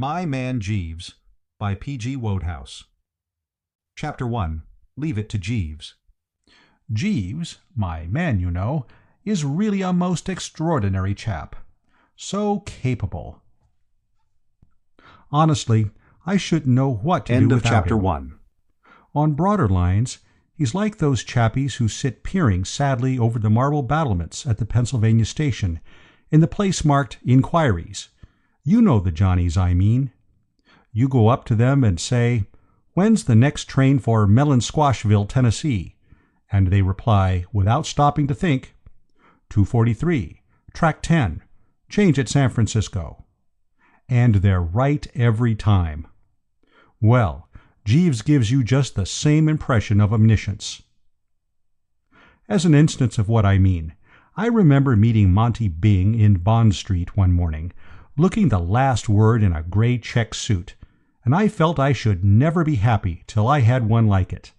My Man Jeeves by P.G. Wodehouse. Chapter 1. Leave It to Jeeves. Jeeves, my man, you know, is really a most extraordinary chap. So capable. Honestly, I shouldn't know what to do without him. End of Chapter 1. On broader lines, he's like those chappies who sit peering sadly over the marble battlements at the Pennsylvania station, in the place marked Inquiries. You know the Johnnies I mean. You go up to them and say, "When's the next train for Melon-Squashville, Tennessee?" And they reply, without stopping to think, "243, track 10, change at San Francisco." And they're right every time. Well, Jeeves gives you just the same impression of omniscience. As an instance of what I mean, I remember meeting Monty Byng in Bond Street one morning, looking the last word in a gray check suit, and I felt I should never be happy till I had one like it.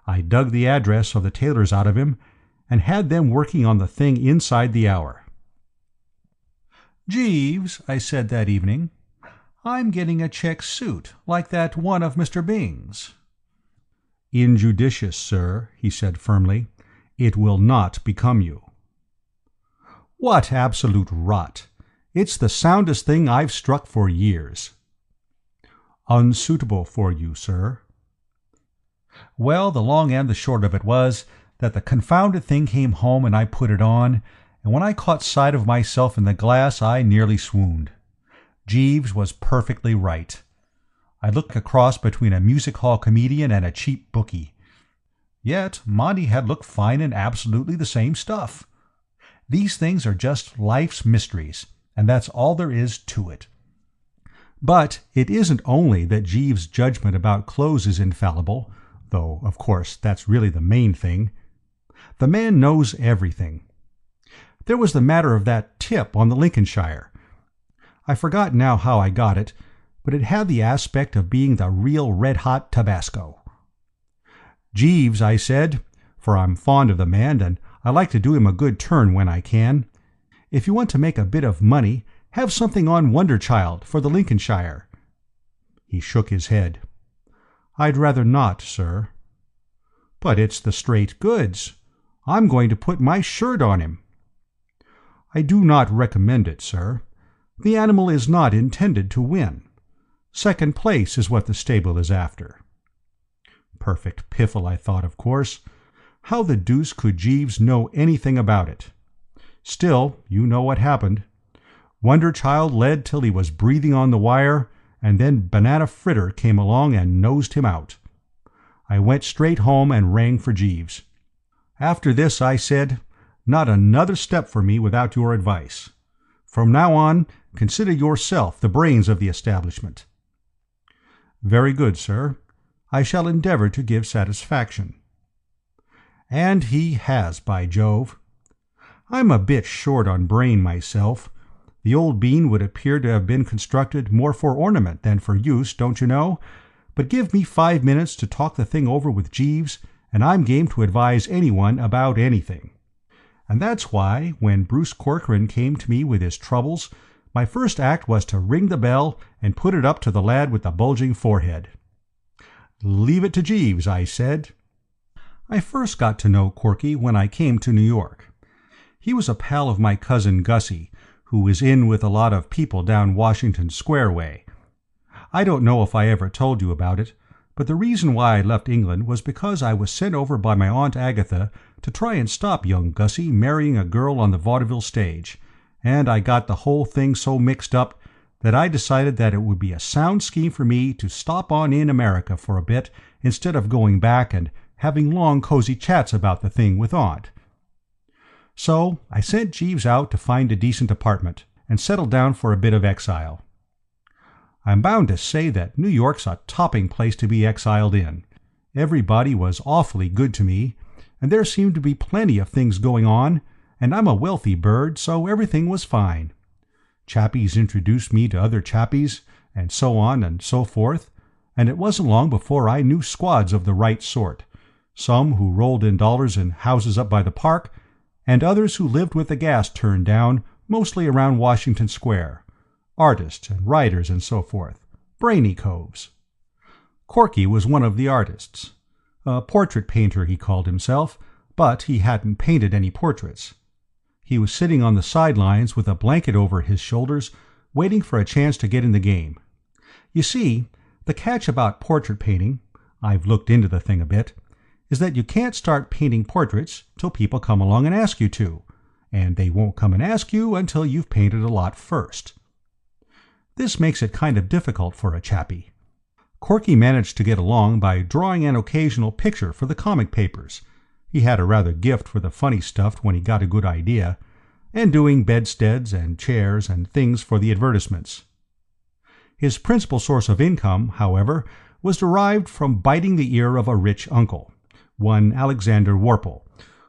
I dug the address of the tailors out of him, and had them working on the thing inside the hour. "Jeeves," I said that evening, "I'm getting a check suit, like that one of Mr. Byng's." "Injudicious, sir," he said firmly. "It will not become you." What absolute rot! It's the soundest thing I've struck for years. "Unsuitable for you, sir." Well, the long and the short of it was that the confounded thing came home and I put it on, and when I caught sight of myself in the glass I nearly swooned. Jeeves was perfectly right. I looked a cross between a music-hall comedian and a cheap bookie. Yet Monty had looked fine in absolutely the same stuff. These things are just life's mysteries, and that's all there is to it. But it isn't only that Jeeves' judgment about clothes is infallible, though, of course, that's really the main thing. The man knows everything. There was the matter of that tip on the Lincolnshire. I forgot now how I got it, but it had the aspect of being the real red-hot Tabasco. "Jeeves," I said, for I'm fond of the man, and I like to do him a good turn when I can, "if you want to make a bit of money, have something on Wonderchild for the Lincolnshire." He shook his head. "I'd rather not, sir." "But it's the straight goods. I'm going to put my shirt on him." "I do not recommend it, sir. The animal is not intended to win. Second place is what the stable is after." Perfect piffle, I thought, of course. How the deuce could Jeeves know anything about it? Still, you know what happened. Wonderchild led till he was breathing on the wire, and then Banana Fritter came along and nosed him out. I went straight home and rang for Jeeves. After this, I said, "Not another step for me without your advice. From now on, consider yourself the brains of the establishment." "Very good, sir. I shall endeavor to give satisfaction." And he has, by Jove. I'm a bit short on brain myself. The old bean would appear to have been constructed more for ornament than for use, don't you know? But give me 5 minutes to talk the thing over with Jeeves, and I'm game to advise anyone about anything. And that's why, when Bruce Corcoran came to me with his troubles, my first act was to ring the bell and put it up to the lad with the bulging forehead. "Leave it to Jeeves," I said. I first got to know Corky when I came to New York. He was a pal of my cousin Gussie, who is in with a lot of people down Washington Square way. I don't know if I ever told you about it, but the reason why I left England was because I was sent over by my Aunt Agatha to try and stop young Gussie marrying a girl on the vaudeville stage, and I got the whole thing so mixed up that I decided that it would be a sound scheme for me to stop on in America for a bit instead of going back and having long cozy chats about the thing with Aunt. So I sent Jeeves out to find a decent apartment, and settled down for a bit of exile. I'm bound to say that New York's a topping place to be exiled in. Everybody was awfully good to me, and there seemed to be plenty of things going on, and I'm a wealthy bird, so everything was fine. Chappies introduced me to other chappies, and so on and so forth, and it wasn't long before I knew squads of the right sort, some who rolled in dollars in houses up by the park, and others who lived with the gas turned down, mostly around Washington Square. artists and writers and so forth, brainy coves. Corky was one of the artists. A portrait painter, he called himself, but he hadn't painted any portraits. He was sitting on the sidelines with a blanket over his shoulders, waiting for a chance to get in the game. You see, the catch about portrait painting, I've looked into the thing a bit, is that you can't start painting portraits till people come along and ask you to, and they won't come and ask you until you've painted a lot first. This makes it kind of difficult for a chappie. Corky managed to get along by drawing an occasional picture for the comic papers. He had a rather gift for the funny stuff when he got a good idea, and doing bedsteads and chairs and things for the advertisements. His principal source of income, however, was derived from biting the ear of a rich uncle, one Alexander Worple,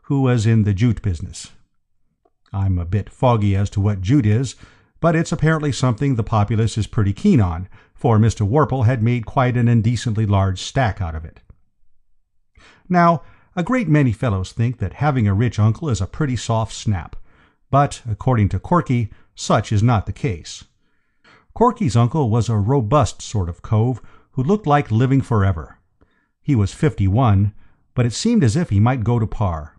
who was in the jute business. I'm a bit foggy as to what jute is, but it's apparently something the populace is pretty keen on, for Mr. Worple had made quite an indecently large stack out of it. Now, a great many fellows think that having a rich uncle is a pretty soft snap, but, according to Corky, such is not the case. Corky's uncle was a robust sort of cove who looked like living forever. He was 51, but it seemed as if he might go to par.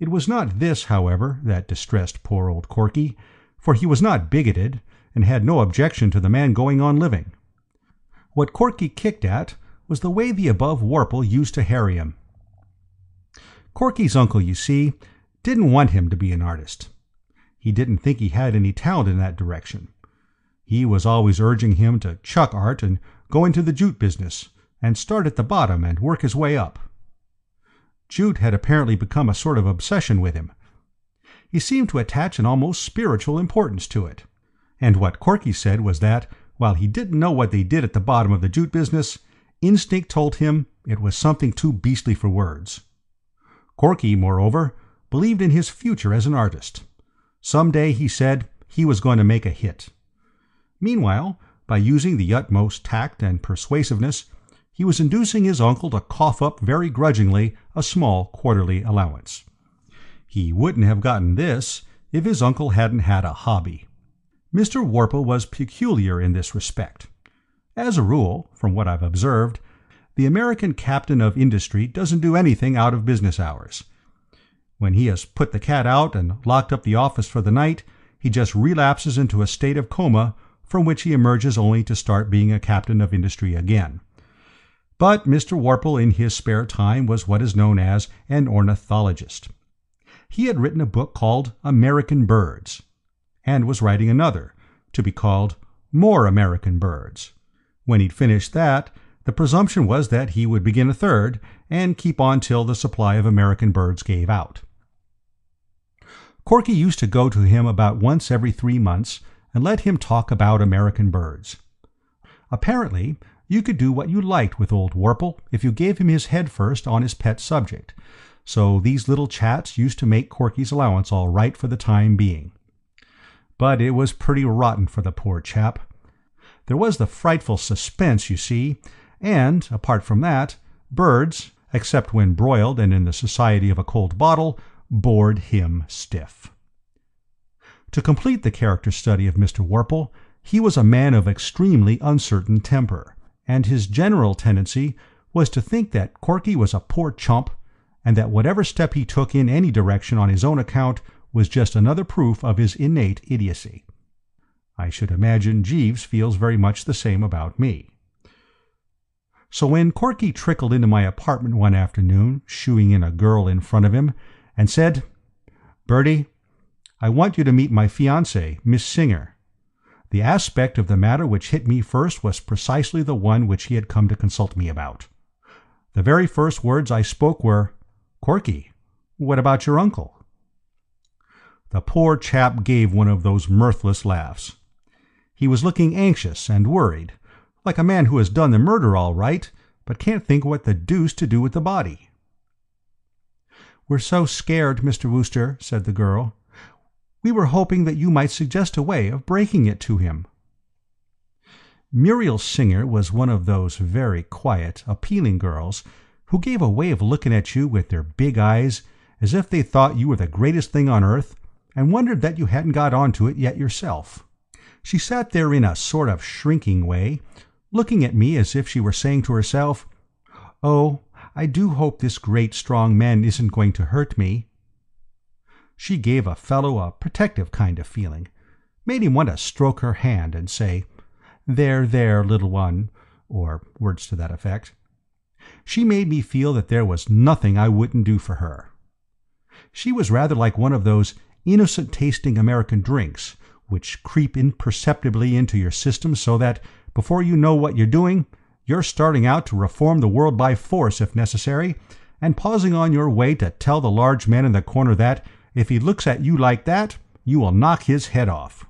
It was not this, however, that distressed poor old Corky, for he was not bigoted, and had no objection to the man going on living. What Corky kicked at was the way the above Worple used to harry him. Corky's uncle, you see, didn't want him to be an artist. He didn't think he had any talent in that direction. He was always urging him to chuck art and go into the jute business, and start at the bottom and work his way up. Jute had apparently become a sort of obsession with him. He seemed to attach an almost spiritual importance to it. And what Corky said was that, while he didn't know what they did at the bottom of the jute business, instinct told him it was something too beastly for words. Corky, moreover, believed in his future as an artist. Some day, he said, he was going to make a hit. Meanwhile, by using the utmost tact and persuasiveness, he was inducing his uncle to cough up very grudgingly a small quarterly allowance. He wouldn't have gotten this if his uncle hadn't had a hobby. Mr. Worple was peculiar in this respect. As a rule, from what I've observed, the American captain of industry doesn't do anything out of business hours. When he has put the cat out and locked up the office for the night, he just relapses into a state of coma from which he emerges only to start being a captain of industry again. But Mr. Worple in his spare time was what is known as an ornithologist. He had written a book called American Birds, and was writing another, to be called More American Birds. When he'd finished that, the presumption was that he would begin a third, and keep on till the supply of American birds gave out. Corky used to go to him about once every 3 months, and let him talk about American birds. Apparently, you could do what you liked with old Worple if you gave him his head first on his pet subject, so these little chats used to make Corky's allowance all right for the time being. But it was pretty rotten for the poor chap. There was the frightful suspense, you see, and, apart from that, birds, except when broiled and in the society of a cold bottle, bored him stiff. To complete the character study of Mr. Worple, he was a man of extremely uncertain temper, and his general tendency was to think that Corky was a poor chump, and that whatever step he took in any direction on his own account was just another proof of his innate idiocy. I should imagine Jeeves feels very much the same about me. So when Corky trickled into my apartment one afternoon, shooing in a girl in front of him, and said, "Bertie, I want you to meet my fiancée, Miss Singer," the aspect of the matter which hit me first was precisely the one which he had come to consult me about. The very first words I spoke were, "Corky, what about your uncle?" The poor chap gave one of those mirthless laughs. He was looking anxious and worried, like a man who has done the murder all right, but can't think what the deuce to do with the body. "We're so scared, Mr. Wooster," said the girl. "We were hoping that you might suggest a way of breaking it to him." Muriel Singer was one of those very quiet, appealing girls who gave a way of looking at you with their big eyes as if they thought you were the greatest thing on earth, and wondered that you hadn't got on to it yet yourself. She sat there in a sort of shrinking way, looking at me as if she were saying to herself, "Oh, I do hope this great strong man isn't going to hurt me." She gave a fellow a protective kind of feeling, made him want to stroke her hand and say, "There, there, little one," or words to that effect. She made me feel that there was nothing I wouldn't do for her. She was rather like one of those innocent-tasting American drinks, which creep imperceptibly into your system so that, before you know what you're doing, you're starting out to reform the world by force if necessary, and pausing on your way to tell the large man in the corner that, if he looks at you like that, you will knock his head off.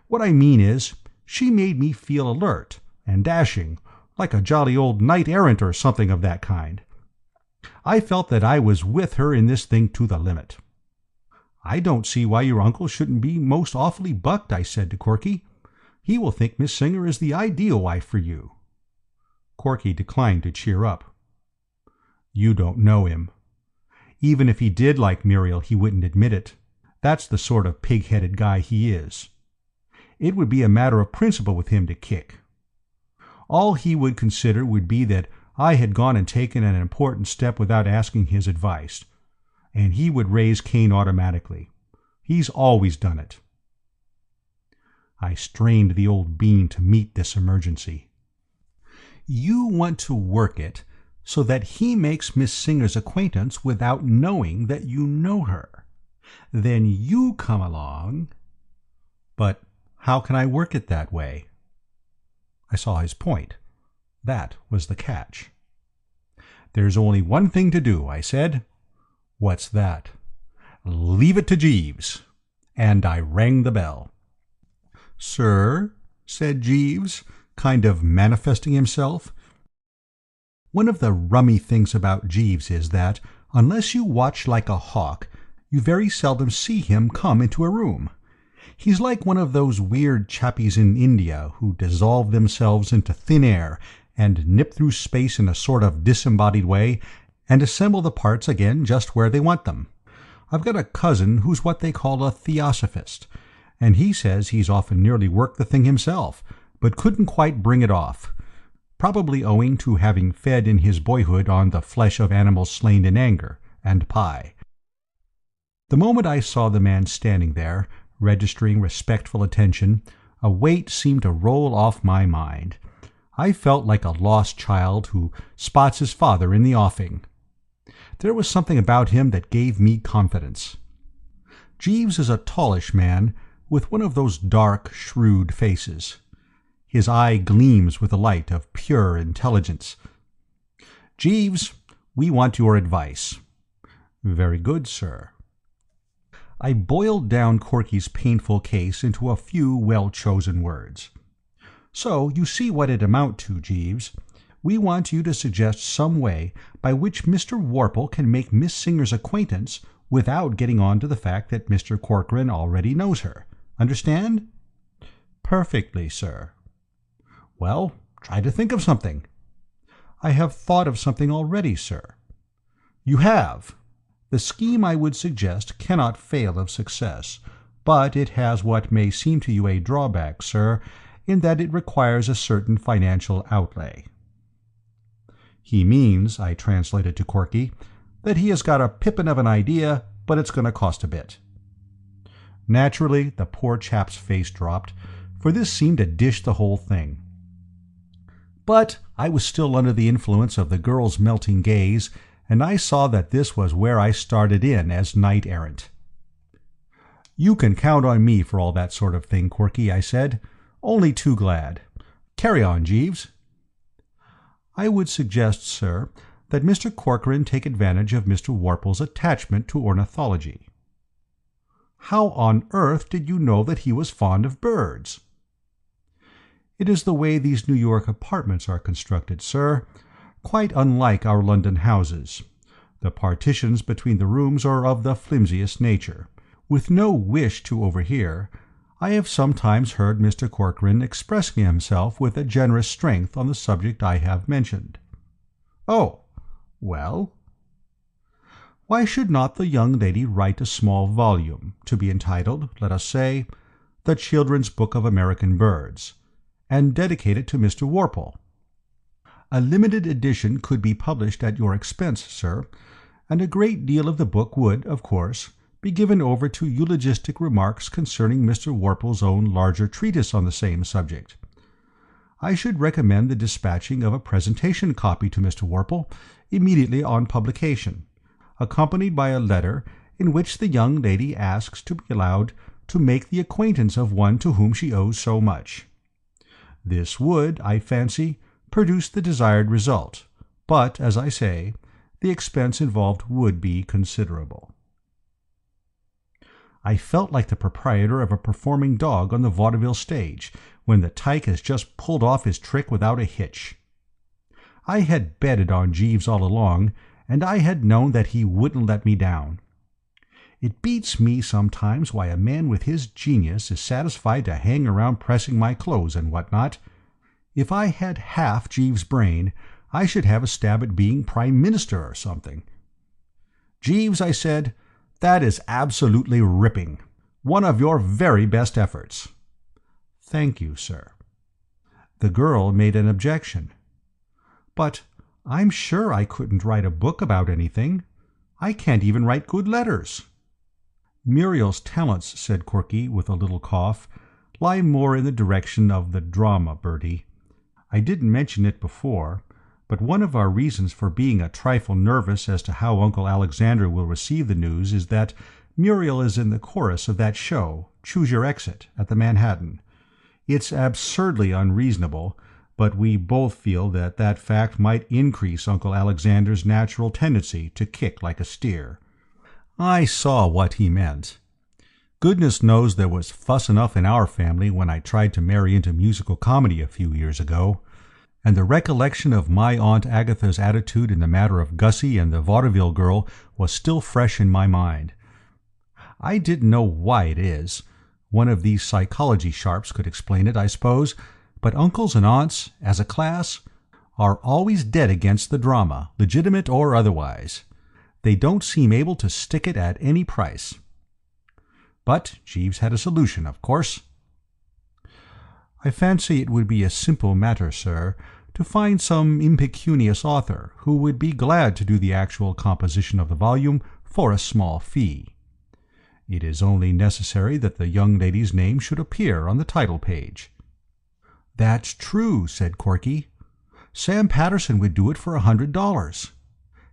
What I mean is, she made me feel alert and dashing, like a jolly old knight-errant or something of that kind. I felt that I was with her in this thing to the limit. "I don't see why your uncle shouldn't be most awfully bucked," I said to Corky. "He will think Miss Singer is the ideal wife for you." Corky declined to cheer up. "You don't know him. Even if he did like Muriel, he wouldn't admit it. That's the sort of pig-headed guy he is. It would be a matter of principle with him to kick. All he would consider would be that I had gone and taken an important step without asking his advice, and he would raise Cain automatically. He's always done it." I strained the old bean to meet this emergency. "You want to work it so that he makes Miss Singer's acquaintance without knowing that you know her. Then you come along—" "But how can I work it that way?" I saw his point. That was the catch. "There's only one thing to do," I said. "What's that?" "Leave it to Jeeves." And I rang the bell. "Sir?" said Jeeves, kind of manifesting himself. One of the rummy things about Jeeves is that, unless you watch like a hawk, you very seldom see him come into a room. He's like one of those weird chappies in India who dissolve themselves into thin air and nip through space in a sort of disembodied way and assemble the parts again just where they want them. I've got a cousin who's what they call a theosophist, and he says he's often nearly worked the thing himself, but couldn't quite bring it off, probably owing to having fed in his boyhood on the flesh of animals slain in anger, and pie. The moment I saw the man standing there, registering respectful attention, a weight seemed to roll off my mind. I felt like a lost child who spots his father in the offing. There was something about him that gave me confidence. Jeeves is a tallish man, with one of those dark, shrewd faces. His eye gleams with the light of pure intelligence. "Jeeves, we want your advice." "Very good, sir." I boiled down Corky's painful case into a few well-chosen words. "So you see what it amount to, Jeeves. We want you to suggest some way by which Mr. Worple can make Miss Singer's acquaintance without getting on to the fact that Mr. Corcoran already knows her. Understand?" "Perfectly, sir." "Well, try to think of something." "I have thought of something already, sir." "You have? The scheme I would suggest cannot fail of success, but it has what may seem to you a drawback, sir, in that it requires a certain financial outlay." "He means," I translated to Corky, "that he has got a pippin of an idea, but it's going to cost a bit." Naturally, the poor chap's face dropped, for this seemed to dish the whole thing. But I was still under the influence of the girl's melting gaze, and I saw that this was where I started in as knight-errant. "You can count on me for all that sort of thing, Corky," I said. "Only too glad. Carry on, Jeeves." "I would suggest, sir, that Mr. Corcoran take advantage of Mr. Worple's attachment to ornithology." "How on earth did you know that he was fond of birds?" "It is the way these New York apartments are constructed, sir, quite unlike our London houses. The partitions between the rooms are of the flimsiest nature. With no wish to overhear, I have sometimes heard Mr. Corcoran expressing himself with a generous strength on the subject I have mentioned." "Oh, well?" "Why should not the young lady write a small volume, to be entitled, let us say, The Children's Book of American Birds, and dedicate it to Mr. Worple. A limited edition could be published at your expense, sir, and a great deal of the book would, of course, be given over to eulogistic remarks concerning Mr. Worple's own larger treatise on the same subject. I should recommend the dispatching of a presentation copy to Mr. Worple immediately on publication, accompanied by a letter in which the young lady asks to be allowed to make the acquaintance of one to whom she owes so much. This would, I fancy, produce the desired result, but, as I say, the expense involved would be considerable. I felt like the proprietor of a performing dog on the vaudeville stage when the tyke has just pulled off his trick without a hitch. I had betted on Jeeves all along, and I had known that he wouldn't let me down. It beats me sometimes why a man with his genius is satisfied to hang around pressing my clothes and what not. If I had half Jeeves' brain, I should have a stab at being Prime Minister or something. "Jeeves," I said, "that is absolutely ripping. One of your very best efforts." "Thank you, sir." The girl made an objection. "But I'm sure I couldn't write a book about anything. I can't even write good letters." "Muriel's talents," said Corky, with a little cough, "lie more in the direction of the drama, Bertie. I didn't mention it before, but one of our reasons for being a trifle nervous as to how Uncle Alexander will receive the news is that Muriel is in the chorus of that show, Choose Your Exit, at the Manhattan. It's absurdly unreasonable, but we both feel that that fact might increase Uncle Alexander's natural tendency to kick like a steer." I saw what he meant. Goodness knows there was fuss enough in our family when I tried to marry into musical comedy a few years ago, and the recollection of my Aunt Agatha's attitude in the matter of Gussie and the vaudeville girl was still fresh in my mind. I didn't know why it is. One of these psychology sharps could explain it, I suppose, but uncles and aunts, as a class, are always dead against the drama, legitimate or otherwise. They don't seem able to stick it at any price. But Jeeves had a solution, of course. "I fancy it would be a simple matter, sir, to find some impecunious author who would be glad to do the actual composition of the volume for a small fee. It is only necessary that the young lady's name should appear on the title page." "That's true," said Corky. "Sam Patterson would do it for $100.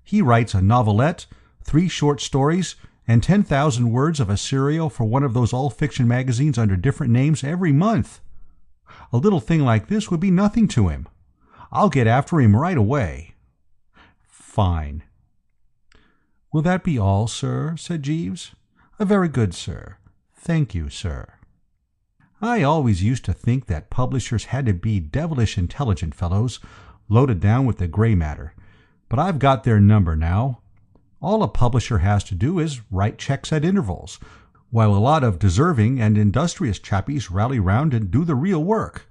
He writes a novelette, 3 short stories, and 10,000 words of a serial for one of those all-fiction magazines under different names every month. A little thing like this would be nothing to him. I'll get after him right away." "Fine." "Will that be all, sir?" said Jeeves. "Very good, sir. Thank you, sir." I always used to think that publishers had to be devilish intelligent fellows, loaded down with the grey matter, but I've got their number now. All a publisher has to do is write checks at intervals, while a lot of deserving and industrious chappies rally round and do the real work.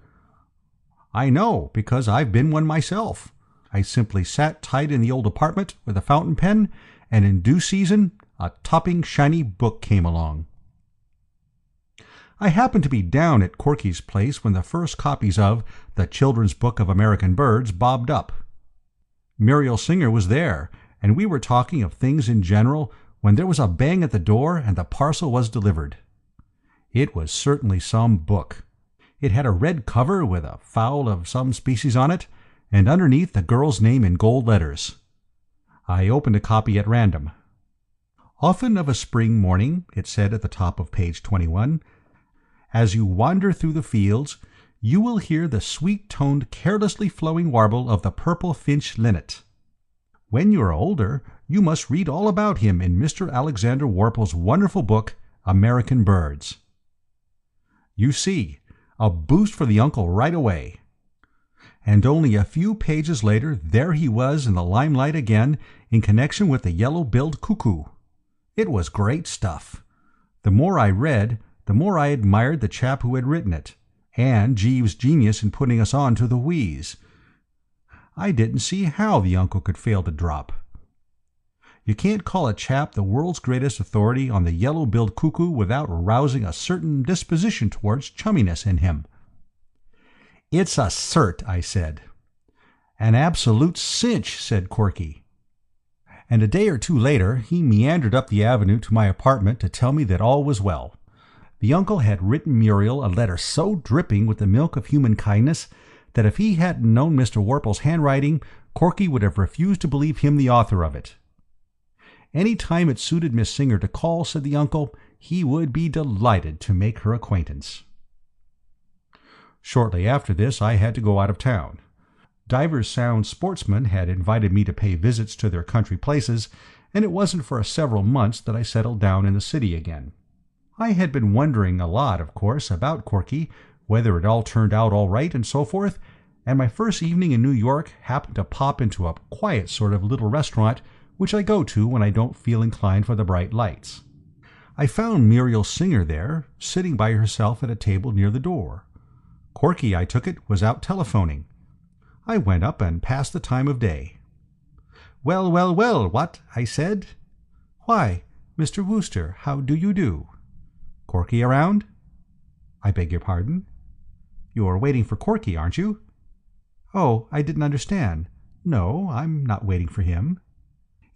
I know, because I've been one myself. I simply sat tight in the old apartment with a fountain pen, and in due season a topping shiny book came along. I happened to be down at Corky's place when the first copies of The Children's Book of American Birds bobbed up. Muriel Singer was there, and we were talking of things in general when there was a bang at the door and the parcel was delivered. It was certainly some book. It had a red cover with a fowl of some species on it, and underneath the girl's name in gold letters. I opened a copy at random. "Often of a spring morning," it said at the top of page 21, "as you wander through the fields, you will hear the sweet-toned, carelessly flowing warble of the purple finch linnet. When you are older, you must read all about him in Mr. Alexander Worple's wonderful book, American Birds." You see, a boost for the uncle right away. And only a few pages later there he was in the limelight again in connection with the yellow-billed cuckoo. It was great stuff. The more I read, the more I admired the chap who had written it, and Jeeves' genius in putting us on to the wheeze. I didn't see how the uncle could fail to drop. You can't call a chap the world's greatest authority on the yellow-billed cuckoo without rousing a certain disposition towards chumminess in him. "It's a cert," I said. "An absolute cinch," said Corky. And a day or two later he meandered up the avenue to my apartment to tell me that all was well. The uncle had written Muriel a letter so dripping with the milk of human kindness that if he hadn't known Mr. Worple's handwriting, Corky would have refused to believe him the author of it. Any time it suited Miss Singer to call, said the uncle, he would be delighted to make her acquaintance. Shortly after this I had to go out of town. Divers sound sportsmen had invited me to pay visits to their country places, and it wasn't for several months that I settled down in the city again. I had been wondering a lot, of course, about Corky, whether it all turned out all right and so forth, and my first evening in New York happened to pop into a quiet sort of little restaurant which I go to when I don't feel inclined for the bright lights. I found Muriel Singer there, sitting by herself at a table near the door. Corky, I took it, was out telephoning. I went up and passed the time of day. "Well, well, well, what?" I said. "Why, Mr. Wooster, how do you do?" "Corky around?" "I beg your pardon?" "You're waiting for Corky, aren't you?" "Oh, I didn't understand. No, I'm not waiting for him."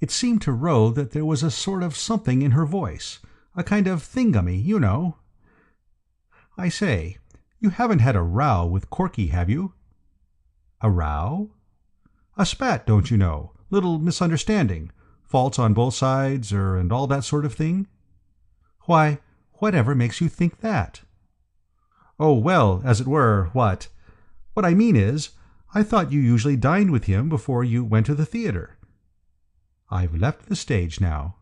It seemed to Roe that there was a sort of something in her voice, a kind of thingummy, you know. "I say, you haven't had a row with Corky, have you?" "A row?" "A spat, don't you know, little misunderstanding, faults on both sides, and all that sort of thing?" "Why, whatever makes you think that?" "Oh, well, as it were, what I mean is, I thought you usually dined with him before you went to the theatre." "I've left the stage now."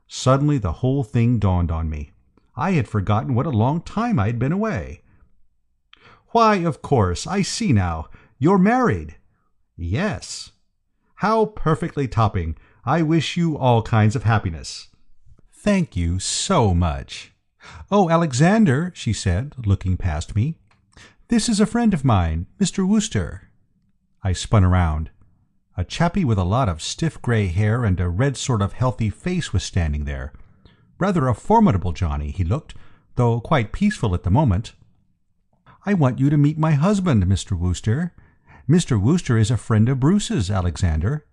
Suddenly the whole thing dawned on me. I had forgotten what a long time I'd been away. "Why, of course, I see now. You're married." "Yes." "How perfectly topping. I wish you all kinds of happiness." "Thank you so much." "Oh, Alexander," she said, looking past me. "This is a friend of mine, Mr. Wooster." I spun around. A chappie with a lot of stiff grey hair and a red sort of healthy face was standing there. Rather a formidable Johnny, he looked, though quite peaceful at the moment. "I want you to meet my husband, Mr. Wooster. Mr. Wooster is a friend of Bruce's, Alexander."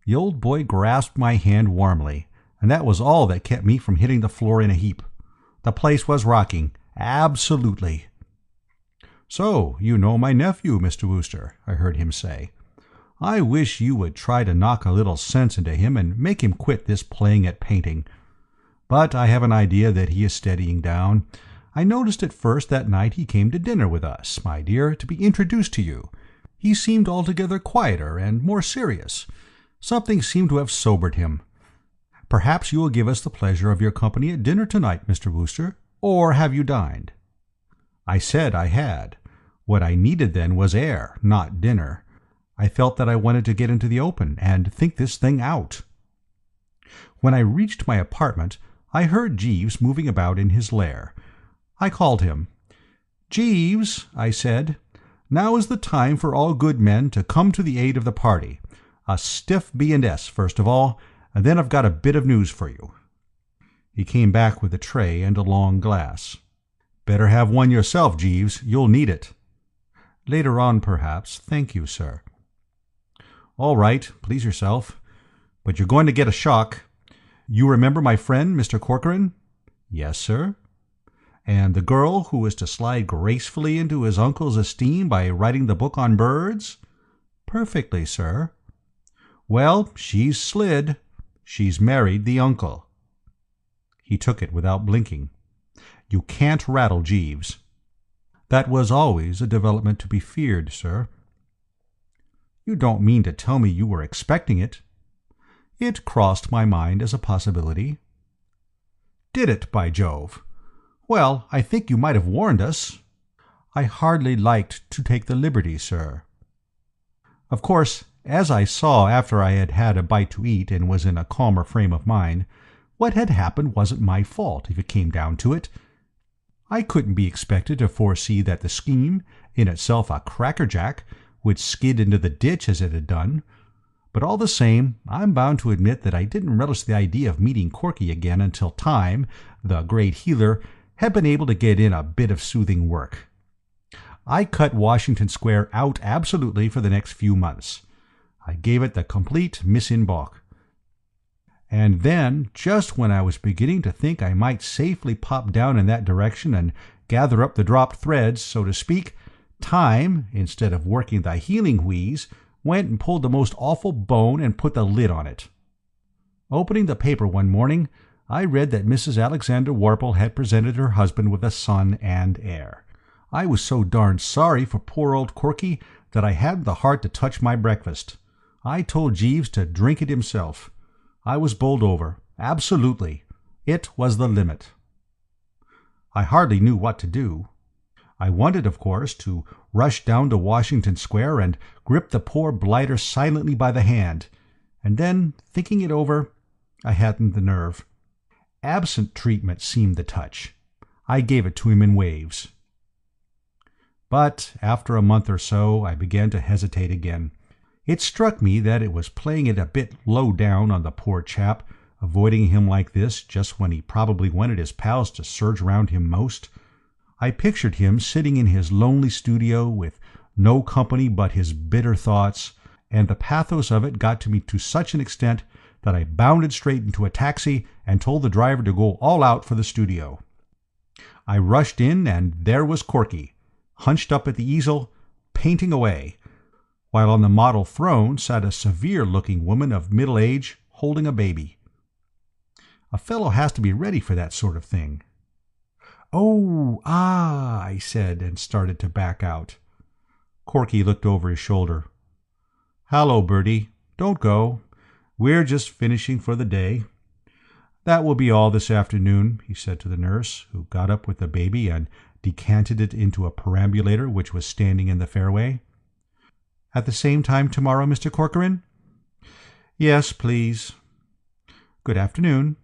The old boy grasped my hand warmly, and that was all that kept me from hitting the floor in a heap. The place was rocking, absolutely. "So, you know my nephew, Mr. Wooster," I heard him say. "I wish you would try to knock a little sense into him and make him quit this playing at painting. But I have an idea that he is steadying down. I noticed at first that night he came to dinner with us, my dear, to be introduced to you. He seemed altogether quieter and more serious. Something seemed to have sobered him. Perhaps you will give us the pleasure of your company at dinner tonight, Mr. Wooster, or have you dined?" I said I had. What I needed then was air, not dinner. I felt that I wanted to get into the open and think this thing out. When I reached my apartment, I heard Jeeves moving about in his lair. I called him. "Jeeves," I said, "now is the time for all good men to come to the aid of the party. A stiff B&S, first of all, and then I've got a bit of news for you." He came back with a tray and a long glass. "Better have one yourself, Jeeves. You'll need it." "Later on, perhaps. Thank you, sir." "All right, please yourself. But you're going to get a shock. You remember my friend, Mr. Corcoran?" "Yes, sir." "And the girl who was to slide gracefully into his uncle's esteem by writing the book on birds?" "Perfectly, sir." "Well, she's slid. She's married the uncle." He took it without blinking. "You can't rattle Jeeves." "That was always a development to be feared, sir." "You don't mean to tell me you were expecting it?" "It crossed my mind as a possibility." "Did it, by Jove? Well, I think you might have warned us." "I hardly liked to take the liberty, sir." Of course, as I saw after I had had a bite to eat and was in a calmer frame of mind, what had happened wasn't my fault, if it came down to it. I couldn't be expected to foresee that the scheme, in itself a crackerjack, would skid into the ditch as it had done. But all the same, I'm bound to admit that I didn't relish the idea of meeting Corky again until Time, the great healer, had been able to get in a bit of soothing work. I cut Washington Square out absolutely for the next few months. I gave it the complete mise en bloc. And then, just when I was beginning to think I might safely pop down in that direction and gather up the dropped threads, so to speak, Time, instead of working the healing wheeze, went and pulled the most awful bone and put the lid on it. Opening the paper one morning, I read that Mrs. Alexander Warple had presented her husband with a son and heir. I was so darned sorry for poor old Corky that I hadn't the heart to touch my breakfast. I told Jeeves to drink it himself. I was bowled over. Absolutely. It was the limit. I hardly knew what to do. I wanted, of course, to rush down to Washington Square and grip the poor blighter silently by the hand, and then, thinking it over, I hadn't the nerve. Absent treatment seemed the touch. I gave it to him in waves. But after a month or so, I began to hesitate again. It struck me that it was playing it a bit low down on the poor chap, avoiding him like this just when he probably wanted his pals to surge round him most. I pictured him sitting in his lonely studio with no company but his bitter thoughts, and the pathos of it got to me to such an extent that I bounded straight into a taxi and told the driver to go all out for the studio. I rushed in, and there was Corky, hunched up at the easel, painting away, while on the model throne sat a severe-looking woman of middle age holding a baby. A fellow has to be ready for that sort of thing. "Oh, ah," I said, and started to back out. Corky looked over his shoulder. "Hallo, Bertie. Don't go. We're just finishing for the day. That will be all this afternoon," he said to the nurse, who got up with the baby and decanted it into a perambulator which was standing in the fairway. "At the same time tomorrow, Mr. Corcoran?" "Yes, please." "Good afternoon."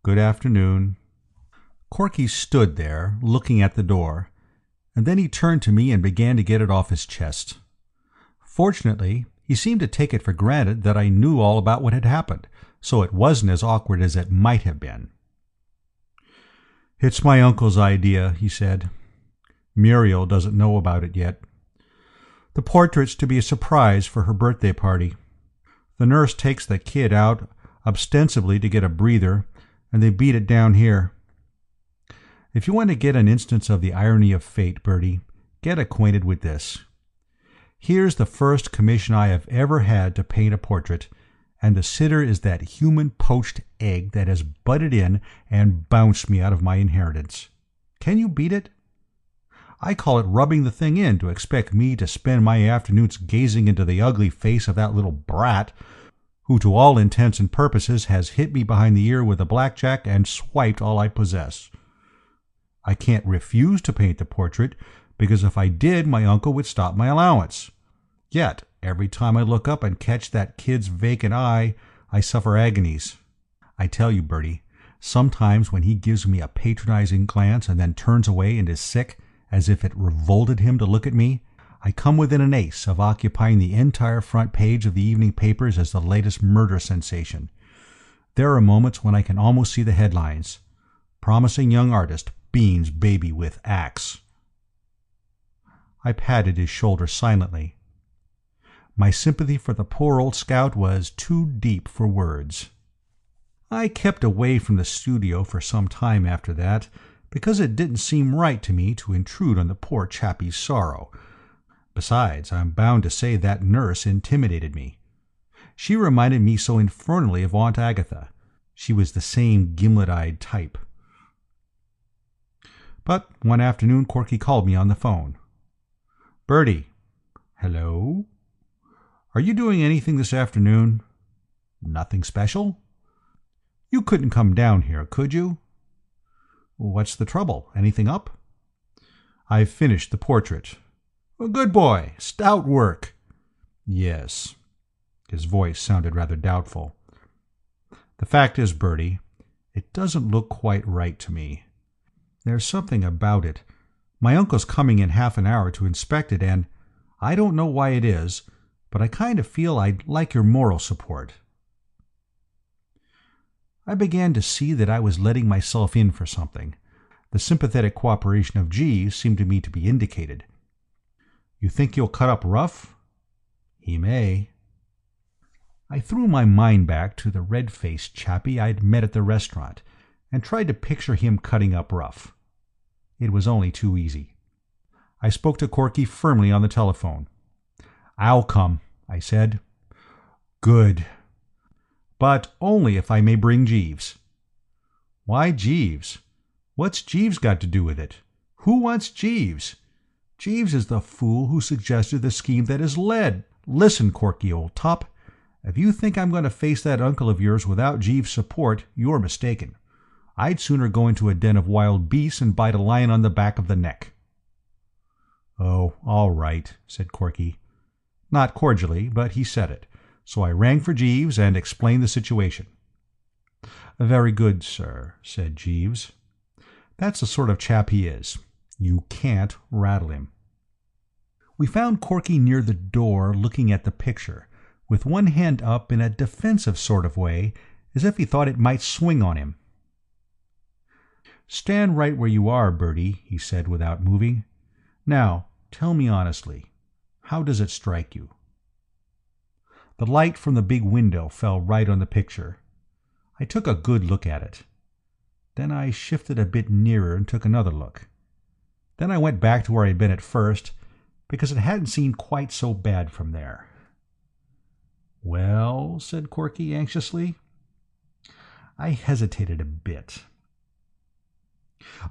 "Good afternoon." Corky stood there, looking at the door, and then he turned to me and began to get it off his chest. Fortunately, he seemed to take it for granted that I knew all about what had happened, so it wasn't as awkward as it might have been. "It's my uncle's idea," he said. "Muriel doesn't know about it yet. The portrait's to be a surprise for her birthday party. The nurse takes the kid out ostensibly to get a breather, and they beat it down here. If you want to get an instance of the irony of fate, Bertie, get acquainted with this. Here's the first commission I have ever had to paint a portrait, and the sitter is that human poached egg that has butted in and bounced me out of my inheritance. Can you beat it? I call it rubbing the thing in to expect me to spend my afternoons gazing into the ugly face of that little brat, who to all intents and purposes has hit me behind the ear with a blackjack and swiped all I possess. I can't refuse to paint the portrait, because if I did, my uncle would stop my allowance. Yet, every time I look up and catch that kid's vacant eye, I suffer agonies. I tell you, Bertie, sometimes when he gives me a patronizing glance and then turns away and is sick, as if it revolted him to look at me, I come within an ace of occupying the entire front page of the evening papers as the latest murder sensation. There are moments when I can almost see the headlines. "Promising young artist beans baby with axe." I patted his shoulder silently. My sympathy for the poor old scout was too deep for words. I kept away from the studio for some time after that, because it didn't seem right to me to intrude on the poor chappie's sorrow. Besides, I'm bound to say that nurse intimidated me. She reminded me so infernally of Aunt Agatha. She was the same gimlet-eyed type. But one afternoon Corky called me on the phone. "Bertie." "Hello?" "Are you doing anything this afternoon?" "Nothing special." "You couldn't come down here, could you?" "What's the trouble? Anything up?" "I've finished the portrait." "Good boy. Stout work." "Yes." His voice sounded rather doubtful. "The fact is, Bertie, it doesn't look quite right to me. There's something about it. My uncle's coming in half an hour to inspect it, and I don't know why it is, but I kind of feel I'd like your moral support." I began to see that I was letting myself in for something. The sympathetic cooperation of Jeeves seemed to me to be indicated. "You think you'll cut up rough?" "He may." I threw my mind back to the red-faced chappie I'd met at the restaurant and tried to picture him cutting up rough. It was only too easy. I spoke to Corky firmly on the telephone. "I'll come," I said. "Good. But only if I may bring Jeeves." "Why Jeeves? What's Jeeves got to do with it? Who wants Jeeves? Jeeves is the fool who suggested the scheme that is led. Listen, Corky, old top. If you think I'm going to face that uncle of yours without Jeeves' support, you're mistaken. I'd sooner go into a den of wild beasts and bite a lion on the back of the neck." "Oh, all right," said Corky. Not cordially, but he said it, so I rang for Jeeves and explained the situation. "Very good, sir," said Jeeves. That's the sort of chap he is. You can't rattle him. We found Corky near the door looking at the picture, with one hand up in a defensive sort of way, as if he thought it might swing on him. "Stand right where you are, Bertie," he said without moving. "Now, tell me honestly, how does it strike you?" The light from the big window fell right on the picture. I took a good look at it. Then I shifted a bit nearer and took another look. Then I went back to where I had been at first, because it hadn't seemed quite so bad from there. "Well," said Corky anxiously. I hesitated a bit.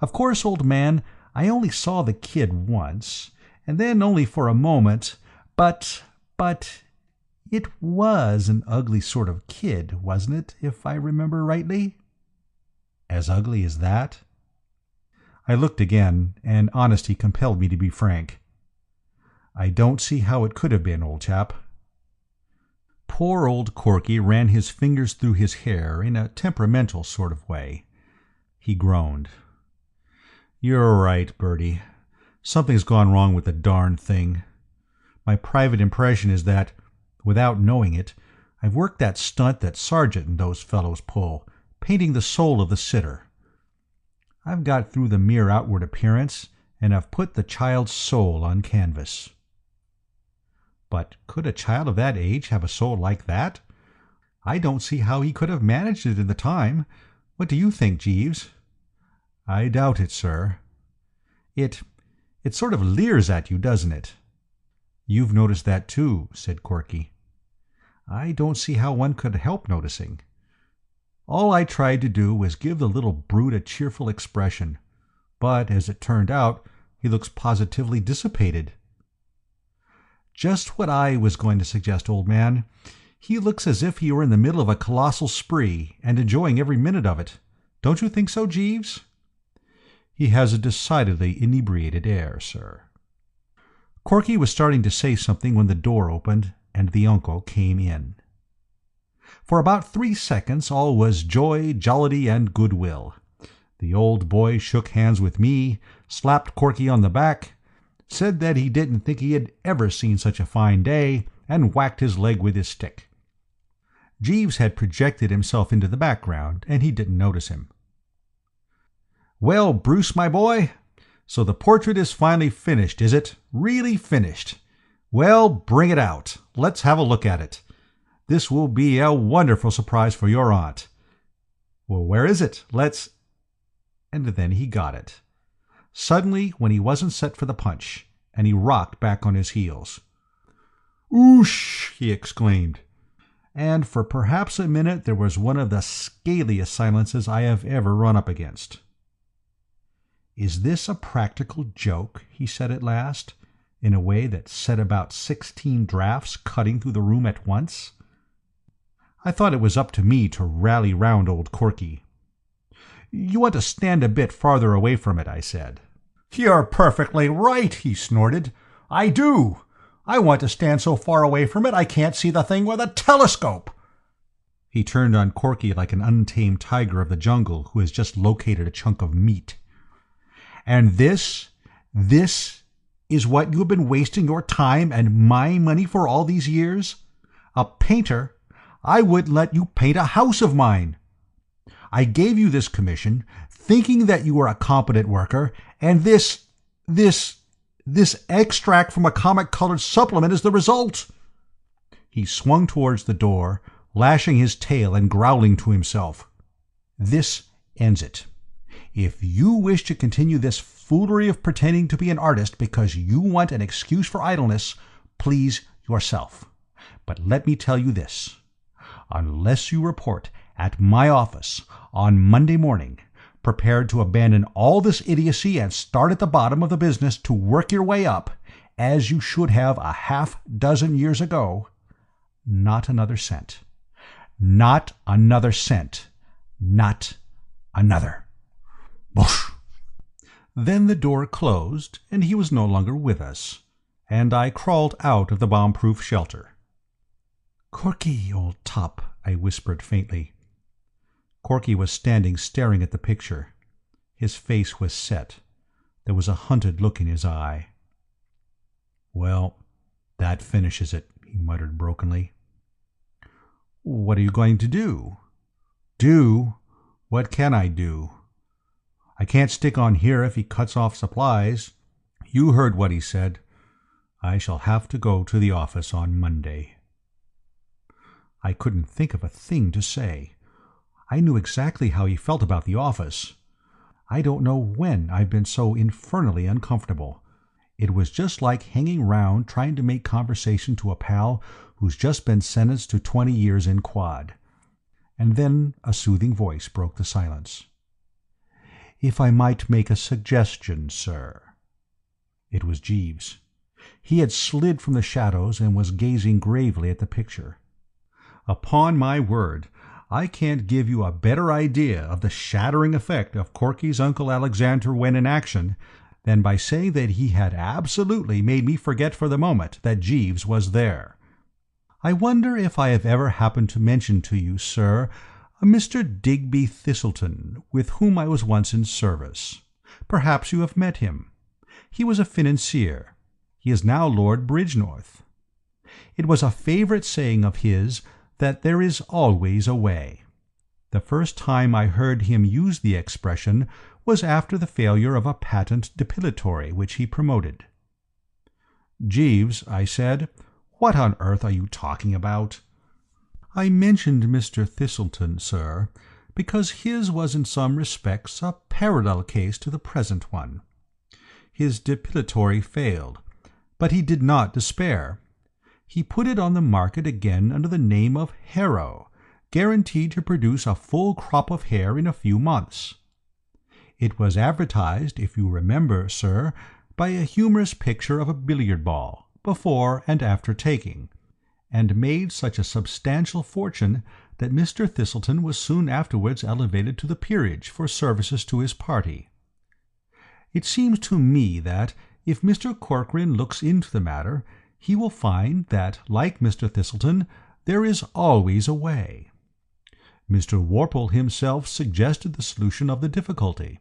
"Of course, old man, I only saw the kid once, and then only for a moment, but it was an ugly sort of kid, wasn't it, if I remember rightly?" "As ugly as that?" I looked again, and honesty compelled me to be frank. "I don't see how it could have been, old chap." Poor old Corky ran his fingers through his hair in a temperamental sort of way. He groaned. "You're right, Bertie. Something's gone wrong with the darn thing. My private impression is that, without knowing it, I've worked that stunt that Sargent and those fellows pull, painting the soul of the sitter. I've got through the mere outward appearance, and I've put the child's soul on canvas." "But could a child of that age have a soul like that? I don't see how he could have managed it in the time. What do you think, Jeeves?" "I doubt it, sir." It sort of leers at you, doesn't it?" "You've noticed that too," said Corky. "I don't see how one could help noticing. All I tried to do was give the little brute a cheerful expression, but as it turned out, he looks positively dissipated." "Just what I was going to suggest, old man. He looks as if he were in the middle of a colossal spree, and enjoying every minute of it. Don't you think so, Jeeves?" "He has a decidedly inebriated air, sir." Corky was starting to say something when the door opened, and the uncle came in. For about 3 seconds all was joy, jollity, and goodwill. The old boy shook hands with me, slapped Corky on the back, said that he didn't think he had ever seen such a fine day, and whacked his leg with his stick. Jeeves had projected himself into the background, and he didn't notice him. "Well, Bruce, my boy, so the portrait is finally finished, is it? Really finished? Well, bring it out. Let's have a look at it. This will be a wonderful surprise for your aunt. Well, where is it? Let's—" And then he got it. Suddenly, when he wasn't set for the punch, and he rocked back on his heels. "Oosh!" he exclaimed. And for perhaps a minute there was one of the scaliest silences I have ever run up against. "Is this a practical joke?" he said at last, in a way that set about 16 drafts cutting through the room at once. I thought it was up to me to rally round old Corky. "You want to stand a bit farther away from it," I said. "You're perfectly right," he snorted. "I do. I want to stand so far away from it I can't see the thing with a telescope." He turned on Corky like an untamed tiger of the jungle who has just located a chunk of meat. "And this is what you have been wasting your time and my money for all these years? A painter? I wouldn't let you paint a house of mine. I gave you this commission, thinking that you were a competent worker, and this extract from a comic-colored supplement is the result." He swung towards the door, lashing his tail and growling to himself. "This ends it. If you wish to continue this foolery of pretending to be an artist because you want an excuse for idleness, please yourself. But let me tell you this. Unless you report at my office on Monday morning, prepared to abandon all this idiocy and start at the bottom of the business to work your way up, as you should have a half-dozen years ago, not another cent. Not another cent. Not another. Boosh!" Then the door closed, and he was no longer with us, and I crawled out of the bomb-proof shelter. "Corky, old top," I whispered faintly. Corky was standing staring at the picture. His face was set. There was a hunted look in his eye. "Well, that finishes it," he muttered brokenly. "What are you going to do?" "Do? What can I do? I can't stick on here if he cuts off supplies. You heard what he said. I shall have to go to the office on Monday." I couldn't think of a thing to say. I knew exactly how he felt about the office. I don't know when I've been so infernally uncomfortable. It was just like hanging round trying to make conversation to a pal who's just been sentenced to 20 years in quad. And then a soothing voice broke the silence. "If I might make a suggestion, sir." It was Jeeves. He had slid from the shadows and was gazing gravely at the picture. Upon my word, I can't give you a better idea of the shattering effect of Corky's Uncle Alexander when in action than by saying that he had absolutely made me forget for the moment that Jeeves was there. "I wonder if I have ever happened to mention to you, sir, a Mr. Digby Thistleton, with whom I was once in service. Perhaps you have met him. He was a financier. He is now Lord Bridgenorth. It was a favourite saying of his that there is always a way. The first time I heard him use the expression was after the failure of a patent depilatory which he promoted." "Jeeves," I said, "what on earth are you talking about?" "I mentioned Mr. Thistleton, sir, because his was in some respects a parallel case to the present one. His depilatory failed, but he did not despair. He put it on the market again under the name of Harrow, guaranteed to produce a full crop of hair in a few months. It was advertised, if you remember, sir, by a humorous picture of a billiard ball, before and after taking, and made such a substantial fortune that Mr. Thistleton was soon afterwards elevated to the peerage for services to his party. It seems to me that, if Mr. Corcoran looks into the matter, he will find that, like Mr. Thistleton, there is always a way. Mr. Worple himself suggested the solution of the difficulty.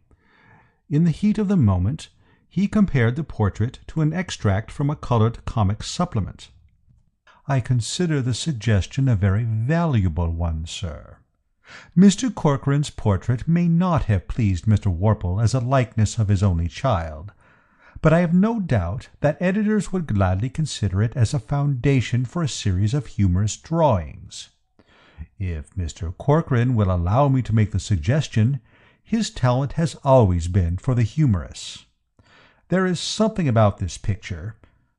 In the heat of the moment, he compared the portrait to an extract from a coloured comic supplement. I consider the suggestion a very valuable one, sir. Mr. Corcoran's portrait may not have pleased Mr. Worple as a likeness of his only child, but I have no doubt that editors would gladly consider it as a foundation for a series of humorous drawings. If Mr. Corcoran will allow me to make the suggestion, his talent has always been for the humorous. There is something about this picture,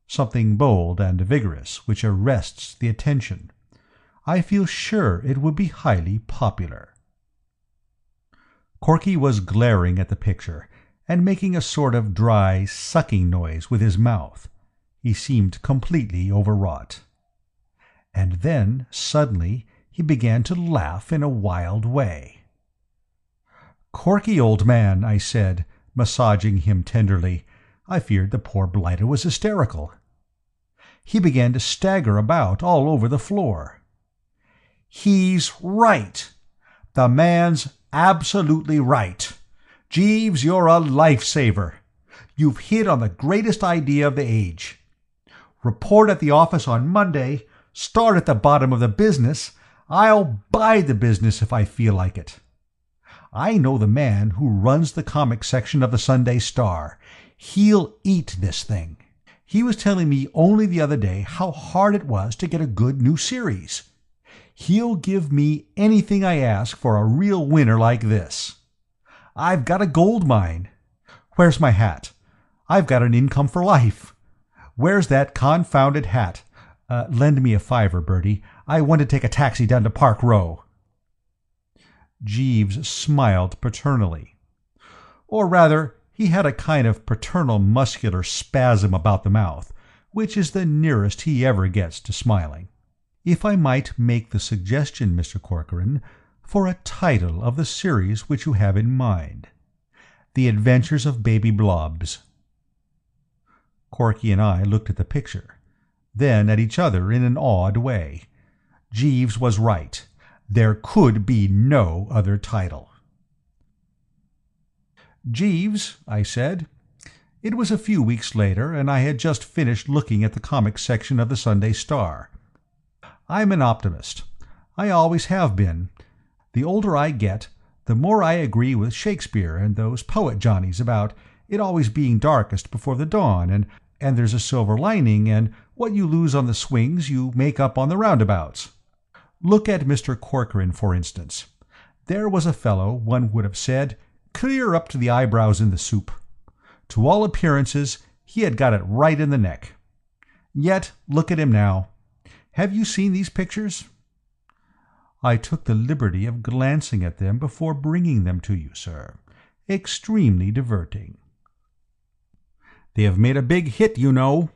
something bold and vigorous, which arrests the attention. I feel sure it would be highly popular." Corky was glaring at the picture, and making a sort of dry, sucking noise with his mouth. He seemed completely overwrought. And then, suddenly, he began to laugh in a wild way. "Corky, old man," I said, massaging him tenderly. I feared the poor blighter was hysterical. He began to stagger about all over the floor. "He's right. The man's absolutely right. Jeeves, you're a life-saver. You've hit on the greatest idea of the age. Report at the office on Monday, start at the bottom of the business. I'll buy the business if I feel like it. I know the man who runs the comic section of the Sunday Star. He'll eat this thing. He was telling me only the other day how hard it was to get a good new series. He'll give me anything I ask for a real winner like this. I've got a gold mine. Where's my hat? I've got an income for life. Where's that confounded hat? Lend me a $5, Bertie. I want to take a taxi down to Park Row. Jeeves smiled paternally. Or rather, he had a kind of paternal muscular spasm about the mouth, which is the nearest he ever gets to smiling. If I might make the suggestion, Mr. Corcoran, for a title of the series which you have in mind. The Adventures of Baby Blobs. Corky and I looked at the picture, then at each other in an awed way. Jeeves was right. There could be no other title. "Jeeves," I said. It was a few weeks later, and I had just finished looking at the comic section of the Sunday Star. I'm an optimist. I always have been. The older I get, the more I agree with Shakespeare and those poet Johnnies about it always being darkest before the dawn, and there's a silver lining, and what you lose on the swings you make up on the roundabouts. Look at Mr. Corcoran, for instance. There was a fellow, one would have said, clear up to the eyebrows in the soup. To all appearances, he had got it right in the neck. Yet, look at him now. Have you seen these pictures? I took the liberty of glancing at them before bringing them to you, sir. Extremely diverting. They have made a big hit, you know.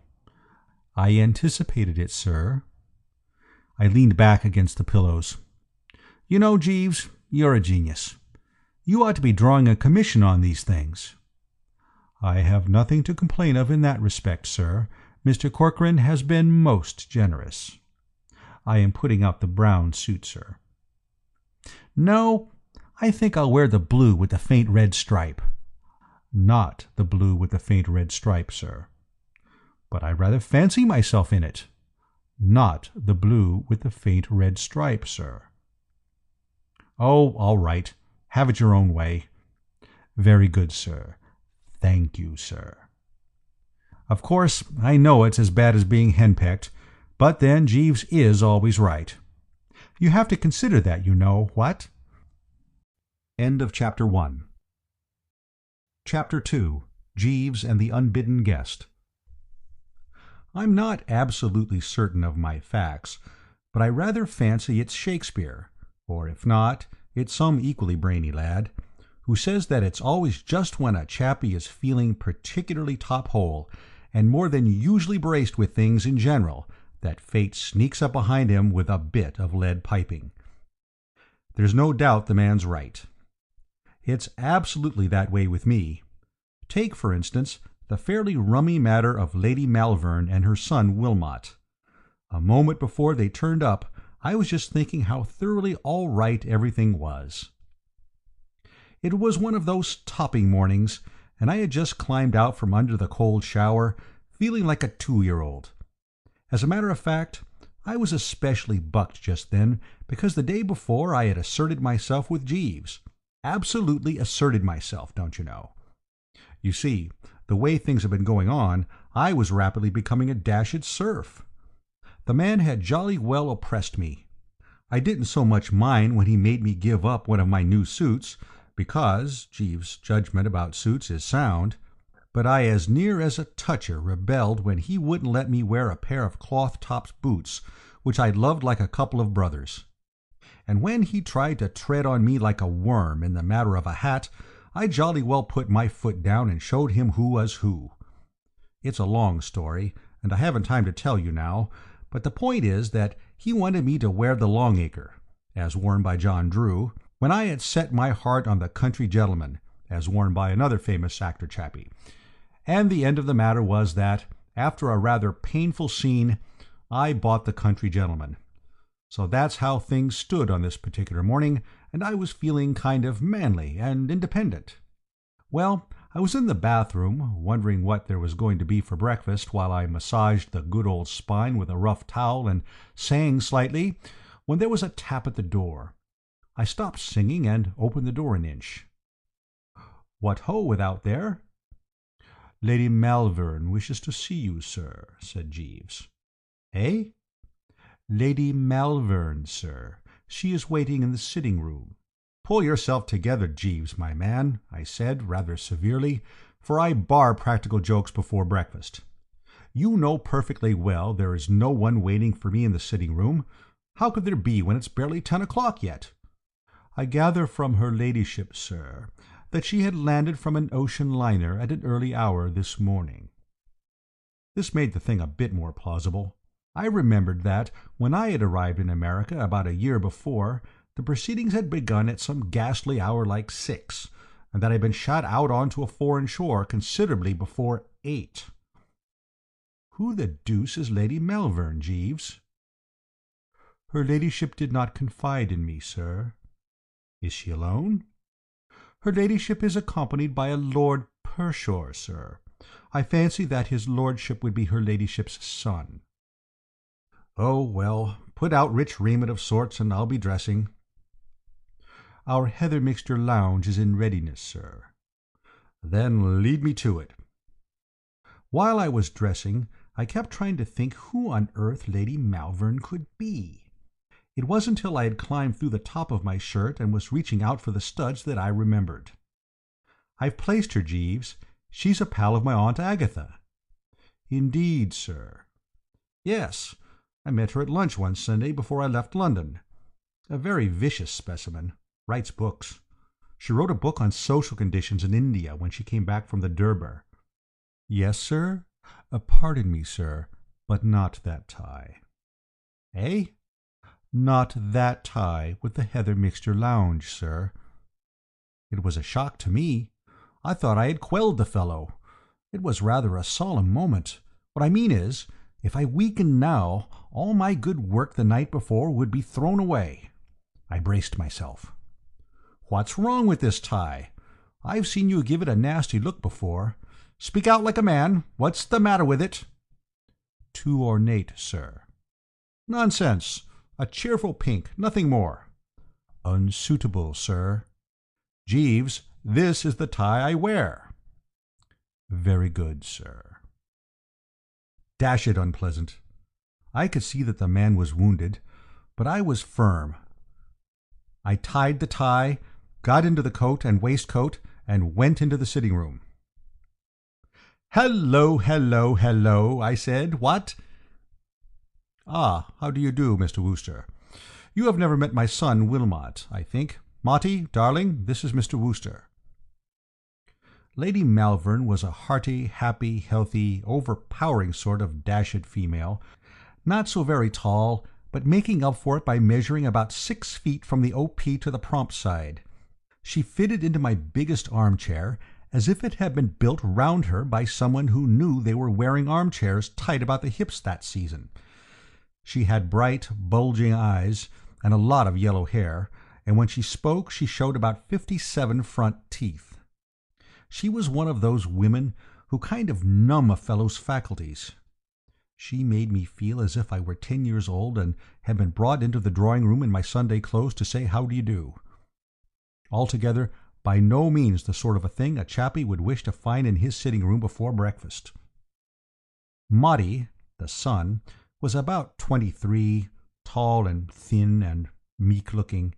I anticipated it, sir. I leaned back against the pillows. You know, Jeeves, you're a genius. You ought to be drawing a commission on these things. I have nothing to complain of in that respect, sir. Mr. Corcoran has been most generous. I am putting out the brown suit, sir. No, I think I'll wear the blue with the faint red stripe. Not the blue with the faint red stripe, sir. But I rather fancy myself in it. Not the blue with the faint red stripe, sir. Oh, all right. Have it your own way. Very good, sir. Thank you, sir. Of course, I know it's as bad as being henpecked, but then Jeeves is always right. You have to consider that, you know, what? End of Chapter 1. Chapter 2. Jeeves and the Unbidden Guest. I'm not absolutely certain of my facts, but I rather fancy it's Shakespeare, or if not, it's some equally brainy lad, who says that it's always just when a chappie is feeling particularly top-hole, and more than usually braced with things in general, that fate sneaks up behind him with a bit of lead piping. There's no doubt the man's right. It's absolutely that way with me. Take, for instance, the fairly rummy matter of Lady Malvern and her son Wilmot. A moment before they turned up, I was just thinking how thoroughly all right everything was. It was one of those topping mornings, and I had just climbed out from under the cold shower, feeling like a 2-year-old. As a matter of fact, I was especially bucked just then, because the day before I had asserted myself with Jeeves. Absolutely asserted myself, don't you know. You see, the way things have been going on, I was rapidly becoming a dashed serf. The man had jolly well oppressed me. I didn't so much mind when he made me give up one of my new suits, because Jeeves' judgment about suits is sound, but I as near as a toucher rebelled when he wouldn't let me wear a pair of cloth-topped boots, which I loved like a couple of brothers. And when he tried to tread on me like a worm in the matter of a hat, I jolly well put my foot down and showed him who was who. It's a long story, and I haven't time to tell you now, but the point is that he wanted me to wear the Longacre, as worn by John Drew, when I had set my heart on the Country Gentleman, as worn by another famous actor chappie. And the end of the matter was that, after a rather painful scene, I bought the Country Gentleman. So that's how things stood on this particular morning, and I was feeling kind of manly and independent. Well, I was in the bathroom, wondering what there was going to be for breakfast while I massaged the good old spine with a rough towel and sang slightly, when there was a tap at the door. I stopped singing and opened the door an inch. "What ho, without there?" "Lady Malvern wishes to see you, sir," said Jeeves. "Eh?" "Lady Malvern, sir. She is waiting in the sitting-room." "Pull yourself together, Jeeves, my man," I said, rather severely, for I bar practical jokes before breakfast. "You know perfectly well there is no one waiting for me in the sitting-room. How could there be when it's barely 10 o'clock yet?" "I gather from her ladyship, sir, that she had landed from an ocean liner at an early hour this morning." This made the thing a bit more plausible. I remembered that, when I had arrived in America about a year before, the proceedings had begun at some ghastly hour like 6, and that I had been shot out onto a foreign shore considerably before 8. "Who the deuce is Lady Malvern, Jeeves?" "Her ladyship did not confide in me, sir." "Is she alone?" "Her ladyship is accompanied by a Lord Pershore, sir. I fancy that his lordship would be her ladyship's son." "Oh, well, put out rich raiment of sorts, and I'll be dressing." "Our heather mixture lounge is in readiness, sir." "Then lead me to it." While I was dressing, I kept trying to think who on earth Lady Malvern could be. It wasn't until I had climbed through the top of my shirt and was reaching out for the studs that I remembered. "I've placed her, Jeeves. She's a pal of my Aunt Agatha." "Indeed, sir?" "Yes. I met her at lunch one Sunday before I left London. A very vicious specimen. Writes books. She wrote a book on social conditions in India when she came back from the Durbar." "Yes, sir? Pardon me, sir, but not that tie." "Eh?" "Not that tie with the heather mixture lounge, sir." It was a shock to me. I thought I had quelled the fellow. It was rather a solemn moment. What I mean is, if I weakened now, all my good work the night before would be thrown away. I braced myself. "What's wrong with this tie? I've seen you give it a nasty look before. Speak out like a man. What's the matter with it?" "Too ornate, sir." "Nonsense. A cheerful pink, nothing more." "Unsuitable, sir." "Jeeves, this is the tie I wear." "Very good, sir." Dash it unpleasant. I could see that the man was wounded, but I was firm. I tied the tie, got into the coat and waistcoat, and went into the sitting-room. "Hello, hello, hello," I said. "What?" "Ah, how do you do, Mr. Wooster? You have never met my son Wilmot, I think. Motty, darling, this is Mr. Wooster." Lady Malvern was a hearty, happy, healthy, overpowering sort of dashed female, not so very tall, but making up for it by measuring about 6 feet from the O.P. to the prompt side. She fitted into my biggest armchair as if it had been built round her by someone who knew they were wearing armchairs tight about the hips that season. She had bright, bulging eyes and a lot of yellow hair, and when she spoke she showed about 57 front teeth. She was one of those women who kind of numb a fellow's faculties. She made me feel as if I were 10 years old and had been brought into the drawing-room in my Sunday clothes to say how do you do. Altogether, by no means the sort of a thing a chappie would wish to find in his sitting-room before breakfast. Motty, the son, was about 23, tall and thin and meek-looking.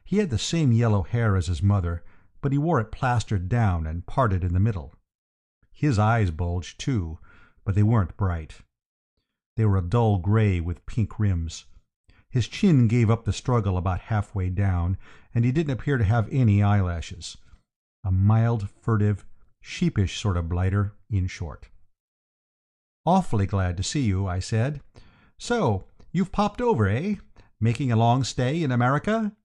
He had the same yellow hair as his mother, but he wore it plastered down and parted in the middle. His eyes bulged, too, but they weren't bright. They were a dull gray with pink rims. His chin gave up the struggle about halfway down, and he didn't appear to have any eyelashes. A mild, furtive, sheepish sort of blighter, in short. "Awfully glad to see you," I said. "So, you've popped over, eh? Making a long stay in America?"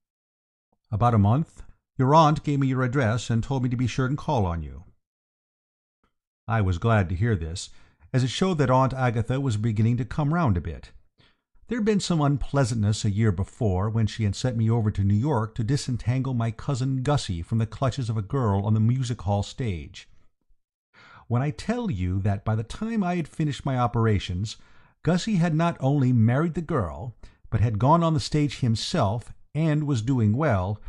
"About a month. Your aunt gave me your address and told me to be sure and call on you." I was glad to hear this, as it showed that Aunt Agatha was beginning to come round a bit. There'd been some unpleasantness a year before, when she had sent me over to New York to disentangle my cousin Gussie from the clutches of a girl on the music-hall stage. When I tell you that by the time I had finished my operations, Gussie had not only married the girl, but had gone on the stage himself and was doing well,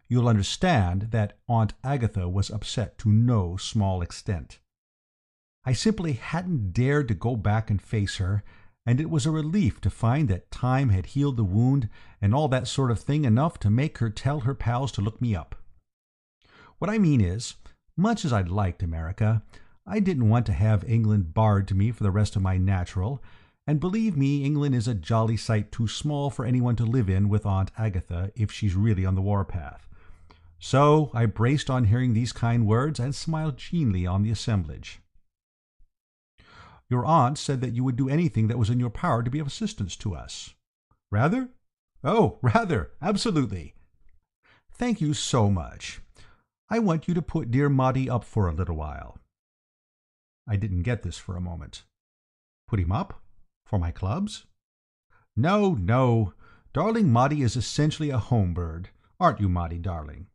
you'll understand that Aunt Agatha was upset to no small extent. I simply hadn't dared to go back and face her, and it was a relief to find that time had healed the wound and all that sort of thing enough to make her tell her pals to look me up. What I mean is, much as I'd liked America, I didn't want to have England barred to me for the rest of my natural, and believe me, England is a jolly sight too small for anyone to live in with Aunt Agatha if she's really on the warpath. So I braced on hearing these kind words and smiled genially on the assemblage. Your aunt said that you would do anything that was in your power to be of assistance to us. Rather? Oh, rather, absolutely. Thank you so much. I want you to put dear Maudie up for a little while. I didn't get this for a moment. Put him up? For my clubs? No, no. Darling Maudie is essentially a home bird. Aren't you, Maudie, darling?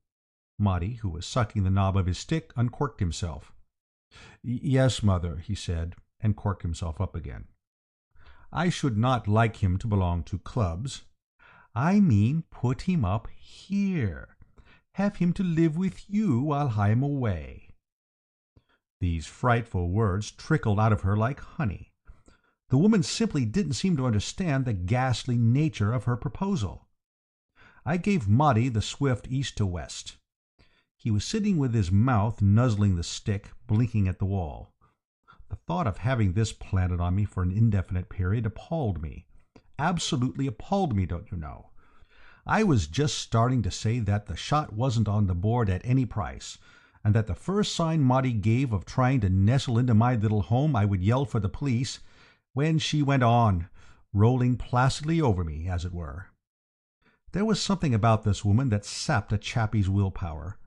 Maudie, who was sucking the knob of his stick, uncorked himself. Yes, mother, he said, and corked himself up again. I should not like him to belong to clubs. I mean put him up here. Have him to live with you while I am away. These frightful words trickled out of her like honey. The woman simply didn't seem to understand the ghastly nature of her proposal. I gave Maudie the swift east to west. He was sitting with his mouth nuzzling the stick, blinking at the wall. The thought of having this planted on me for an indefinite period appalled me. Absolutely appalled me, don't you know. I was just starting to say that the shot wasn't on the board at any price, and that the first sign Maudie gave of trying to nestle into my little home I would yell for the police, when she went on, rolling placidly over me, as it were. There was something about this woman that sapped a chappie's willpower.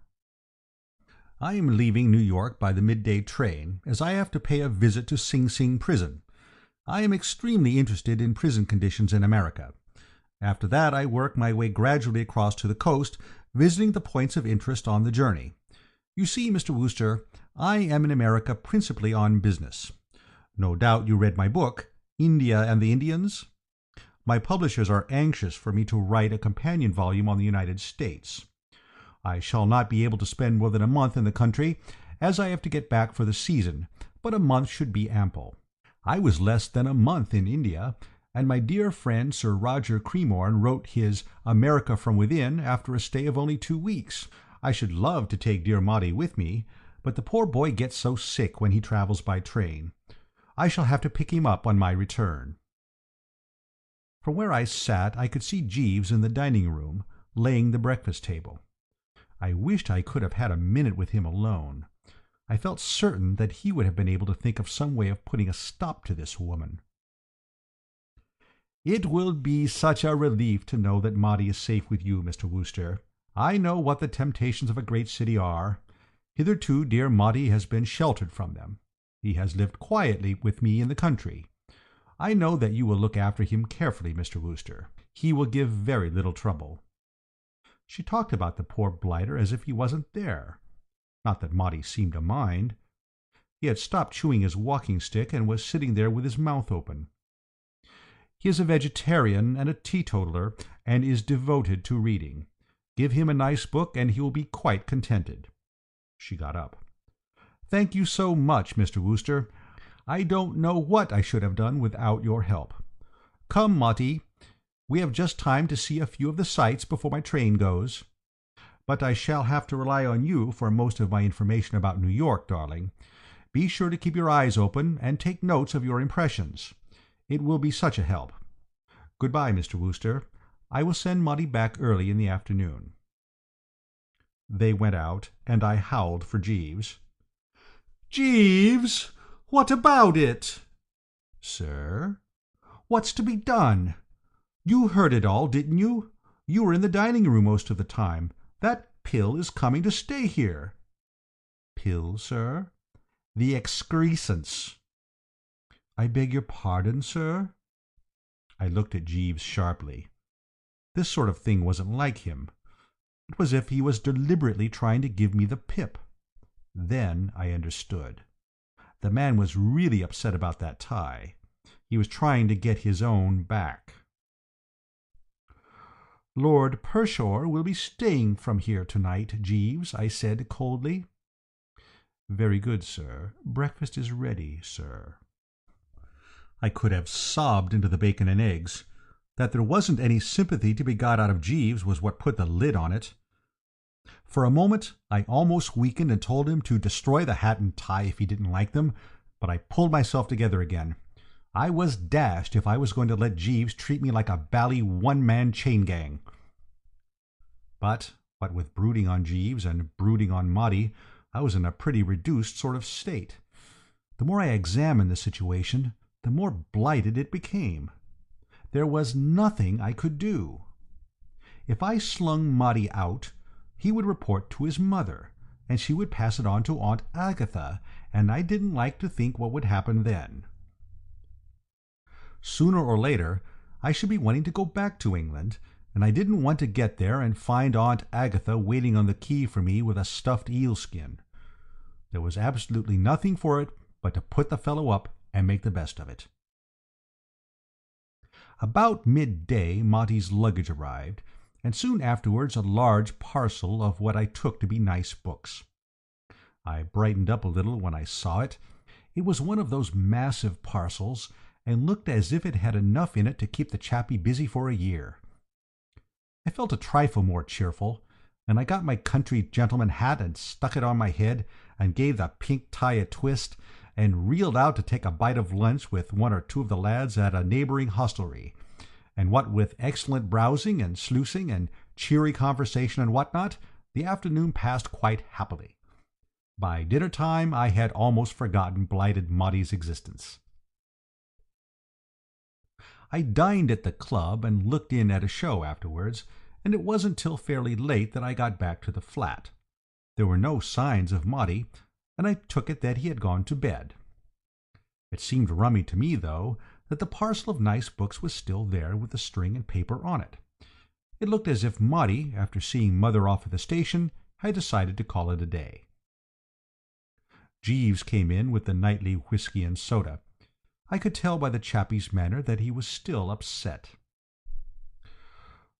I am leaving New York by the midday train, as I have to pay a visit to Sing Sing prison. I am extremely interested in prison conditions in America. After that I work my way gradually across to the coast, visiting the points of interest on the journey. You see, Mr. Wooster, I am in America principally on business. No doubt you read my book, India and the Indians? My publishers are anxious for me to write a companion volume on the United States. I shall not be able to spend more than a month in the country, as I have to get back for the season, but a month should be ample. I was less than a month in India, and my dear friend Sir Roger Cremorne wrote his America from Within after a stay of only 2 weeks. I should love to take dear Maudie with me, but the poor boy gets so sick when he travels by train. I shall have to pick him up on my return. From where I sat I could see Jeeves in the dining-room, laying the breakfast table. I wished I could have had a minute with him alone. I felt certain that he would have been able to think of some way of putting a stop to this woman. It will be such a relief to know that Maudie is safe with you, Mr. Wooster. I know what the temptations of a great city are. Hitherto dear Maudie has been sheltered from them. He has lived quietly with me in the country. I know that you will look after him carefully, Mr. Wooster. He will give very little trouble. She talked about the poor blighter as if he wasn't there. Not that Maudie seemed to mind. He had stopped chewing his walking-stick and was sitting there with his mouth open. He is a vegetarian and a teetotaler, and is devoted to reading. Give him a nice book, and he will be quite contented. She got up. Thank you so much, Mr. Wooster. I don't know what I should have done without your help. Come, Maudie. We have just time to see a few of the sights before my train goes. But I shall have to rely on you for most of my information about New York, darling. Be sure to keep your eyes open and take notes of your impressions. It will be such a help. Good-bye, Mr. Wooster. I will send Maudie back early in the afternoon. They went out, and I howled for Jeeves. Jeeves! What about it? Sir? What's to be done? You heard it all, didn't you? You were in the dining-room most of the time. That pill is coming to stay here. Pill, sir? The excrescence. I beg your pardon, sir? I looked at Jeeves sharply. This sort of thing wasn't like him. It was as if he was deliberately trying to give me the pip. Then I understood. The man was really upset about that tie. He was trying to get his own back. "Lord Pershore will be staying from here tonight, Jeeves," I said coldly. "Very good, sir. Breakfast is ready, sir." I could have sobbed into the bacon and eggs. That there wasn't any sympathy to be got out of Jeeves was what put the lid on it. For a moment I almost weakened and told him to destroy the hat and tie if he didn't like them, but I pulled myself together again. I was dashed if I was going to let Jeeves treat me like a bally one-man chain gang. But, what with brooding on Jeeves and brooding on Maudie, I was in a pretty reduced sort of state. The more I examined the situation, the more blighted it became. There was nothing I could do. If I slung Maudie out, he would report to his mother, and she would pass it on to Aunt Agatha, and I didn't like to think what would happen then. Sooner or later, I should be wanting to go back to England, and I didn't want to get there and find Aunt Agatha waiting on the quay for me with a stuffed eel skin. There was absolutely nothing for it but to put the fellow up and make the best of it. About midday Monty's luggage arrived, and soon afterwards a large parcel of what I took to be nice books. I brightened up a little when I saw it. It was one of those massive parcels, and looked as if it had enough in it to keep the chappie busy for a year. I felt a trifle more cheerful, and I got my country gentleman hat and stuck it on my head, and gave the pink tie a twist, and reeled out to take a bite of lunch with one or two of the lads at a neighbouring hostelry, and what with excellent browsing and sluicing and cheery conversation and what-not, the afternoon passed quite happily. By dinner-time I had almost forgotten blighted Maudie's existence. I dined at the club and looked in at a show afterwards, and it wasn't till fairly late that I got back to the flat. There were no signs of Maudie, and I took it that he had gone to bed. It seemed rummy to me, though, that the parcel of nice books was still there with the string and paper on it. It looked as if Maudie, after seeing Mother off at the station, had decided to call it a day. Jeeves came in with the nightly whisky and soda. I could tell by the chappie's manner that he was still upset.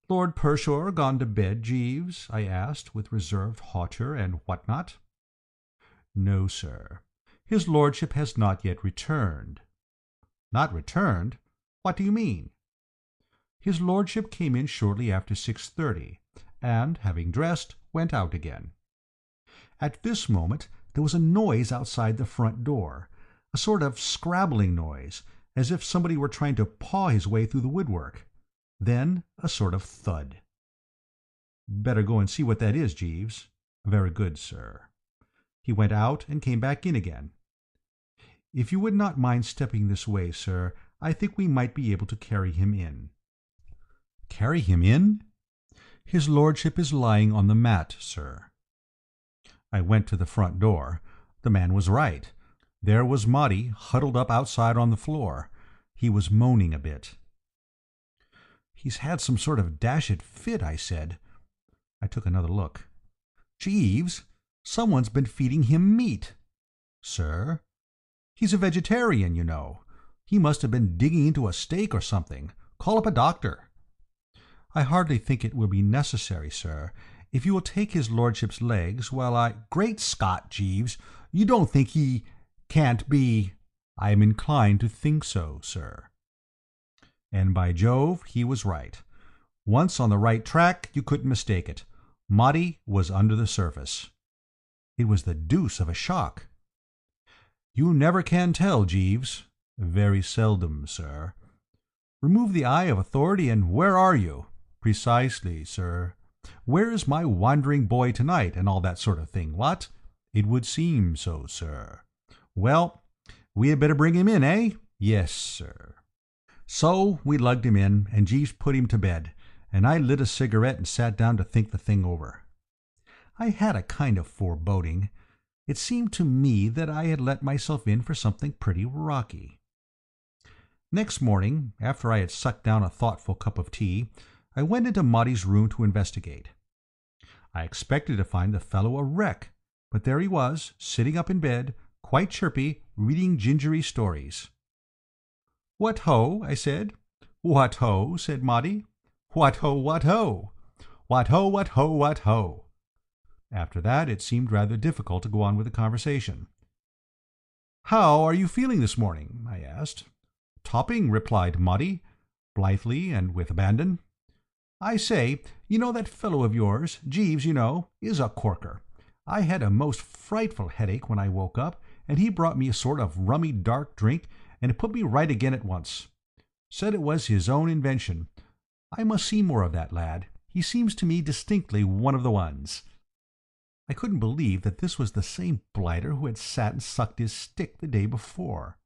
"Lord Pershore gone to bed, Jeeves?" I asked, with reserved hauteur and what-not. "No, sir. His lordship has not yet returned." "Not returned? What do you mean?" "His lordship came in shortly after 6:30, and, having dressed, went out again." At this moment there was a noise outside the front door, a sort of scrabbling noise, as if somebody were trying to paw his way through the woodwork. Then a sort of thud. "Better go and see what that is, Jeeves." "Very good, sir." He went out and came back in again. "If you would not mind stepping this way, sir, I think we might be able to carry him in." "Carry him in?" "His lordship is lying on the mat, sir." I went to the front door. The man was right. There was Maudie, huddled up outside on the floor. He was moaning a bit. "He's had some sort of dashed fit," I said. I took another look. "Jeeves, someone's been feeding him meat." "Sir?" "He's a vegetarian, you know. He must have been digging into a steak or something. Call up a doctor." "I hardly think it will be necessary, sir. If you will take his lordship's legs while I—" "Great Scott, Jeeves! You don't think he can't be—" "I am inclined to think so, sir." And by Jove, he was right. Once on the right track, you couldn't mistake it. Maudie was under the surface. It was the deuce of a shock. "You never can tell, Jeeves." "Very seldom, sir." "Remove the eye of authority, and where are you?" "Precisely, sir." "Where is my wandering boy tonight, and all that sort of thing, what?" "It would seem so, sir." "Well, we had better bring him in, eh?" "Yes, sir." So we lugged him in, and Jeeves put him to bed, and I lit a cigarette and sat down to think the thing over. I had a kind of foreboding. It seemed to me that I had let myself in for something pretty rocky. Next morning, after I had sucked down a thoughtful cup of tea, I went into Maudie's room to investigate. I expected to find the fellow a wreck, but there he was, sitting up in bed, quite chirpy, reading gingery stories. "What ho?" I said. "What ho?" said Maudie. "What ho, what ho? What ho, what ho, what ho?" After that it seemed rather difficult to go on with the conversation. "How are you feeling this morning?" I asked. "Topping," replied Maudie, blithely and with abandon. "I say, you know that fellow of yours, Jeeves, you know, is a corker. I had a most frightful headache when I woke up, and he brought me a sort of rummy dark drink, and it put me right again at once. Said it was his own invention. I must see more of that lad. He seems to me distinctly one of the ones." I couldn't believe that this was the same blighter who had sat and sucked his stick the day before.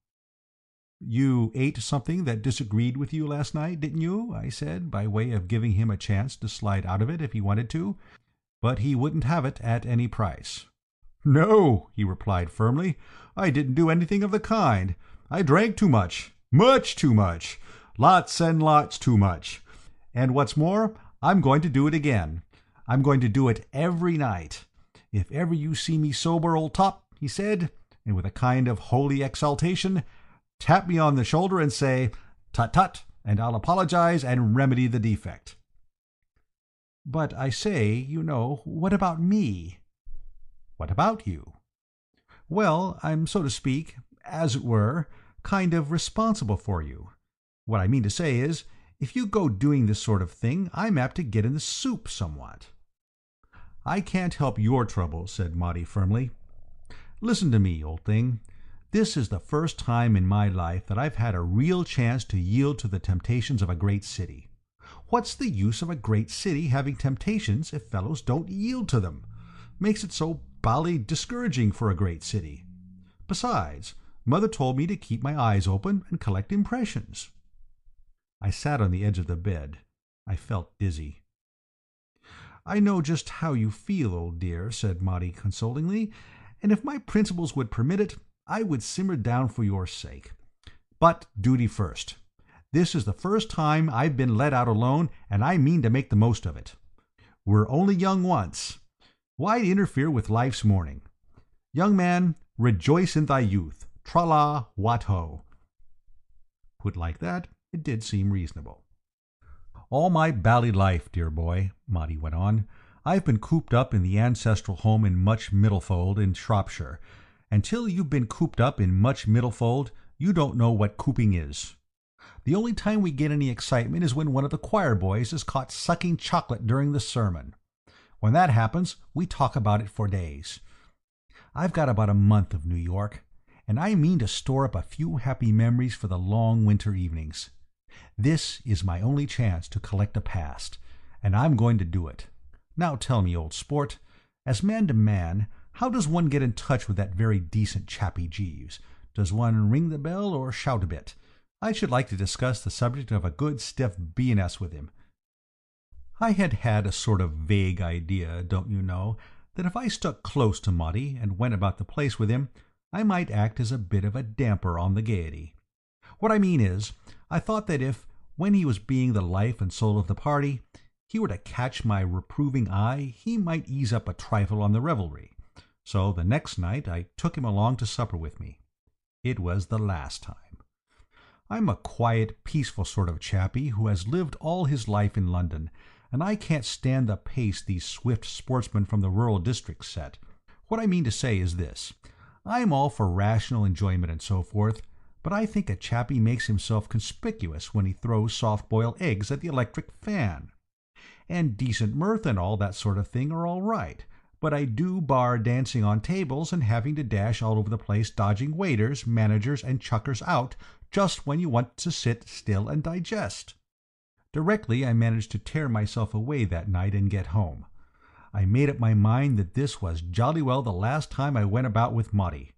"You ate something that disagreed with you last night, didn't you?" I said, by way of giving him a chance to slide out of it if he wanted to, but he wouldn't have it at any price. "No," he replied firmly, "I didn't do anything of the kind. I drank too much. Much too much. Lots and lots too much. And what's more, I'm going to do it again. I'm going to do it every night. If ever you see me sober, old top," he said, and with a kind of holy exultation, tap me on the shoulder and say, "Tut tut," and I'll apologize and remedy the defect. "But I say, you know, what about me?" "What about you?" "Well, I'm, so to speak, as it were, kind of responsible for you. What I mean to say is, if you go doing this sort of thing, I'm apt to get in the soup somewhat." "I can't help your trouble," said Maudie firmly. "Listen to me, old thing. This is the first time in my life that I've had a real chance to yield to the temptations of a great city. What's the use of a great city having temptations if fellows don't yield to them? Makes it so bally discouraging for a great city. Besides, Mother told me to keep my eyes open and collect impressions." I sat on the edge of the bed. I felt dizzy. "I know just how you feel, old dear," said Maudie consolingly, "and if my principles would permit it, I would simmer down for your sake. But duty first. This is the first time I've been let out alone, and I mean to make the most of it. We're only young once. Why interfere with life's morning? Young man, rejoice in thy youth. Tra-la, what-ho." Put like that, it did seem reasonable. "All my bally life, dear boy," Maudie went on, "I've been cooped up in the ancestral home in Much Middlefold in Shropshire, and till you've been cooped up in Much Middlefold, you don't know what cooping is. The only time we get any excitement is when one of the choir boys is caught sucking chocolate during the sermon. When that happens, we talk about it for days. I've got about a month of New York, and I mean to store up a few happy memories for the long winter evenings. This is my only chance to collect a past, and I'm going to do it. Now tell me, old sport, as man to man, how does one get in touch with that very decent chappie Jeeves? Does one ring the bell or shout a bit? I should like to discuss the subject of a good stiff B&S with him." I had had a sort of vague idea, don't you know, that if I stuck close to Maudie and went about the place with him, I might act as a bit of a damper on the gaiety. What I mean is, I thought that if, when he was being the life and soul of the party, he were to catch my reproving eye, he might ease up a trifle on the revelry. So the next night I took him along to supper with me. It was the last time. I'm a quiet, peaceful sort of chappie who has lived all his life in London, and I can't stand the pace these swift sportsmen from the rural districts set. What I mean to say is this. I'm all for rational enjoyment and so forth, but I think a chappie makes himself conspicuous when he throws soft-boiled eggs at the electric fan. And decent mirth and all that sort of thing are all right, but I do bar dancing on tables and having to dash all over the place dodging waiters, managers, and chuckers out just when you want to sit still and digest. Directly I managed to tear myself away that night and get home. I made up my mind that this was jolly well the last time I went about with Maudie.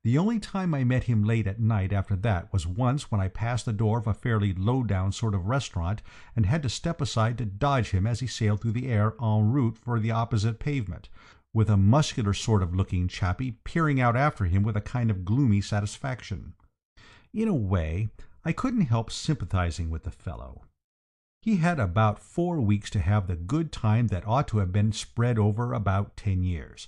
The only time I met him late at night after that was once when I passed the door of a fairly low-down sort of restaurant and had to step aside to dodge him as he sailed through the air en route for the opposite pavement, with a muscular sort of looking chappie peering out after him with a kind of gloomy satisfaction. In a way, I couldn't help sympathizing with the fellow. He had about 4 weeks to have the good time that ought to have been spread over about 10 years,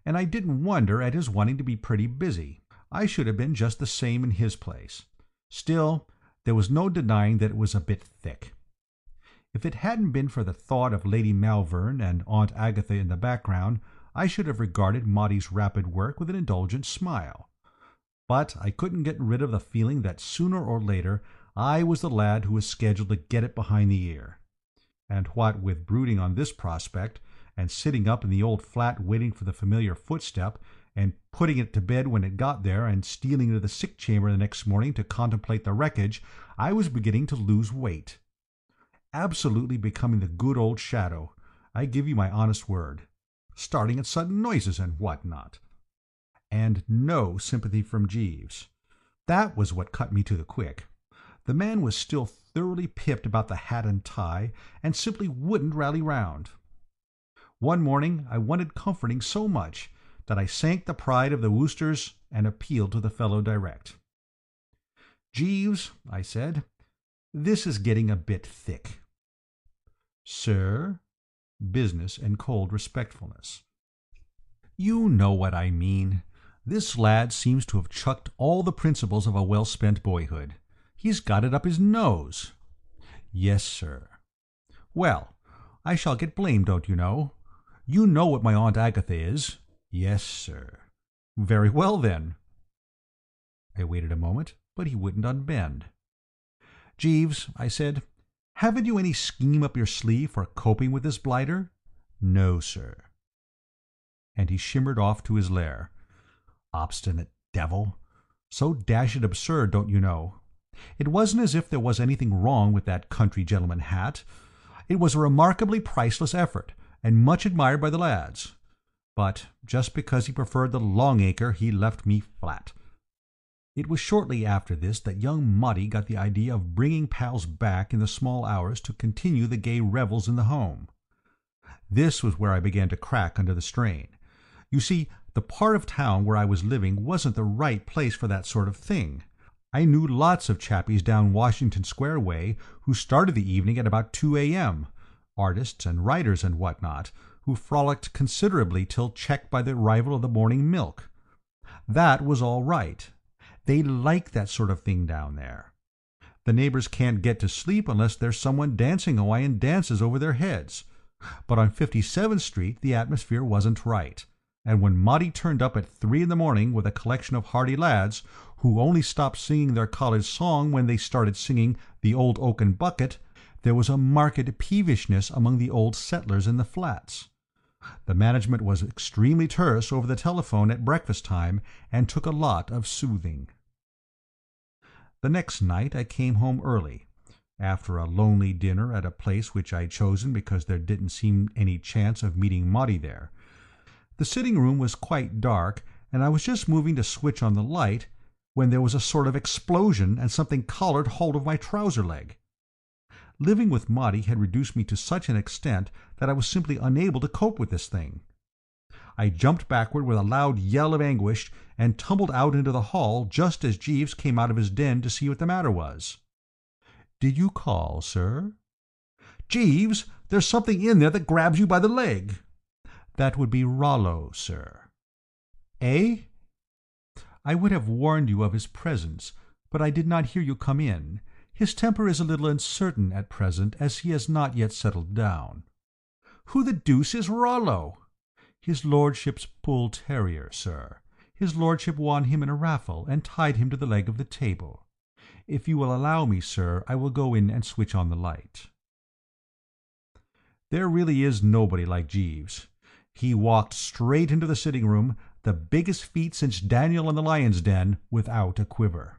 and I didn't wonder at his wanting to be pretty busy. I should have been just the same in his place. Still, there was no denying that it was a bit thick. If it hadn't been for the thought of Lady Malvern and Aunt Agatha in the background, I should have regarded Maudie's rapid work with an indulgent smile. But I couldn't get rid of the feeling that sooner or later I was the lad who was scheduled to get it behind the ear. And what with brooding on this prospect, and sitting up in the old flat waiting for the familiar footstep, and putting it to bed when it got there, and stealing into the sick chamber the next morning to contemplate the wreckage, I was beginning to lose weight. Absolutely becoming the good old shadow, I give you my honest word. Starting at sudden noises and what not. And no sympathy from Jeeves. That was what cut me to the quick. The man was still thoroughly pipped about the hat and tie, and simply wouldn't rally round. One morning I wanted comforting so much that I sank the pride of the Woosters and appealed to the fellow direct. "Jeeves," I said, "this is getting a bit thick." "Sir?" Business and cold respectfulness. "You know what I mean. This lad seems to have chucked all the principles of a well-spent boyhood. He's got it up his nose." "Yes, sir." "Well, I shall get blamed, don't you know? You know what my Aunt Agatha is." "Yes, sir." "Very well, then." I waited a moment, but he wouldn't unbend. "Jeeves," I said, "haven't you any scheme up your sleeve for coping with this blighter?" "No, sir." And he shimmered off to his lair. Obstinate devil. So dashed absurd, don't you know. It wasn't as if there was anything wrong with that country gentleman hat. It was a remarkably priceless effort, and much admired by the lads. But just because he preferred the Longacre, he left me flat. It was shortly after this that young Maudie got the idea of bringing pals back in the small hours to continue the gay revels in the home. This was where I began to crack under the strain. You see, the part of town where I was living wasn't the right place for that sort of thing. I knew lots of chappies down Washington Square way who started the evening at about 2 a.m., artists and writers and what not, who frolicked considerably till checked by the arrival of the morning milk. That was all right. They like that sort of thing down there. The neighbors can't get to sleep unless there's someone dancing Hawaiian dances over their heads. But on 57th Street the atmosphere wasn't right, and when Maudie turned up at 3 in the morning with a collection of hardy lads, who only stopped singing their college song when they started singing The Old Oaken Bucket, there was a marked peevishness among the old settlers in the flats. The management was extremely terse over the telephone at breakfast time, and took a lot of soothing. The next night I came home early, after a lonely dinner at a place which I had chosen because there didn't seem any chance of meeting Maudie there. The sitting-room was quite dark, and I was just moving to switch on the light, when there was a sort of explosion and something collared hold of my trouser leg. Living with Maudie had reduced me to such an extent that I was simply unable to cope with this thing. I jumped backward with a loud yell of anguish, and tumbled out into the hall just as Jeeves came out of his den to see what the matter was. "Did you call, sir?" "Jeeves, there's something in there that grabs you by the leg." "That would be Rollo, sir." "Eh?" "I would have warned you of his presence, but I did not hear you come in. His temper is a little uncertain at present, as he has not yet settled down." "Who the deuce is Rollo?" "His lordship's bull-terrier, sir. His lordship won him in a raffle, and tied him to the leg of the table. If you will allow me, sir, I will go in and switch on the light." There really is nobody like Jeeves. He walked straight into the sitting-room, the biggest feat since Daniel in the lion's den, without a quiver.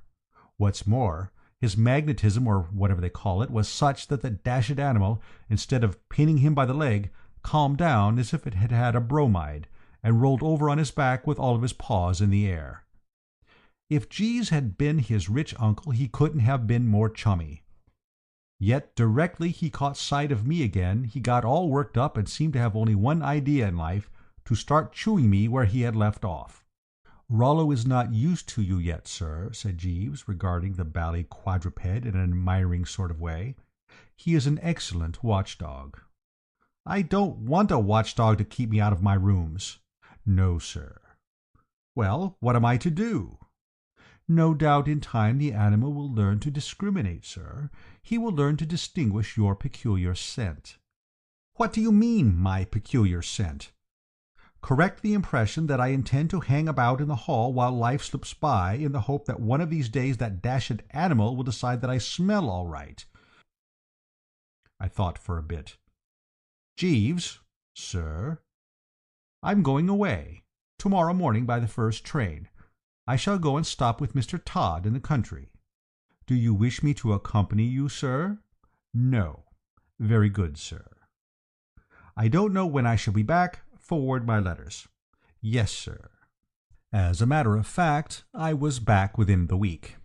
What's more, his magnetism, or whatever they call it, was such that the dashed animal, instead of pinning him by the leg, calmed down as if it had had a bromide, and rolled over on his back with all of his paws in the air. If Jeeves had been his rich uncle he couldn't have been more chummy. Yet directly he caught sight of me again he got all worked up and seemed to have only one idea in life, to start chewing me where he had left off. "Rollo is not used to you yet, sir," said Jeeves, regarding the bally quadruped in an admiring sort of way. "He is an excellent watchdog." "I don't want a watchdog to keep me out of my rooms." "No, sir." "Well, what am I to do?" "No doubt in time the animal will learn to discriminate, sir. He will learn to distinguish your peculiar scent." "What do you mean, my peculiar scent?" "Correct the impression that I intend to hang about in the hall while life slips by, in the hope that one of these days that dashed animal will decide that I smell all right." I thought for a bit. "Jeeves." "Sir?" "I'm going away. Tomorrow morning by the first train. I shall go and stop with Mr. Todd in the country." "Do you wish me to accompany you, sir?" "No." "Very good, sir." "I don't know when I shall be back. Forward my letters." "Yes, sir." As a matter of fact, I was back within the week.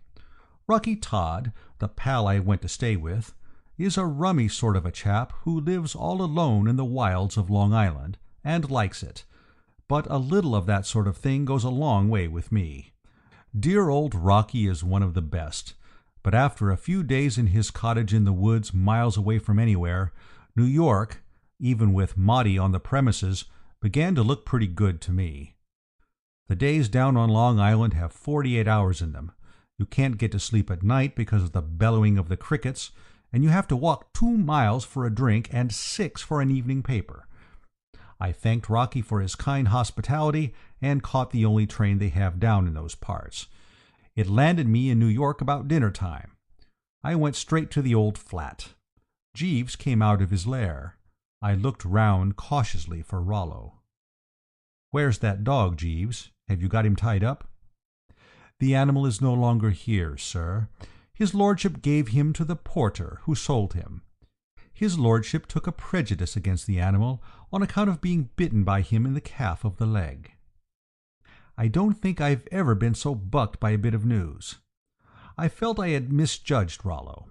Rocky Todd, the pal I went to stay with, is a rummy sort of a chap who lives all alone in the wilds of Long Island, and likes it. But a little of that sort of thing goes a long way with me. Dear old Rocky is one of the best, but after a few days in his cottage in the woods miles away from anywhere, New York, even with Maudie on the premises, began to look pretty good to me. The days down on Long Island have 48 hours in them. You can't get to sleep at night because of the bellowing of the crickets, and you have to walk 2 miles for a drink and 6 for an evening paper. I thanked Rocky for his kind hospitality and caught the only train they have down in those parts. It landed me in New York about dinner time. I went straight to the old flat. Jeeves came out of his lair. I looked round cautiously for Rollo. "Where's that dog, Jeeves? Have you got him tied up?" "The animal is no longer here, sir. His lordship gave him to the porter, who sold him. His lordship took a prejudice against the animal on account of being bitten by him in the calf of the leg." I don't think I've ever been so bucked by a bit of news. I felt I had misjudged Rollo.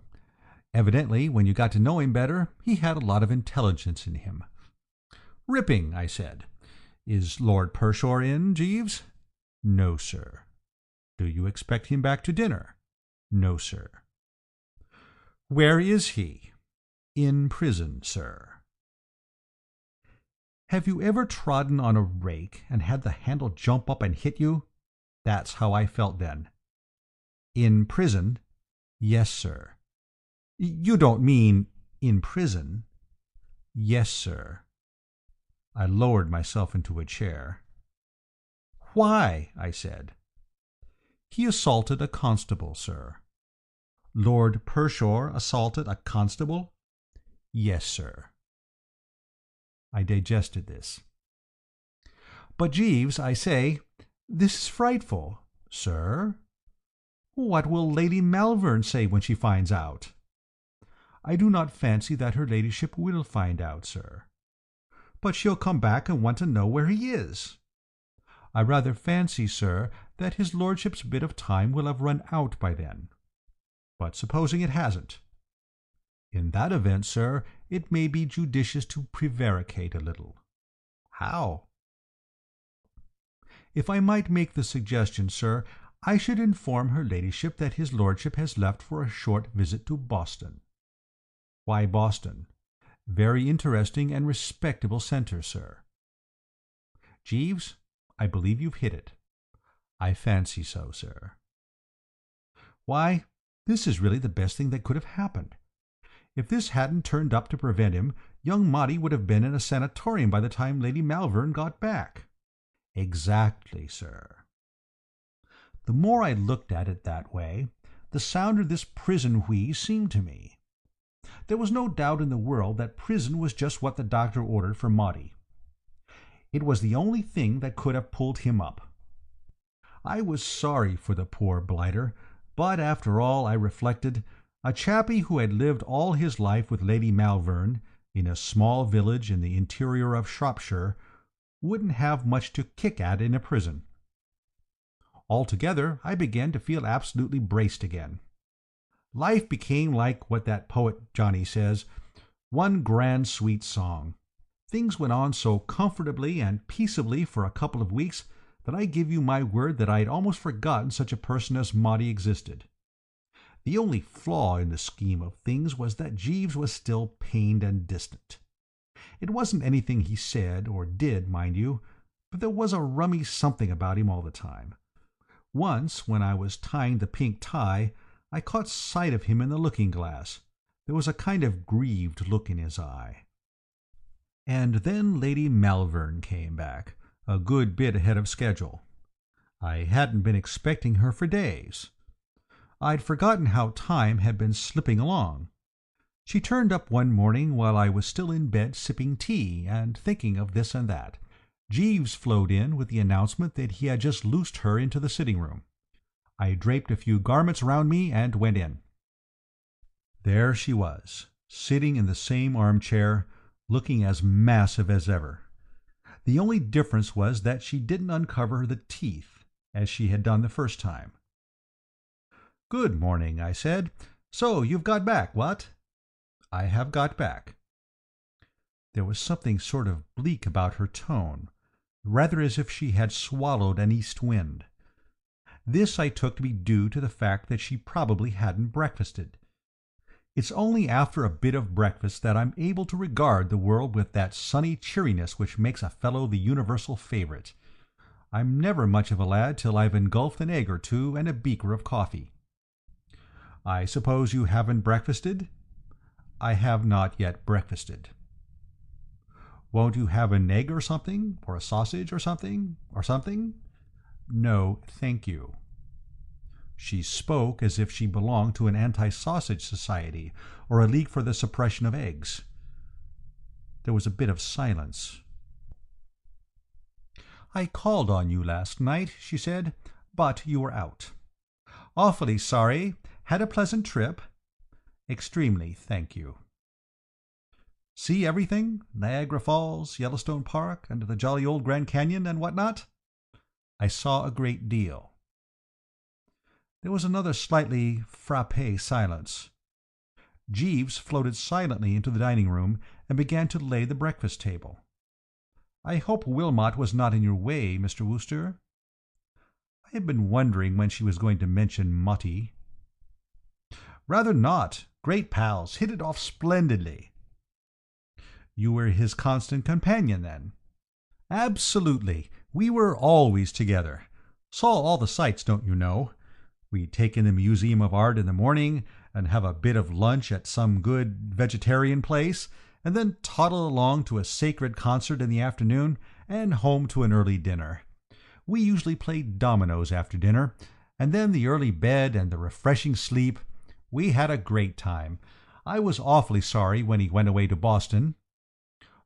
Evidently, when you got to know him better, he had a lot of intelligence in him. "Ripping," I said. "Is Lord Pershore in, Jeeves?" "No, sir." "Do you expect him back to dinner?" "No, sir." "Where is he?" "In prison, sir." Have you ever trodden on a rake and had the handle jump up and hit you? That's how I felt then. "In prison?" "Yes, sir." "You don't mean in prison?" "Yes, sir." I lowered myself into a chair. "Why?" I said. "He assaulted a constable, sir." "Lord Pershore assaulted a constable?" "Yes, sir." I digested this. "But, Jeeves, I say, this is frightful." "Sir?" "What will Lady Malvern say when she finds out?" "I do not fancy that her ladyship will find out, sir." "But she'll come back and want to know where he is." "I rather fancy, sir, that his lordship's bit of time will have run out by then." "But supposing it hasn't?" "In that event, sir, it may be judicious to prevaricate a little." "How?" "If I might make the suggestion, sir, I should inform her ladyship that his lordship has left for a short visit to Boston." "Why Boston?" "Very interesting and respectable centre, sir." "Jeeves, I believe you've hit it." "I fancy so, sir." Why, this is really the best thing that could have happened. If this hadn't turned up to prevent him, young Maudie would have been in a sanatorium by the time Lady Malvern got back. "Exactly, sir." The more I looked at it that way, the sounder this prison wheeze seemed to me. There was no doubt in the world that prison was just what the doctor ordered for Maudie. It was the only thing that could have pulled him up. I was sorry for the poor blighter, but after all, I reflected, a chappie who had lived all his life with Lady Malvern, in a small village in the interior of Shropshire, wouldn't have much to kick at in a prison. Altogether, I began to feel absolutely braced again. Life became like what that poet Johnny says, one grand sweet song. Things went on so comfortably and peaceably for a couple of weeks that I give you my word that I'd almost forgotten such a person as Maudie existed. The only flaw in the scheme of things was that Jeeves was still pained and distant. It wasn't anything he said or did, mind you, but there was a rummy something about him all the time. Once, when I was tying the pink tie, I caught sight of him in the looking-glass. There was a kind of grieved look in his eye. And then Lady Malvern came back, a good bit ahead of schedule. I hadn't been expecting her for days. I'd forgotten how time had been slipping along. She turned up one morning while I was still in bed sipping tea and thinking of this and that. Jeeves flowed in with the announcement that he had just loosed her into the sitting-room. I draped a few garments round me and went in. There she was, sitting in the same armchair, looking as massive as ever. The only difference was that she didn't uncover the teeth, as she had done the first time. "Good morning," I said. "So you've got back, what?" "I have got back." There was something sort of bleak about her tone, rather as if she had swallowed an east wind. This I took to be due to the fact that she probably hadn't breakfasted. It's only after a bit of breakfast that I'm able to regard the world with that sunny cheeriness which makes a fellow the universal favourite. I'm never much of a lad till I've engulfed an egg or two and a beaker of coffee. "I suppose you haven't breakfasted?" "I have not yet breakfasted." "Won't you have an egg or something, or a sausage or something, "No, thank you." She spoke as if she belonged to an anti-sausage society, or a league for the suppression of eggs. There was a bit of silence. "I called on you last night," she said, "but you were out." "Awfully sorry. Had a pleasant trip?" "Extremely, thank you." "See everything? Niagara Falls, Yellowstone Park, and the jolly old Grand Canyon, and what not?" "I saw a great deal." There was another slightly frappé silence. Jeeves floated silently into the dining-room and began to lay the breakfast-table. "I hope Wilmot was not in your way, Mr. Wooster?" I had been wondering when she was going to mention Mutty. "Rather not. Great pals. Hit it off splendidly." "You were his constant companion, then?" "Absolutely. We were always together. Saw all the sights, don't you know. We'd take in the Museum of Art in the morning, and have a bit of lunch at some good vegetarian place, and then toddle along to a sacred concert in the afternoon, and home to an early dinner. We usually played dominoes after dinner, and then the early bed and the refreshing sleep. We had a great time. I was awfully sorry when he went away to Boston."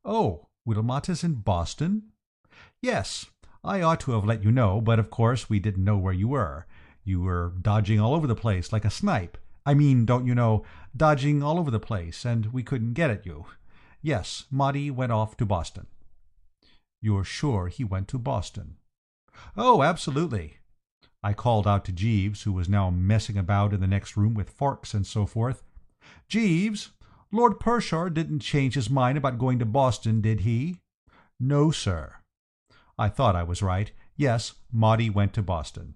"Oh, Wilmot is in Boston?" "Yes. I ought to have let you know, but of course we didn't know where you were. You were dodging all over the place like a snipe. I mean, don't you know, dodging all over the place, and we couldn't get at you. Yes, Maudie went off to Boston." "You're sure he went to Boston?" "Oh, absolutely." I called out to Jeeves, who was now messing about in the next room with forks and so forth. "Jeeves, Lord Pershore didn't change his mind about going to Boston, did he?" "No, sir." I thought I was right. Yes, Maudie went to Boston.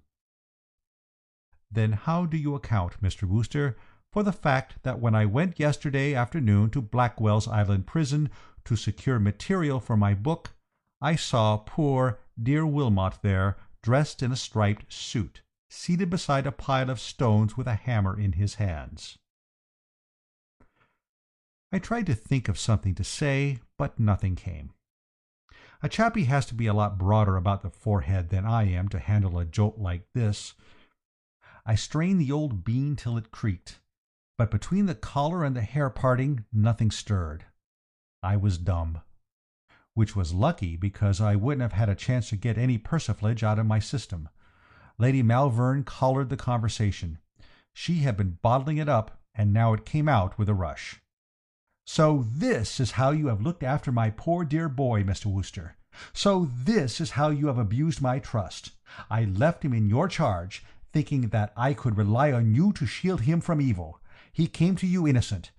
"Then how do you account, Mr. Wooster, for the fact that when I went yesterday afternoon to Blackwell's Island Prison to secure material for my book, I saw poor, dear Wilmot there, dressed in a striped suit, seated beside a pile of stones with a hammer in his hands?" I tried to think of something to say, but nothing came. A chappie has to be a lot broader about the forehead than I am to handle a jolt like this. I strained the old bean till it creaked, but between the collar and the hair parting nothing stirred. I was dumb. Which was lucky, because I wouldn't have had a chance to get any persiflage out of my system. Lady Malvern collared the conversation. She had been bottling it up, and now it came out with a rush. "So this is how you have looked after my poor dear boy, Mr. Wooster. So this is how you have abused my trust. I left him in your charge, thinking that I could rely on you to shield him from evil. He came to you innocent,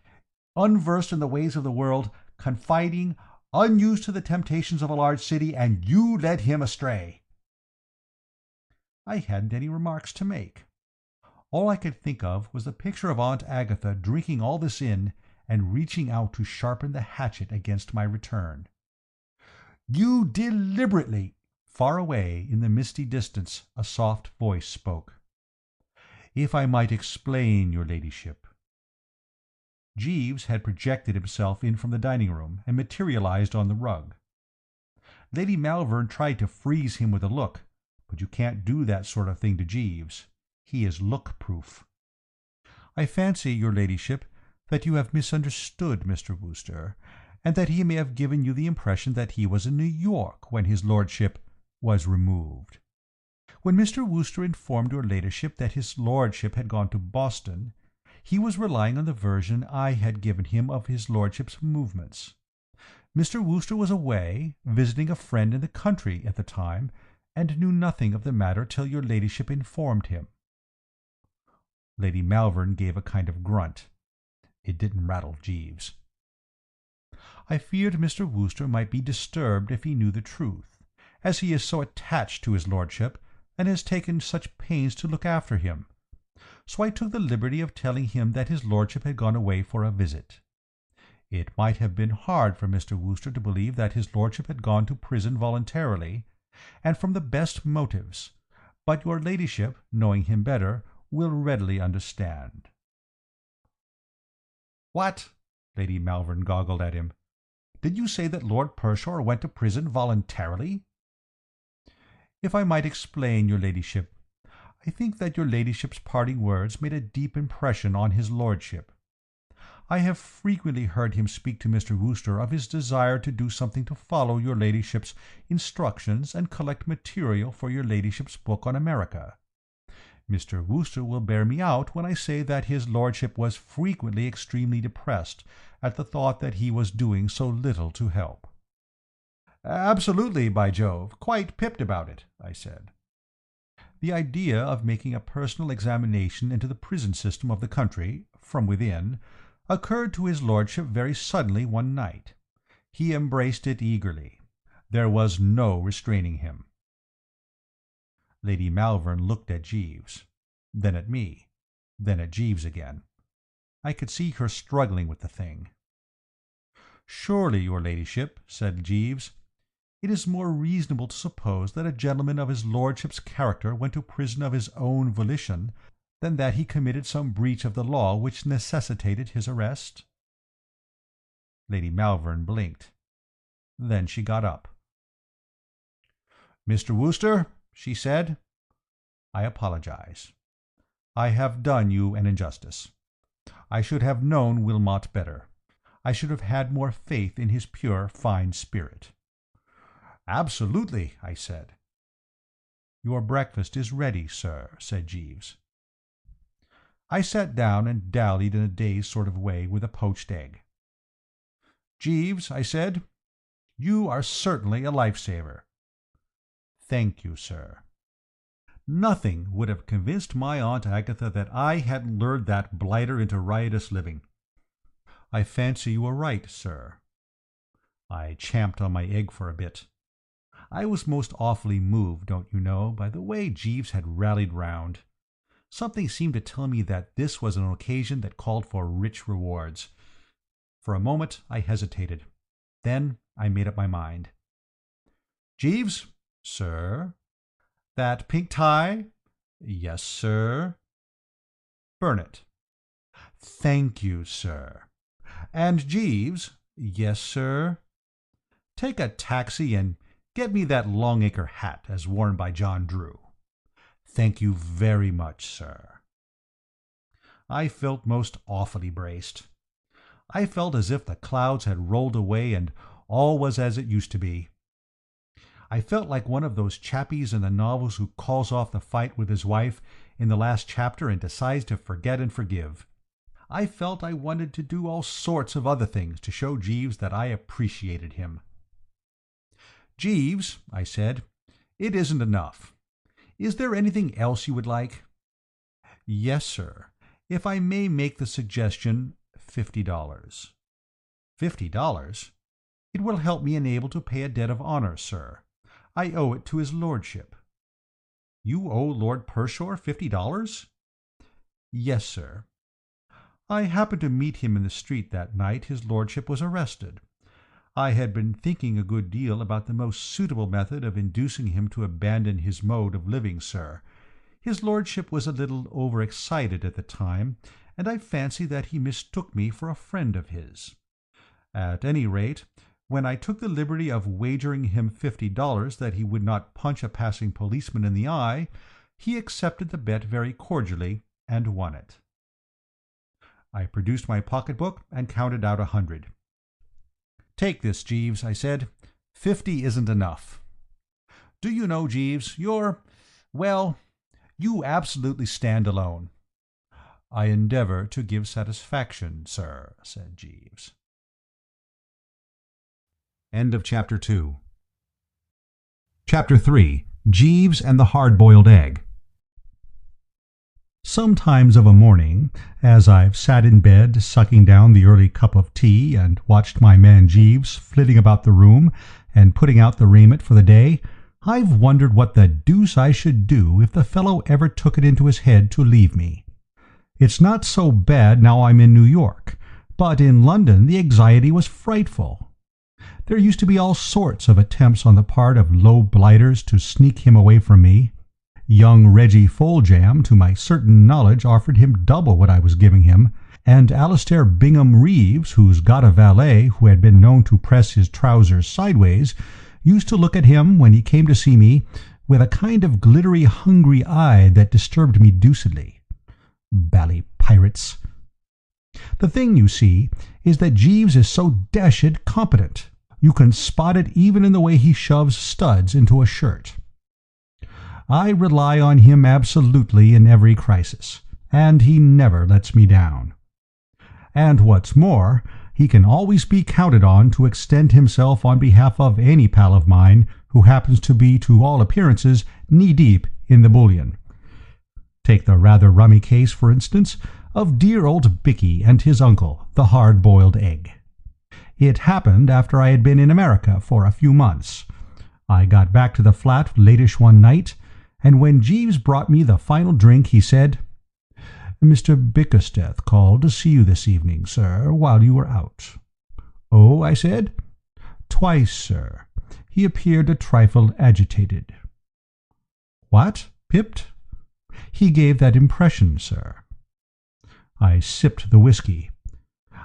unversed in the ways of the world, confiding, unused to the temptations of a large city, and you led him astray." I hadn't any remarks to make. All I could think of was the picture of Aunt Agatha drinking all this in and reaching out to sharpen the hatchet against my return. "You deliberately—" Far away in the misty distance a soft voice spoke. "If I might explain, your ladyship." Jeeves had projected himself in from the dining-room and materialized on the rug. Lady Malvern tried to freeze him with a look, but you can't do that sort of thing to Jeeves. He is look-proof. "I fancy, your ladyship, that you have misunderstood Mr. Wooster, and that he may have given you the impression that he was in New York when his lordship was removed. When Mr. Wooster informed your ladyship that his lordship had gone to Boston, he was relying on the version I had given him of his lordship's movements. Mr. Wooster was away, visiting a friend in the country at the time, and knew nothing of the matter till your ladyship informed him." Lady Malvern gave a kind of grunt. It didn't rattle Jeeves. "I feared Mr. Wooster might be disturbed if he knew the truth, as he is so attached to his lordship, and has taken such pains to look after him. So I took the liberty of telling him that his lordship had gone away for a visit. It might have been hard for Mr. Wooster to believe that his lordship had gone to prison voluntarily, and from the best motives, but your ladyship, knowing him better, will readily understand." "What?" Lady Malvern goggled at him. "Did you say that Lord Pershore went to prison voluntarily?" "If I might explain, your ladyship, I think that your ladyship's parting words made a deep impression on his lordship. I have frequently heard him speak to Mr. Wooster of his desire to do something to follow your ladyship's instructions and collect material for your ladyship's book on America. Mr. Wooster will bear me out when I say that his lordship was frequently extremely depressed at the thought that he was doing so little to help." "Absolutely, by Jove, quite pipped about it," I said. The idea of making a personal examination into the prison system of the country, from within, occurred to his lordship very suddenly one night. He embraced it eagerly. There was no restraining him. Lady Malvern looked at Jeeves, then at me, then at Jeeves again. I could see her struggling with the thing. "Surely, your ladyship," said Jeeves, "it is more reasonable to suppose that a gentleman of his lordship's character went to prison of his own volition than that he committed some breach of the law which necessitated his arrest?" Lady Malvern blinked. Then she got up. "Mr. Wooster," she said, "I apologize. I have done you an injustice. I should have known Wilmot better. I should have had more faith in his pure, fine spirit." "Absolutely," I said. "Your breakfast is ready, sir," said Jeeves. I sat down and dallied in a dazed sort of way with a poached egg. "Jeeves," I said, "you are certainly a life-saver." "Thank you, sir." Nothing would have convinced my Aunt Agatha that I hadn't lured that blighter into riotous living. "I fancy you are right, sir." I champed on my egg for a bit. I was most awfully moved, don't you know, by the way Jeeves had rallied round. Something seemed to tell me that this was an occasion that called for rich rewards. For a moment I hesitated. Then I made up my mind. "Jeeves?" "Sir?" "That pink tie?" "Yes, sir." "Burn it." "Thank you, sir." "And Jeeves?" "Yes, sir." "Take a taxi and get me that Longacre hat as worn by John Drew." "Thank you very much, sir." I felt most awfully braced. I felt as if the clouds had rolled away and all was as it used to be. I felt like one of those chappies in the novels who calls off the fight with his wife in the last chapter and decides to forget and forgive. I felt I wanted to do all sorts of other things to show Jeeves that I appreciated him. "Jeeves," I said, "it isn't enough. Is there anything else you would like?" "Yes, sir. If I may make the suggestion, $50. $50? It will help me enable to pay a debt of honor, sir. I owe it to his lordship." You owe Lord Pershore $50? Yes, sir. I happened to meet him in the street that night his lordship was arrested. I had been thinking a good deal about the most suitable method of inducing him to abandon his mode of living, sir. His lordship was a little over-excited at the time, and I fancy that he mistook me for a friend of his. At any rate, when I took the liberty of wagering him $50 that he would not punch a passing policeman in the eye, he accepted the bet very cordially and won it. I produced my pocket-book and counted out 100. "Take this, Jeeves," I said. "50 isn't enough. Do you know, Jeeves, well, you absolutely stand alone." "I endeavour to give satisfaction, sir," said Jeeves. End of Chapter 2. Chapter 3. Jeeves and the Hard-Boiled Egg. Sometimes of a morning, as I've sat in bed sucking down the early cup of tea and watched my man Jeeves flitting about the room and putting out the raiment for the day, I've wondered what the deuce I should do if the fellow ever took it into his head to leave me. It's not so bad now I'm in New York, but in London the anxiety was frightful. There used to be all sorts of attempts on the part of low blighters to sneak him away from me. Young Reggie Foljam, to my certain knowledge, offered him double what I was giving him, and Alastair Bingham Reeves, who's got a valet who had been known to press his trousers sideways, used to look at him, when he came to see me, with a kind of glittery, hungry eye that disturbed me deucedly. Bally pirates! The thing, you see, is that Jeeves is so dashed competent. You can spot it even in the way he shoves studs into a shirt. I rely on him absolutely in every crisis, and he never lets me down. And what's more, he can always be counted on to extend himself on behalf of any pal of mine who happens to be, to all appearances, knee-deep in the bullion. Take the rather rummy case, for instance, of dear old Bicky and his uncle, the hard-boiled egg. It happened after I had been in America for a few months. I got back to the flat latish one night, and when Jeeves brought me the final drink, he said, "Mr. Bickersteth called to see you this evening, sir, while you were out." "Oh," I said. "Twice, sir. He appeared a trifle agitated." "What? Pipped?" "He gave that impression, sir." I sipped the whiskey.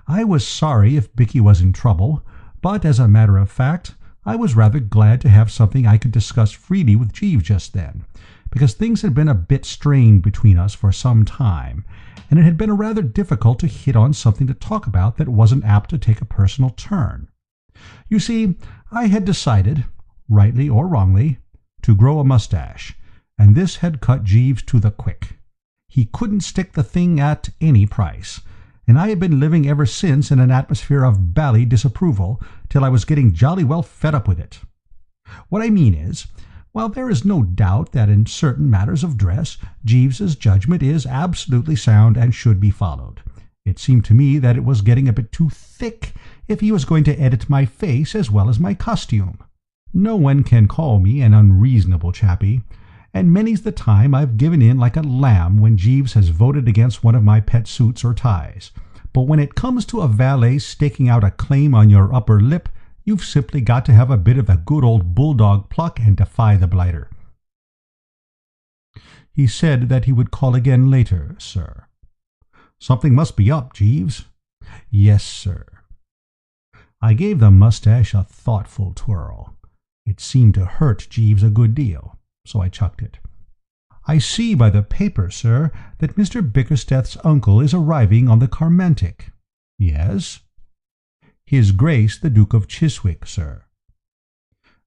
I was sorry if Bicky was in trouble, but as a matter of fact, I was rather glad to have something I could discuss freely with Jeeves just then, because things had been a bit strained between us for some time, and it had been rather difficult to hit on something to talk about that wasn't apt to take a personal turn. You see, I had decided, rightly or wrongly, to grow a mustache, and this had cut Jeeves to the quick. He couldn't stick the thing at any price, and I had been living ever since in an atmosphere of bally disapproval, till I was getting jolly well fed up with it. What I mean is, while there is no doubt that in certain matters of dress Jeeves's judgment is absolutely sound and should be followed, it seemed to me that it was getting a bit too thick if he was going to edit my face as well as my costume. No one can call me an unreasonable chappie, and many's the time I've given in like a lamb when Jeeves has voted against one of my pet suits or ties. But when it comes to a valet staking out a claim on your upper lip, you've simply got to have a bit of the good old bulldog pluck and defy the blighter. He said that he would call again later, sir. Something must be up, Jeeves. Yes, sir. I gave the mustache a thoughtful twirl. It seemed to hurt Jeeves a good deal, so I chucked it. I see by the paper, sir, that Mr. Bickersteth's uncle is arriving on the Carmantic. Yes? His Grace the Duke of Chiswick, sir.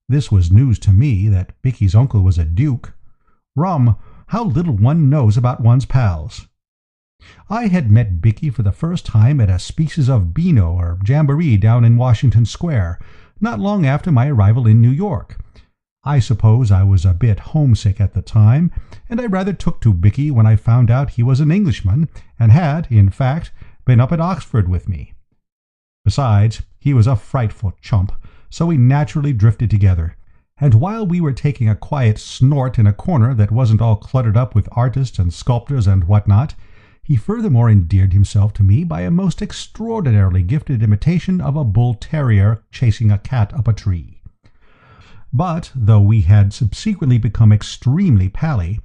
This was news to me, that Bicky's uncle was a duke. Rum, how little one knows about one's pals. I had met Bicky for the first time at a species of Beano or jamboree down in Washington Square, not long after my arrival in New York. I suppose I was a bit homesick at the time, and I rather took to Bicky when I found out he was an Englishman, and had, in fact, been up at Oxford with me. Besides, he was a frightful chump, so we naturally drifted together, and while we were taking a quiet snort in a corner that wasn't all cluttered up with artists and sculptors and what-not, he furthermore endeared himself to me by a most extraordinarily gifted imitation of a bull-terrier chasing a cat up a tree. But, though we had subsequently become extremely pally,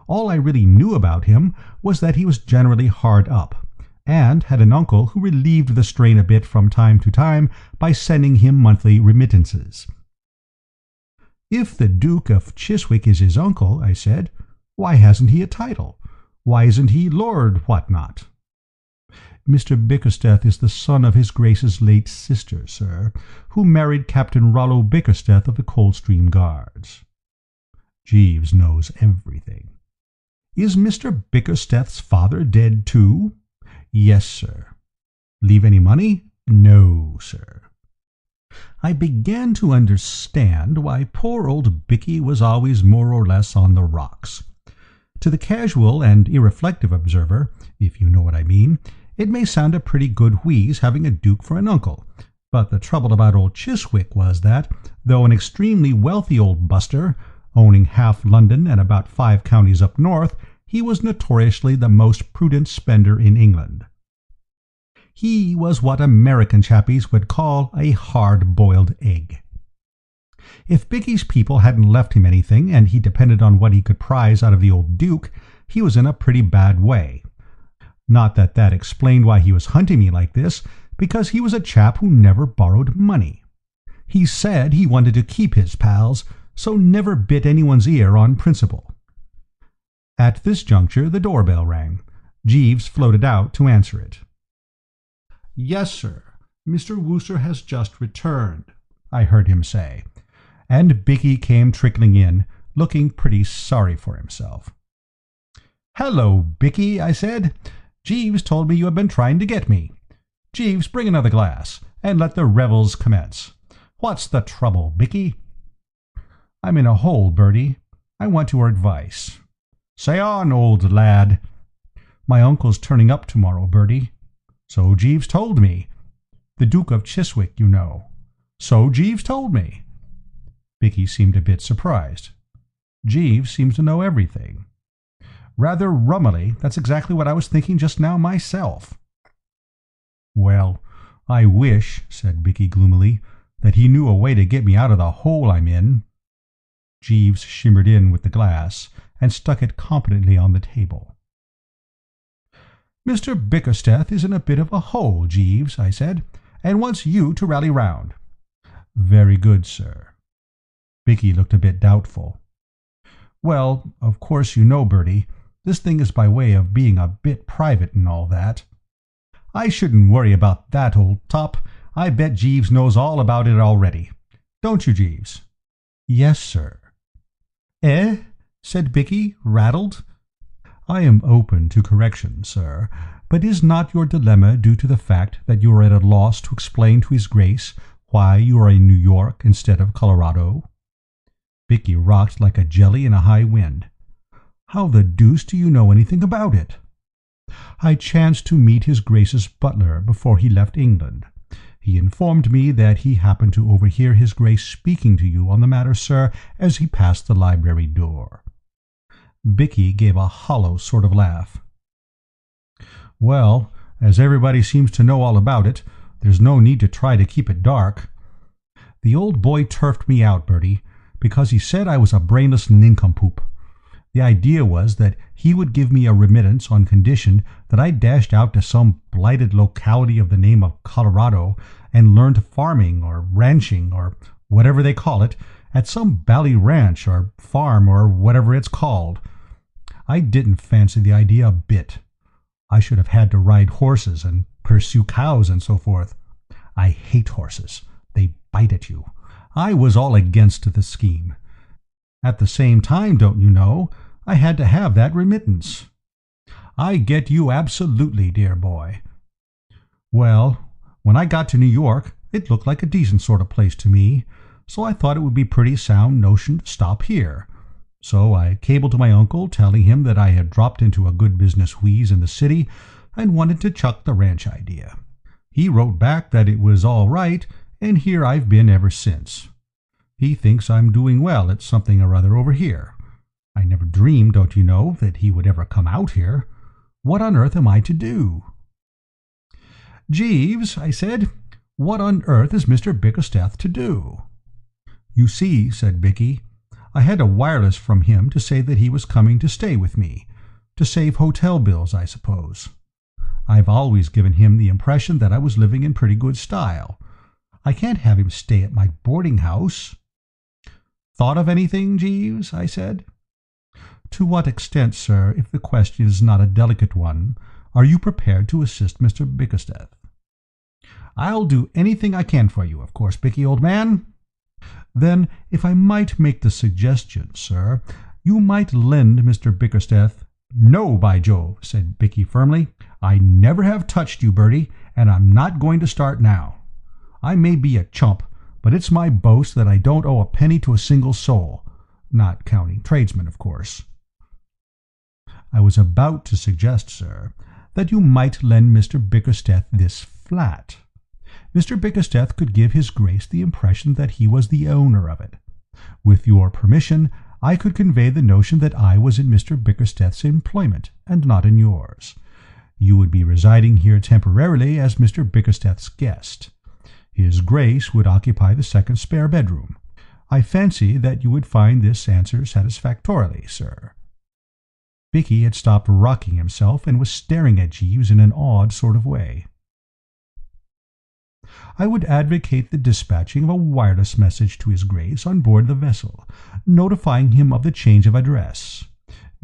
all I really knew about him was that he was generally hard up, and had an uncle who relieved the strain a bit from time to time by sending him monthly remittances. "If the Duke of Chiswick is his uncle," I said, "why hasn't he a title? Why isn't he Lord Whatnot?" "Mr. Bickersteth is the son of his Grace's late sister, sir, who married Captain Rollo Bickersteth of the Coldstream Guards." Jeeves knows everything. "Is Mr. Bickersteth's father dead too?" "Yes, sir." "Leave any money?" "No, sir." I began to understand why poor old Bicky was always more or less on the rocks. To the casual and irreflective observer, if you know what I mean, it may sound a pretty good wheeze having a duke for an uncle, but the trouble about old Chiswick was that, though an extremely wealthy old buster, owning half London and about 5 counties up north, he was notoriously the most prudent spender in England. He was what American chappies would call a hard-boiled egg. If Bicky's people hadn't left him anything, and he depended on what he could prize out of the old duke, he was in a pretty bad way. Not that that explained why he was hunting me like this, because he was a chap who never borrowed money. He said he wanted to keep his pals, so never bit anyone's ear on principle. At this juncture the doorbell rang. Jeeves floated out to answer it. "Yes, sir. Mr. Wooster has just returned," I heard him say, and Bicky came trickling in, looking pretty sorry for himself. "Hello, Bicky," I said. "Jeeves told me you had been trying to get me. Jeeves, bring another glass, and let the revels commence. What's the trouble, Bicky?" "I'm in a hole, Bertie. I want your advice." "Say on, old lad." "My uncle's turning up tomorrow, Bertie." "So Jeeves told me." "The Duke of Chiswick, you know." "So Jeeves told me." Bicky seemed a bit surprised. Jeeves seems to know everything. "Rather rummily. That's exactly what I was thinking just now myself." "Well, I wish," said Bicky gloomily, "that he knew a way to get me out of the hole I'm in." Jeeves shimmered in with the glass and stuck it competently on the table. "Mr. Bickersteth is in a bit of a hole, Jeeves," I said, "and wants you to rally round." "Very good, sir." Bicky looked a bit doubtful. "Well, of course you know, Bertie, this thing is by way of being a bit private and all that." "I shouldn't worry about that, old top. I bet Jeeves knows all about it already. Don't you, Jeeves?" "Yes, sir." "Eh?" said Bicky, rattled. "I am open to correction, sir, but is not your dilemma due to the fact that you are at a loss to explain to His Grace why you are in New York instead of Colorado?" Bicky rocked like a jelly in a high wind. "How the deuce do you know anything about it?" "I chanced to meet His Grace's butler before he left England. He informed me that he happened to overhear His Grace speaking to you on the matter, sir, as he passed the library door." Bicky gave a hollow sort of laugh. "Well, as everybody seems to know all about it, there's no need to try to keep it dark. The old boy turfed me out, Bertie, because he said I was a brainless nincompoop. The idea was that he would give me a remittance on condition that I dashed out to some blighted locality of the name of Colorado and learned farming or ranching or whatever they call it at some bally ranch or farm or whatever it's called. I didn't fancy the idea a bit. I should have had to ride horses and pursue cows and so forth. I hate horses. They bite at you. I was all against the scheme. At the same time, don't you know, I had to have that remittance. I get you absolutely, dear boy. Well, when I got to New York, it looked like a decent sort of place to me, so I thought it would be pretty sound notion to stop here. So I cabled to my uncle, telling him that I had dropped into a good business wheeze in the city and wanted to chuck the ranch idea. He wrote back that it was all right, and here I've been ever since. He thinks I'm doing well at something or other over here. I never dreamed, don't you know, that he would ever come out here. What on earth am I to do?" "Jeeves," I said, "what on earth is Mr. Bickersteth to do?" "You see," said Bicky, "I had a wireless from him to say that he was coming to stay with me. To save hotel bills, I suppose. I've always given him the impression that I was living in pretty good style. I can't have him stay at my boarding house." "Thought of anything, Jeeves?" I said. "To what extent, sir, if the question is not a delicate one, are you prepared to assist Mr. Bickersteth?" "I'll do anything I can for you, of course, Bicky, old man." "Then, if I might make the suggestion, sir, you might lend Mr. Bickersteth—" "No, by Jove," said Bicky firmly. "I never have touched you, Bertie, and I'm not going to start now. I may be a chump, but it's my boast that I don't owe a penny to a single soul, not counting tradesmen, of course." "I was about to suggest, sir, that you might lend Mr. Bickersteth this flat. Mr. Bickersteth could give his Grace the impression that he was the owner of it. With your permission, I could convey the notion that I was in Mr. Bickersteth's employment, and not in yours. You would be residing here temporarily as Mr. Bickersteth's guest. His Grace would occupy the second spare bedroom. I fancy that you would find this answer satisfactorily, sir." Bicky had stopped rocking himself and was staring at Jeeves in an odd sort of way. "I would advocate the dispatching of a wireless message to his Grace on board the vessel, notifying him of the change of address.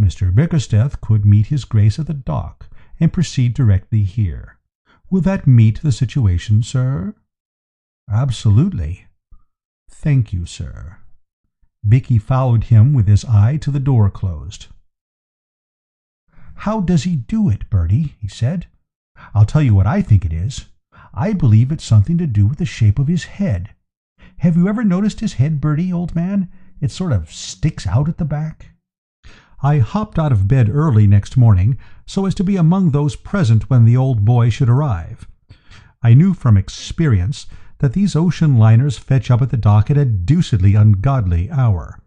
Mr. Bickersteth could meet his Grace at the dock and proceed directly here. Will that meet the situation, sir?" "Absolutely." "Thank you, sir." Bicky followed him with his eye till the door closed. "How does he do it, Bertie?" he said. "I'll tell you what I think it is. I believe it's something to do with the shape of his head. Have you ever noticed his head, Bertie, old man? It sort of sticks out at the back." I hopped out of bed early next morning, so as to be among those present when the old boy should arrive. I knew from experience that these ocean liners fetch up at the dock at a deucedly ungodly hour.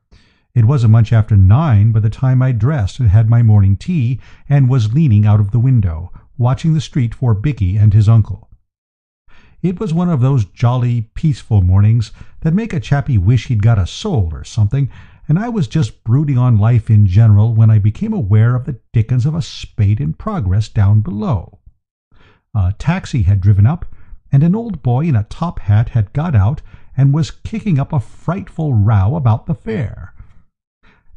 It wasn't much after 9 by the time I dressed and had my morning tea, and was leaning out of the window, watching the street for Bicky and his uncle. It was one of those jolly, peaceful mornings that make a chappie wish he'd got a soul or something, and I was just brooding on life in general when I became aware of the dickens of a spate in progress down below. A taxi had driven up, and an old boy in a top hat had got out and was kicking up a frightful row about the fare.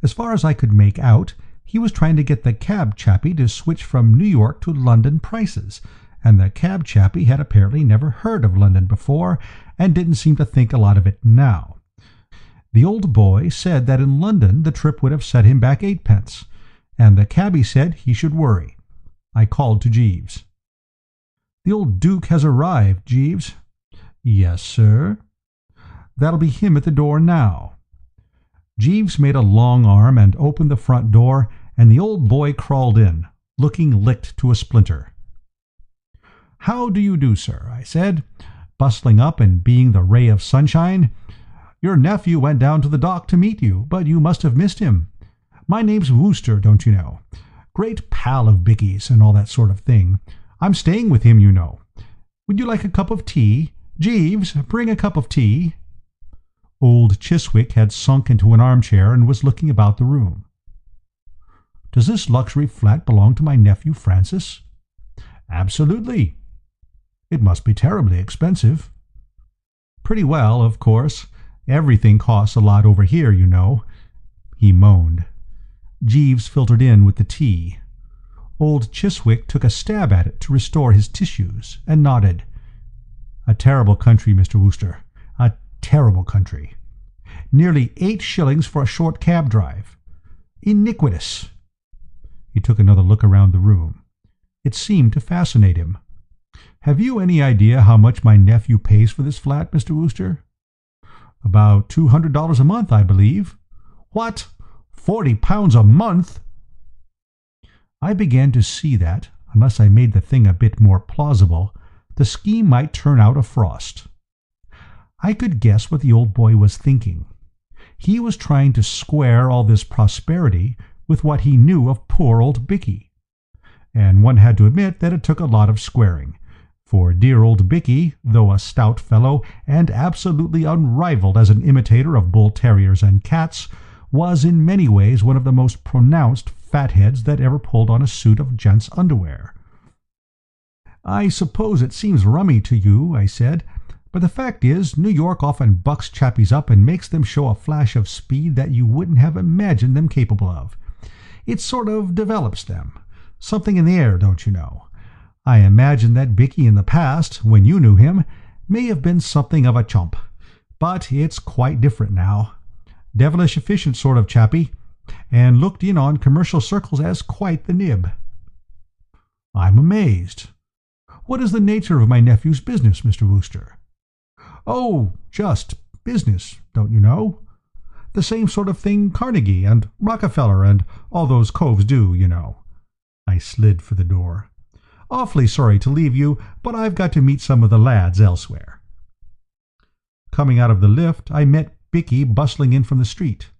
As far as I could make out, he was trying to get the cab chappie to switch from New York to London prices, and the cab chappie had apparently never heard of London before, and didn't seem to think a lot of it now. The old boy said that in London the trip would have set him back 8 pence, and the cabby said he should worry. I called to Jeeves. "The old Duke has arrived, Jeeves." "Yes, sir." "That'll be him at the door now." Jeeves made a long arm and opened the front door, and the old boy crawled in, looking licked to a splinter. "How do you do, sir?" I said, bustling up and being the ray of sunshine. "Your nephew went down to the dock to meet you, but you must have missed him. My name's Wooster, don't you know. Great pal of Bicky's and all that sort of thing. I'm staying with him, you know. Would you like a cup of tea? Jeeves, bring a cup of tea." Old Chiswick had sunk into an armchair and was looking about the room. "Does this luxury flat belong to my nephew Francis?" "Absolutely." "It must be terribly expensive." "Pretty well, of course. Everything costs a lot over here, you know." He moaned. Jeeves filtered in with the tea. Old Chiswick took a stab at it to restore his tissues, and nodded. "A terrible country, Mr. Wooster. A terrible country. Nearly 8 shillings for a short cab drive. Iniquitous." He took another look around the room. It seemed to fascinate him. "Have you any idea how much my nephew pays for this flat, Mr. Wooster?" "About $200 a month, I believe." "What? £40 a month?" I began to see that, unless I made the thing a bit more plausible, the scheme might turn out a frost. I could guess what the old boy was thinking. He was trying to square all this prosperity with what he knew of poor old Bicky. And one had to admit that it took a lot of squaring, for dear old Bicky, though a stout fellow and absolutely unrivaled as an imitator of bull terriers and cats, was in many ways one of the most pronounced fatheads that ever pulled on a suit of gents' underwear. "I suppose it seems rummy to you," I said, "but the fact is, New York often bucks chappies up and makes them show a flash of speed that you wouldn't have imagined them capable of. It sort of develops them. Something in the air, don't you know? I imagine that Bicky in the past, when you knew him, may have been something of a chump, but it's quite different now. Devilish efficient sort of chappie, and looked in on commercial circles as quite the nib." "I'm amazed. What is the nature of my nephew's business, Mr. Wooster?" "Oh, just business, don't you know? The same sort of thing Carnegie and Rockefeller and all those coves do, you know." I slid for the door. "Awfully sorry to leave you, but I've got to meet some of the lads elsewhere." Coming out of the lift, I met Bicky bustling in from the street.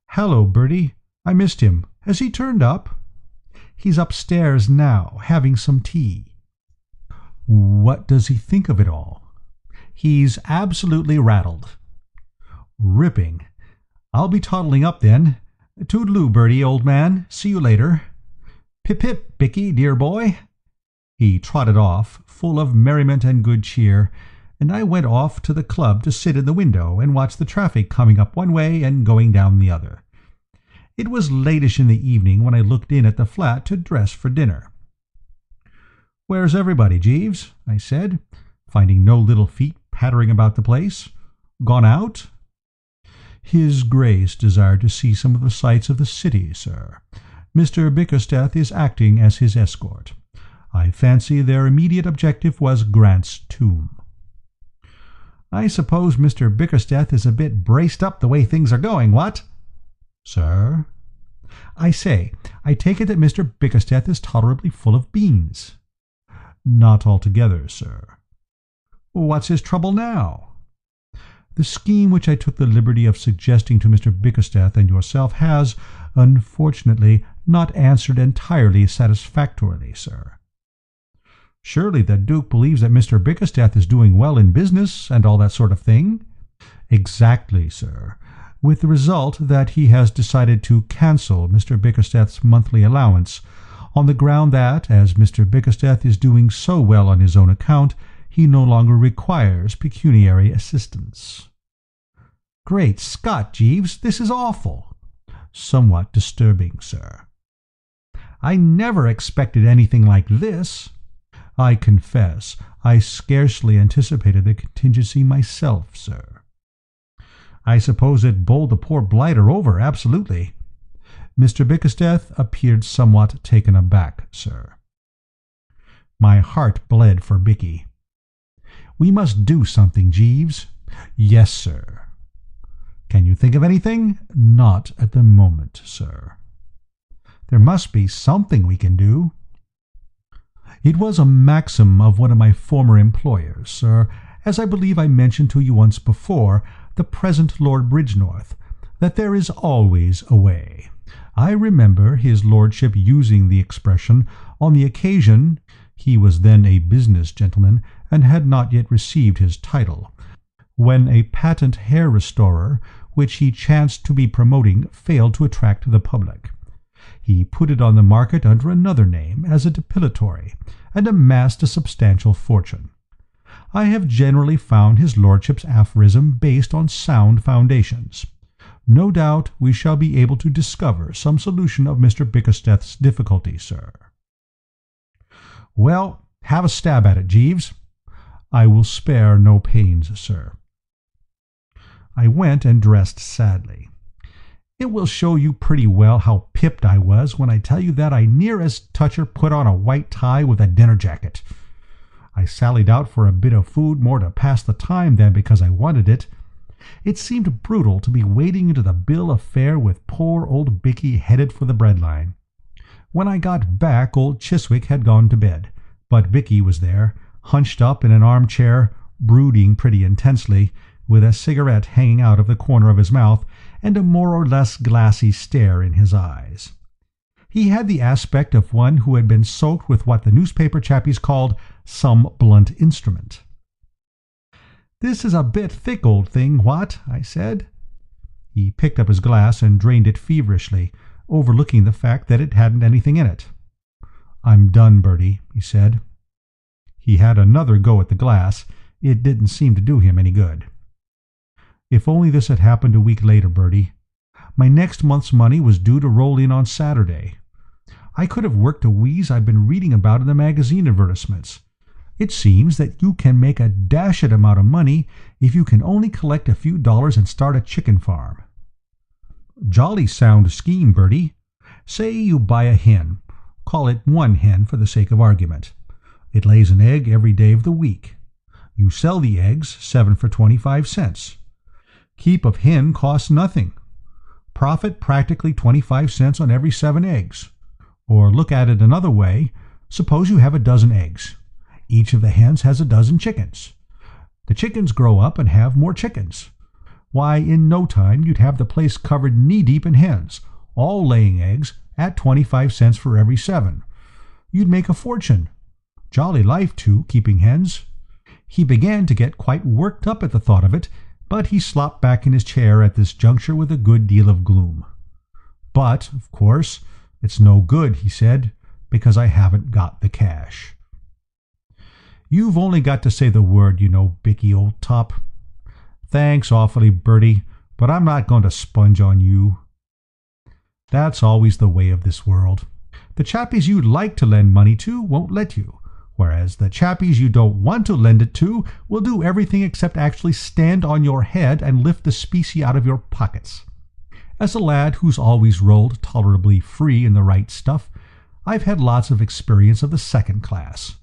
"Hello, Bertie. I missed him. Has he turned up?" "He's upstairs now, having some tea." "What does he think of it all?" "He's absolutely rattled." "Ripping. I'll be toddling up then. Toodaloo, Bertie, old man. See you later." "Pip pip, Bicky, dear boy." He trotted off, full of merriment and good cheer, and I went off to the club to sit in the window and watch the traffic coming up one way and going down the other. It was latish in the evening when I looked in at the flat to dress for dinner. "Where's everybody, Jeeves?" I said, finding no little feet pattering about the place. "Gone out?" "His Grace desired to see some of the sights of the city, sir. Mr. Bickersteth is acting as his escort. I fancy their immediate objective was Grant's tomb." "I suppose Mr. Bickersteth is a bit braced up the way things are going, what?" "Sir?" "I say, I take it that Mr. Bickersteth is tolerably full of beans." "Not altogether, sir." "What's his trouble now?" "The scheme which I took the liberty of suggesting to Mr. Bickersteth and yourself has, unfortunately, not answered entirely satisfactorily, sir." "Surely the Duke believes that Mr. Bickersteth is doing well in business, and all that sort of thing?" "Exactly, sir, with the result that he has decided to cancel Mr. Bickersteth's monthly allowance, on the ground that, as Mr. Bickersteth is doing so well on his own account, he no longer requires pecuniary assistance." "Great Scott, Jeeves, this is awful." "Somewhat disturbing, sir." "I never expected anything like this." "I confess I scarcely anticipated the contingency myself, sir." "I suppose it bowled the poor blighter over, absolutely." Mr. Bickersteth appeared somewhat taken aback, sir. My heart bled for Bicky. "We must do something, Jeeves." "Yes, sir." "Can you think of anything?" "Not at the moment, sir." "There must be something we can do." "It was a maxim of one of my former employers, sir, as I believe I mentioned to you once before, the present Lord Bridgenorth, that there is always a way. I remember his lordship using the expression on the occasion he was then a business gentleman and had not yet received his title, when a patent hair restorer which he chanced to be promoting failed to attract the public. He put it on the market under another name as a depilatory, and amassed a substantial fortune. I have generally found his lordship's aphorism based on sound foundations. No doubt we shall be able to discover some solution of Mr. Bickersteth's difficulty, sir." "Well, have a stab at it, Jeeves." "I will spare no pains, sir." I went and dressed sadly. It will show you pretty well how pipped I was when I tell you that I near as toucher put on a white tie with a dinner jacket. I sallied out for a bit of food more to pass the time than because I wanted it. It seemed brutal to be wading into the bill of fare with poor old Bicky headed for the breadline. When I got back, old Chiswick had gone to bed, but Bicky was there, hunched up in an armchair, brooding pretty intensely, with a cigarette hanging out of the corner of his mouth and a more or less glassy stare in his eyes. He had the aspect of one who had been soaked with what the newspaper chappies called some blunt instrument. "This is a bit thick, old thing, what?" I said. He picked up his glass and drained it feverishly, overlooking the fact that it hadn't anything in it. "I'm done, Bertie," he said. He had another go at the glass. It didn't seem to do him any good. "If only this had happened a week later, Bertie. My next month's money was due to roll in on Saturday. I could have worked a wheeze I've been reading about in the magazine advertisements. It seems that you can make a dashed amount of money if you can only collect a few dollars and start a chicken farm." "Jolly sound scheme, Bertie. Say you buy a hen. Call it one hen for the sake of argument. It lays an egg every day of the week. You sell the eggs, 7 for 25 cents. Keep of hen costs nothing. Profit practically 25 cents on every 7 eggs. Or look at it another way, suppose you have a dozen eggs. Each of the hens has a dozen chickens. The chickens grow up and have more chickens. Why, in no time you'd have the place covered knee-deep in hens, all laying eggs, at 25 cents for every 7. You'd make a fortune. Jolly life, too, keeping hens." He began to get quite worked up at the thought of it, but he slopped back in his chair at this juncture with a good deal of gloom. "But, of course, it's no good," he said, "because I haven't got the cash." "You've only got to say the word, you know, Bicky, old top." "Thanks awfully, Bertie, but I'm not going to sponge on you." That's always the way of this world. The chappies you'd like to lend money to won't let you, whereas the chappies you don't want to lend it to will do everything except actually stand on your head and lift the specie out of your pockets. As a lad who's always rolled tolerably free in the right stuff, I've had lots of experience of the second class.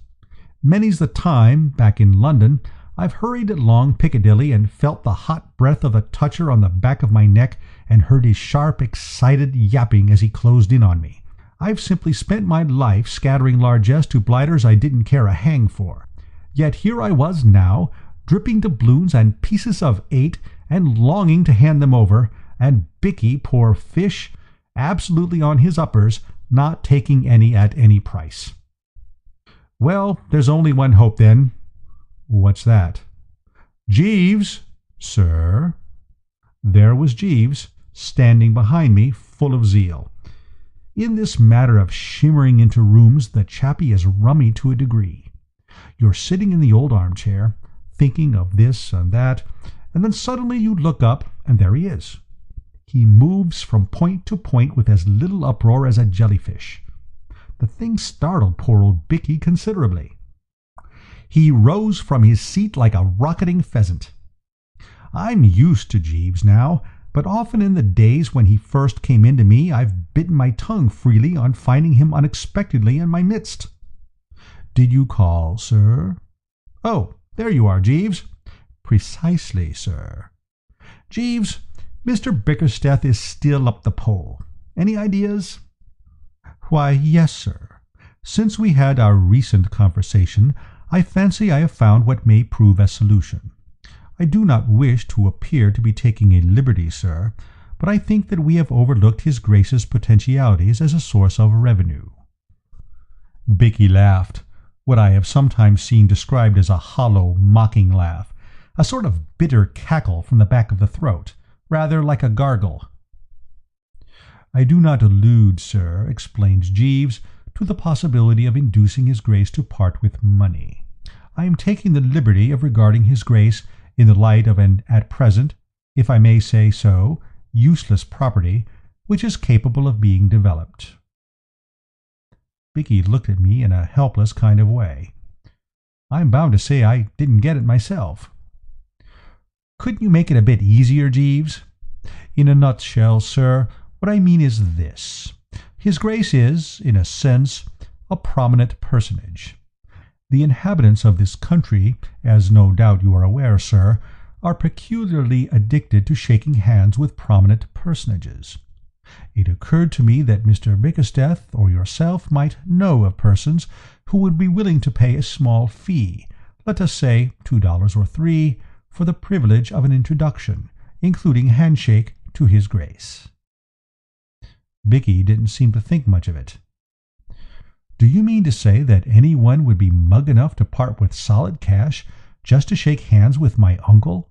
Many's the time, back in London, I've hurried along Piccadilly and felt the hot breath of the toucher on the back of my neck and heard his sharp, excited yapping as he closed in on me. I've simply spent my life scattering largesse to blighters I didn't care a hang for. Yet here I was now, dripping doubloons and pieces of 8, and longing to hand them over, and Bicky, poor fish, absolutely on his uppers, not taking any at any price. Well, there's only one hope then. What's that? "Jeeves, sir." There was Jeeves, standing behind me, full of zeal. In this matter of shimmering into rooms, the chappie is rummy to a degree. You're sitting in the old armchair, thinking of this and that, and then suddenly you look up, and there he is. He moves from point to point with as little uproar as a jellyfish. The thing startled poor old Bicky considerably. He rose from his seat like a rocketing pheasant. I'm used to Jeeves now, but often in the days when he first came into me I've bitten my tongue freely on finding him unexpectedly in my midst. "Did you call, sir?" "Oh, there you are, Jeeves." "Precisely, sir." "Jeeves, Mr. Bickersteth is still up the pole. Any ideas?" "Why, yes, sir. Since we had our recent conversation, I fancy I have found what may prove a solution. I do not wish to appear to be taking a liberty, sir, but I think that we have overlooked his Grace's potentialities as a source of revenue." Bicky laughed, what I have sometimes seen described as a hollow, mocking laugh, a sort of bitter cackle from the back of the throat, rather like a gargle. "I do not allude, sir," explained Jeeves, "to the possibility of inducing his Grace to part with money. I am taking the liberty of regarding his Grace in the light of an, at present, if I may say so, useless property, which is capable of being developed." Bicky looked at me in a helpless kind of way. I'm bound to say I didn't get it myself. "Couldn't you make it a bit easier, Jeeves?" "In a nutshell, sir, what I mean is this. His Grace is, in a sense, a prominent personage. The inhabitants of this country, as no doubt you are aware, sir, are peculiarly addicted to shaking hands with prominent personages. It occurred to me that Mr. Bickersteth or yourself might know of persons who would be willing to pay a small fee, let us say $2 or $3, for the privilege of an introduction, including handshake to His Grace. Bicky didn't seem to think much of it. Do you mean to say that anyone would be mug enough to part with solid cash just to shake hands with my uncle?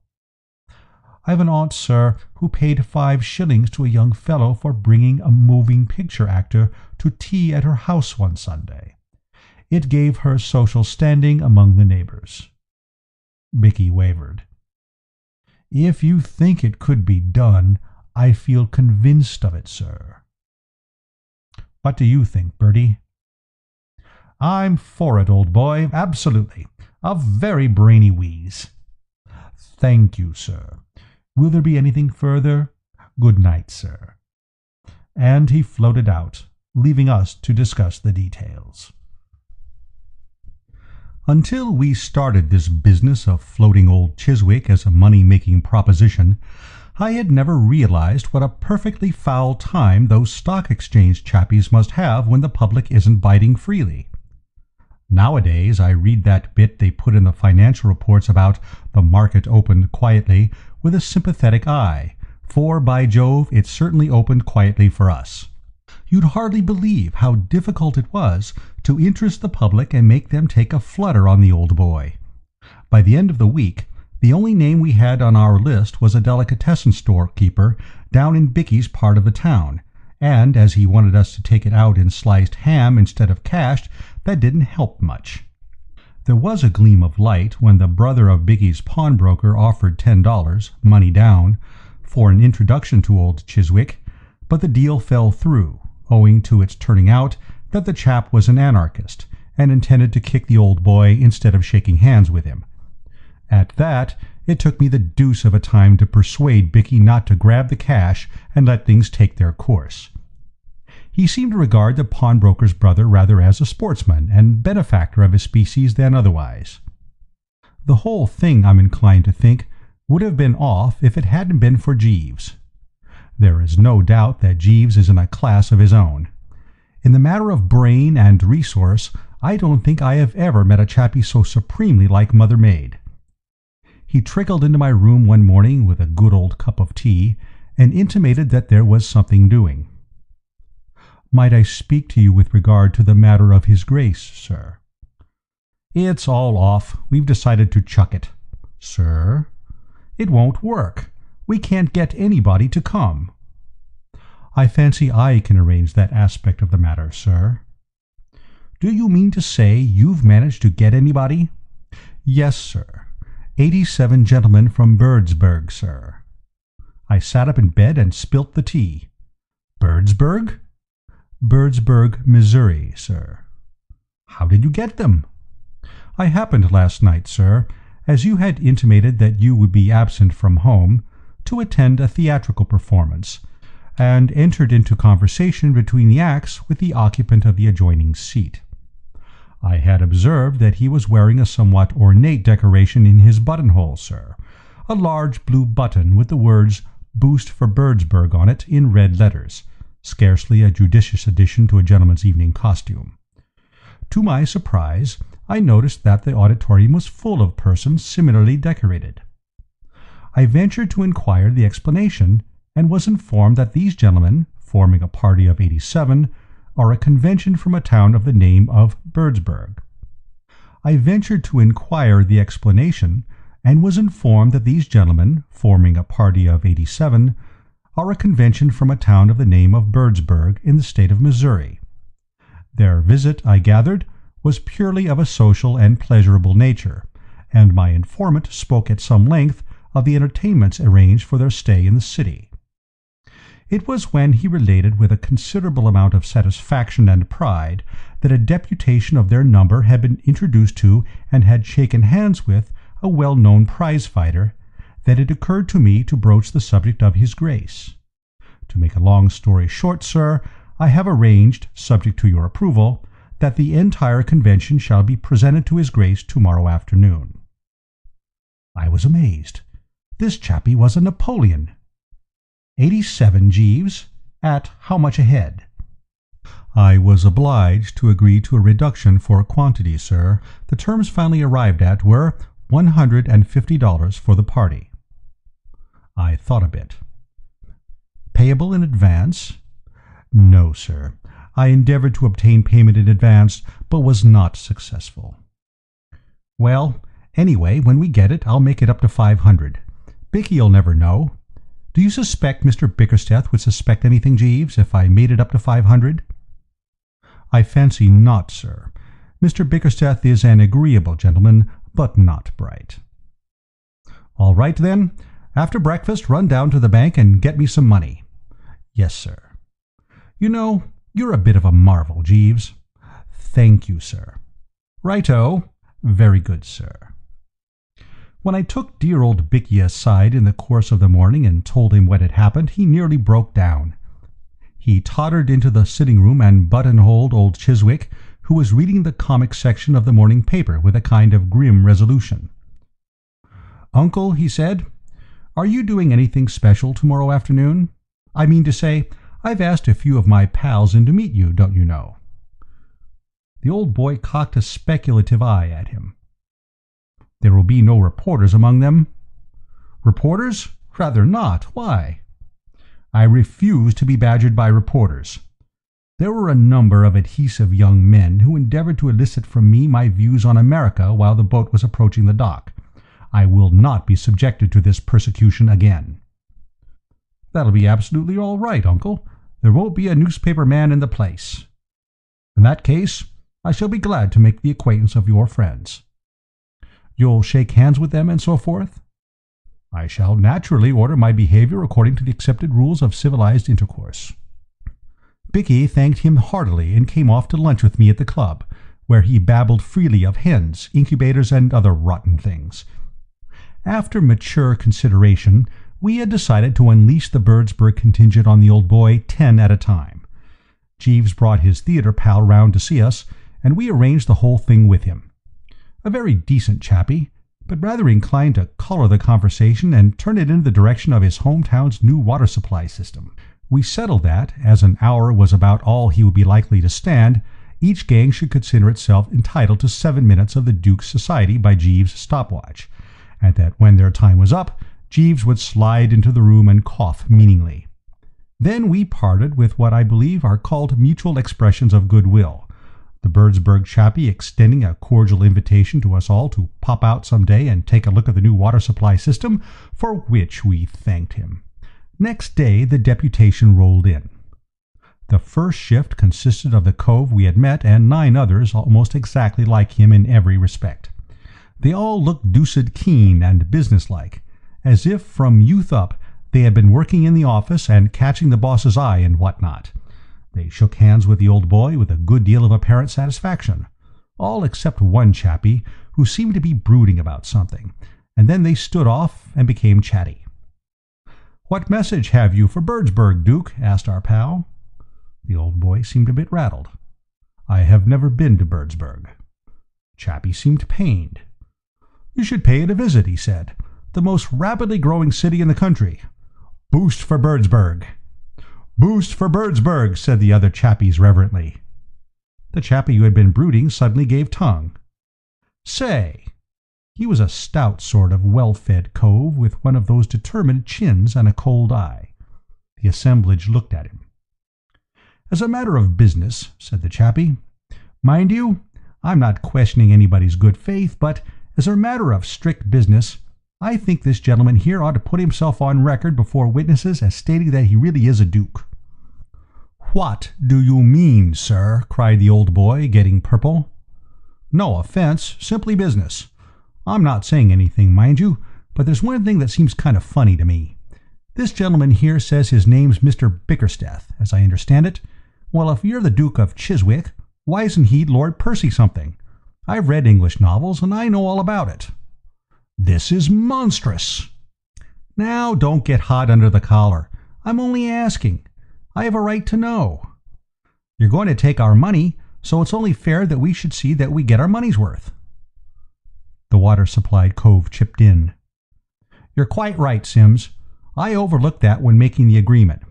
I've an aunt, sir, who paid 5 shillings to a young fellow for bringing a moving picture actor to tea at her house one Sunday. It gave her social standing among the neighbors. Bicky wavered. If you think it could be done, I feel convinced of it, sir. What do you think, Bertie? I'm for it, old boy, absolutely. A very brainy wheeze. Thank you, sir. Will there be anything further? Good night, sir. And he floated out, leaving us to discuss the details. Until we started this business of floating old Chiswick as a money-making proposition, I had never realized what a perfectly foul time those stock exchange chappies must have when the public isn't biting freely. Nowadays I read that bit they put in the financial reports about the market opened quietly with a sympathetic eye, for, by Jove, it certainly opened quietly for us. You'd hardly believe how difficult it was to interest the public and make them take a flutter on the old boy. By the end of the week, the only name we had on our list was a delicatessen store keeper down in Bicky's part of the town, and as he wanted us to take it out in sliced ham instead of cash, that didn't help much. There was a gleam of light when the brother of Bicky's pawnbroker offered $10, money down, for an introduction to old Chiswick, but the deal fell through, owing to its turning out that the chap was an anarchist, and intended to kick the old boy instead of shaking hands with him. At that, it took me the deuce of a time to persuade Bicky not to grab the cash and let things take their course. He seemed to regard the pawnbroker's brother rather as a sportsman and benefactor of his species than otherwise. The whole thing, I'm inclined to think, would have been off if it hadn't been for Jeeves. There is no doubt that Jeeves is in a class of his own. In the matter of brain and resource, I don't think I have ever met a chappie so supremely like Mother Maid. He trickled into my room one morning with a good old cup of tea, and intimated that there was something doing. Might I speak to you with regard to the matter of His Grace, sir? It's all off. We've decided to chuck it. Sir? It won't work. We can't get anybody to come. I fancy I can arrange that aspect of the matter, sir. Do you mean to say you've managed to get anybody? Yes, sir. 87 gentlemen from Birdsburg, sir. I sat up in bed and spilt the tea. Birdsburg? Birdsburg, Missouri, sir. How did you get them? I happened last night, sir, as you had intimated that you would be absent from home, to attend a theatrical performance, and entered into conversation between the acts with the occupant of the adjoining seat. I had observed that he was wearing a somewhat ornate decoration in his buttonhole, sir, a large blue button with the words "Boost for Birdsburg" on it in red letters, scarcely a judicious addition to a gentleman's evening costume. To my surprise, I noticed that the auditorium was full of persons similarly decorated. I ventured to inquire the explanation, and was informed that these gentlemen, forming a party of 87, are a convention from a town of the name of Birdsburg. I ventured to inquire the explanation, and was informed that these gentlemen, forming a party of 87, are a convention from a town of the name of Birdsburg in the state of Missouri. Their visit, I gathered, was purely of a social and pleasurable nature, and my informant spoke at some length of the entertainments arranged for their stay in the city. It was when he related with a considerable amount of satisfaction and pride that a deputation of their number had been introduced to and had shaken hands with a well-known prize-fighter, that it occurred to me to broach the subject of His Grace. To make a long story short, sir, I have arranged, subject to your approval, that the entire convention shall be presented to His Grace tomorrow afternoon. I was amazed. This chappie was a Napoleon. 87, Jeeves? At how much a head? I was obliged to agree to a reduction for quantity, sir. The terms finally arrived at were $150 for the party. I thought a bit. Payable in advance? No, sir. I endeavored to obtain payment in advance, but was not successful. Well, anyway, when we get it, I'll make it up to $500. Bicky'll never know. Do you suspect Mr. Bickersteth would suspect anything, Jeeves, if I made it up to $500? I fancy not, sir. Mr. Bickersteth is an agreeable gentleman, but not bright. All right, then. After breakfast, run down to the bank and get me some money. Yes, sir. You know, you're a bit of a marvel, Jeeves. Thank you, sir. Righto. Very good, sir. When I took dear old Bicky aside in the course of the morning and told him what had happened, he nearly broke down. He tottered into the sitting-room and buttonholed old Chiswick, who was reading the comic section of the morning paper with a kind of grim resolution. "Uncle," he said, "are you doing anything special tomorrow afternoon? I mean to say, I've asked a few of my pals in to meet you, don't you know?" The old boy cocked a speculative eye at him. "There will be no reporters among them?" "Reporters? Rather not. Why?" "I refuse to be badgered by reporters. There were a number of adhesive young men who endeavored to elicit from me my views on America while the boat was approaching the dock. I will not be subjected to this persecution again." "That'll be absolutely all right, Uncle. There won't be a newspaper man in the place. In that case, I shall be glad to make the acquaintance of your friends." "You'll shake hands with them and so forth?" "I shall naturally order my behavior according to the accepted rules of civilized intercourse." Bicky thanked him heartily and came off to lunch with me at the club, where he babbled freely of hens, incubators, and other rotten things. After mature consideration, we had decided to unleash the Birdsburg contingent on the old boy 10 at a time. Jeeves brought his theatre pal round to see us, and we arranged the whole thing with him. A very decent chappie, but rather inclined to colour the conversation and turn it in the direction of his hometown's new water supply system. We settled that, as an hour was about all he would be likely to stand, each gang should consider itself entitled to 7 minutes of the Duke's society by Jeeves' stopwatch, and that when their time was up, Jeeves would slide into the room and cough meaningly. Then we parted with what I believe are called mutual expressions of goodwill, the Birdsburg chappie extending a cordial invitation to us all to pop out some day and take a look at the new water supply system, for which we thanked him. Next day the deputation rolled in. The first shift consisted of the cove we had met and 9 others almost exactly like him in every respect. They all looked deuced keen and businesslike, as if from youth up they had been working in the office and catching the boss's eye and what not. They shook hands with the old boy with a good deal of apparent satisfaction, all except one chappie who seemed to be brooding about something, and then they stood off and became chatty. "What message have you for Birdsburg, Duke?" asked our pal. The old boy seemed a bit rattled. "I have never been to Birdsburg." Chappie seemed pained. "You should pay it a visit," he said. "The most rapidly growing city in the country. Boost for Birdsburg." "Boost for Birdsburg," said the other chappies reverently. The chappie who had been brooding suddenly gave tongue. "Say!" He was a stout sort of well-fed cove with one of those determined chins and a cold eye. The assemblage looked at him. "As a matter of business," said the chappie, "mind you, I'm not questioning anybody's good faith, but as a matter of strict business, I think this gentleman here ought to put himself on record before witnesses as stating that he really is a duke." "What do you mean, sir?" cried the old boy, getting purple. "No offense, simply business. I'm not saying anything, mind you, but there's one thing that seems kind of funny to me. This gentleman here says his name's Mr. Bickersteth, as I understand it. Well, if you're the Duke of Chiswick, why isn't he Lord Percy something? I've read English novels, and I know all about it." "This is monstrous." "Now, don't get hot under the collar. I'm only asking. I have a right to know. You're going to take our money, so it's only fair that we should see that we get our money's worth." The water-supplied cove chipped in. "You're quite right, Sims. I overlooked that when making the agreement.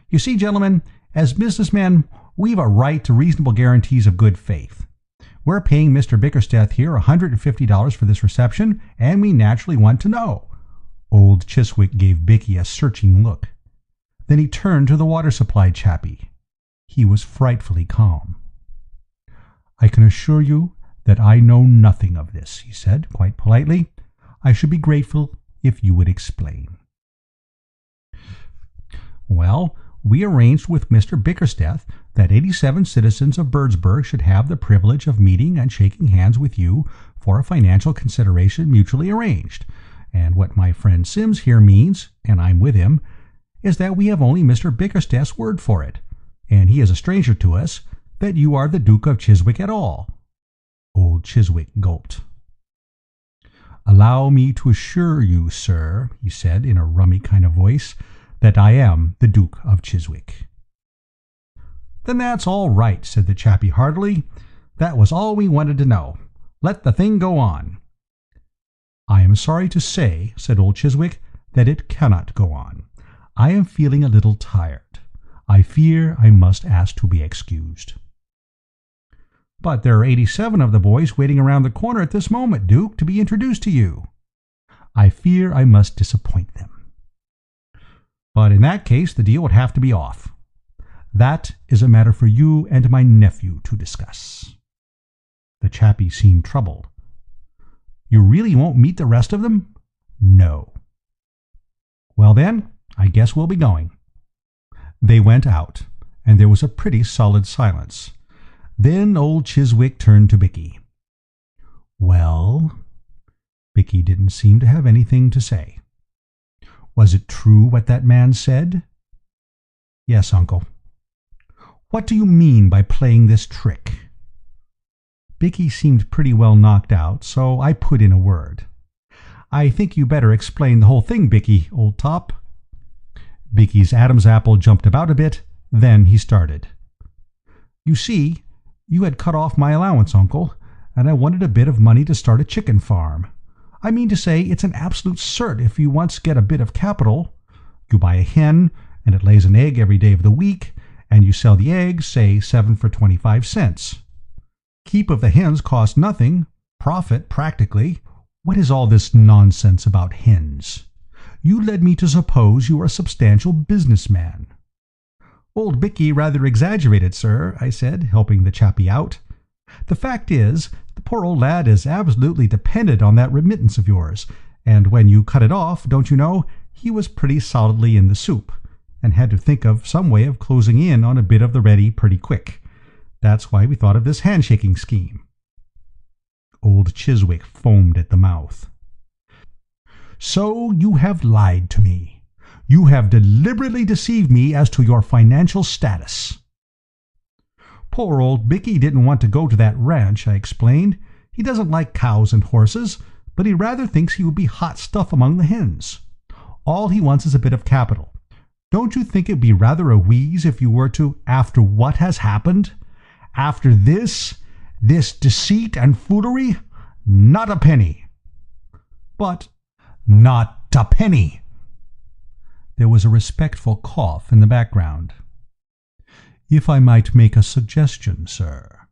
You see, gentlemen, as businessmen, we've a right to reasonable guarantees of good faith. we're paying Mr. Bickersteth here $150 for this reception, and we naturally want to know." Old Chiswick gave Bicky a searching look. Then he turned to the water supply chappie. He was frightfully calm. "I can assure you that I know nothing of this," he said, quite politely. "I should be grateful if you would explain." "Well, we arranged with Mr. Bickersteth that 87 citizens of Birdsburg should have the privilege of meeting and shaking hands with you for a financial consideration mutually arranged. And what my friend Sims here means, and I'm with him, is that we have only Mr. Bickersteth's word for it, and he is a stranger to us, that you are the Duke of Chiswick at all." Old Chiswick gulped. "Allow me to assure you, sir," he said in a rummy kind of voice, "that I am the Duke of Chiswick." "Then that's all right," said the chappie heartily. "That was all we wanted to know. Let the thing go on." "I am sorry to say," said old Chiswick, "that it cannot go on. I am feeling a little tired. I fear I must ask to be excused." "But there are 87 of the boys waiting around the corner at this moment, Duke, to be introduced to you." "I fear I must disappoint them." "But in that case the deal would have to be off." "That is a matter for you and my nephew to discuss." The chappie seemed troubled. "You really won't meet the rest of them?" "No." "Well then, I guess we'll be going." They went out, and there was a pretty solid silence. Then old Chiswick turned to Bicky. "Well?" Bicky didn't seem to have anything to say. "Was it true what that man said?" "Yes, uncle." "What do you mean by playing this trick?" Bicky seemed pretty well knocked out, so I put in a word. "I think you better explain the whole thing, Bicky, old top." Bicky's Adam's apple jumped about a bit, then he started. "You see, you had cut off my allowance, uncle, and I wanted a bit of money to start a chicken farm. I mean to say, it's an absolute cert if you once get a bit of capital. You buy a hen, and it lays an egg every day of the week, and you sell the eggs, say 7 for 25 cents. Keep of the hens costs nothing, profit practically. What is all this nonsense about hens? You led me to suppose you were a substantial businessman." "Old Bicky rather exaggerated, sir," I said, helping the chappie out. "The fact is, the poor old lad is absolutely dependent on that remittance of yours, and when you cut it off, don't you know, he was pretty solidly in the soup, and had to think of some way of closing in on a bit of the ready pretty quick. That's why we thought of this handshaking scheme." Old Chiswick foamed at the mouth. "So you have lied to me. You have deliberately deceived me as to your financial status." "Poor old Bicky didn't want to go to that ranch," I explained. "He doesn't like cows and horses, but he rather thinks he would be hot stuff among the hens. All he wants is a bit of capital. Don't you think it would be rather a wheeze if you were to, after what has happened? After this deceit and foolery? Not a penny." "But—" "Not a penny." There was a respectful cough in the background. "If I might make a suggestion, sir."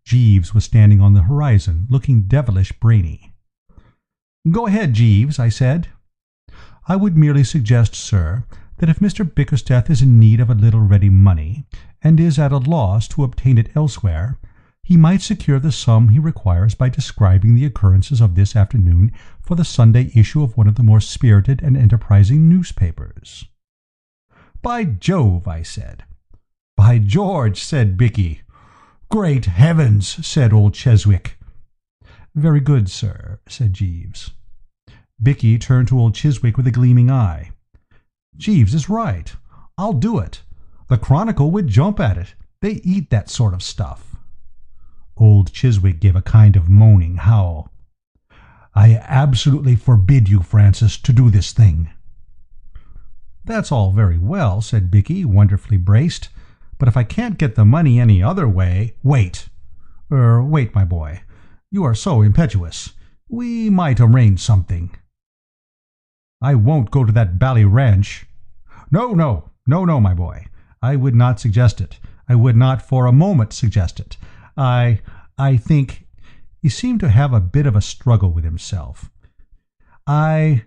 Jeeves was standing on the horizon, looking devilish brainy. "Go ahead, Jeeves," I said. "I would merely suggest, sir, that if Mr. Bickersteth is in need of a little ready money, and is at a loss to obtain it elsewhere, he might secure the sum he requires by describing the occurrences of this afternoon for the Sunday issue of one of the more spirited and enterprising newspapers." "By Jove," I said. "By George," said Bicky. "Great heavens," said old Chiswick. "Very good, sir," said Jeeves. Bicky turned to old Chiswick with a gleaming eye. "Jeeves is right. I'll do it. The Chronicle would jump at it. They eat that sort of stuff." Old Chiswick gave a kind of moaning howl. "I absolutely forbid you, Francis, to do this thing." "That's all very well," said Bicky, wonderfully braced, "but if I can't get the money any other way—" "Wait. Wait, my boy. You are so impetuous. We might arrange something." "I won't go to that bally ranch." No, my boy. I would not suggest it. I would not for a moment suggest it. I think he seemed to have a bit of a struggle with himself. I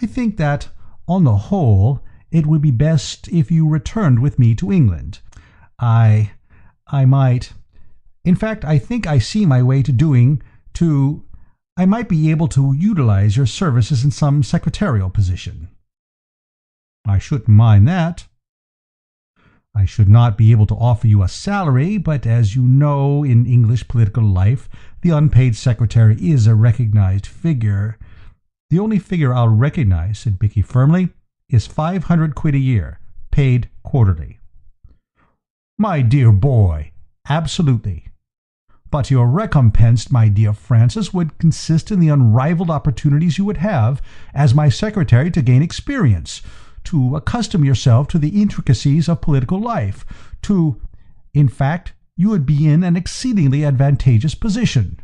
think that, on the whole, it would be best if you returned with me to England. I might. In fact, I think I see my way I might be able to utilize your services in some secretarial position. I shouldn't mind that. I should not be able to offer you a salary, but as you know, in English political life, the unpaid secretary is a recognized figure. The only figure I'll recognize, said Bicky firmly, is 500 quid a year, paid quarterly. My dear boy, absolutely. But your recompense, my dear Francis, would consist in the unrivaled opportunities you would have as my secretary to gain experience, to accustom yourself to the intricacies of political life, in fact, you would be in an exceedingly advantageous position.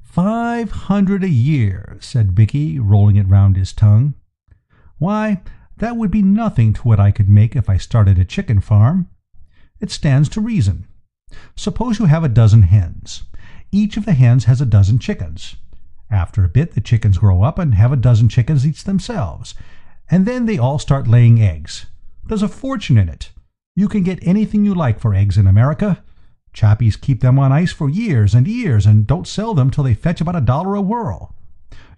500 a year, said Bicky, rolling it round his tongue. Why, that would be nothing to what I could make if I started a chicken farm. It stands to reason. Suppose you have a dozen hens. Each of the hens has a dozen chickens. After a bit, the chickens grow up and have a dozen chickens each themselves, and then they all start laying eggs. There's a fortune in it. You can get anything you like for eggs in America. Chappies keep them on ice for years and years and don't sell them till they fetch about $1 a whirl.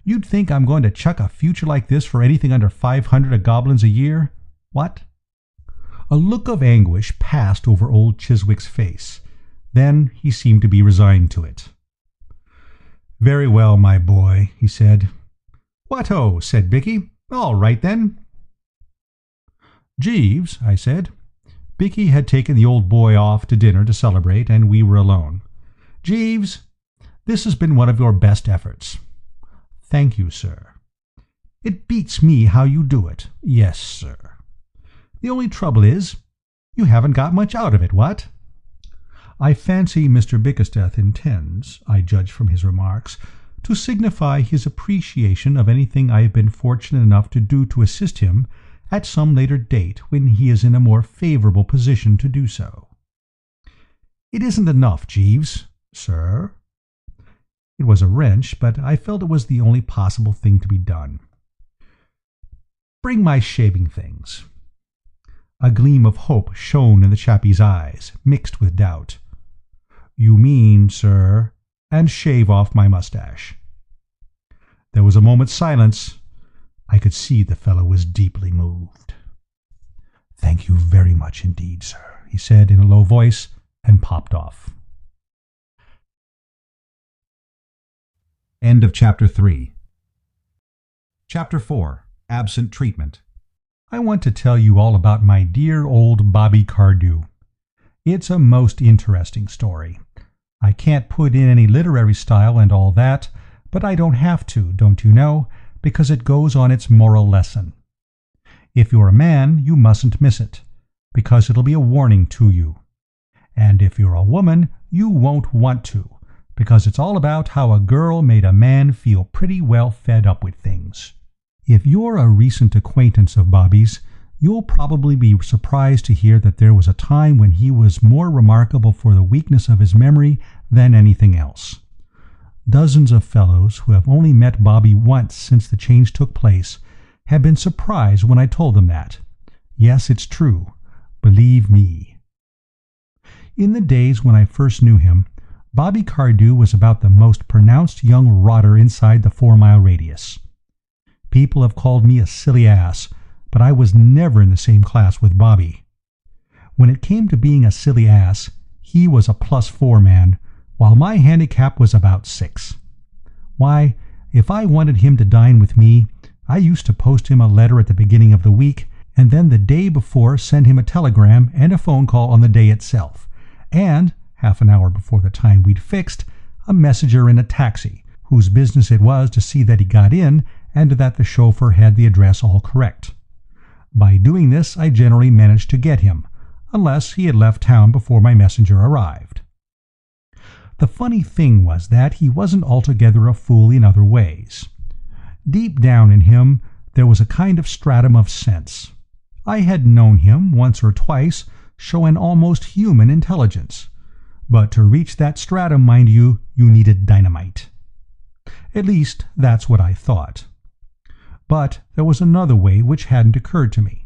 You'd think I'm going to chuck a future like this for anything under 500 goblins a year? What? A look of anguish passed over old Chiswick's face. Then he seemed to be resigned to it. Very well, my boy, he said. What-ho, said Bicky. All right, then. Jeeves, I said. Bicky had taken the old boy off to dinner to celebrate, and we were alone. Jeeves, this has been one of your best efforts. Thank you, sir. It beats me how you do it. Yes, sir. The only trouble is, you haven't got much out of it, what? I fancy Mr. Bickersteth intends, I judge from his remarks, to signify his appreciation of anything I have been fortunate enough to do to assist him at some later date when he is in a more favorable position to do so. It isn't enough, Jeeves, sir. It was a wrench, but I felt it was the only possible thing to be done. Bring my shaving things. A gleam of hope shone in the chappie's eyes, mixed with doubt. You mean, sir, and shave off my mustache. There was a moment's silence. I could see the fellow was deeply moved. Thank you very much indeed, sir, he said in a low voice, and popped off. End of Chapter 3. Chapter 4. Absent Treatment. I want to tell you all about my dear old Bobby Cardew. It's a most interesting story. I can't put in any literary style and all that, but I don't have to, don't you know, because it goes on its moral lesson. If you're a man, you mustn't miss it, because it'll be a warning to you. And if you're a woman, you won't want to, because it's all about how a girl made a man feel pretty well fed up with things. If you're a recent acquaintance of Bobby's, you'll probably be surprised to hear that there was a time when he was more remarkable for the weakness of his memory than anything else. Dozens of fellows who have only met Bobby once since the change took place have been surprised when I told them that. Yes, it's true. Believe me. In the days when I first knew him, Bobby Cardew was about the most pronounced young rotter inside the 4-mile radius. People have called me a silly ass, but I was never in the same class with Bobby. When it came to being a silly ass, he was a +4 man, while my handicap was about 6. Why, if I wanted him to dine with me, I used to post him a letter at the beginning of the week, and then the day before send him a telegram and a phone call on the day itself, and, half an hour before the time we'd fixed, a messenger in a taxi, whose business it was to see that he got in and that the chauffeur had the address all correct. By doing this, I generally managed to get him, unless he had left town before my messenger arrived. The funny thing was that he wasn't altogether a fool in other ways. Deep down in him, there was a kind of stratum of sense. I had known him once or twice show an almost human intelligence, But to reach that stratum, mind you, you needed dynamite. At least, that's what I thought. But there was another way which hadn't occurred to me.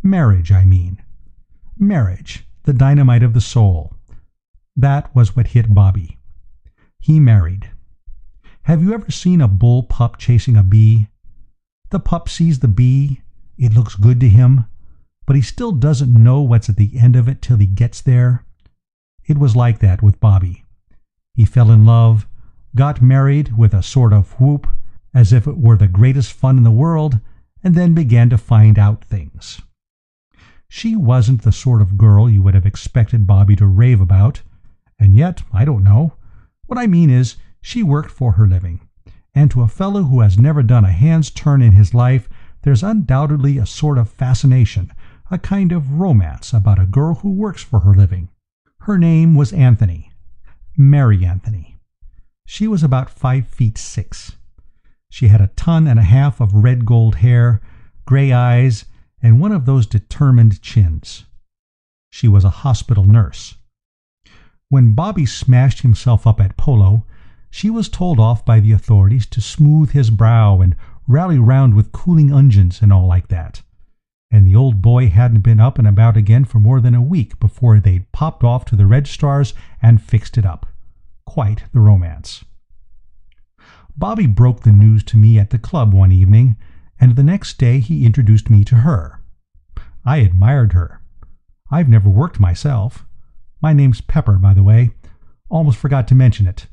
Marriage, I mean. Marriage, the dynamite of the soul. That was what hit Bobby. He married. Have you ever seen a bull pup chasing a bee? The pup sees the bee, it looks good to him, but he still doesn't know what's at the end of it till he gets there. It was like that with Bobby. He fell in love, got married with a sort of whoop, as if it were the greatest fun in the world, and then began to find out things. She wasn't the sort of girl you would have expected Bobby to rave about, and yet, I don't know. What I mean is, she worked for her living, and to a fellow who has never done a hand's turn in his life, there's undoubtedly a sort of fascination, a kind of romance about a girl who works for her living. Her name was Anthony. Mary Anthony. She was about 5'6". She had 1.5 tons of red gold hair, gray eyes, and one of those determined chins. She was a hospital nurse. When Bobby smashed himself up at polo, she was told off by the authorities to smooth his brow and rally round with cooling unguents and all like that. And the old boy hadn't been up and about again for more than a week before they'd popped off to the registrars and fixed it up. Quite the romance. Bobby broke the news to me at the club one evening, and the next day he introduced me to her. I admired her. I've never worked myself. My name's Pepper, by the way. Almost forgot to mention it.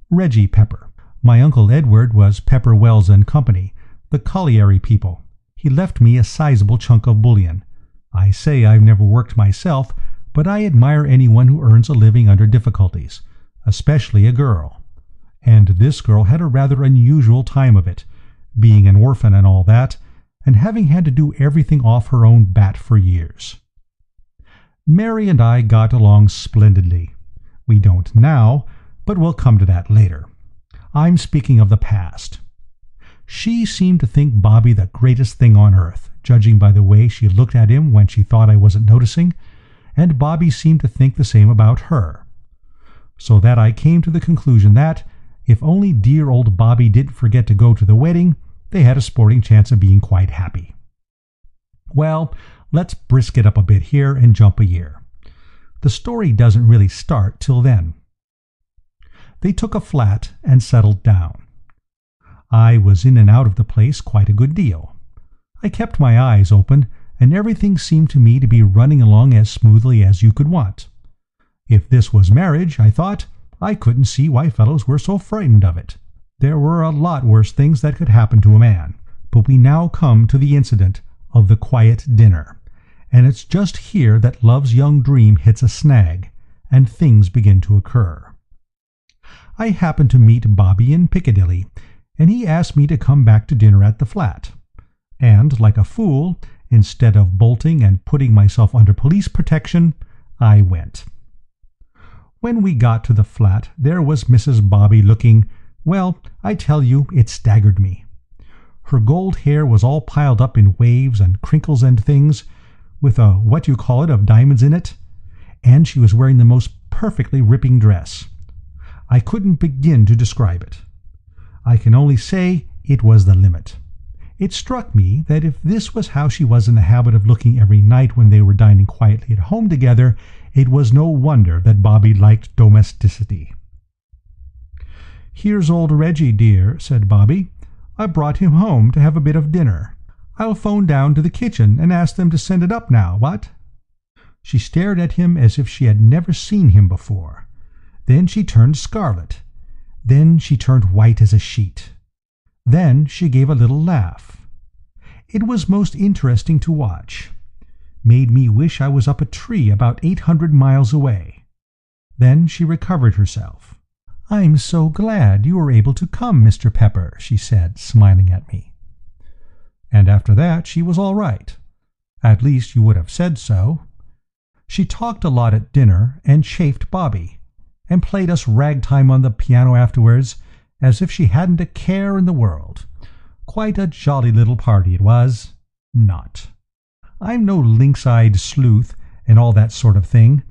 Reggie Pepper. My Uncle Edward was Pepper, Wells and Company, the colliery people. He left me a sizable chunk of bullion. I say I've never worked myself, but I admire anyone who earns a living under difficulties, especially a girl. And this girl had a rather unusual time of it, being an orphan and all that, and having had to do everything off her own bat for years. Mary and I got along splendidly. We don't now, but we'll come to that later. I'm speaking of the past. She seemed to think Bobby the greatest thing on earth, judging by the way she looked at him when she thought I wasn't noticing, and Bobby seemed to think the same about her. So that I came to the conclusion that, if only dear old Bobby didn't forget to go to the wedding, they had a sporting chance of being quite happy. Well, let's brisk it up a bit here and jump a year. The story doesn't really start till then. They took a flat and settled down. I was in and out of the place quite a good deal. I kept my eyes open, and everything seemed to me to be running along as smoothly as you could want. If this was marriage, I thought, I couldn't see why fellows were so frightened of it. There were a lot worse things that could happen to a man. But we now come to the incident of the quiet dinner, and it's just here that love's young dream hits a snag, and things begin to occur. I happened to meet Bobby in Piccadilly, and he asked me to come back to dinner at the flat. And, like a fool, instead of bolting and putting myself under police protection, I went. When we got to the flat, there was Mrs. Bobby looking, well, I tell you, it staggered me. Her gold hair was all piled up in waves and crinkles and things, with a what-you-call-it of diamonds in it, and she was wearing the most perfectly ripping dress. I couldn't begin to describe it. I can only say it was the limit. It struck me that if this was how she was in the habit of looking every night when they were dining quietly at home together, it was no wonder that Bobby liked domesticity. "Here's old Reggie, dear," said Bobby. "I brought him home to have a bit of dinner. I'll phone down to the kitchen and ask them to send it up now, what?" She stared at him as if she had never seen him before. Then she turned scarlet. Then she turned white as a sheet. Then she gave a little laugh. It was most interesting to watch. Made me wish I was up a tree about 800 miles away. Then she recovered herself. "I'm so glad you were able to come, Mr. Pepper," she said, smiling at me. And after that she was all right. At least you would have said so. She talked a lot at dinner and chaffed Bobby, and played us ragtime on the piano afterwards, as if she hadn't a care in the world. Quite a jolly little party it was. Not. I'm no lynx-eyed sleuth and all that sort of thing,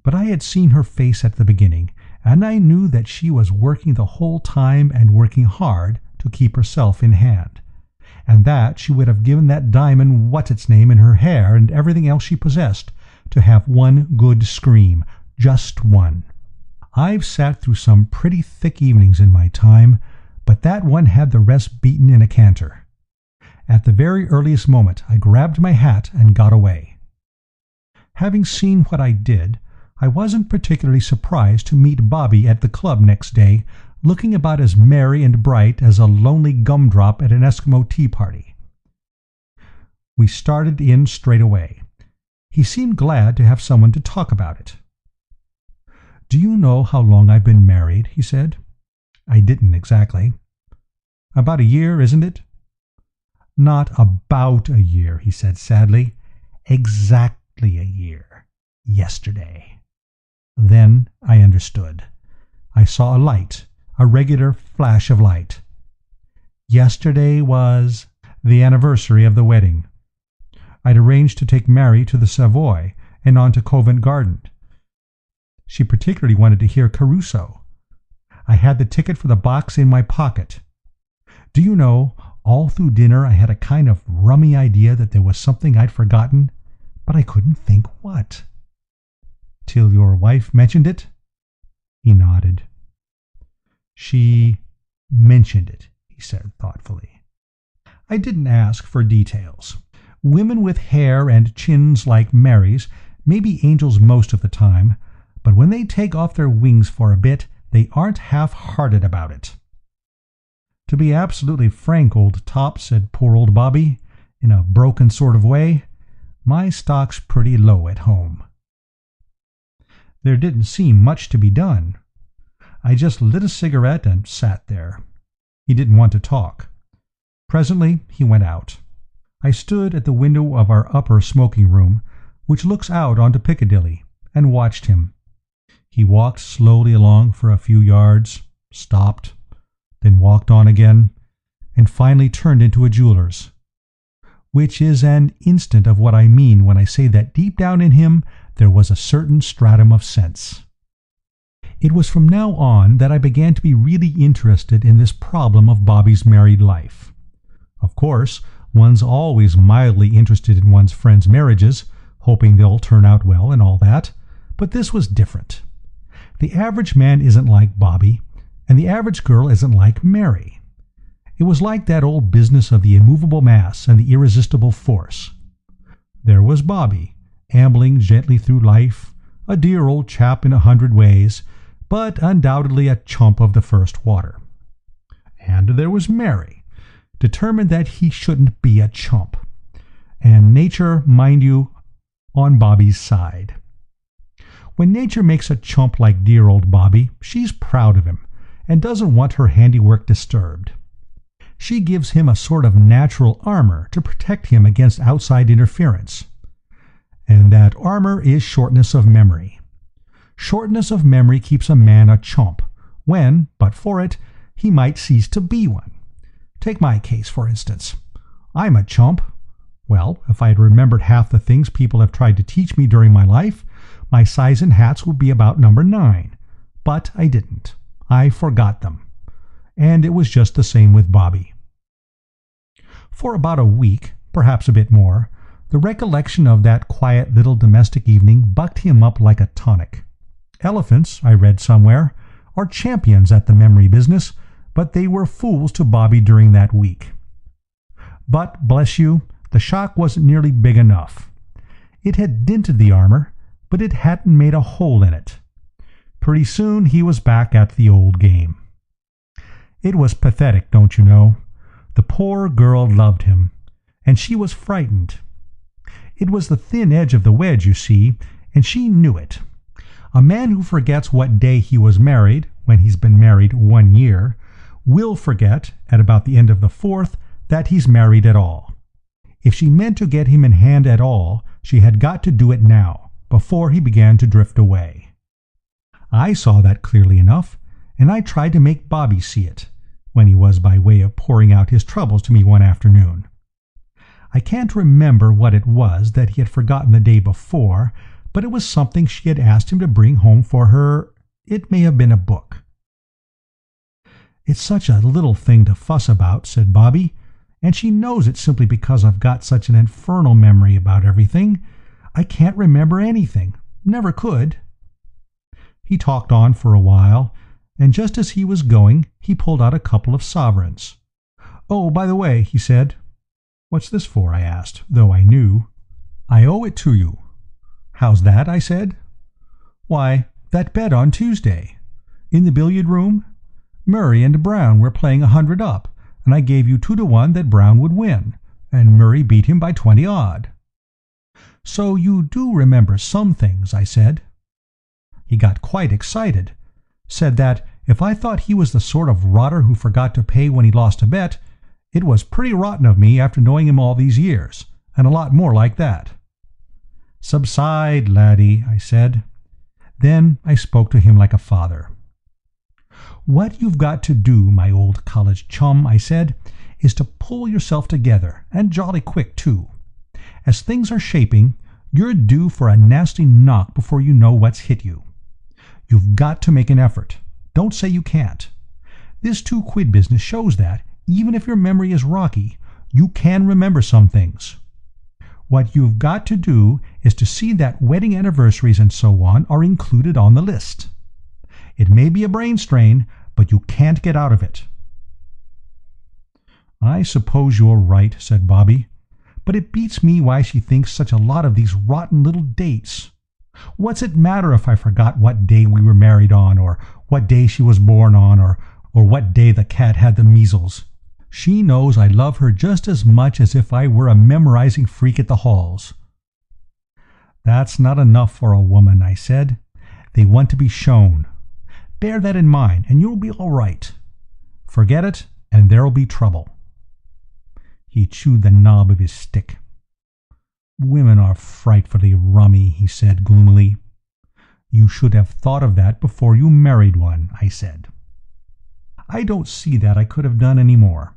but I had seen her face at the beginning, and I knew that she was working the whole time and working hard to keep herself in hand, and that she would have given that diamond what's-its-name in her hair and everything else she possessed to have one good scream, just one. I've sat through some pretty thick evenings in my time, but that one had the rest beaten in a canter. At the very earliest moment I grabbed my hat and got away. Having seen what I did, I wasn't particularly surprised to meet Bobby at the club next day, looking about as merry and bright as a lonely gumdrop at an Eskimo tea party. We started in straight away. He seemed glad to have someone to talk about it. "Do you know how long I've been married?" he said. I didn't exactly. "About a year, isn't it?" "Not about a year," he said sadly. "Exactly a year. Yesterday." Then I understood. I saw a light, a regular flash of light. Yesterday was the anniversary of the wedding. I'd arranged to take Mary to the Savoy and on to Covent Garden. She particularly wanted to hear Caruso. I had the ticket for the box in my pocket. Do you know, all through dinner I had a kind of rummy idea that there was something I'd forgotten, but I couldn't think what. "Till your wife mentioned it?" He nodded. "She mentioned it," he said thoughtfully. I didn't ask for details. Women with hair and chins like Mary's may be angels most of the time, but when they take off their wings for a bit, they aren't half-hearted about it. "To be absolutely frank, old top," said poor old Bobby, in a broken sort of way, "my stock's pretty low at home." There didn't seem much to be done. I just lit a cigarette and sat there. He didn't want to talk. Presently he went out. I stood at the window of our upper smoking room, which looks out onto Piccadilly, and watched him. He walked slowly along for a few yards, stopped, then walked on again, and finally turned into a jeweler's. Which is an instant of what I mean when I say that deep down in him there was a certain stratum of sense. It was from now on that I began to be really interested in this problem of Bobby's married life. Of course, one's always mildly interested in one's friends' marriages, hoping they'll turn out well and all that, but this was different. The average man isn't like Bobby, and the average girl isn't like Mary. It was like that old business of the immovable mass and the irresistible force. There was Bobby, ambling gently through life, a dear old chap in 100 ways, but undoubtedly a chump of the first water. And there was Mary, determined that he shouldn't be a chump. And nature, mind you, on Bobby's side. When nature makes a chump like dear old Bobby, she's proud of him, and doesn't want her handiwork disturbed. She gives him a sort of natural armor to protect him against outside interference. And that armor is shortness of memory. Shortness of memory keeps a man a chump, when, but for it, he might cease to be one. Take my case, for instance. I'm a chump. Well, if I had remembered half the things people have tried to teach me during my life, my size in hats would be about number 9. But I didn't. I forgot them. And it was just the same with Bobby. For about a week, perhaps a bit more, the recollection of that quiet little domestic evening bucked him up like a tonic. Elephants, I read somewhere, are champions at the memory business, but they were fools to Bobby during that week. But, bless you, the shock wasn't nearly big enough. It had dinted the armor, but it hadn't made a hole in it. Pretty soon he was back at the old game. It was pathetic, don't you know? The poor girl loved him, and she was frightened. It was the thin edge of the wedge, you see, and she knew it. A man who forgets what day he was married, when he's been married 1 year, will forget, at about the end of the 4th, that he's married at all. If she meant to get him in hand at all, she had got to do it now, before he began to drift away. I saw that clearly enough, and I tried to make Bobby see it, when he was by way of pouring out his troubles to me one afternoon. I can't remember what it was that he had forgotten the day before, but it was something she had asked him to bring home for her. It may have been a book. "It's such a little thing to fuss about," said Bobby, "and she knows it simply because I've got such an infernal memory about everything. I can't remember anything. Never could." He talked on for a while, and just as he was going, he pulled out a couple of sovereigns. "Oh, by the way," he said. "What's this for?" I asked, though I knew. "I owe it to you." "How's that?" I said. "Why, that bet on Tuesday. In the billiard room, Murray and Brown were playing 100 up, and I gave you 2-1 that Brown would win, and Murray beat him by 20 odd. "So you do remember some things," I said. He got quite excited, said that if I thought he was the sort of rotter who forgot to pay when he lost a bet, it was pretty rotten of me after knowing him all these years, and a lot more like that. "Subside, laddie," I said. Then I spoke to him like a father. "What you've got to do, my old college chum," I said, "is to pull yourself together, and jolly quick, too. As things are shaping, you're due for a nasty knock before you know what's hit you. You've got to make an effort. Don't say you can't. This 2 quid business shows that, even if your memory is rocky, you can remember some things. What you've got to do is to see that wedding anniversaries and so on are included on the list. It may be a brain strain, but you can't get out of it." "I suppose you're right," said Bobby, "but it beats me why she thinks such a lot of these rotten little dates. What's it matter if I forgot what day we were married on, or what day she was born on, or what day the cat had the measles? She knows I love her just as much as if I were a memorizing freak at the halls." "That's not enough for a woman," I said. "They want to be shown. Bear that in mind, and you'll be all right. Forget it, and there'll be trouble." He chewed the knob of his stick. "Women are frightfully rummy," he said gloomily. "You should have thought of that before you married one," I said. I don't see that I could have done any more.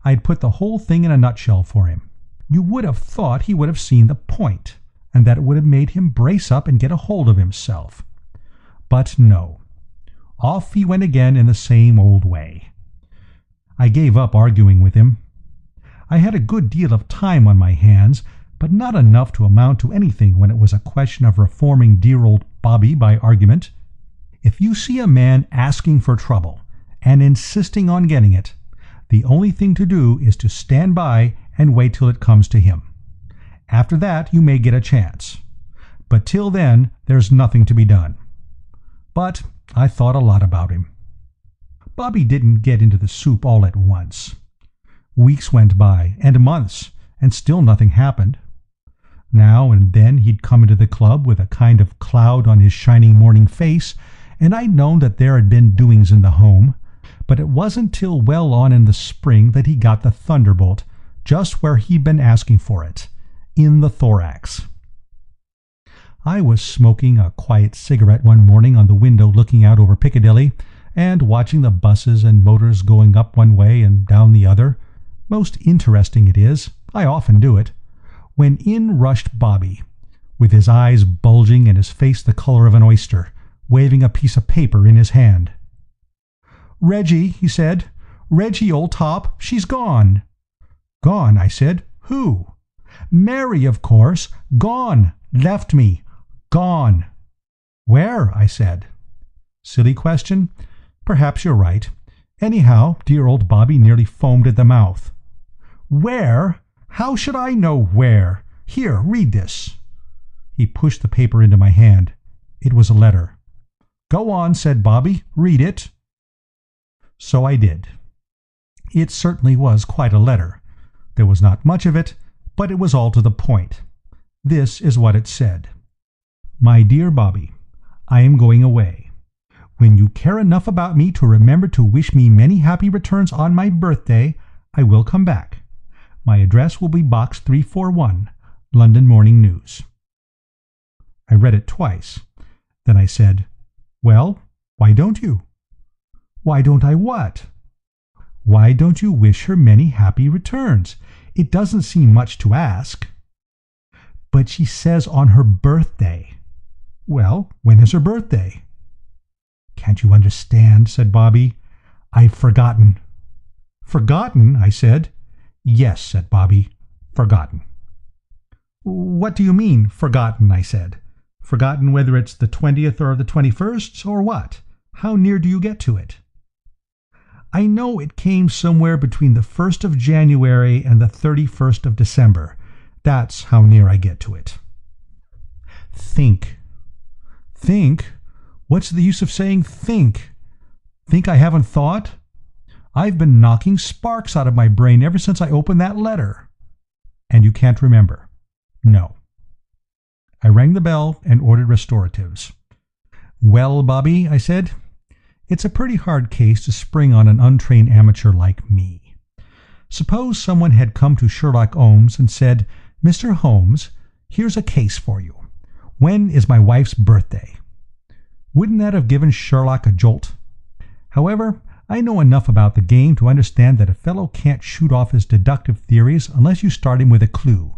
I'd put the whole thing in a nutshell for him. You would have thought he would have seen the point, and that it would have made him brace up and get a hold of himself. But no. Off he went again in the same old way. I gave up arguing with him. I had a good deal of time on my hands, but not enough to amount to anything when it was a question of reforming dear old Bobby by argument. If you see a man asking for trouble, and insisting on getting it, the only thing to do is to stand by and wait till it comes to him. After that you may get a chance. But till then there's nothing to be done. But I thought a lot about him. Bobby didn't get into the soup all at once. Weeks went by, and months, and still nothing happened. Now and then he'd come into the club with a kind of cloud on his shining morning face, and I'd known that there had been doings in the home, but it wasn't till well on in the spring that he got the thunderbolt, just where he'd been asking for it, in the thorax. I was smoking a quiet cigarette one morning on the window looking out over Piccadilly, and watching the buses and motors going up one way and down the other. Most interesting it is, I often do it, when in rushed Bobby, with his eyes bulging and his face the color of an oyster, waving a piece of paper in his hand. "Reggie," he said, "Reggie, old top, she's gone." "Gone?" I said. "Who?" "Mary, of course. Gone. Left me. Gone." "Where?" I said. Silly question. Perhaps you're right. Anyhow, dear old Bobby nearly foamed at the mouth. "Where? How should I know where? Here, read this." He pushed the paper into my hand. It was a letter. "Go on," said Bobby. "Read it." So I did. It certainly was quite a letter. There was not much of it, but it was all to the point. This is what it said. "My dear Bobby, I am going away. When you care enough about me to remember to wish me many happy returns on my birthday, I will come back. My address will be Box 341, London Morning News." I read it twice. Then I said, "Well, why don't you?" "Why don't I what?" "Why don't you wish her many happy returns? It doesn't seem much to ask." But she says on her birthday. Well, when is her birthday? Can't you understand? Said Bobby. I've forgotten. Forgotten? I said. Yes, said Bobby. Forgotten. What do you mean, forgotten? I said. Forgotten whether it's the 20th or the 21st, or what? How near do you get to it? I know it came somewhere between the 1st of January and the 31st of December. That's how near I get to it. Think. Think? What's the use of saying think? Think I haven't thought? I've been knocking sparks out of my brain ever since I opened that letter. And you can't remember? No. I rang the bell and ordered restoratives. Well, Bobby, I said, it's a pretty hard case to spring on an untrained amateur like me. Suppose someone had come to Sherlock Holmes and said, Mr. Holmes, here's a case for you. When is my wife's birthday? Wouldn't that have given Sherlock a jolt? However, I know enough about the game to understand that a fellow can't shoot off his deductive theories unless you start him with a clue.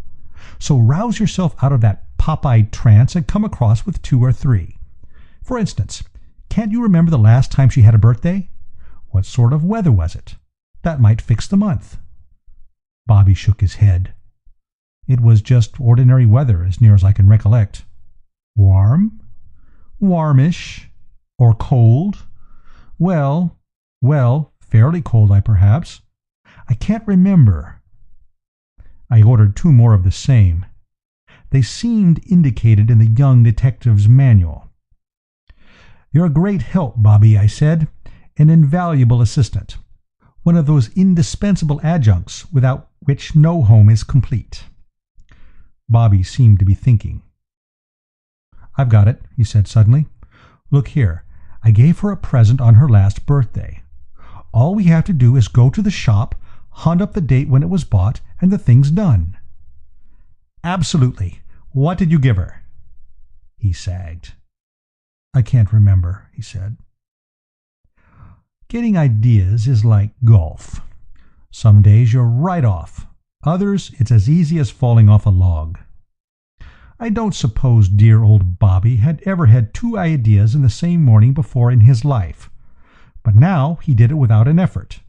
So rouse yourself out of that pop-eyed trance and come across with 2 or 3. For instance, can't you remember the last time she had a birthday? What sort of weather was it? That might fix the month. Bobby shook his head. It was just ordinary weather as near as I can recollect. Warm? Warmish? Or cold? Well, fairly cold, perhaps. I can't remember. I ordered 2 more of the same. They seemed indicated in the young detective's manual. You're a great help, Bobby, I said. An invaluable assistant. One of those indispensable adjuncts without which no home is complete. Bobby seemed to be thinking. I've got it, he said suddenly. Look here, I gave her a present on her last birthday. All we have to do is go to the shop, hunt up the date when it was bought, and the thing's done. Absolutely. What did you give her? He sagged. I can't remember, he said. Getting ideas is like golf. Some days you're right off. Others, it's as easy as falling off a log. I don't suppose dear old Bobby had ever had 2 ideas in the same morning before in his life. But now he did it without an effort.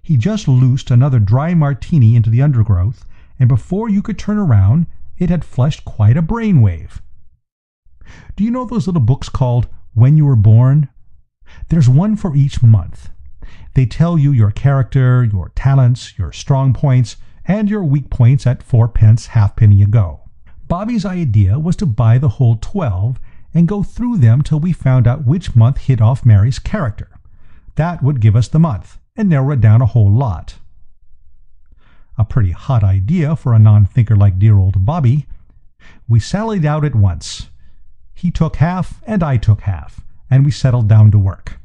He just loosed another dry martini into the undergrowth, and before you could turn around, it had flushed quite a brainwave. Do you know those little books called When You Were Born? There's one for each month. They tell you your character, your talents, your strong points, and your weak points at 4p halfpenny a go. Bobby's idea was to buy the whole 12 and go through them till we found out which month hit off Mary's character. That would give us the month, and narrow it down a whole lot. A pretty hot idea for a non-thinker like dear old Bobby. We sallied out at once. He took half, and I took half, and we settled down to work.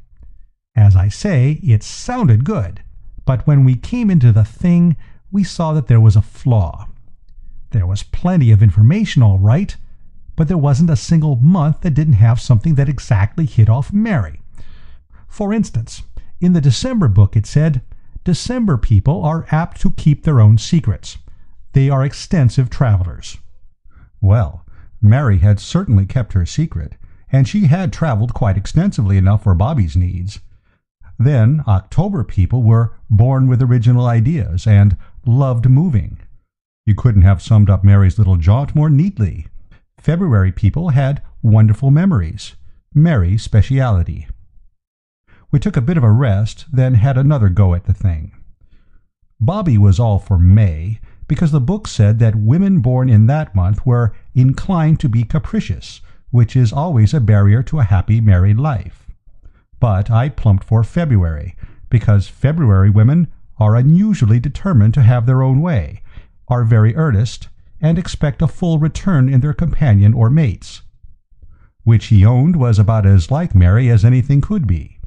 As I say, it sounded good, but when we came into the thing, we saw that there was a flaw. There was plenty of information, all right, but there wasn't a single month that didn't have something that exactly hit off Mary. For instance, in the December book it said, December people are apt to keep their own secrets. They are extensive travelers. Well, Mary had certainly kept her secret, and she had traveled quite extensively enough for Bobby's needs. Then October people were born with original ideas and loved moving. You couldn't have summed up Mary's little jaunt more neatly. February people had wonderful memories, Mary's speciality. We took a bit of a rest, then had another go at the thing. Bobby was all for May, because the book said that women born in that month were inclined to be capricious, which is always a barrier to a happy married life. But I plumped for February, because February women are unusually determined to have their own way, are very earnest, and expect a full return in their companion or mates. Which he owned was about as like Mary as anything could be.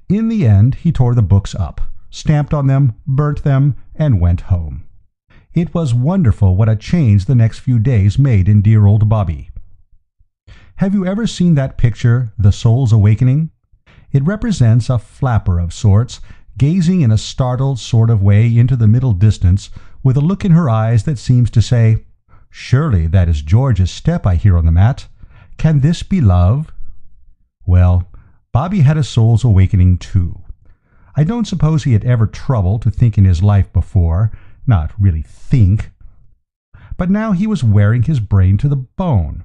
In the end he tore the books up, stamped on them, burnt them, and went home. It was wonderful what a change the next few days made in dear old Bobby. Have you ever seen that picture, The Soul's Awakening? It represents a flapper of sorts, gazing in a startled sort of way into the middle distance, with a look in her eyes that seems to say, Surely that is George's step I hear on the mat. Can this be love? Well, Bobby had a soul's awakening too. I don't suppose he had ever troubled to think in his life before, not really think. But now he was wearing his brain to the bone.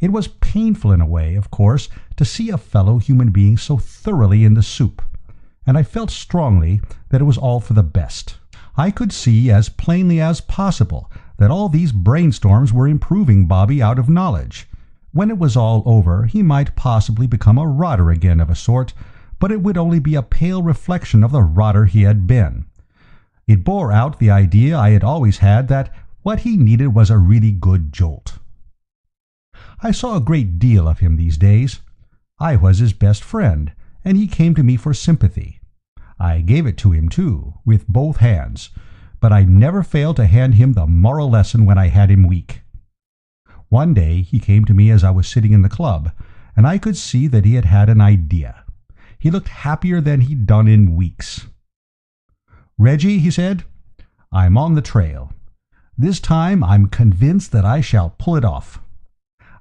It was painful in a way, of course, to see a fellow human being so thoroughly in the soup, and I felt strongly that it was all for the best. I could see as plainly as possible that all these brainstorms were improving Bobby out of knowledge. When it was all over, he might possibly become a rotter again of a sort, but it would only be a pale reflection of the rotter he had been. It bore out the idea I had always had that what he needed was a really good jolt. I saw a great deal of him these days. I was his best friend, and he came to me for sympathy. I gave it to him, too, with both hands, but I never failed to hand him the moral lesson when I had him weak. One day he came to me as I was sitting in the club, and I could see that he had had an idea. He looked happier than he'd done in weeks. "Reggie," he said, "I'm on the trail. This time I'm convinced that I shall pull it off.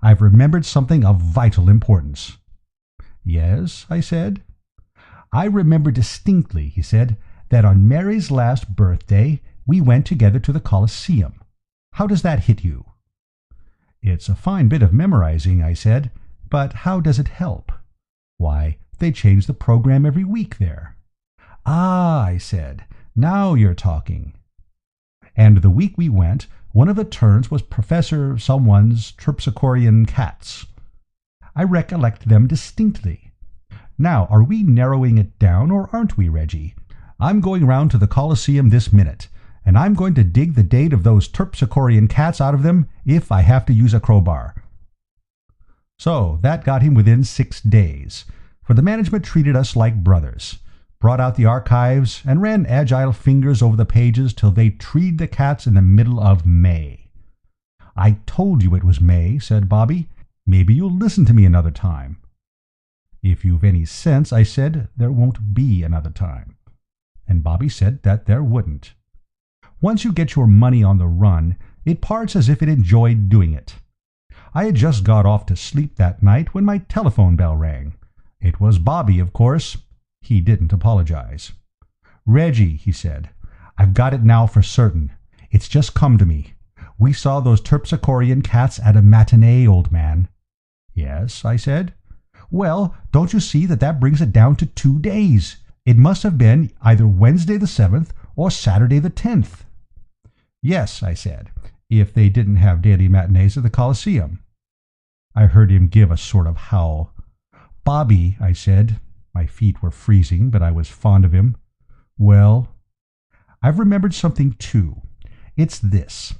I've remembered something of vital importance." "Yes?" I said. "I remember distinctly," he said, "that on Mary's last birthday we went together to the Colosseum. How does that hit you?" "It's a fine bit of memorizing," I said, "but how does it help?" "Why, they change the program every week there." "Ah," I said, "now you're talking." "And the week we went, one of the turns was Professor someone's Terpsichorean cats. I recollect them distinctly. Now, are we narrowing it down, or aren't we, Reggie? I'm going round to the Colosseum this minute, and I'm going to dig the date of those Terpsichorean cats out of them if I have to use a crowbar." So that got him within 6 days, for the management treated us like brothers, brought out the archives, and ran agile fingers over the pages till they treed the cats in the middle of May. "I told you it was May," said Bobby. "Maybe you'll listen to me another time." "If you've any sense," I said, "there won't be another time." And Bobby said that there wouldn't. Once you get your money on the run, it parts as if it enjoyed doing it. I had just got off to sleep that night when my telephone bell rang. It was Bobby, of course. He didn't apologize. "Reggie," he said, "I've got it now for certain. It's just come to me. We saw those Terpsichorean cats at a matinee, old man." "Yes?" I said. "Well, don't you see that brings it down to 2 days? It must have been either Wednesday the 7th or Saturday the 10th. "Yes," I said, "if they didn't have daily matinees at the Colosseum." I heard him give a sort of howl. "Bobby," I said. My feet were freezing, but I was fond of him. "Well?" "I've remembered something, too. It's this.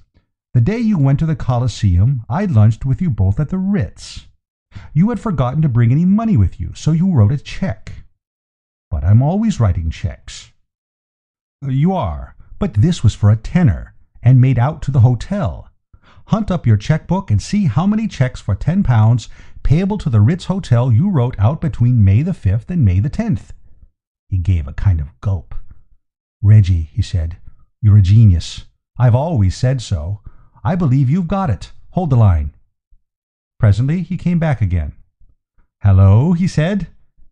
The day you went to the Colosseum, I lunched with you both at the Ritz. You had forgotten to bring any money with you, so you wrote a check." "But I'm always writing checks." "You are, but this was for a tenner, and made out to the hotel. Hunt up your checkbook and see how many checks for £10 payable to the Ritz Hotel you wrote out between May the 5th and May the 10th. He gave a kind of gulp. "Reggie," he said, "you're a genius. I've always said so. I believe you've got it. Hold the line." Presently he came back again. "Hello," he said.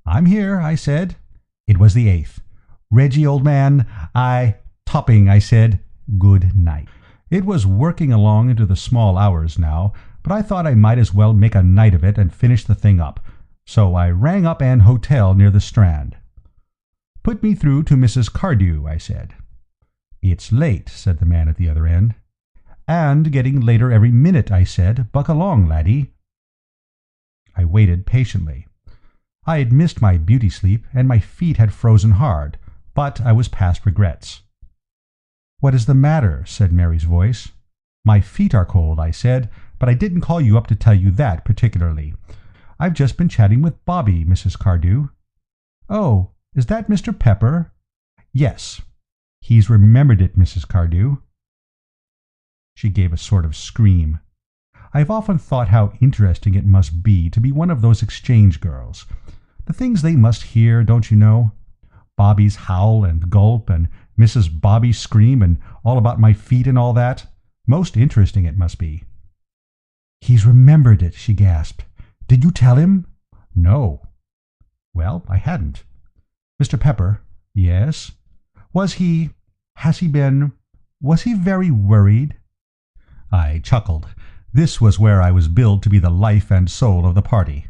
"I'm here," I said. It was the 8th. "Reggie, old man, topping," I said. "Good night." It was working along into the small hours now, but I thought I might as well make a night of it and finish the thing up, so I rang up an hotel near the Strand. "Put me through to Mrs. Cardew," I said. "It's late," said the man at the other end. "And getting later every minute," I said. "Buck along, laddie." I waited patiently. I had missed my beauty sleep, and my feet had frozen hard, but I was past regrets. "What is the matter?" said Mary's voice. "My feet are cold," I said, "but I didn't call you up to tell you that particularly. I've just been chatting with Bobby, Mrs. Cardew." "Oh, is that Mr. Pepper?" "Yes. He's remembered it, Mrs. Cardew." She gave a sort of scream. I've often thought how interesting it must be to be one of those exchange girls. The things they must hear, don't you know? Bobby's howl and gulp, and Mrs. Bobby's scream, and all about my feet and all that. Most interesting it must be." "He's remembered it," she gasped. "Did you tell him?" "No." Well, I hadn't. "Mr. Pepper." "Yes." Was he very worried?" I chuckled. This was where I was billed to be the life and soul of the party.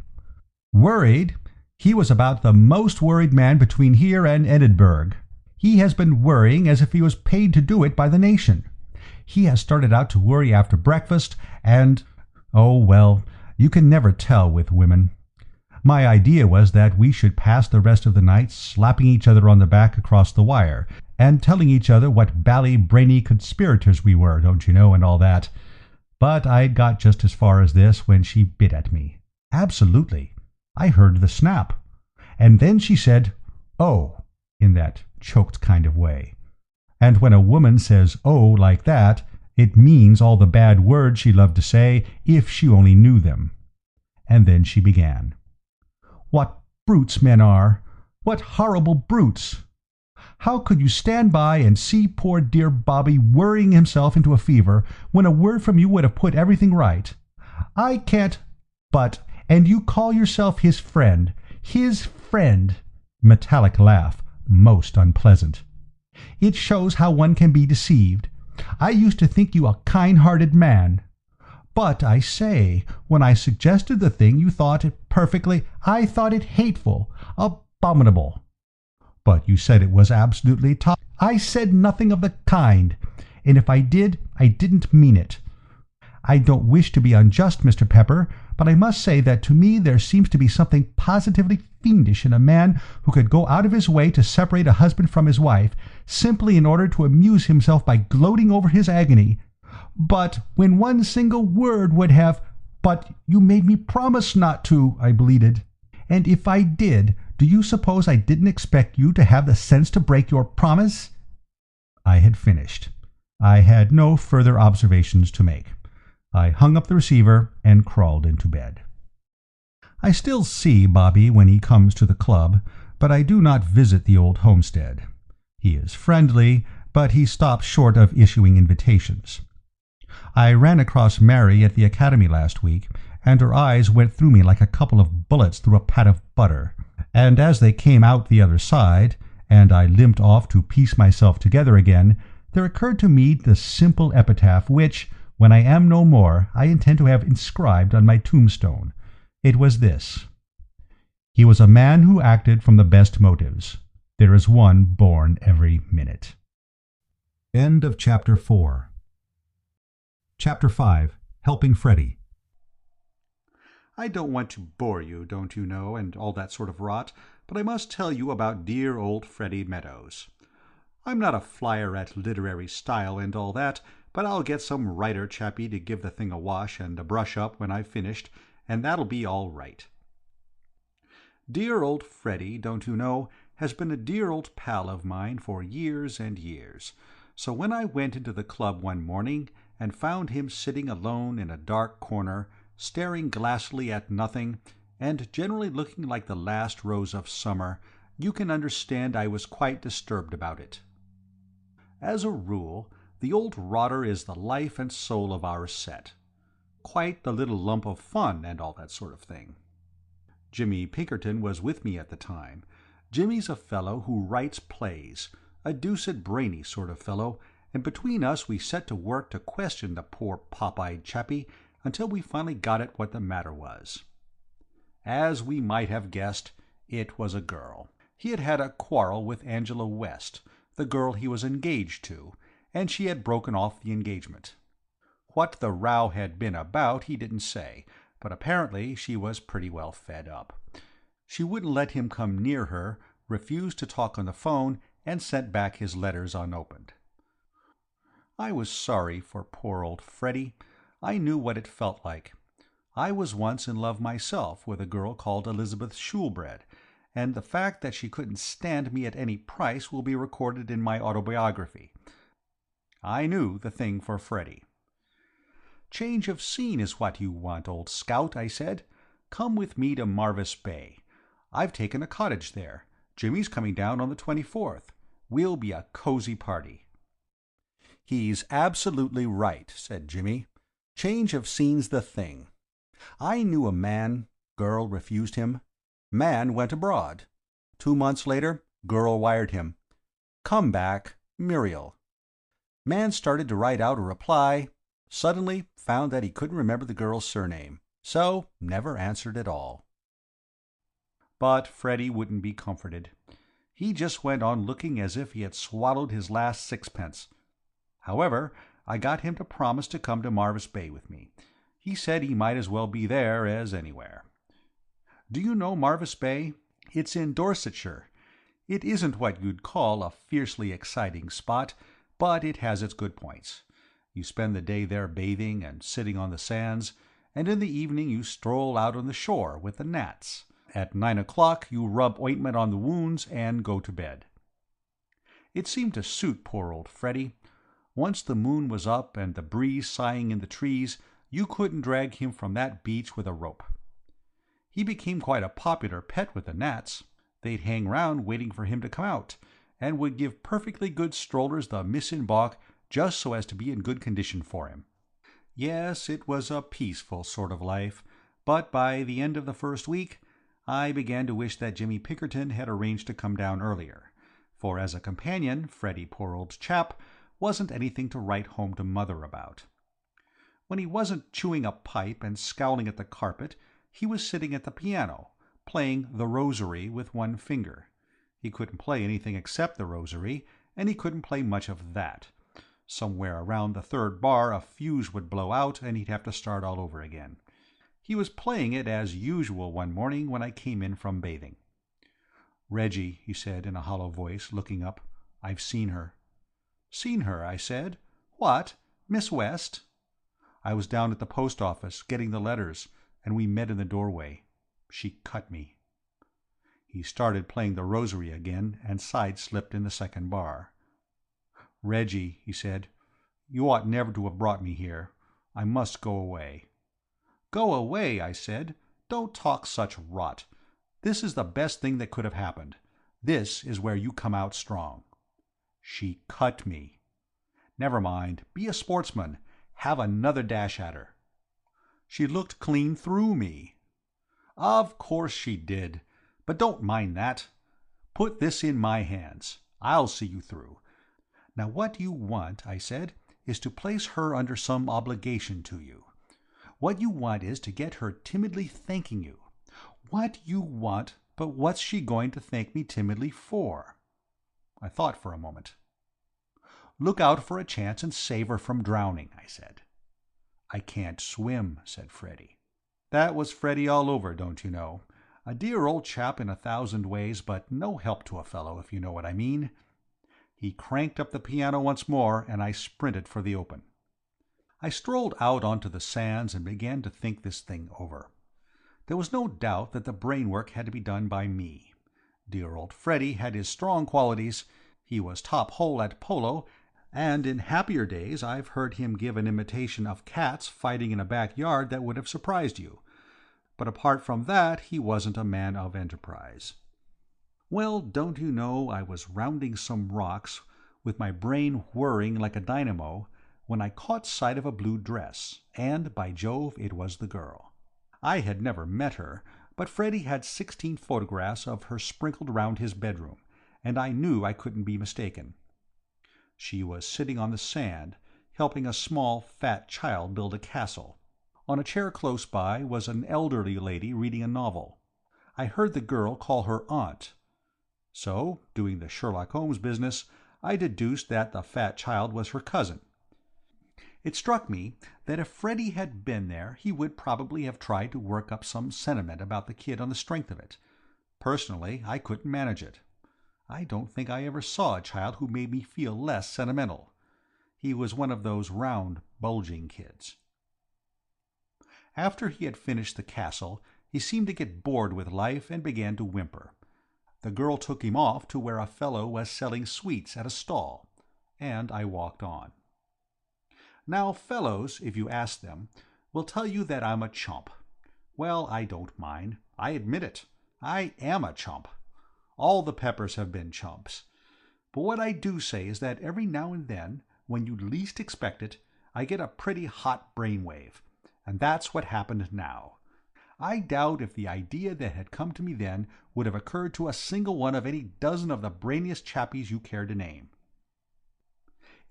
"Worried? He was about the most worried man between here and Edinburgh. He has been worrying as if he was paid to do it by the nation. He has started out to worry after breakfast, and— oh, well, you can never tell with women. My idea was that we should pass the rest of the night slapping each other on the back across the wire, and telling each other what bally-brainy conspirators we were, don't you know, and all that. But I'd got just as far as this when she bit at me. Absolutely. I heard the snap. And then she said, 'Oh,' in that choked kind of way. And when a woman says 'oh' like that, it means all the bad words she loved to say if she only knew them. And then she began. What brutes men are! What horrible brutes! How could you stand by and see poor dear Bobby worrying himself into a fever when a word from you would have put everything right? I can't— and you call yourself his friend. His friend! Metallic laugh, most unpleasant. It shows how one can be deceived. I used to think you a kind-hearted man. But, I say, when I suggested the thing you thought it I thought it hateful, abominable. But you said it was absolutely top. I said nothing of the kind, and if I did, I didn't mean it. I don't wish to be unjust, Mr. Pepper, but I must say that to me there seems to be something positively fiendish in a man who could go out of his way to separate a husband from his wife, simply in order to amuse himself by gloating over his agony. But when one single word would have— But you made me promise not to, I bleated. And if I did, do you suppose I didn't expect you to have the sense to break your promise? I had finished. I had no further observations to make. I hung up the receiver and crawled into bed. I still see Bobby when he comes to the club, but I do not visit the old homestead. He is friendly, but he stops short of issuing invitations. I ran across Mary at the academy last week, and her eyes went through me like a couple of bullets through a pat of butter, and as they came out the other side, and I limped off to piece myself together again, there occurred to me the simple epitaph which, when I am no more, I intend to have inscribed on my tombstone. It was this: "He was a man who acted from the best motives. There is one born every minute." End of Chapter 4. Chapter 5. Helping Freddie. I don't want to bore you, don't you know, and all that sort of rot, but I must tell you about dear old Freddie Meadows. I'm not a flyer at literary style and all that, but I'll get some writer chappie to give the thing a wash and a brush up when I've finished, and that'll be all right. Dear old Freddie, don't you know, has been a dear old pal of mine for years and years, so when I went into the club one morning and found him sitting alone in a dark corner, staring glassily at nothing, and generally looking like the last rose of summer, you can understand I was quite disturbed about it. As a rule, the old rotter is the life and soul of our set. Quite the little lump of fun and all that sort of thing. Jimmy Pinkerton was with me at the time. Jimmy's a fellow who writes plays, a deuced brainy sort of fellow, and between us we set to work to question the poor pop-eyed chappie until we finally got at what the matter was. As we might have guessed, it was a girl. He had had a quarrel with Angela West, the girl he was engaged to, and she had broken off the engagement. What the row had been about he didn't say, but apparently she was pretty well fed up. She wouldn't let him come near her, refused to talk on the phone, and sent back his letters unopened. I was sorry for poor old Freddie. I knew what it felt like. I was once in love myself with a girl called Elizabeth Shoolbred, and the fact that she couldn't stand me at any price will be recorded in my autobiography. I knew the thing for Freddie. "Change of scene is what you want, old scout," I said. "Come with me to Marvis Bay. I've taken a cottage there. Jimmy's coming down on the 24th. We'll be a cozy party." "He's absolutely right," said Jimmy. "Change of scene's the thing. I knew a man. Girl refused him. Man went abroad. 2 months later, girl wired him. Come back, Muriel. Man started to write out a reply. Suddenly found that he couldn't remember the girl's surname. So never answered at all." But Freddie wouldn't be comforted. He just went on looking as if he had swallowed his last sixpence. However, I got him to promise to come to Marvis Bay with me. He said he might as well be there as anywhere. Do you know Marvis Bay? It's in Dorsetshire. It isn't what you'd call a fiercely exciting spot, but it has its good points. You spend the day there bathing and sitting on the sands, and in the evening you stroll out on the shore with the gnats. At 9 o'clock you rub ointment on the wounds and go to bed. It seemed to suit poor old Freddie. Once the moon was up and the breeze sighing in the trees, you couldn't drag him from that beach with a rope. He became quite a popular pet with the gnats. They'd hang round waiting for him to come out, and would give perfectly good strollers the miss in baulk just so as to be in good condition for him. Yes, it was a peaceful sort of life, but by the end of the first week I began to wish that Jimmy Pinkerton had arranged to come down earlier, for as a companion, Freddie, poor old chap, wasn't anything to write home to Mother about. When he wasn't chewing a pipe and scowling at the carpet, he was sitting at the piano, playing The Rosary with one finger. He couldn't play anything except The Rosary, and he couldn't play much of that. Somewhere around the third bar a fuse would blow out and he'd have to start all over again. He was playing it as usual one morning when I came in from bathing. "Reggie," he said in a hollow voice, looking up, "I've seen her." "Seen her?" I said. "What? Miss West?" "I was down at the post office, getting the letters, and we met in the doorway. She cut me." He started playing The Rosary again, and side-slipped in the second bar. "Reggie," he said, "you ought never to have brought me here. I must go away." "Go away?" I said. "Don't talk such rot. This is the best thing that could have happened. This is where you come out strong." "She cut me." "Never mind. Be a sportsman. Have another dash at her." "She looked clean through me." "Of course she did. But don't mind that. Put this in my hands. I'll see you through. Now what you want," I said, "is to place her under some obligation to you. What you want is to get her timidly thanking you. What you want, but what's she going to thank me timidly for?" I thought for a moment. "Look out for a chance and save her from drowning," I said. "I can't swim," said Freddie. That was Freddie all over, don't you know. A dear old chap in 1,000 ways, but no help to a fellow, if you know what I mean. He cranked up the piano once more, and I sprinted for the open. I strolled out onto the sands and began to think this thing over. There was no doubt that the brain work had to be done by me. Dear old Freddie had his strong qualities. He was top hole at polo, and in happier days I've heard him give an imitation of cats fighting in a backyard that would have surprised you. But apart from that, he wasn't a man of enterprise. Well, don't you know, I was rounding some rocks, with my brain whirring like a dynamo, when I caught sight of a blue dress, and, by Jove, it was the girl. I had never met her, but Freddie had 16 photographs of her sprinkled round his bedroom, and I knew I couldn't be mistaken. She was sitting on the sand, helping a small, fat child build a castle. On a chair close by was an elderly lady reading a novel. I heard the girl call her aunt. So, doing the Sherlock Holmes business, I deduced that the fat child was her cousin. It struck me that if Freddie had been there he would probably have tried to work up some sentiment about the kid on the strength of it. Personally, I couldn't manage it. I don't think I ever saw a child who made me feel less sentimental. He was one of those round, bulging kids. After he had finished the castle, he seemed to get bored with life and began to whimper. The girl took him off to where a fellow was selling sweets at a stall, and I walked on. Now fellows, if you ask them, will tell you that I'm a chump. Well, I don't mind. I admit it. I am a chump. All the Peppers have been chumps. But what I do say is that every now and then when you least expect it, I get a pretty hot brainwave. And that's what happened now. I doubt if the idea that had come to me then would have occurred to a single one of any dozen of the brainiest chappies you care to name.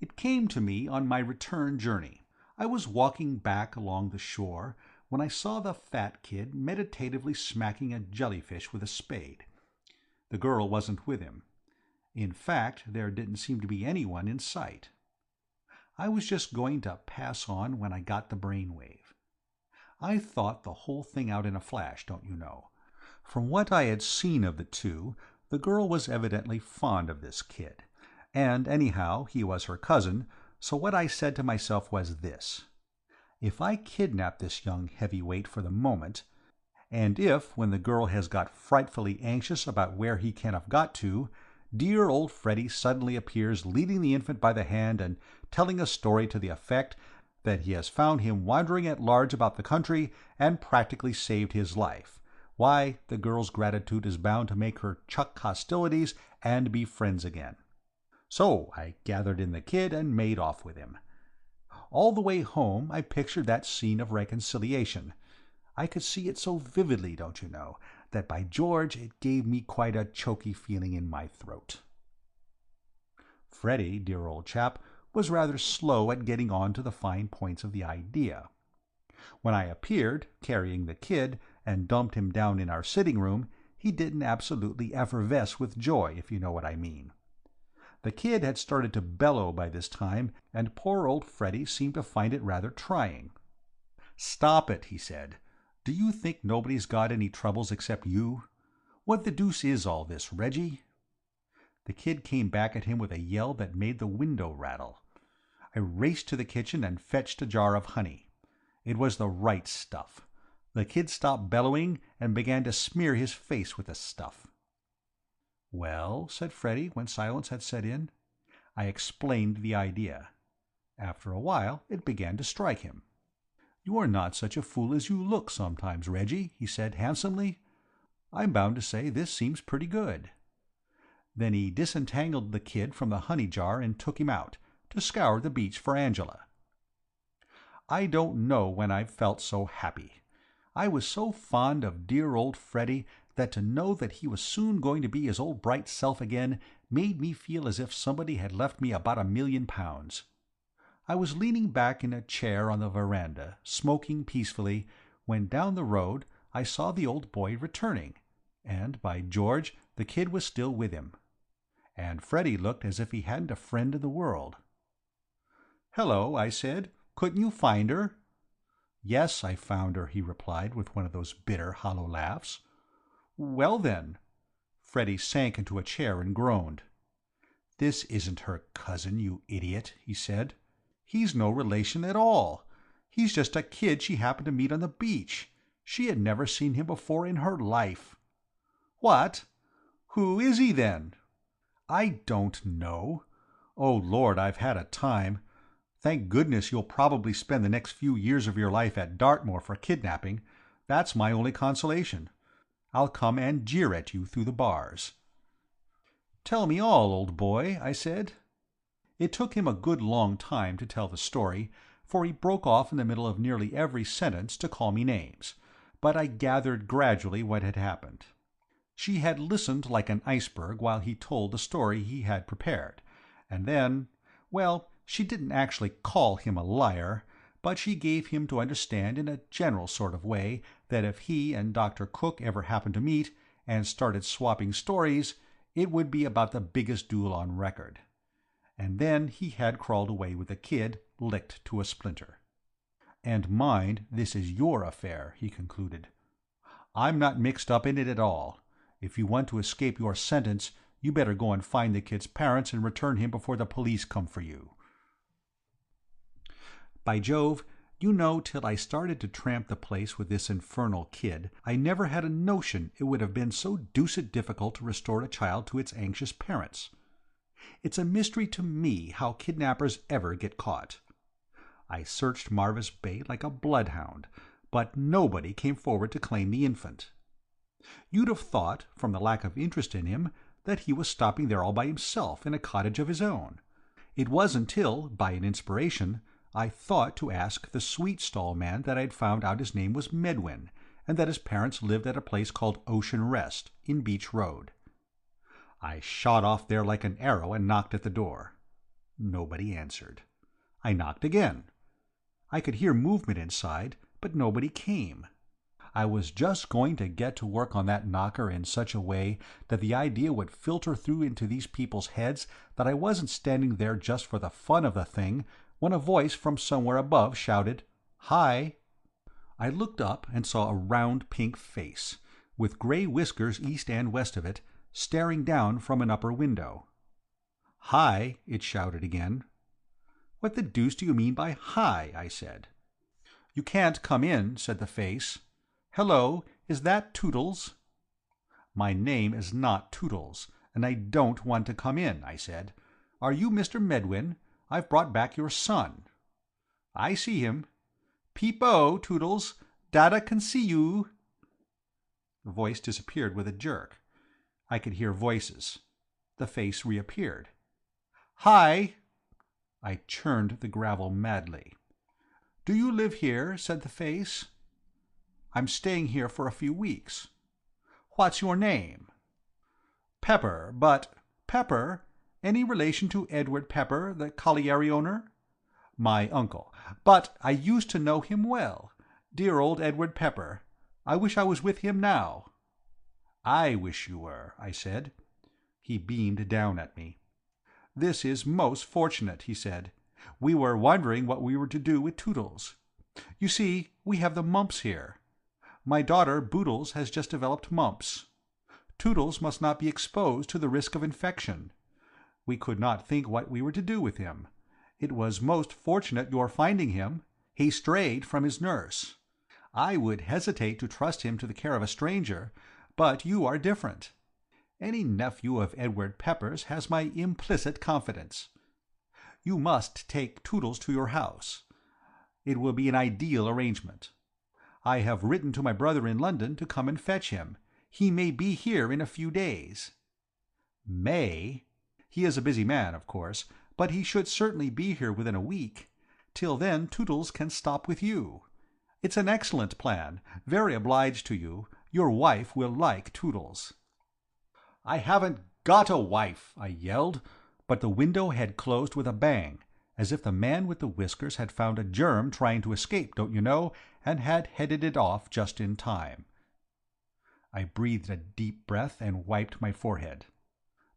It came to me on my return journey. I was walking back along the shore when I saw the fat kid meditatively smacking a jellyfish with a spade. The girl wasn't with him. In fact, there didn't seem to be anyone in sight. I was just going to pass on when I got the brainwave. I thought the whole thing out in a flash, don't you know. From what I had seen of the two, the girl was evidently fond of this kid. And anyhow, he was her cousin, so what I said to myself was this. If I kidnap this young heavyweight for the moment, and if, when the girl has got frightfully anxious about where he can have got to, dear old Freddie suddenly appears leading the infant by the hand and telling a story to the effect that he has found him wandering at large about the country and practically saved his life, why, the girl's gratitude is bound to make her chuck hostilities and be friends again. So I gathered in the kid and made off with him. All the way home I pictured that scene of reconciliation. I could see it so vividly, don't you know, that by George it gave me quite a choky feeling in my throat. Freddie, dear old chap, was rather slow at getting on to the fine points of the idea. When I appeared, carrying the kid, and dumped him down in our sitting room, he didn't absolutely effervesce with joy, if you know what I mean. The kid had started to bellow by this time, and poor old Freddie seemed to find it rather trying. "Stop it," he said. "Do you think nobody's got any troubles except you? What the deuce is all this, Reggie?" The kid came back at him with a yell that made the window rattle. I raced to the kitchen and fetched a jar of honey. It was the right stuff. The kid stopped bellowing and began to smear his face with the stuff. "Well," said Freddie, when silence had set in. I explained the idea. After a while it began to strike him. "You are not such a fool as you look sometimes, Reggie," he said handsomely. "I'm bound to say this seems pretty good." Then he disentangled the kid from the honey jar and took him out, to scour the beach for Angela. I don't know when I've felt so happy. I was so fond of dear old Freddie that to know that he was soon going to be his old bright self again made me feel as if somebody had left me about £1,000,000. I was leaning back in a chair on the veranda, smoking peacefully, when down the road I saw the old boy returning, and, by George, the kid was still with him. And Freddie looked as if he hadn't a friend in the world. "Hello," I said. "Couldn't you find her?" "Yes, I found her," he replied, with one of those bitter, hollow laughs. "Well, then—" Freddie sank into a chair and groaned. "This isn't her cousin, you idiot," he said. "He's no relation at all. He's just a kid she happened to meet on the beach. She had never seen him before in her life." "What? Who is he, then?" "I don't know. Oh, Lord, I've had a time. Thank goodness you'll probably spend the next few years of your life at Dartmoor for kidnapping. That's my only consolation. I'll come and jeer at you through the bars." "Tell me all, old boy," I said. It took him a good long time to tell the story, for he broke off in the middle of nearly every sentence to call me names, but I gathered gradually what had happened. She had listened like an iceberg while he told the story he had prepared, and then, well, she didn't actually call him a liar, but she gave him to understand in a general sort of way that if he and Dr. Cook ever happened to meet and started swapping stories, it would be about the biggest duel on record. And then he had crawled away with the kid, licked to a splinter. "And mind, this is your affair," he concluded. "I'm not mixed up in it at all. If you want to escape your sentence, you better go and find the kid's parents and return him before the police come for you." By Jove, you know, till I started to tramp the place with this infernal kid, I never had a notion it would have been so deuced difficult to restore a child to its anxious parents. It's a mystery to me how kidnappers ever get caught. I searched Marvis Bay like a bloodhound, but nobody came forward to claim the infant. You'd have thought, from the lack of interest in him, that he was stopping there all by himself in a cottage of his own. It was until, by an inspiration, I thought to ask the sweet-stall man that I had found out his name was Medwin, and that his parents lived at a place called Ocean Rest, in Beach Road. I shot off there like an arrow and knocked at the door. Nobody answered. I knocked again. I could hear movement inside, but nobody came. I was just going to get to work on that knocker in such a way that the idea would filter through into these people's heads that I wasn't standing there just for the fun of the thing, when a voice from somewhere above shouted, "Hi!" I looked up and saw a round pink face, with grey whiskers east and west of it, staring down from an upper window. "Hi!" it shouted again. "What the deuce do you mean by hi?" I said. "You can't come in," said the face. "Hello, is that Toodles?" "My name is not Toodles, and I don't want to come in," I said. "Are you Mr. Medwin? I've brought back your son." "I see him." "Peep-o, Toodles, Dada can see you." The voice disappeared with a jerk. I could hear voices. The face reappeared. "Hi!" I churned the gravel madly. "Do you live here?" said the face. "I'm staying here for a few weeks." "What's your name?" "Pepper, but—" "Pepper? Any relation to Edward Pepper, the colliery owner?" "My uncle. But I used to know him well. Dear old Edward Pepper. I wish I was with him now." "I wish you were," I said. He beamed down at me. "This is most fortunate," he said. "We were wondering what we were to do with Toodles. You see, we have the mumps here. My daughter Boodles has just developed mumps. Toodles must not be exposed to the risk of infection. We could not think what we were to do with him. It was most fortunate your finding him. He strayed from his nurse. I would hesitate to trust him to the care of a stranger, but you are different. Any nephew of Edward Pepper's has my implicit confidence. You must take Toodles to your house. It will be an ideal arrangement. I have written to my brother in London to come and fetch him. He may be here in a few days." "May?" "He is a busy man, of course, but he should certainly be here within a week. Till then Toodles can stop with you. It's an excellent plan. Very obliged to you. Your wife will like Toodles." "I haven't got a wife!" I yelled, but the window had closed with a bang, as if the man with the whiskers had found a germ trying to escape, don't you know, and had headed it off just in time. I breathed a deep breath and wiped my forehead.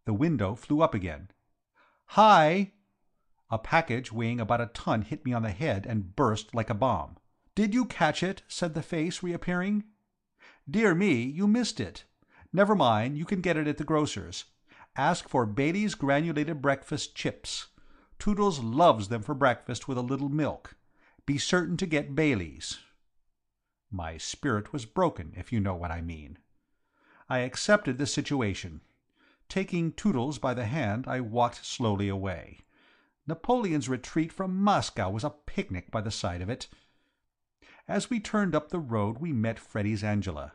The window flew up again. "Hi!" A package weighing about a ton hit me on the head and burst like a bomb. "Did you catch it?" said the face, reappearing. "Dear me, you missed it. Never mind, you can get it at the grocer's. Ask for Bailey's granulated breakfast chips. Toodles loves them for breakfast with a little milk. Be certain to get Bailey's." My spirit was broken, if you know what I mean. I accepted the situation. Taking Toodles by the hand, I walked slowly away. Napoleon's retreat from Moscow was a picnic by the side of it. As we turned up the road we met Freddie's Angela.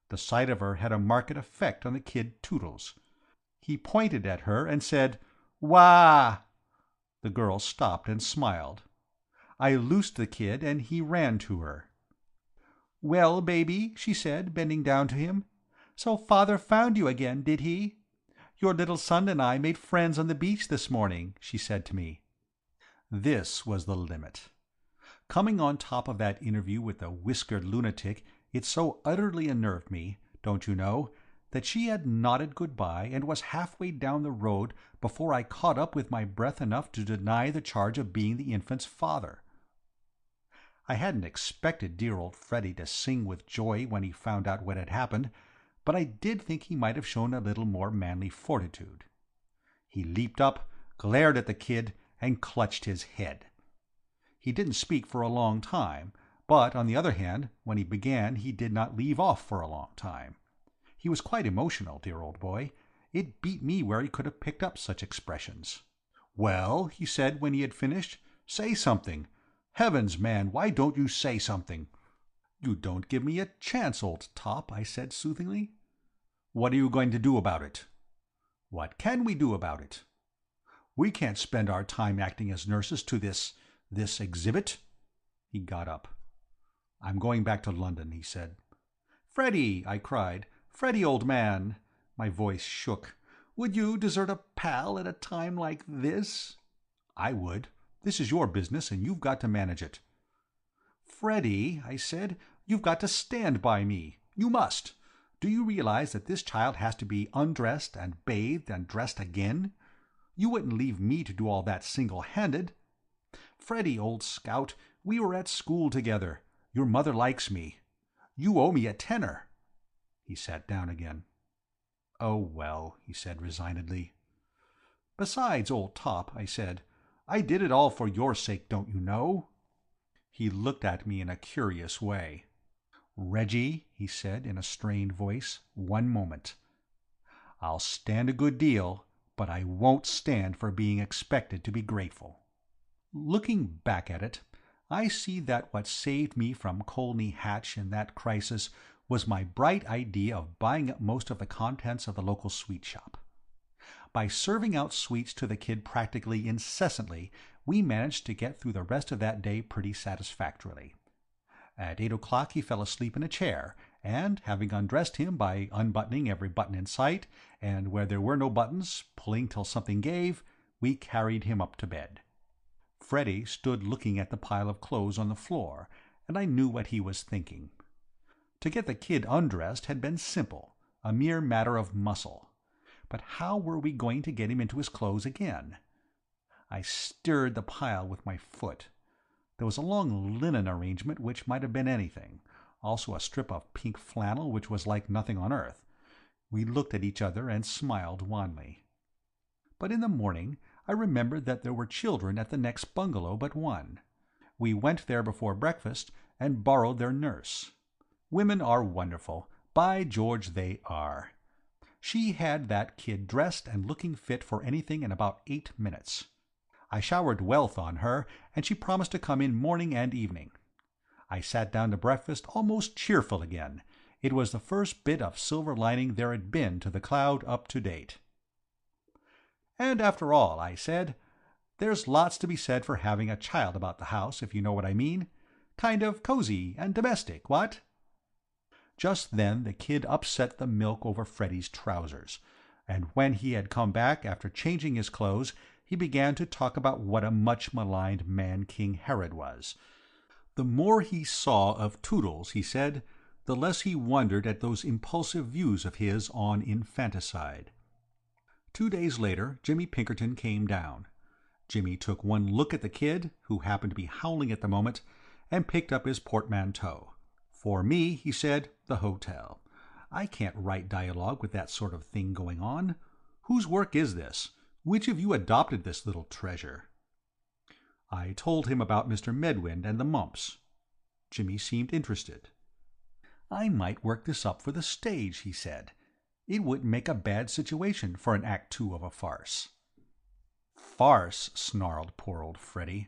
The sight of her had a marked effect on the kid Toodles. He pointed at her and said, "Wah!" The girl stopped and smiled. I loosed the kid and he ran to her. "Well, baby," she said, bending down to him, "so father found you again, did he? Your little son and I made friends on the beach this morning," she said to me. This was the limit. Coming on top of that interview with the whiskered lunatic, it so utterly unnerved me, don't you know, that she had nodded good-bye and was halfway down the road before I caught up with my breath enough to deny the charge of being the infant's father. I hadn't expected dear old Freddie to sing with joy when he found out what had happened, but I did think he might have shown a little more manly fortitude. He leaped up, glared at the kid, and clutched his head. He didn't speak for a long time, but on the other hand, when he began he did not leave off for a long time. He was quite emotional, dear old boy. It beat me where he could have picked up such expressions. "Well," he said when he had finished, "say something. Heavens, man, why don't you say something?" "You don't give me a chance, old top," I said soothingly. "What are you going to do about it?" "What can we do about it?" We can't spend our time acting as nurses to this exhibit." He got up. "I'm going back to London," he said. "Freddie!" I cried. "Freddie, old man!" My voice shook. "Would you desert a pal at a time like this?" "I would. This is your business, and you've got to manage it." "Freddie," I said, "you've got to stand by me. You must. Do you realize that this child has to be undressed and bathed and dressed again? You wouldn't leave me to do all that single-handed. Freddie, old scout, we were at school together. Your mother likes me. You owe me a tenner." He sat down again. "Oh, well," he said resignedly. "Besides, old top," I said, "I did it all for your sake, don't you know?" He looked at me in a curious way. "Reggie," he said in a strained voice, "one moment. I'll stand a good deal, but I won't stand for being expected to be grateful." Looking back at it, I see that what saved me from Colney Hatch in that crisis was my bright idea of buying up most of the contents of the local sweet shop. By serving out sweets to the kid practically incessantly, we managed to get through the rest of that day pretty satisfactorily. At 8 o'clock he fell asleep in a chair, and, having undressed him by unbuttoning every button in sight, and where there were no buttons, pulling till something gave, we carried him up to bed. Freddie stood looking at the pile of clothes on the floor, and I knew what he was thinking. To get the kid undressed had been simple, a mere matter of muscle. But how were we going to get him into his clothes again? I stirred the pile with my foot. There was a long linen arrangement which might have been anything, also a strip of pink flannel which was like nothing on earth. We looked at each other and smiled wanly. But in the morning I remembered that there were children at the next bungalow but one. We went there before breakfast and borrowed their nurse. Women are wonderful. By George, they are. She had that kid dressed and looking fit for anything in about 8 minutes. I showered wealth on her, and she promised to come in morning and evening. I sat down to breakfast almost cheerful again. It was the first bit of silver lining there had been to the cloud up to date. "And after all," I said, "there's lots to be said for having a child about the house, if you know what I mean. Kind of cozy and domestic, what?" Just then the kid upset the milk over Freddie's trousers, and when he had come back after changing his clothes, he began to talk about what a much-maligned man King Herod was. The more he saw of Toodles, he said, the less he wondered at those impulsive views of his on infanticide. 2 days later, Jimmy Pinkerton came down. Jimmy took one look at the kid, who happened to be howling at the moment, and picked up his portmanteau. "For me," he said, "the hotel. I can't write dialogue with that sort of thing going on. Whose work is this? Which of you adopted this little treasure?" I told him about Mr. Medwind and the mumps. Jimmy seemed interested. "I might work this up for the stage," he said. "It wouldn't make a bad situation for an Act 2 of a farce." "Farce," snarled poor old Freddie.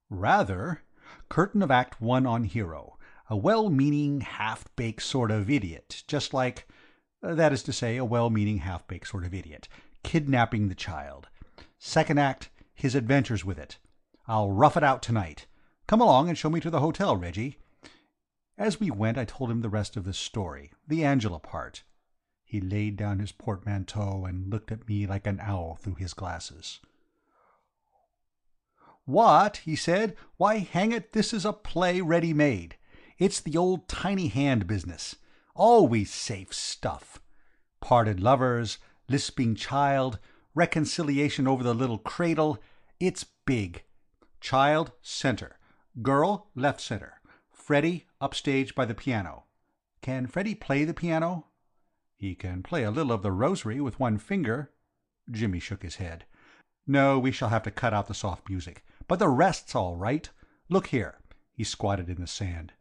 "Rather. Curtain of Act 1 on hero. A well-meaning, half-baked sort of idiot, just like— that is to say, a well-meaning, half-baked sort of idiot, kidnapping the child. Second act, his adventures with it. I'll rough it out tonight. Come along and show me to the hotel, Reggie." As we went I told him the rest of the story, the Angela part. He laid down his portmanteau and looked at me like an owl through his glasses. "What?" he said. "Why, hang it, this is a play ready-made. It's the old tiny hand business. Always safe stuff. Parted lovers, lisping child, reconciliation over the little cradle. It's big. Child, center. Girl, left center. Freddie, upstage by the piano. Can Freddie play the piano?" "He can play a little of the rosary with one finger." Jimmy shook his head. "No, we shall have to cut out the soft music. But the rest's all right. Look here." He squatted in the sand.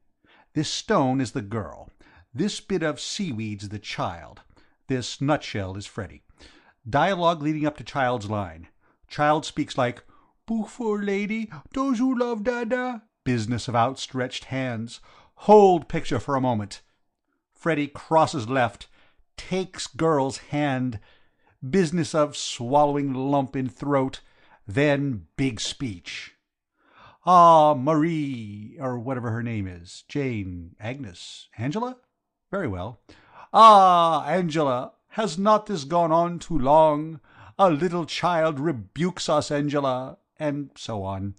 "This stone is the girl. This bit of seaweed's the child. This nutshell is Freddie. Dialogue leading up to child's line. Child speaks like, 'Book for lady, does you love dada?' Business of outstretched hands. Hold picture for a moment. Freddie crosses left, takes girl's hand. Business of swallowing lump in throat, then big speech. Ah, Marie, or whatever her name is, Jane, Agnes, Angela? Very well. Ah, Angela, has not this gone on too long? A little child rebukes us, Angela, and so on.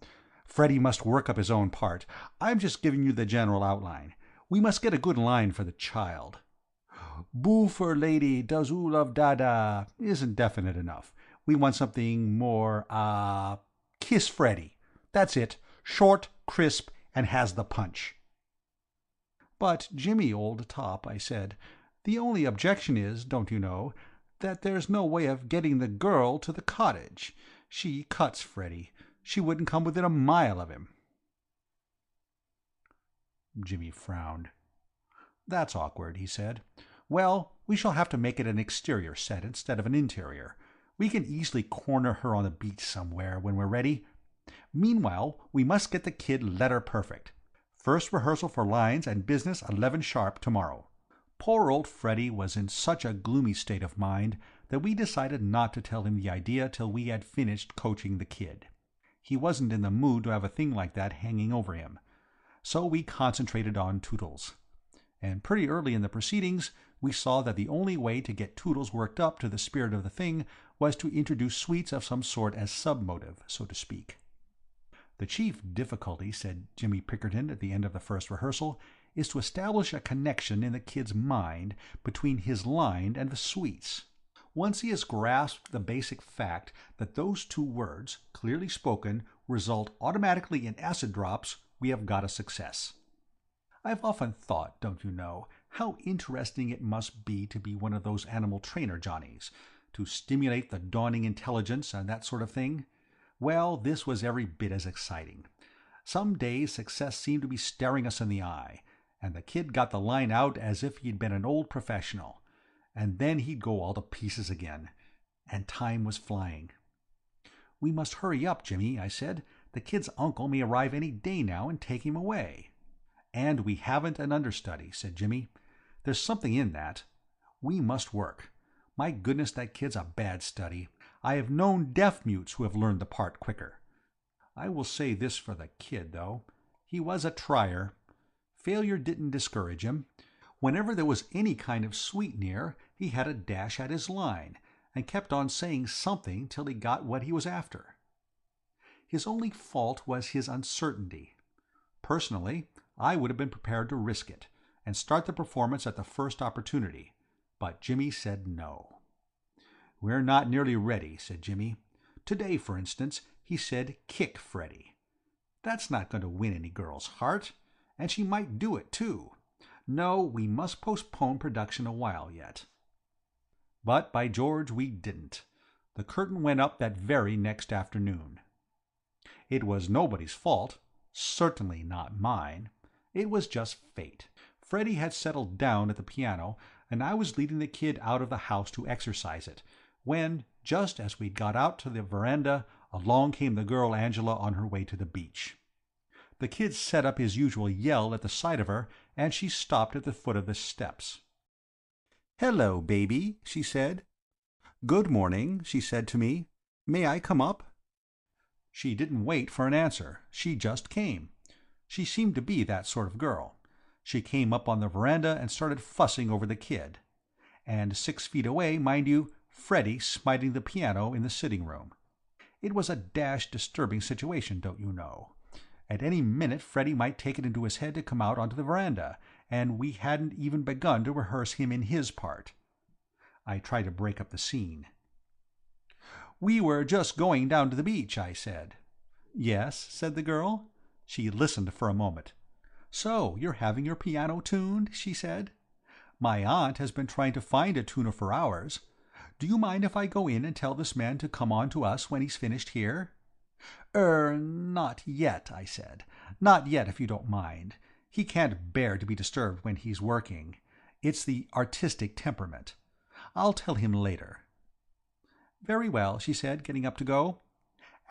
Freddie must work up his own part. I'm just giving you the general outline. We must get a good line for the child. Boofer lady, does oo love dada isn't definite enough. We want something more, kiss Freddie. That's it. Short, crisp, and has the punch. But, Jimmy, old top, I said, the only objection is, don't you know, that there's no way of getting the girl to the cottage. She cuts Freddie. She wouldn't come within a mile of him. Jimmy frowned. That's awkward, he said. Well, we shall have to make it an exterior set instead of an interior. We can easily corner her on the beach somewhere when we're ready. Meanwhile, we must get the kid letter perfect. First rehearsal for lines and business 11 sharp tomorrow. Poor old Freddie was in such a gloomy state of mind that we decided not to tell him the idea till we had finished coaching the kid. He wasn't in the mood to have a thing like that hanging over him. So we concentrated on Toodles. And pretty early in the proceedings, we saw that the only way to get Toodles worked up to the spirit of the thing was to introduce sweets of some sort as sub-motive, so to speak. The chief difficulty, said Jimmy Pickerton at the end of the first rehearsal, is to establish a connection in the kid's mind between his line and the sweets. Once he has grasped the basic fact that those two words, clearly spoken, result automatically in acid drops, we have got a success. I've often thought, don't you know, how interesting it must be to be one of those animal trainer Johnnies, to stimulate the dawning intelligence and that sort of thing. Well, this was every bit as exciting. Some days success seemed to be staring us in the eye, and the kid got the line out as if he'd been an old professional, and then he'd go all to pieces again, and time was flying. We must hurry up, Jimmy, I said. The kid's uncle may arrive any day now and take him away. And we haven't an understudy, said Jimmy. There's something in that. We must work. My goodness, that kid's a bad study. I have known deaf-mutes who have learned the part quicker. I will say this for the kid, though. He was a trier. Failure didn't discourage him. Whenever there was any kind of sweet near, he had a dash at his line, and kept on saying something till he got what he was after. His only fault was his uncertainty. Personally, I would have been prepared to risk it, and start the performance at the first opportunity, but Jimmy said no. We're not nearly ready, said Jimmy. Today, for instance, he said kick Freddie. That's not going to win any girl's heart, and she might do it, too. No, we must postpone production a while yet. But, by George, we didn't. The curtain went up that very next afternoon. It was nobody's fault, certainly not mine. It was just fate. Freddie had settled down at the piano, and I was leading the kid out of the house to exercise it, when, just as we'd got out to the veranda, along came the girl Angela on her way to the beach. The kid set up his usual yell at the sight of her, and she stopped at the foot of the steps. "Hello, baby," she said. "Good morning," she said to me. "May I come up?" She didn't wait for an answer. She just came. She seemed to be that sort of girl. She came up on the veranda and started fussing over the kid. And 6 feet away, mind you, Freddie smiting the piano in the sitting room. It was a dashed disturbing situation, don't you know. At any minute Freddie might take it into his head to come out onto the veranda, and we hadn't even begun to rehearse him in his part. I tried to break up the scene. "We were just going down to the beach," I said. "Yes," said the girl. She listened for a moment. "So you're having your piano tuned?" she said. "My aunt has been trying to find a tuner for hours. Do you mind if I go in and tell this man to come on to us when he's finished here?" Not yet," I said. "Not yet, if you don't mind. He can't bear to be disturbed when he's working. It's the artistic temperament. I'll tell him later." "Very well," she said, getting up to go.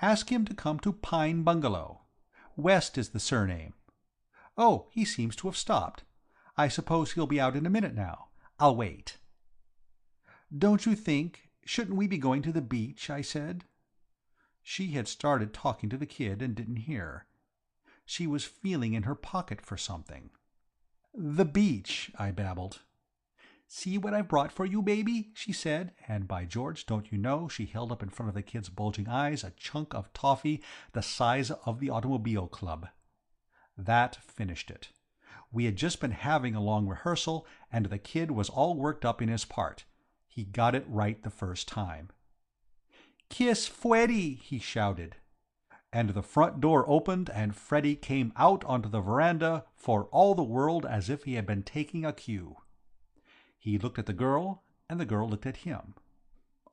"Ask him to come to Pine Bungalow. West is the surname. Oh, he seems to have stopped. I suppose he'll be out in a minute now. I'll wait." "Don't you think," "Shouldn't we be going to the beach?" I said. She had started talking to the kid and didn't hear. She was feeling in her pocket for something. "The beach," I babbled. "See what I've brought for you, baby?" she said, and by George, don't you know, she held up in front of the kid's bulging eyes a chunk of toffee the size of the Automobile Club. That finished it. We had just been having a long rehearsal, and the kid was all worked up in his part. He got it right the first time. "Kiss Freddie!" he shouted. And the front door opened, and Freddie came out onto the veranda for all the world as if he had been taking a cue. He looked at the girl, and the girl looked at him.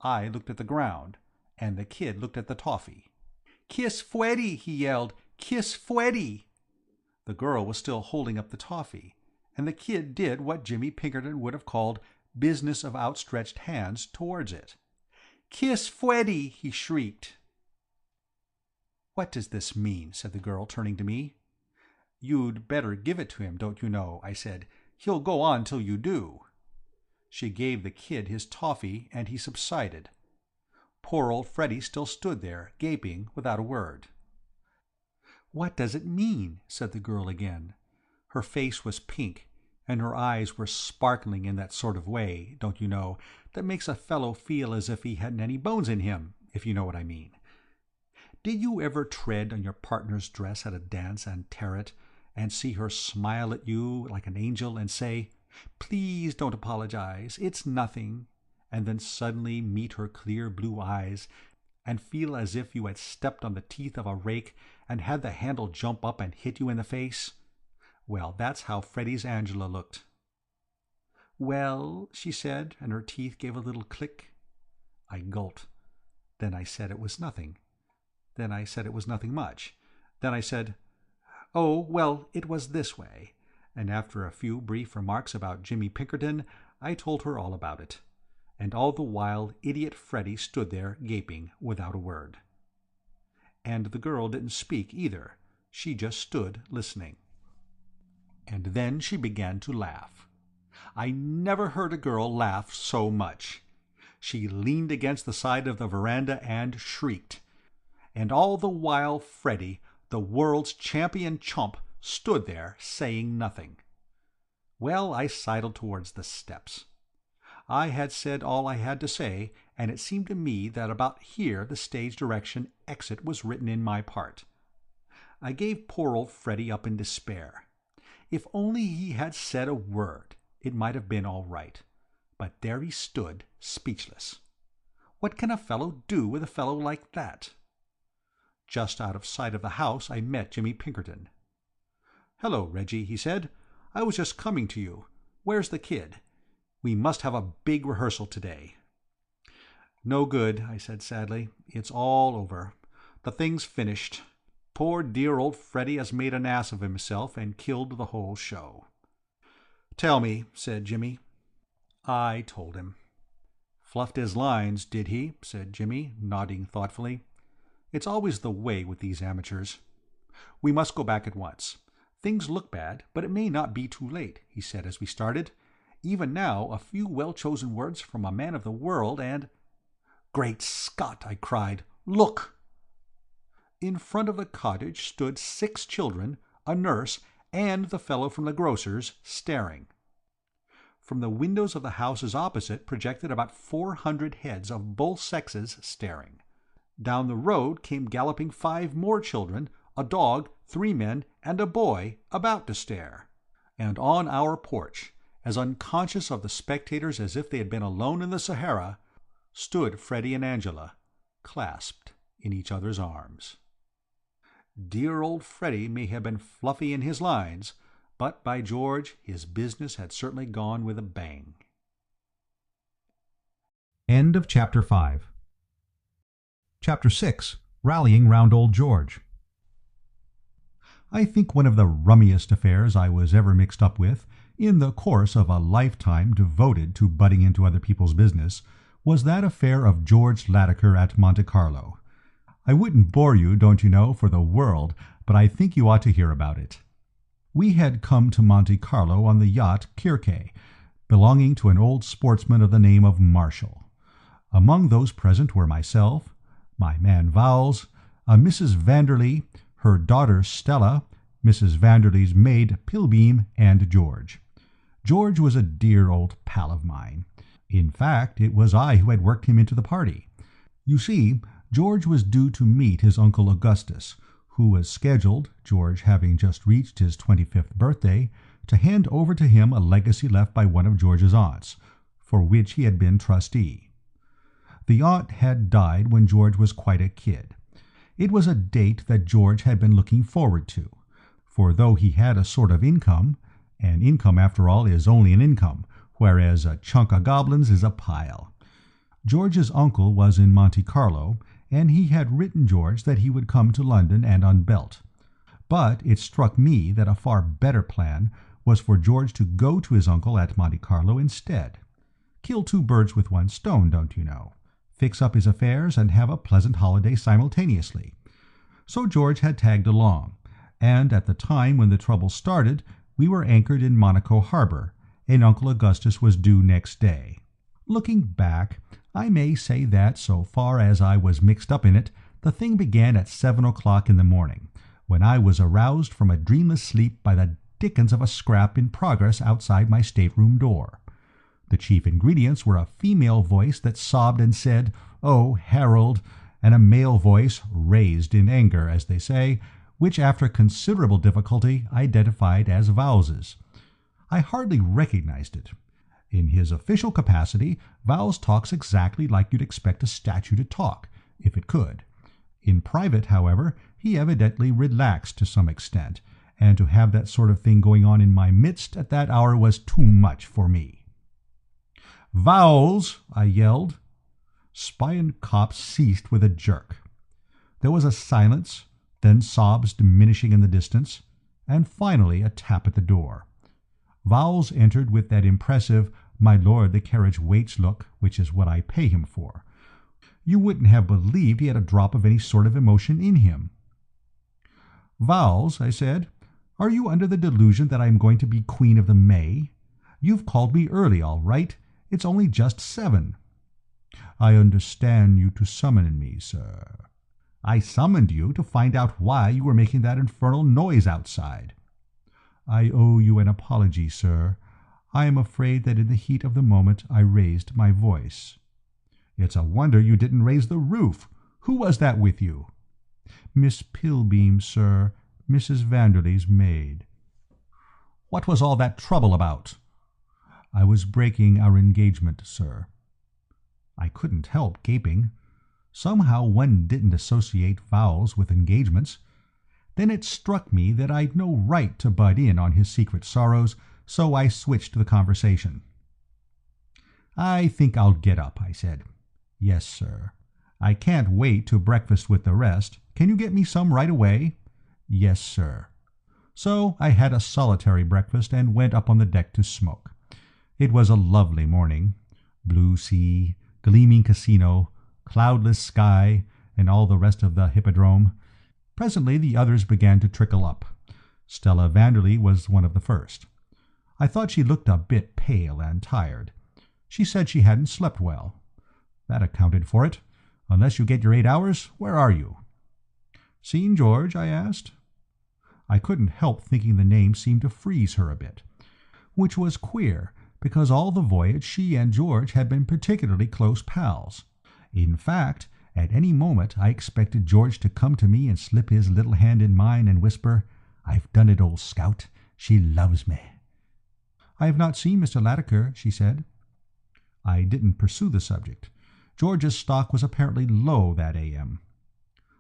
I looked at the ground, and the kid looked at the toffee. "Kiss Freddie!" he yelled. "Kiss Freddie!" The girl was still holding up the toffee, and the kid did what Jimmy Pinkerton would have called business of outstretched hands towards it. "Kiss Freddie!" he shrieked. "What does this mean?" said the girl, turning to me. "You'd better give it to him, don't you know," I said. "He'll go on till you do." She gave the kid his toffee, and he subsided. Poor old Freddie still stood there, gaping, without a word. "What does it mean?" said the girl again. Her face was pink, and her eyes were sparkling in that sort of way, don't you know, that makes a fellow feel as if he hadn't any bones in him, if you know what I mean. Did you ever tread on your partner's dress at a dance and tear it, and see her smile at you like an angel and say, "Please don't apologize, it's nothing," and then suddenly meet her clear blue eyes and feel as if you had stepped on the teeth of a rake and had the handle jump up and hit you in the face? Well, that's how Freddie's Angela looked. "Well," she said, and her teeth gave a little click. I gulped. Then I said it was nothing. Then I said it was nothing much. Then I said, "Oh, well, it was this way," and after a few brief remarks about Jimmy Pinkerton, I told her all about it. And all the while idiot Freddie stood there gaping without a word. And the girl didn't speak either. She just stood listening. And then she began to laugh. I never heard a girl laugh so much. She leaned against the side of the veranda and shrieked. And all the while Freddie, the world's champion chump, stood there saying nothing. Well, I sidled towards the steps. I had said all I had to say, and it seemed to me that about here the stage direction exit was written in my part. I gave poor old Freddie up in despair. If only he had said a word, it might have been all right. But there he stood, speechless. What can a fellow do with a fellow like that? Just out of sight of the house I met Jimmy Pinkerton. "Hello, Reggie," he said. "I was just coming to you. Where's the kid? We must have a big rehearsal today." "No good," I said sadly. "It's all over. The thing's finished. Poor dear old Freddie has made an ass of himself and killed the whole show." "Tell me," said Jimmy. I told him. "Fluffed his lines, did he?" said Jimmy, nodding thoughtfully. "It's always the way with these amateurs. We must go back at once. Things look bad, but it may not be too late," he said as we started. "Even now a few well-chosen words from a man of the world and—" "Great Scott!" I cried. "Look!" In front of the cottage stood 6 children, a nurse, and the fellow from the grocer's, staring. From the windows of the houses opposite projected about 400 heads of both sexes staring. Down the road came galloping 5 more children, a dog, 3 men, and a boy, about to stare. And on our porch, as unconscious of the spectators as if they had been alone in the Sahara, stood Freddie and Angela, clasped in each other's arms. Dear old Freddie may have been fluffy in his lines, but by George, his business had certainly gone with a bang. End of Chapter 5. Chapter 6. Rallying Round Old George. I think one of the rummiest affairs I was ever mixed up with, in the course of a lifetime devoted to butting into other people's business, was that affair of George Latimer at Monte Carlo. I wouldn't bore you, don't you know, for the world, but I think you ought to hear about it. We had come to Monte Carlo on the yacht Kirke, belonging to an old sportsman of the name of Marshall. Among those present were myself, my man Vowles, a Mrs. Vanderley, her daughter Stella, Mrs. Vanderley's maid Pilbeam, and George. George was a dear old pal of mine. In fact, it was I who had worked him into the party. You see, George was due to meet his Uncle Augustus, who was scheduled, George having just reached his 25th birthday, to hand over to him a legacy left by one of George's aunts, for which he had been trustee. The aunt had died when George was quite a kid. It was a date that George had been looking forward to, for though he had a sort of income, an income after all is only an income, whereas a chunk of goblins is a pile. George's uncle was in Monte Carlo, and he had written George that he would come to London and unbelt. But it struck me that a far better plan was for George to go to his uncle at Monte Carlo instead. Kill two birds with one stone, don't you know? Fix up his affairs and have a pleasant holiday simultaneously. So George had tagged along, and at the time when the trouble started, we were anchored in Monaco Harbour, and Uncle Augustus was due next day. Looking back, I may say that, so far as I was mixed up in it, the thing began at 7 o'clock in the morning, when I was aroused from a dreamless sleep by the dickens of a scrap in progress outside my stateroom door. The chief ingredients were a female voice that sobbed and said, "Oh, Harold," and a male voice, raised in anger, as they say, which after considerable difficulty I identified as Vowles's. I hardly recognized it. In his official capacity, Vowles talks exactly like you'd expect a statue to talk, if it could. In private, however, he evidently relaxed to some extent, and to have that sort of thing going on in my midst at that hour was too much for me. "Vowles!" I yelled. Spion Kop ceased with a jerk. There was a silence, then sobs diminishing in the distance, and finally a tap at the door. Vowles entered with that impressive "My lord, the carriage waits" look, which is what I pay him for. You wouldn't have believed he had a drop of any sort of emotion in him. "Vowles," I said, "are you under the delusion that I am going to be Queen of the May? You've called me early, all right. It's only just 7. "I understand you to summon me, sir." "I summoned you to find out why you were making that infernal noise outside." "I owe you an apology, sir. I am afraid that in the heat of the moment I raised my voice." "It's a wonder you didn't raise the roof. Who was that with you?" "Miss Pilbeam, sir, Mrs. Vanderley's maid." "What was all that trouble about?" "I was breaking our engagement, sir." I couldn't help gaping. Somehow one didn't associate Vowles with engagements. Then it struck me that I'd no right to butt in on his secret sorrows, so I switched the conversation. "I think I'll get up," I said. "Yes, sir." "I can't wait to breakfast with the rest. Can you get me some right away?" "Yes, sir." So I had a solitary breakfast and went up on the deck to smoke. It was a lovely morning. Blue sea, gleaming casino, cloudless sky, and all the rest of the hippodrome. Presently the others began to trickle up. Stella Vanderley was one of the first. I thought she looked a bit pale and tired. She said she hadn't slept well. That accounted for it. Unless you get your 8 hours, where are you? "Seen George?" I asked. I couldn't help thinking the name seemed to freeze her a bit, which was queer, because all the voyage she and George had been particularly close pals. In fact, at any moment I expected George to come to me and slip his little hand in mine and whisper, "I've done it, old scout. She loves me." "I have not seen Mr. Latimer," she said. I didn't pursue the subject. George's stock was apparently low that a.m.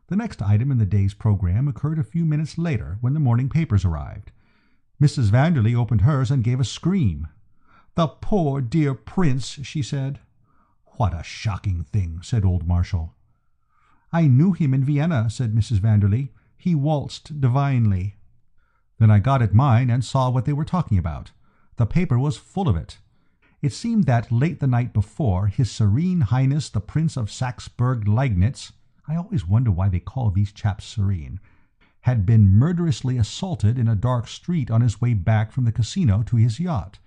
The next item in the day's program occurred a few minutes later, when the morning papers arrived. Mrs. Vanderley opened hers and gave a scream. "The poor dear prince," she said. "What a shocking thing," said old Marshall. "I knew him in Vienna," said Mrs. Vanderley. "He waltzed divinely." Then I got at mine and saw what they were talking about. The paper was full of it. It seemed that late the night before, His Serene Highness the Prince of Saxburg-Liegnitz, I always wonder why they call these chaps serene, had been murderously assaulted in a dark street on his way back from the casino to his yacht.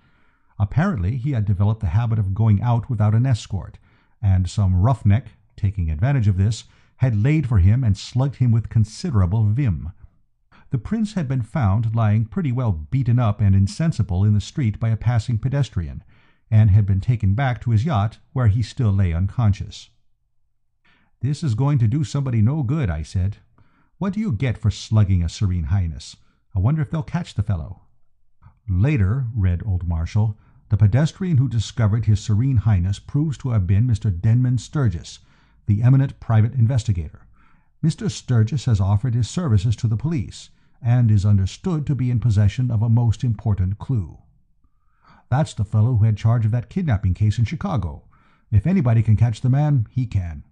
Apparently he had developed the habit of going out without an escort, and some roughneck, taking advantage of this, had laid for him and slugged him with considerable vim. The prince had been found lying pretty well beaten up and insensible in the street by a passing pedestrian, and had been taken back to his yacht, where he still lay unconscious. "This is going to do somebody no good," I said. "What do you get for slugging a Serene Highness? I wonder if they'll catch the fellow." "Later," read old Marshall, "the pedestrian who discovered his Serene Highness proves to have been Mr. Denman Sturgis, the eminent private investigator. Mr. Sturgis has offered his services to the police, and is understood to be in possession of a most important clue. That's the fellow who had charge of that kidnapping case in Chicago. If anybody can catch the man, he can."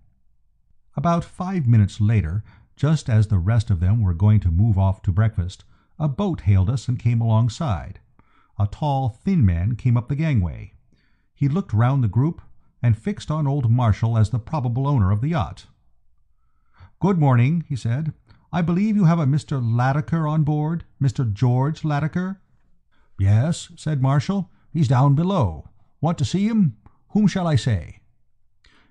About 5 minutes later, just as the rest of them were going to move off to breakfast, a boat hailed us and came alongside. A tall, thin man came up the gangway. He looked round the group, and fixed on old Marshall as the probable owner of the yacht. "Good morning," he said. "I believe you have a Mr. Latiker on board, Mr. George Latiker?" "Yes," said Marshall. "He's down below. Want to see him? Whom shall I say?"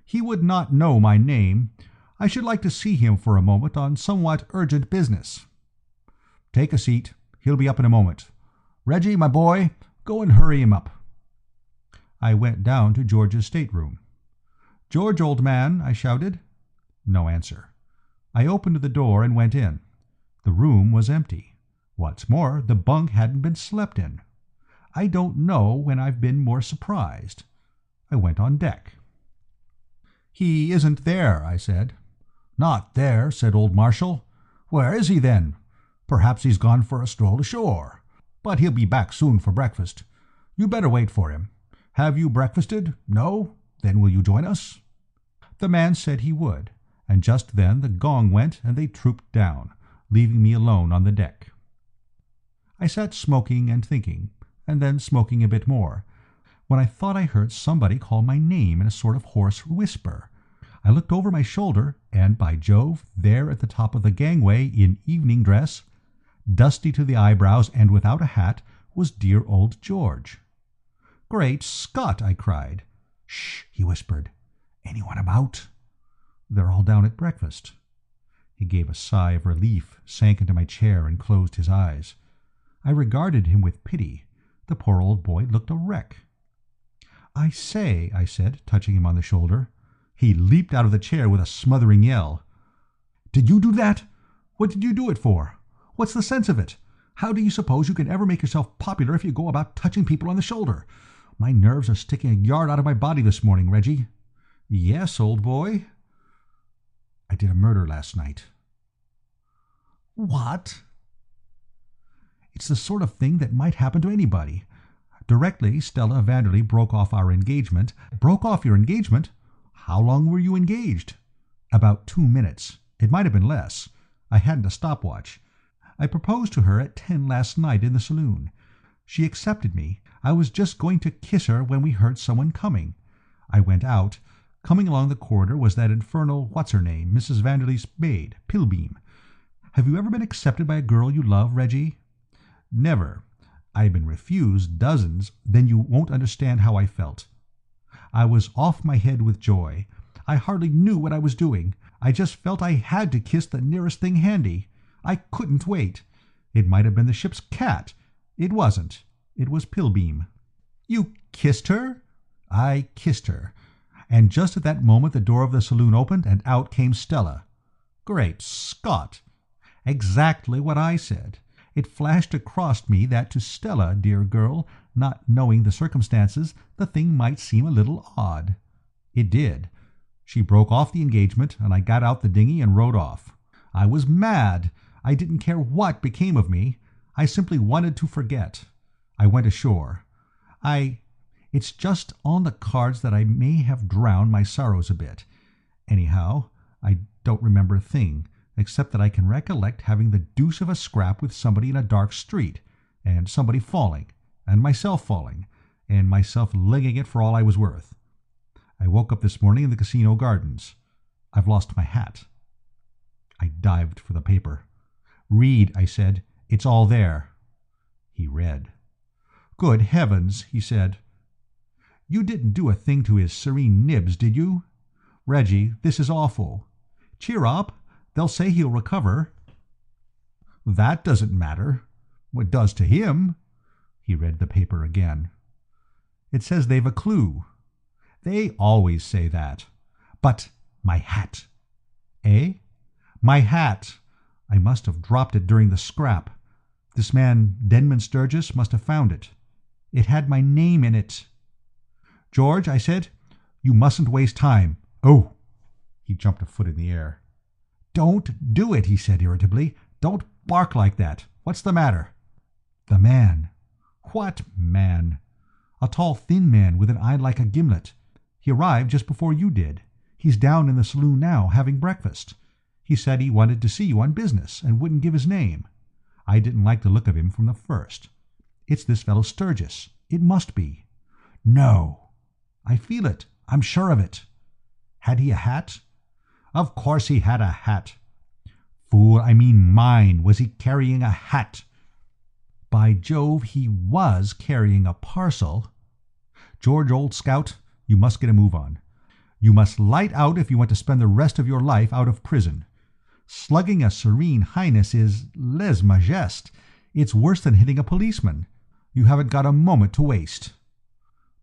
"He would not know my name. I should like to see him for a moment on somewhat urgent business." "Take a seat. He'll be up in a moment. Reggie, my boy, go and hurry him up." I went down to George's stateroom. "George, old man," I shouted. No answer. I opened the door and went in. The room was empty. What's more, the bunk hadn't been slept in. I don't know when I've been more surprised. I went on deck. "He isn't there," I said. "Not there," said old Marshall. "Where is he, then? Perhaps he's gone for a stroll ashore. But he'll be back soon for breakfast. You better wait for him. Have you breakfasted? No? Then will you join us?" The man said he would, and just then the gong went and they trooped down, leaving me alone on the deck. I sat smoking and thinking, and then smoking a bit more, when I thought I heard somebody call my name in a sort of hoarse whisper. I looked over my shoulder, and, by Jove, there at the top of the gangway, in evening dress, dusty to the eyebrows and without a hat, was dear old George. "Great Scott!" I cried. "Shh!" he whispered. "Anyone about?" "They're all down at breakfast." He gave a sigh of relief, sank into my chair, and closed his eyes. I regarded him with pity. The poor old boy looked a wreck. "I say," I said, touching him on the shoulder. He leaped out of the chair with a smothering yell. "Did you do that? What did you do it for? What's the sense of it? How do you suppose you can ever make yourself popular if you go about touching people on the shoulder? My nerves are sticking a yard out of my body this morning, Reggie." "Yes, old boy." "I did a murder last night." "What?" "It's the sort of thing that might happen to anybody. Directly Stella Vanderley broke off our engagement—" "Broke off your engagement? How long were you engaged?" "About 2 minutes. It might have been less. I hadn't a stopwatch. I proposed to her at 10 last night in the saloon. She accepted me. I was just going to kiss her when we heard someone coming. I went out. Coming along the corridor was that infernal what's-her-name, Mrs. Vanderley's maid, Pilbeam. Have you ever been accepted by a girl you love, Reggie?" "Never. I've been refused dozens. Then you won't understand how I felt. I was off my head with joy. I hardly knew what I was doing. I just felt I had to kiss the nearest thing handy. I couldn't wait. It might have been the ship's cat. It wasn't. It was Pilbeam." "You kissed her?" "I kissed her. And just at that moment the door of the saloon opened, and out came Stella." "Great Scott!" "Exactly what I said. It flashed across me that to Stella, dear girl, not knowing the circumstances, the thing might seem a little odd. It did. She broke off the engagement, and I got out the dinghy and rowed off. I was mad. I didn't care what became of me. I simply wanted to forget. I went ashore. It's just on the cards that I may have drowned my sorrows a bit. Anyhow, I don't remember a thing, except that I can recollect having the deuce of a scrap with somebody in a dark street, and somebody falling, and myself falling, and myself legging it for all I was worth. I woke up this morning in the casino gardens. I've lost my hat." I dived for the paper. "Read," I said. "It's all there." He read. "Good heavens," he said. "You didn't do a thing to his serene nibs, did you?" "Reggie, this is awful." "Cheer up. They'll say he'll recover." "That doesn't matter. It does to him." He read the paper again. "It says they've a clue." "They always say that." "But my hat." "Eh?" "My hat. I must have dropped it during the scrap. This man Denman Sturgis must have found it. It had my name in it." "George," I said, "you mustn't waste time." "Oh!" He jumped a foot in the air. "Don't do it," he said irritably. "Don't bark like that. What's the matter?" "The man." "What man?" "A tall, thin man with an eye like a gimlet. He arrived just before you did. He's down in the saloon now, having breakfast. He said he wanted to see you on business, and wouldn't give his name. I didn't like the look of him from the first. It's this fellow Sturgis. It must be." "No." "I feel it. I'm sure of it." "Had he a hat?" "Of course he had a hat." "Fool, I mean mine. Was he carrying a hat?" "By Jove, he was carrying a parcel." "George, old scout, you must get a move on. You must light out if you want to spend the rest of your life out of prison. Slugging a Serene Highness is lèse majesté. It's worse than hitting a policeman. You haven't got a moment to waste."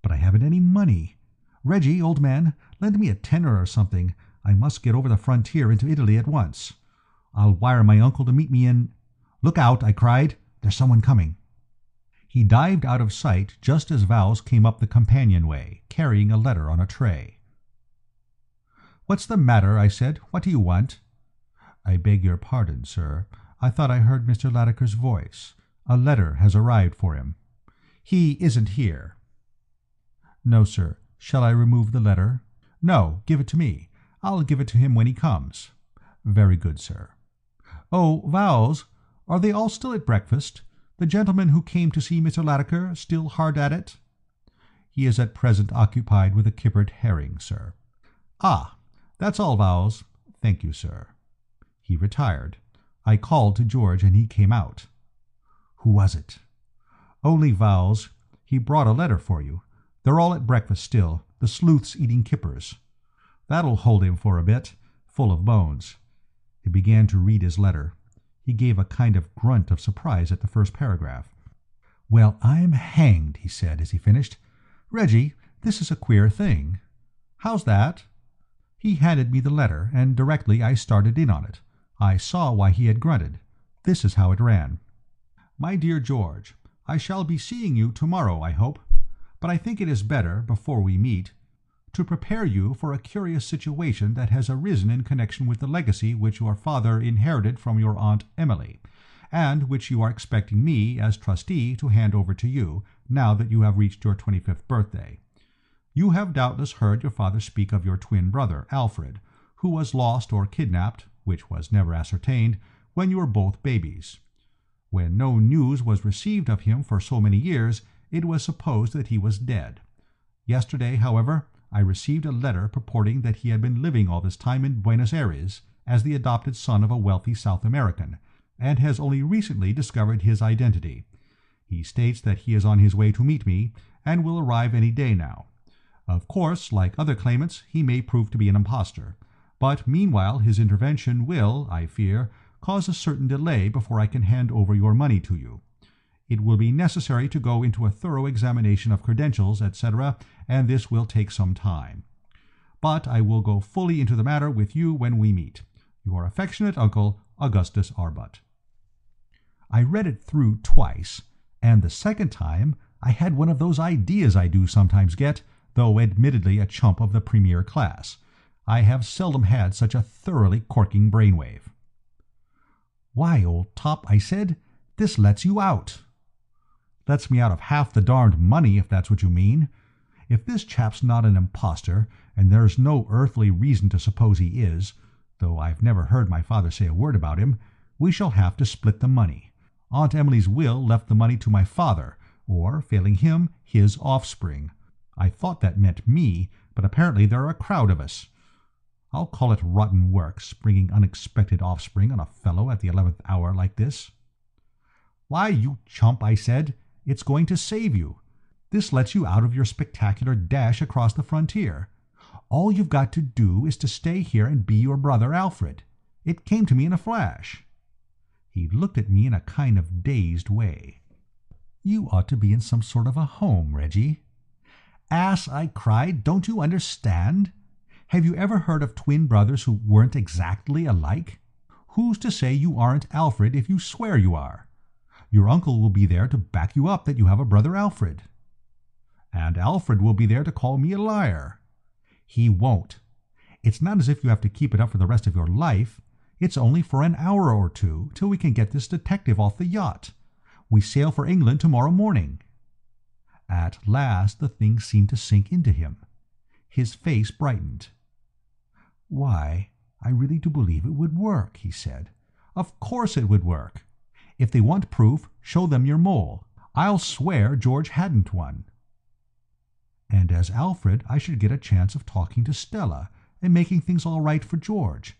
"But I haven't any money. Reggie, old man, lend me a tenner or something. I must get over the frontier into Italy at once. I'll wire my uncle to meet me in—" "Look out!" I cried. "There's someone coming." He dived out of sight just as Vowles came up the companionway, carrying a letter on a tray. "What's the matter?" I said. "What do you want?" "I beg your pardon, sir. I thought I heard Mr. Latimer's voice. A letter has arrived for him." "He isn't here." "No, sir. Shall I remove the letter?" "No, give it to me. I'll give it to him when he comes." "Very good, sir." "Oh, Vowles, are they all still at breakfast? The gentleman who came to see Mr. Latimer still hard at it?" "He is at present occupied with a kippered herring, sir." "Ah, that's all, Vowles. Thank you, sir." He retired. I called to George, and he came out. "Who was it?" "Only Vowles. He brought a letter for you. They're all at breakfast still, the sleuths eating kippers. That'll hold him for a bit, full of bones." He began to read his letter. He gave a kind of grunt of surprise at the first paragraph. "Well, I'm hanged," he said as he finished. "Reggie, this is a queer thing." "How's that?" He handed me the letter, and directly I started in on it. I saw why he had grunted. This is how it ran. "My dear George, I shall be seeing you tomorrow, I hope. But I think it is better, before we meet, to prepare you for a curious situation that has arisen in connection with the legacy which your father inherited from your Aunt Emily, and which you are expecting me, as trustee, to hand over to you, now that you have reached your 25th birthday. You have doubtless heard your father speak of your twin brother, Alfred, who was lost or kidnapped, which was never ascertained, when you were both babies. When no news was received of him for so many years, it was supposed that he was dead. Yesterday, however, I received a letter purporting that he had been living all this time in Buenos Aires as the adopted son of a wealthy South American, and has only recently discovered his identity. He states that he is on his way to meet me, and will arrive any day now. Of course, like other claimants, he may prove to be an impostor, but meanwhile his intervention will, I fear, cause a certain delay before I can hand over your money to you. It will be necessary to go into a thorough examination of credentials, etc., and this will take some time. But I will go fully into the matter with you when we meet. Your affectionate uncle, Augustus Arbut. I read it through twice, and the second time I had one of those ideas I do sometimes get, though admittedly a chump of the premier class. I have seldom had such a thoroughly corking brainwave. "Why, old top," I said, "this lets you out." "Lets me out of half the darned money, if that's what you mean. If this chap's not an impostor, and there's no earthly reason to suppose he is, though I've never heard my father say a word about him, we shall have to split the money. Aunt Emily's will left the money to my father, or, failing him, his offspring. I thought that meant me, but apparently there are a crowd of us. I'll call it rotten work, springing unexpected offspring on a fellow at the 11th hour like this." "Why, you chump," I said, "it's going to save you. This lets you out of your spectacular dash across the frontier." All you've got to do is to stay here and be your brother Alfred. It came to me in a flash." He looked at me in a kind of dazed way. "You ought to be in some sort of a home, Reggie." "Ass," I cried, "don't you understand? Have you ever heard of twin brothers who weren't exactly alike? Who's to say you aren't Alfred if you swear you are? Your uncle will be there to back you up that you have a brother Alfred. And Alfred will be there to call me a liar." "He won't. It's not as if you have to keep it up for the rest of your life. It's only for an hour or two, till we can get this detective off the yacht. We sail for England tomorrow morning." At last the thing seemed to sink into him. His face brightened. "Why, I really do believe it would work," he said. "Of course it would work. If they want proof, show them your mole. I'll swear George hadn't one. And as Alfred, I should get a chance of talking to Stella and making things all right for George.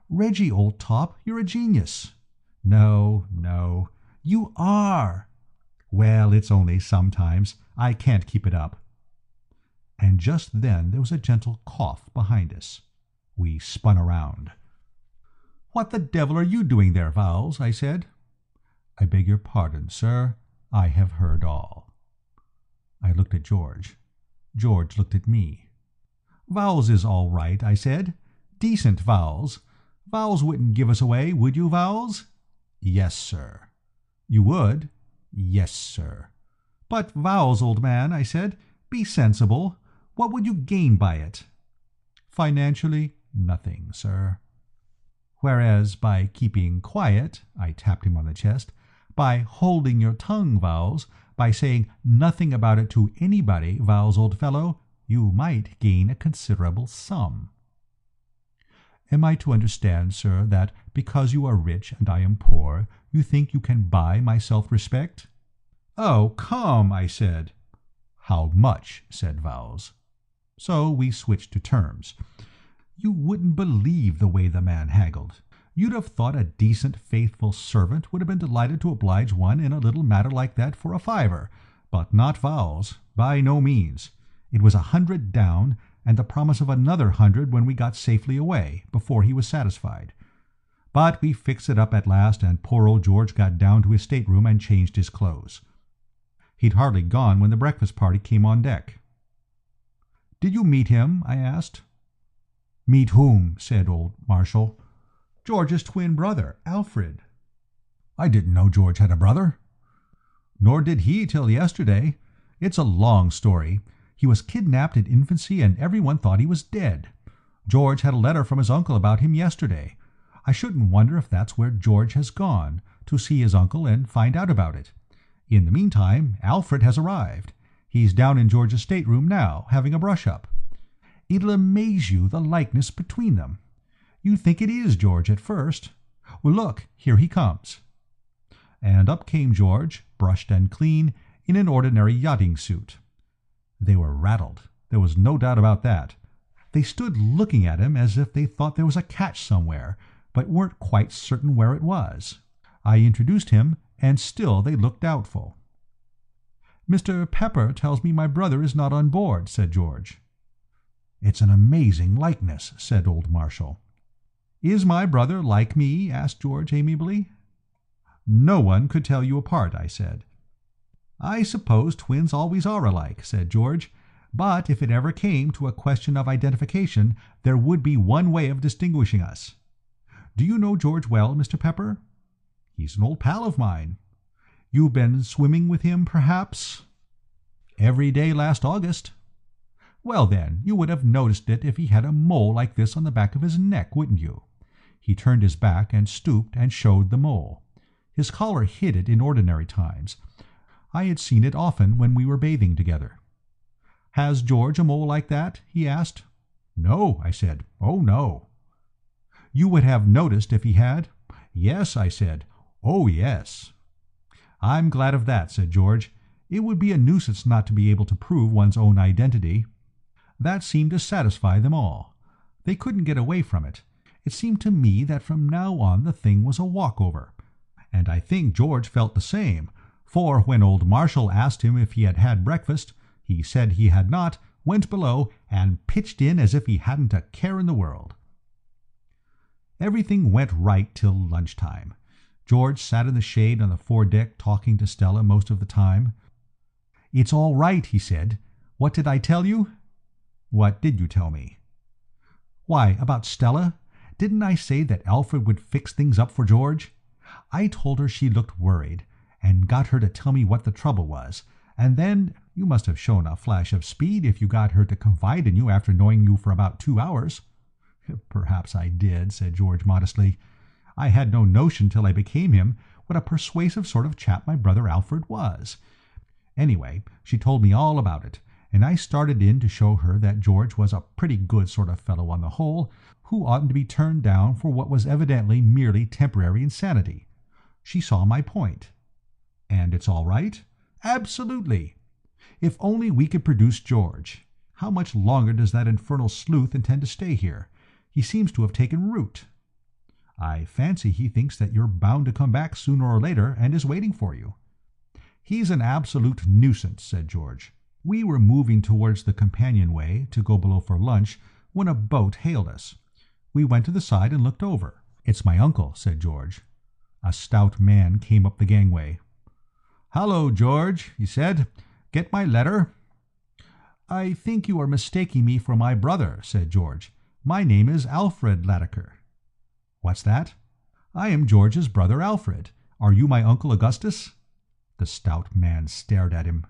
Reggie, old top, you're a genius." "No, no." "You are." "Well, it's only sometimes. I can't keep it up." And just then there was a gentle cough behind us. We spun around. "What the devil are you doing there, Vowles?" I said. "I beg your pardon, sir. I have heard all." I looked at George. George looked at me. "Vowles is all right," I said. "Decent Vowles. Vowles wouldn't give us away, would you, Vowles?" "Yes, sir." "You would?" "Yes, sir." "But Vowles, old man," I said, "be sensible. What would you gain by it?" "Financially, nothing, sir." "Whereas by keeping quiet," I tapped him on the chest, "by holding your tongue, Vowles, by saying nothing about it to anybody, Vowles, old fellow, you might gain a considerable sum." "Am I to understand, sir, that because you are rich and I am poor, you think you can buy my self-respect?" "Oh, come," I said. "How much?" said Vowles. So we switched to terms. You wouldn't believe the way the man haggled. You'd have thought a decent, faithful servant would have been delighted to oblige one in a little matter like that for a fiver, but not Vowles, by no means. It was 100 down, and the promise of another 100 when we got safely away, before he was satisfied. But we fixed it up at last, and poor old George got down to his stateroom and changed his clothes. He'd hardly gone when the breakfast party came on deck. "Did you meet him?" I asked. "Meet whom?" said old Marshall. "George's twin brother, Alfred." "I didn't know George had a brother." "Nor did he till yesterday. It's a long story. He was kidnapped in infancy and everyone thought he was dead. George had a letter from his uncle about him yesterday. I shouldn't wonder if that's where George has gone, to see his uncle and find out about it. In the meantime, Alfred has arrived. He's down in George's stateroom now, having a brush-up. It'll amaze you, the likeness between them. You'd think it is George at first. Well, look, here he comes." And up came George, brushed and clean, in an ordinary yachting suit. They were rattled. There was no doubt about that. They stood looking at him as if they thought there was a catch somewhere, but weren't quite certain where it was. I introduced him, and still they looked doubtful. "Mr. Pepper tells me my brother is not on board," said George. "It's an amazing likeness," said old Marshall. "Is my brother like me?" asked George amiably. "No one could tell you apart," I said. "I suppose twins always are alike," said George, "but if it ever came to a question of identification, there would be one way of distinguishing us. Do you know George well, Mr. Pepper?" "He's an old pal of mine." "You've been swimming with him, perhaps?" "Every day last August." "Well, then, you would have noticed it if he had a mole like this on the back of his neck, wouldn't you?" He turned his back and stooped and showed the mole. His collar hid it in ordinary times. I had seen it often when we were bathing together. "Has George a mole like that?" he asked. "No," I said. "Oh, no." "You would have noticed if he had?" "Yes," I said. "Oh, yes." "I'm glad of that," said George. "It would be a nuisance not to be able to prove one's own identity." That seemed to satisfy them all. They couldn't get away from it. It seemed to me that from now on the thing was a walkover. And I think George felt the same, for when old Marshall asked him if he had had breakfast, he said he had not, went below, and pitched in as if he hadn't a care in the world. Everything went right till lunchtime. George sat in the shade on the foredeck talking to Stella most of the time. "It's all right," he said. "What did I tell you?" "What did you tell me?" "Why, about Stella. Didn't I say that Alfred would fix things up for George? I told her she looked worried, and got her to tell me what the trouble was, and then you must have shown a flash of speed if you got her to confide in you after knowing you for about 2 hours." "Perhaps I did," said George modestly. "I had no notion till I became him what a persuasive sort of chap my brother Alfred was. Anyway, she told me all about it, and I started in to show her that George was a pretty good sort of fellow on the whole, who oughtn't to be turned down for what was evidently merely temporary insanity. She saw my point." "And it's all right?" "Absolutely. If only we could produce George. How much longer does that infernal sleuth intend to stay here? He seems to have taken root." "I fancy he thinks that you're bound to come back sooner or later, and is waiting for you." "He's an absolute nuisance," said George. We were moving towards the companionway to go below for lunch when a boat hailed us. We went to the side and looked over. "It's my uncle," said George. A stout man came up the gangway. "Hallo, George," he said. "Get my letter?" "I think you are mistaking me for my brother," said George. "My name is Alfred Latiker." "What's that?" "I am George's brother Alfred. Are you my Uncle Augustus?" The stout man stared at him.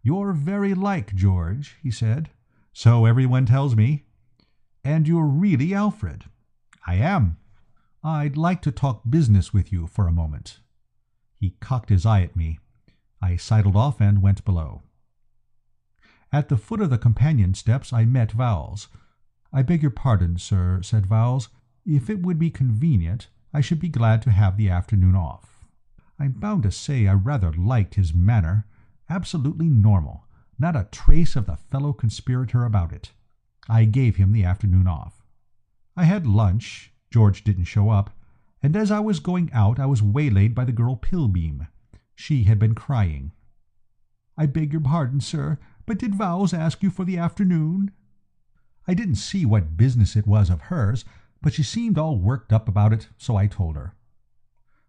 "You're very like George," he said. "So everyone tells me." "And you're really Alfred?" "I am." "I'd like to talk business with you for a moment." He cocked his eye at me. I sidled off and went below. At the foot of the companion steps I met Vowles. "I beg your pardon, sir," said Vowles. "If it would be convenient, I should be glad to have the afternoon off." I'm bound to say I rather liked his manner. Absolutely normal. Not a trace of the fellow conspirator about it. I gave him the afternoon off. I had lunch. George didn't show up, and as I was going out I was waylaid by the girl Pilbeam. She had been crying. "I beg your pardon, sir, but did Vowles ask you for the afternoon?" I didn't see what business it was of hers, but she seemed all worked up about it, so I told her.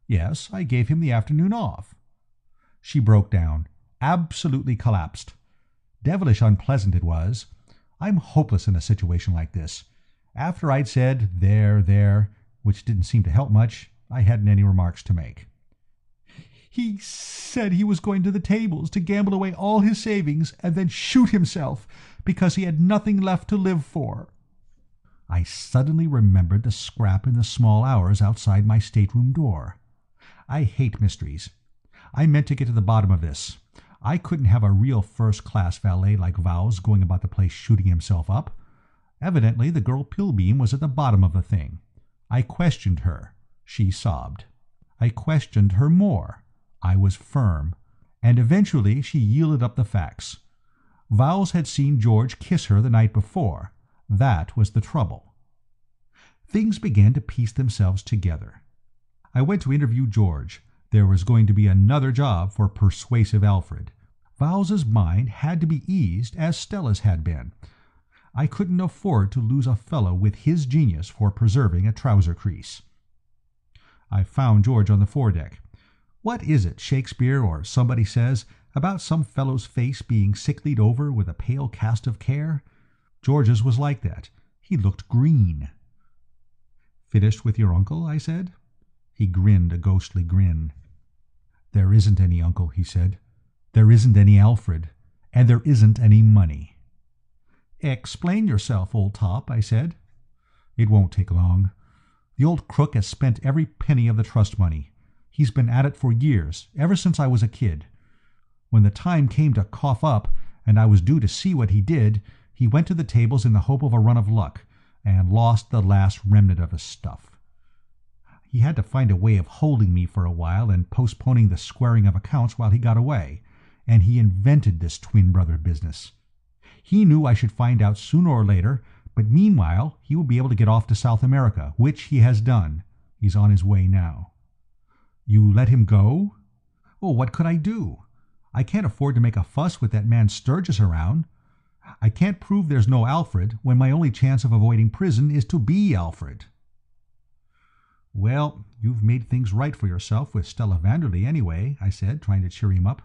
"Yes, I gave him the afternoon off." She broke down, absolutely collapsed. Devilish unpleasant it was. I'm hopeless in a situation like this. After I'd said, there, which didn't seem to help much, I hadn't any remarks to make. "He said he was going to the tables to gamble away all his savings and then shoot himself because he had nothing left to live for." I suddenly remembered the scrap in the small hours outside my stateroom door. I hate mysteries. I meant to get to the bottom of this. I couldn't have a real first-class valet like Vowles going about the place shooting himself up. Evidently the girl Pilbeam was at the bottom of the thing. I questioned her. She sobbed. I questioned her more. I was firm. And eventually she yielded up the facts. Vowles had seen George kiss her the night before. That was the trouble. Things began to piece themselves together. I went to interview George. There was going to be another job for persuasive Alfred. Vowles's mind had to be eased as Stella's had been. I couldn't afford to lose a fellow with his genius for preserving a trouser crease. I found George on the foredeck. What is it Shakespeare or somebody says about some fellow's face being sicklied over with a pale cast of care? George's was like that. He looked green. "Finished with your uncle?" I said. He grinned a ghostly grin. "There isn't any uncle," he said. "There isn't any Alfred. And there isn't any money." "Explain yourself, old top," I said. "It won't take long. The old crook has spent every penny of the trust money. He's been at it for years, ever since I was a kid. When the time came to cough up, and I was due to see what he did, he went to the tables in the hope of a run of luck, and lost the last remnant of his stuff. He had to find a way of holding me for a while and postponing the squaring of accounts while he got away, and he invented this twin brother business. He knew I should find out sooner or later, but meanwhile he would be able to get off to South America, which he has done. He's on his way now." "You let him go?" "Oh, what could I do? I can't afford to make a fuss with that man Sturgis around. I can't prove there's no Alfred when my only chance of avoiding prison is to be Alfred." "Well, you've made things right for yourself with Stella Vanderley anyway," I said, trying to cheer him up.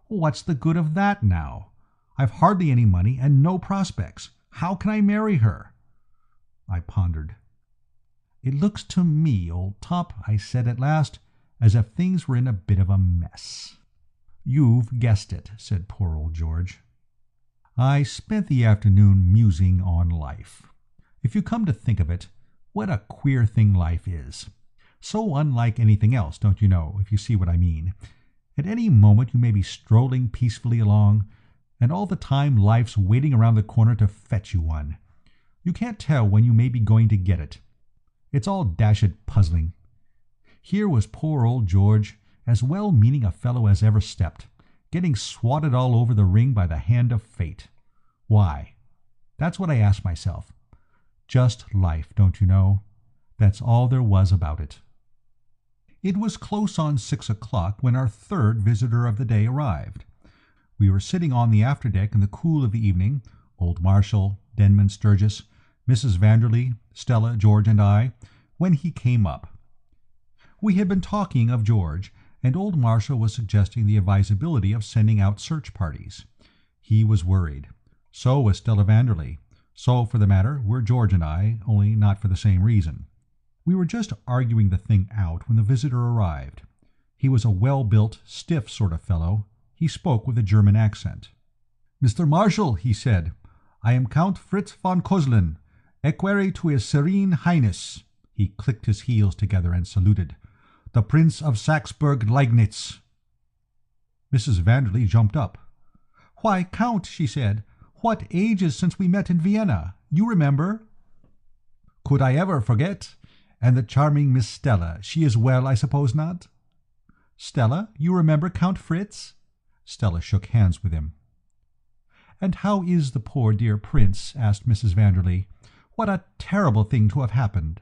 "What's the good of that now? I've hardly any money and no prospects. How can I marry her?" I pondered. "It looks to me, old top," I said at last, "as if things were in a bit of a mess." "You've guessed it," said poor old George. I spent the afternoon musing on life. If you come to think of it, what a queer thing life is. So unlike anything else, don't you know, if you see what I mean. At any moment you may be strolling peacefully along, and all the time life's waiting around the corner to fetch you one. You can't tell when you may be going to get it. It's all dashed puzzling. Here was poor old George, as well-meaning a fellow as ever stepped, getting swatted all over the ring by the hand of fate. Why? That's what I asked myself. Just life, don't you know? That's all there was about it. It was close on 6 o'clock when our third visitor of the day arrived. We were sitting on the afterdeck in the cool of the evening, old Marshall, Denman Sturgis, Mrs. Vanderley, Stella, George, and I, when he came up. We had been talking of George, and old Marshall was suggesting the advisability of sending out search parties. He was worried. So was Stella Vanderley. So, for the matter, were George and I, only not for the same reason. We were just arguing the thing out when the visitor arrived. He was a well-built, stiff sort of fellow. He spoke with a German accent. "Mr. Marshall," he said, "I am Count Fritz von Kozlin, equerry to His Serene Highness." He clicked his heels together and saluted. "The Prince of Saxburg-Leignitz." Mrs. Vanderley jumped up. "Why, Count," she said, "what ages since we met in Vienna? You remember?" "Could I ever forget? And the charming Miss Stella, she is well, I suppose not?" "Stella, you remember Count Fritz?" Stella shook hands with him. "And how is the poor dear prince?" asked Mrs. Vanderley. "What a terrible thing to have happened."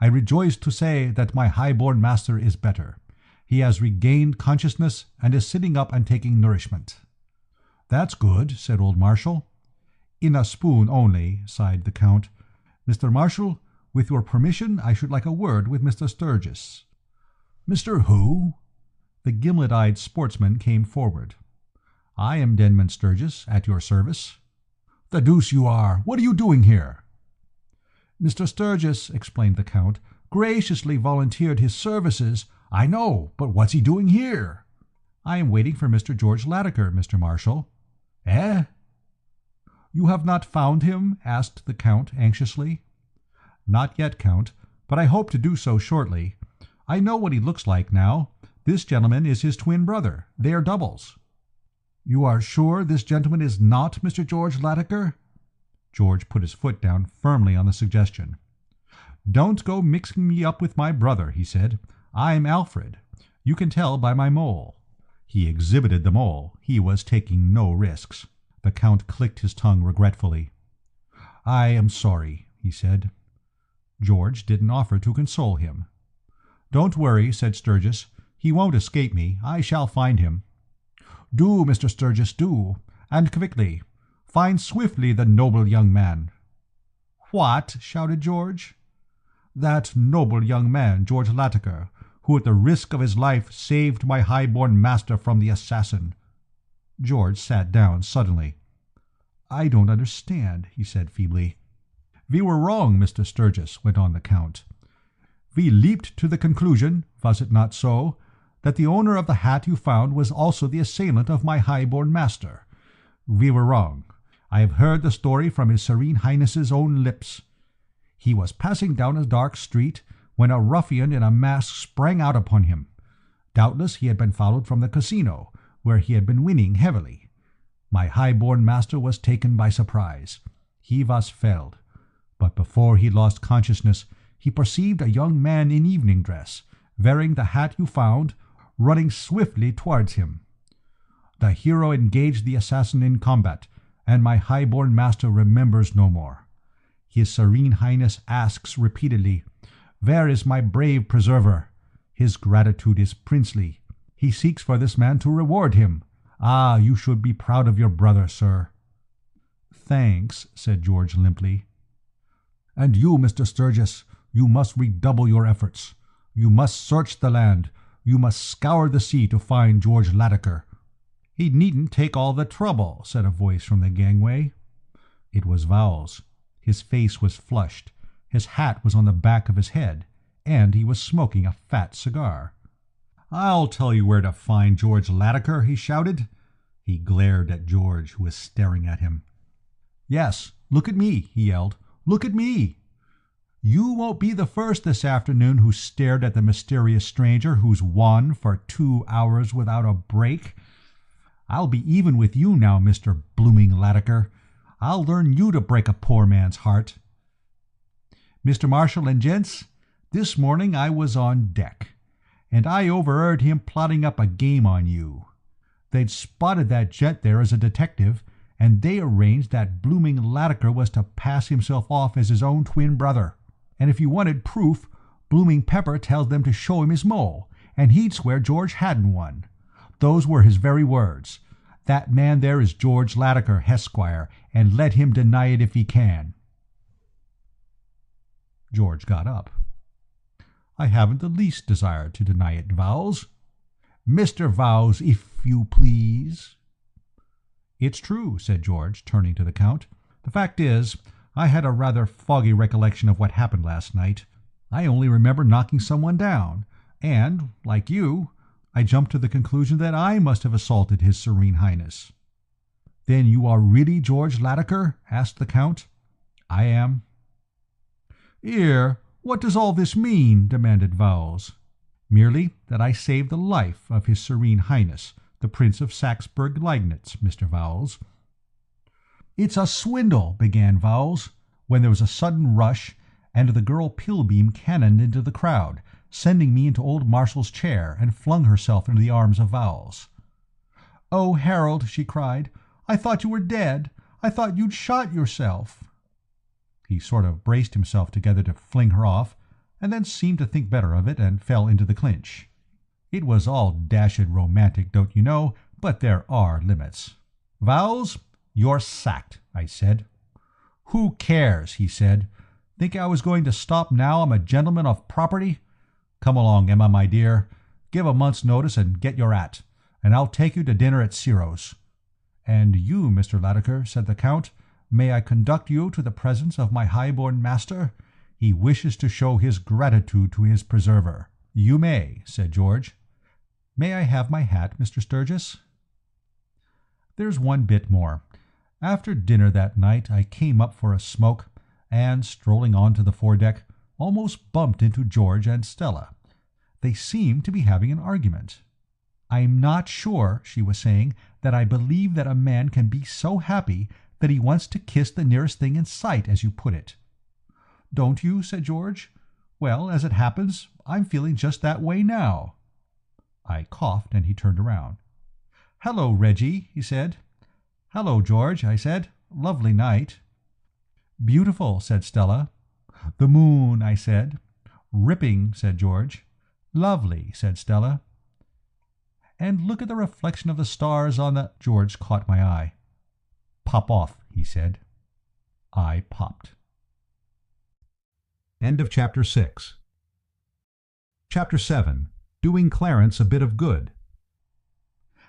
"I rejoice to say that my high-born master is better. He has regained consciousness and is sitting up and taking nourishment." "That's good," said old Marshall. "In a spoon only," sighed the Count. "Mr. Marshall, with your permission, I should like a word with Mr. Sturgis." "Mr. who?" The gimlet-eyed sportsman came forward. "I am Denman Sturgis, at your service." "The deuce you are! What are you doing here?" "Mr. Sturgis," explained the Count, "graciously volunteered his services." "I know, but what's he doing here?" "I am waiting for Mr. George Latimer, Mr. Marshall." "Eh?" "You have not found him?" asked the Count anxiously. "Not yet, Count, but I hope to do so shortly. I know what he looks like now. This gentleman is his twin brother. They are doubles." "You are sure this gentleman is not Mr. George Latimer?" George put his foot down firmly on the suggestion. "Don't go mixing me up with my brother," he said. "I'm Alfred. You can tell by my mole." He exhibited the mole. He was taking no risks. The Count clicked his tongue regretfully. "I am sorry," he said. George didn't offer to console him. "Don't worry," said Sturgis. "He won't escape me. I shall find him." "Do, Mr. Sturgis, do, and quickly. Find swiftly the noble young man." "What?" shouted George. "That noble young man, George Latimer, who at the risk of his life saved my high-born master from the assassin." George sat down suddenly. "I don't understand," he said feebly. "We were wrong, Mr. Sturgis," went on the Count. "We leaped to the conclusion, was it not so, that the owner of the hat you found was also the assailant of my high-born master. We were wrong. I have heard the story from His Serene Highness's own lips. He was passing down a dark street when a ruffian in a mask sprang out upon him. Doubtless he had been followed from the casino, where he had been winning heavily. My high-born master was taken by surprise. He was felled. But before he lost consciousness, he perceived a young man in evening dress, wearing the hat you found, running swiftly towards him. The hero engaged the assassin in combat, and my high-born master remembers no more. His Serene Highness asks repeatedly, 'Where is my brave preserver?' His gratitude is princely. He seeks for this man to reward him. Ah, you should be proud of your brother, sir." thanks," said George limply. "And you, Mr. Sturgis, you must redouble your efforts. You must search the land. You must scour the sea to find George Latimer." "He needn't take all the trouble," said a voice from the gangway. It was Vowles. His face was flushed, his hat was on the back of his head, and he was smoking a fat cigar. "I'll tell you where to find George Latimer," he shouted. He glared at George, who was staring at him. "Yes, look at me," he yelled. "Look at me. You won't be the first this afternoon who stared at the mysterious stranger who's won for 2 hours without a break. I'll be even with you now, Mr. Blooming Latimer. I'll learn you to break a poor man's heart. Mr. Marshal and gents, this morning I was on deck, and I overheard him plotting up a game on you. They'd spotted that gent there as a detective, and they arranged that Blooming Latimer was to pass himself off as his own twin brother. And if you wanted proof, Blooming Pepper tells them to show him his mole, and he'd swear George hadn't one. Those were his very words. That man there is George Latimer, Esquire, and let him deny it if he can." George got up. "I haven't the least desire to deny it, Vowles." "Mr. Vowles, if you please." "It's true," said George, turning to the Count. "The fact is, I had a rather foggy recollection of what happened last night. I only remember knocking someone down, and, like you, I jumped to the conclusion that I must have assaulted His Serene Highness." "Then you are really George Latimer?" asked the Count. "I am." "'Ere, what does all this mean?" demanded Vowles. "Merely that I saved the life of His Serene Highness, the Prince of Saxburg-Liegnitz, Mr. Vowles." "It's a swindle," began Vowles, when there was a sudden rush, and the girl Pilbeam cannoned into the crowd, sending me into old Marshall's chair, and flung herself into the arms of Vowles. "Oh, Harold," she cried, "I thought you were dead. I thought you'd shot yourself." He sort of braced himself together to fling her off, and then seemed to think better of it, and fell into the clinch. It was all dashed romantic, don't you know, but there are limits. "Vowles, you're sacked," I said. "Who cares?" he said. "Think I was going to stop now I'm a gentleman of property? Come along, Emma, my dear. Give a month's notice and get your 'at, and I'll take you to dinner at Ciro's." "And you, Mr. Latimer," said the Count, "may I conduct you to the presence of my high-born master? He wishes to show his gratitude to his preserver." "You may," said George. "May I have my hat, Mr. Sturgis?" There's one bit more. After dinner that night I came up for a smoke, and, strolling on to the foredeck, almost bumped into George and Stella. They seemed to be having an argument. "I'm not sure," she was saying, "that I believe that a man can be so happy that he wants to kiss the nearest thing in sight, as you put it." "Don't you?" said George. "Well, as it happens, I'm feeling just that way now." I coughed, and he turned around. "Hello, Reggie," he said. "Hello, George," I said. "Lovely night." "Beautiful," said Stella. "The moon," I said. "Ripping," said George. "Lovely," said Stella. "And look at the reflection of the stars on the—" George caught my eye. "Pop off," he said. I popped. End of Chapter 6. Chapter 7. Doing Clarence a Bit of Good.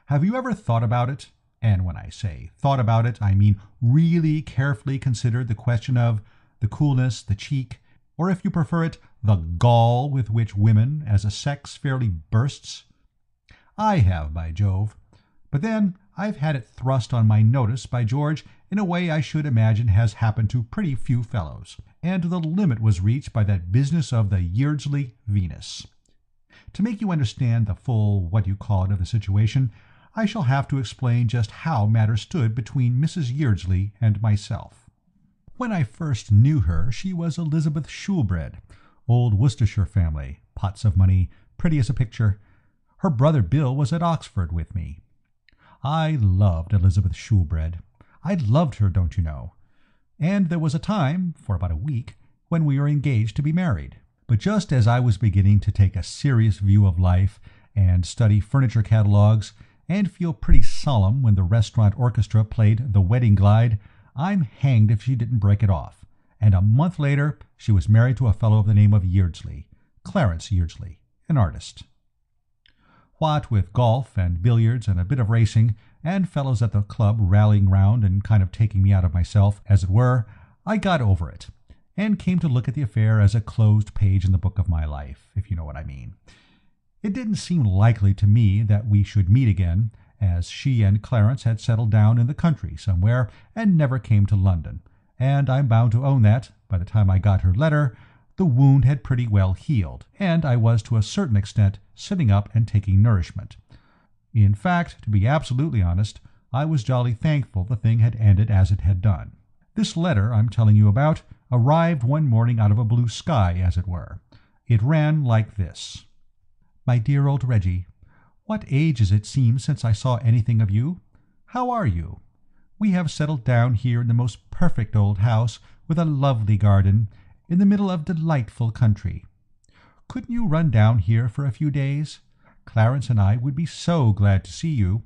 Have you ever thought about it? And when I say thought about it, I mean really carefully considered the question of the coolness, the cheek, or if you prefer it, the gall with which women, as a sex, fairly bursts? I have, by Jove. But then I've had it thrust on my notice by George in a way I should imagine has happened to pretty few fellows, and the limit was reached by that business of the Yeardsley Venus. To make you understand the full what-you-call-it of the situation, I shall have to explain just how matters stood between Mrs. Yeardsley and myself. When I first knew her, she was Elizabeth Shoolbred, old Worcestershire family, pots of money, pretty as a picture. Her brother Bill was at Oxford with me. I loved Elizabeth Shoolbred. I loved her, don't you know. And there was a time, for about a week, when we were engaged to be married. But just as I was beginning to take a serious view of life and study furniture catalogues and feel pretty solemn when the restaurant orchestra played The Wedding Glide, I'm hanged if she didn't break it off, and a month later she was married to a fellow of the name of Yeardsley, Clarence Yeardsley, an artist. What with golf and billiards and a bit of racing, and fellows at the club rallying round and kind of taking me out of myself, as it were, I got over it, and came to look at the affair as a closed page in the book of my life, if you know what I mean. It didn't seem likely to me that we should meet again, as she and Clarence had settled down in the country somewhere and never came to London, and I'm bound to own that, by the time I got her letter, the wound had pretty well healed, and I was to a certain extent sitting up and taking nourishment. In fact, to be absolutely honest, I was jolly thankful the thing had ended as it had done. This letter I'm telling you about arrived one morning out of a blue sky, as it were. It ran like this. My dear old Reggie, what ages it seems since I saw anything of you. How are you? We have settled down here in the most perfect old house, with a lovely garden, in the middle of delightful country. Couldn't you run down here for a few days? Clarence and I would be so glad to see you.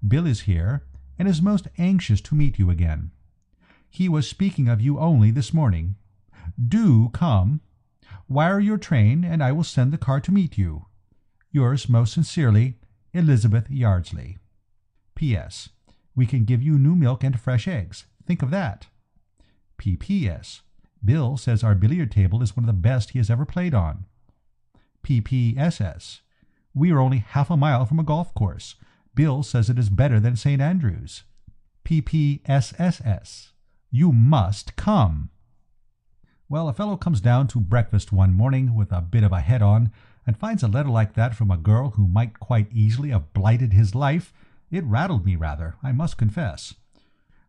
Bill is here, and is most anxious to meet you again. He was speaking of you only this morning. Do come. Wire your train, and I will send the car to meet you. Yours most sincerely, Elizabeth Yardsley. P.S. We can give you new milk and fresh eggs. Think of that. P.P.S. Bill says our billiard table is one of the best he has ever played on. P.P.S.S. We are only half a mile from a golf course. Bill says it is better than St. Andrews. P.P.S.S.S. You must come. Well, a fellow comes down to breakfast one morning with a bit of a head on, and finds a letter like that from a girl who might quite easily have blighted his life. It rattled me rather, I must confess.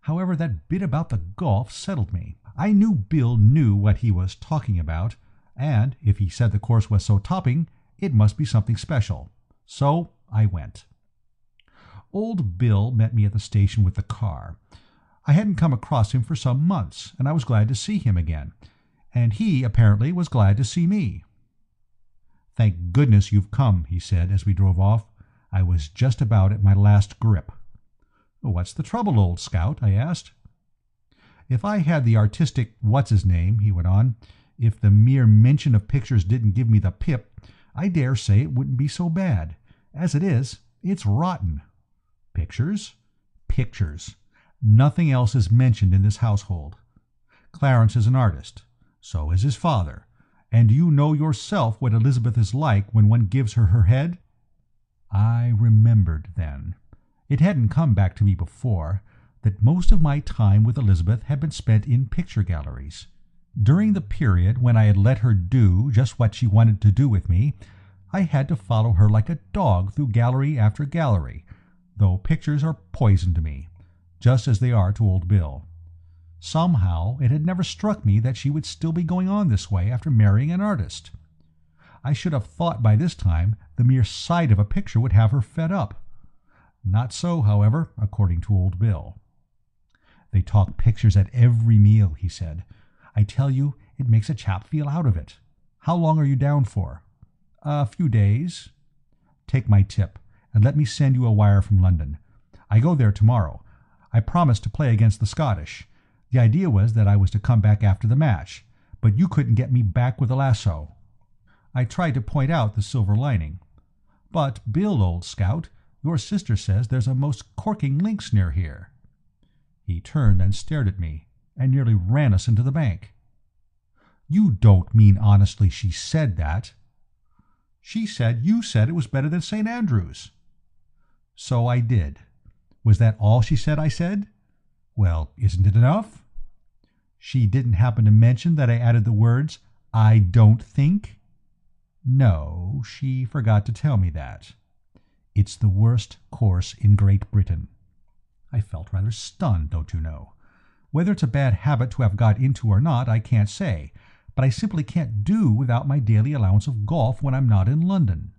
However, that bit about the golf settled me. I knew Bill knew what he was talking about, and if he said the course was so topping, it must be something special. So I went. Old Bill met me at the station with the car. I hadn't come across him for some months, and I was glad to see him again, and he apparently was glad to see me. Thank goodness you've come, he said as we drove off. I was just about at my last grip. What's the trouble, old scout? I asked. If I had the artistic what's-his-name, he went on, if the mere mention of pictures didn't give me the pip, I dare say it wouldn't be so bad. As it is, it's rotten. Pictures? Pictures. Nothing else is mentioned in this household. Clarence is an artist. So is his father. And you know yourself what Elizabeth is like when one gives her her head? I remembered then. It hadn't come back to me before that most of my time with Elizabeth had been spent in picture galleries. During the period when I had let her do just what she wanted to do with me, I had to follow her like a dog through gallery after gallery, though pictures are poison to me, just as they are to old Bill. Somehow it had never struck me that she would still be going on this way after marrying an artist. I should have thought by this time the mere sight of a picture would have her fed up. Not so, however, according to old Bill. They talk pictures at every meal, he said. I tell you, it makes a chap feel out of it. How long are you down for? A few days. Take my tip, and let me send you a wire from London. I go there tomorrow. I promised to play against the Scottish. The idea was that I was to come back after the match, but you couldn't get me back with a lasso. I tried to point out the silver lining. But, Bill, old scout, your sister says there's a most corking links near here. He turned and stared at me, and nearly ran us into the bank. You don't mean honestly she said that? She said you said it was better than St. Andrews. So I did. Was that all she said I said? Well, isn't it enough? She didn't happen to mention that I added the words, I don't think? No, she forgot to tell me that. It's the worst course in Great Britain. I felt rather stunned, don't you know. Whether it's a bad habit to have got into or not, I can't say, but I simply can't do without my daily allowance of golf when I'm not in London.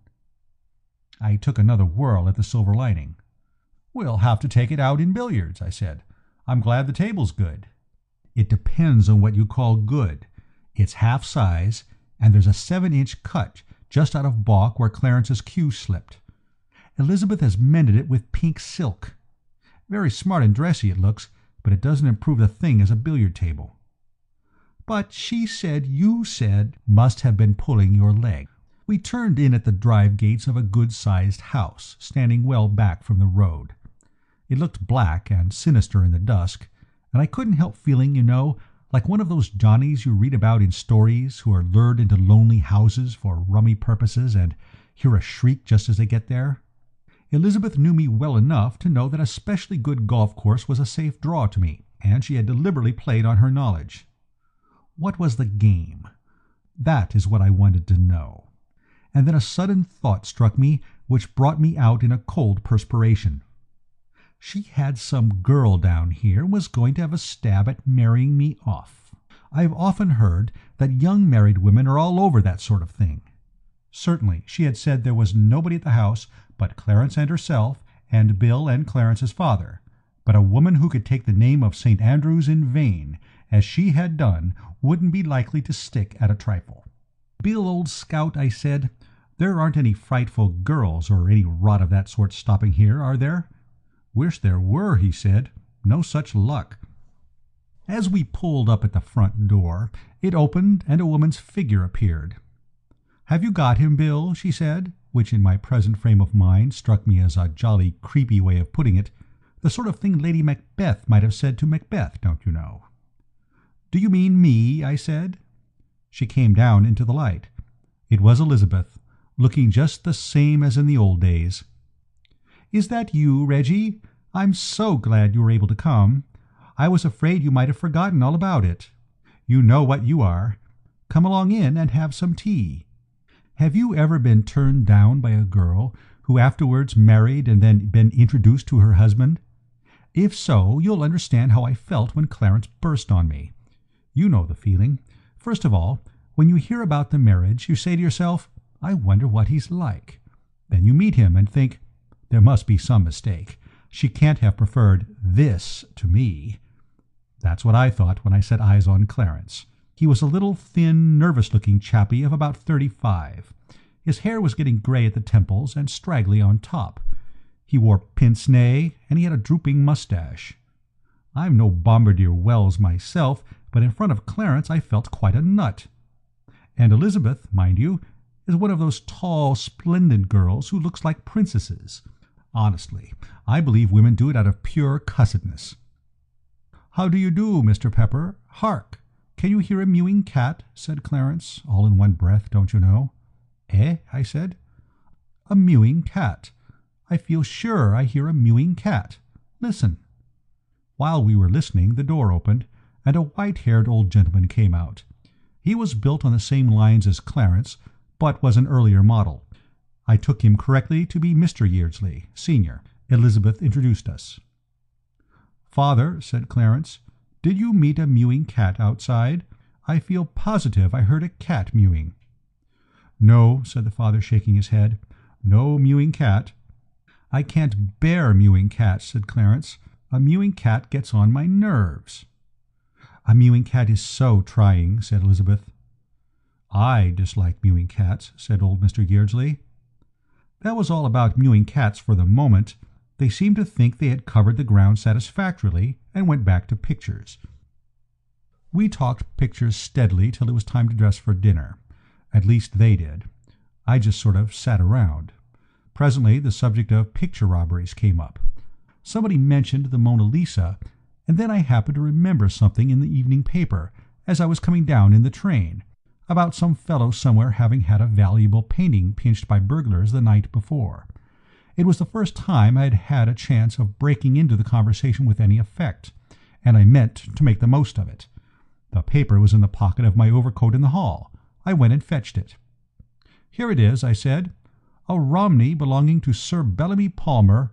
I took another whirl at the silver lining. We'll have to take it out in billiards, I said. I'm glad the table's good. It depends on what you call good. It's half size, and there's a 7-inch cut just out of baulk where Clarence's cue slipped. Elizabeth has mended it with pink silk. Very smart and dressy it looks, but it doesn't improve the thing as a billiard table." "But she said you said must have been pulling your leg." We turned in at the drive gates of a good-sized house, standing well back from the road. It looked black and sinister in the dusk, and I couldn't help feeling, like one of those Johnnies you read about in stories who are lured into lonely houses for rummy purposes and hear a shriek just as they get there. Elizabeth knew me well enough to know that a specially good golf course was a safe draw to me, and she had deliberately played on her knowledge. What was the game? That is what I wanted to know. And then a sudden thought struck me which brought me out in a cold perspiration. She had some girl down here and was going to have a stab at marrying me off. I've often heard that young married women are all over that sort of thing. Certainly she had said there was nobody at the house but Clarence and herself, and Bill and Clarence's father, but a woman who could take the name of St. Andrews in vain, as she had done, wouldn't be likely to stick at a trifle. "Bill, old scout," I said, "there aren't any frightful girls or any rot of that sort stopping here, are there?" "Wish there were," he said. "No such luck." As we pulled up at the front door, it opened and a woman's figure appeared. "Have you got him, Bill?" she said, which in my present frame of mind struck me as a jolly creepy way of putting it, the sort of thing Lady Macbeth might have said to Macbeth, don't you know. "Do you mean me?" I said. She came down into the light. It was Elizabeth, looking just the same as in the old days. "Is that you, Reggie? I'm so glad you were able to come. I was afraid you might have forgotten all about it. You know what you are. Come along in and have some tea. Have you ever been turned down by a girl who afterwards married and then been introduced to her husband? If so, you'll understand how I felt when Clarence burst on me. You know the feeling. First of all, when you hear about the marriage, you say to yourself, 'I wonder what he's like.' Then you meet him and think, 'There must be some mistake. She can't have preferred this to me.' That's what I thought when I set eyes on Clarence. He was a little thin, nervous-looking chappie of about 35. His hair was getting grey at the temples and straggly on top. He wore pince-nez, and he had a drooping moustache. I'm no Bombardier Wells myself, but in front of Clarence I felt quite a nut. And Elizabeth, mind you, is one of those tall, splendid girls who looks like princesses. Honestly, I believe women do it out of pure cussedness. "How do you do, Mr. Pepper? Hark! Can you hear a mewing cat?" said Clarence, all in one breath, don't you know. "Eh?" I said. "A mewing cat. I feel sure I hear a mewing cat. Listen." While we were listening, the door opened, and a white-haired old gentleman came out. He was built on the same lines as Clarence, but was an earlier model. I took him correctly to be Mr. Yeardsley, Senior. Elizabeth introduced us. "Father," said Clarence, "did you meet a mewing cat outside? I feel positive I heard a cat mewing." "No," said the father, shaking his head. "No mewing cat." "I can't bear mewing cats," said Clarence. "A mewing cat gets on my nerves." "A mewing cat is so trying," said Elizabeth. "I dislike mewing cats," said old Mr. Yeardsley. That was all about mewing cats for the moment. They seemed to think they had covered the ground satisfactorily, and went back to pictures. We talked pictures steadily till it was time to dress for dinner. At least they did. I just sort of sat around. Presently the subject of picture robberies came up. Somebody mentioned the Mona Lisa, and then I happened to remember something in the evening paper, as I was coming down in the train, about some fellow somewhere having had a valuable painting pinched by burglars the night before. It was the first time I had had a chance of breaking into the conversation with any effect, and I meant to make the most of it. The paper was in the pocket of my overcoat in the hall. I went and fetched it. "Here it is," I said. "A Romney belonging to Sir Bellamy Palmer."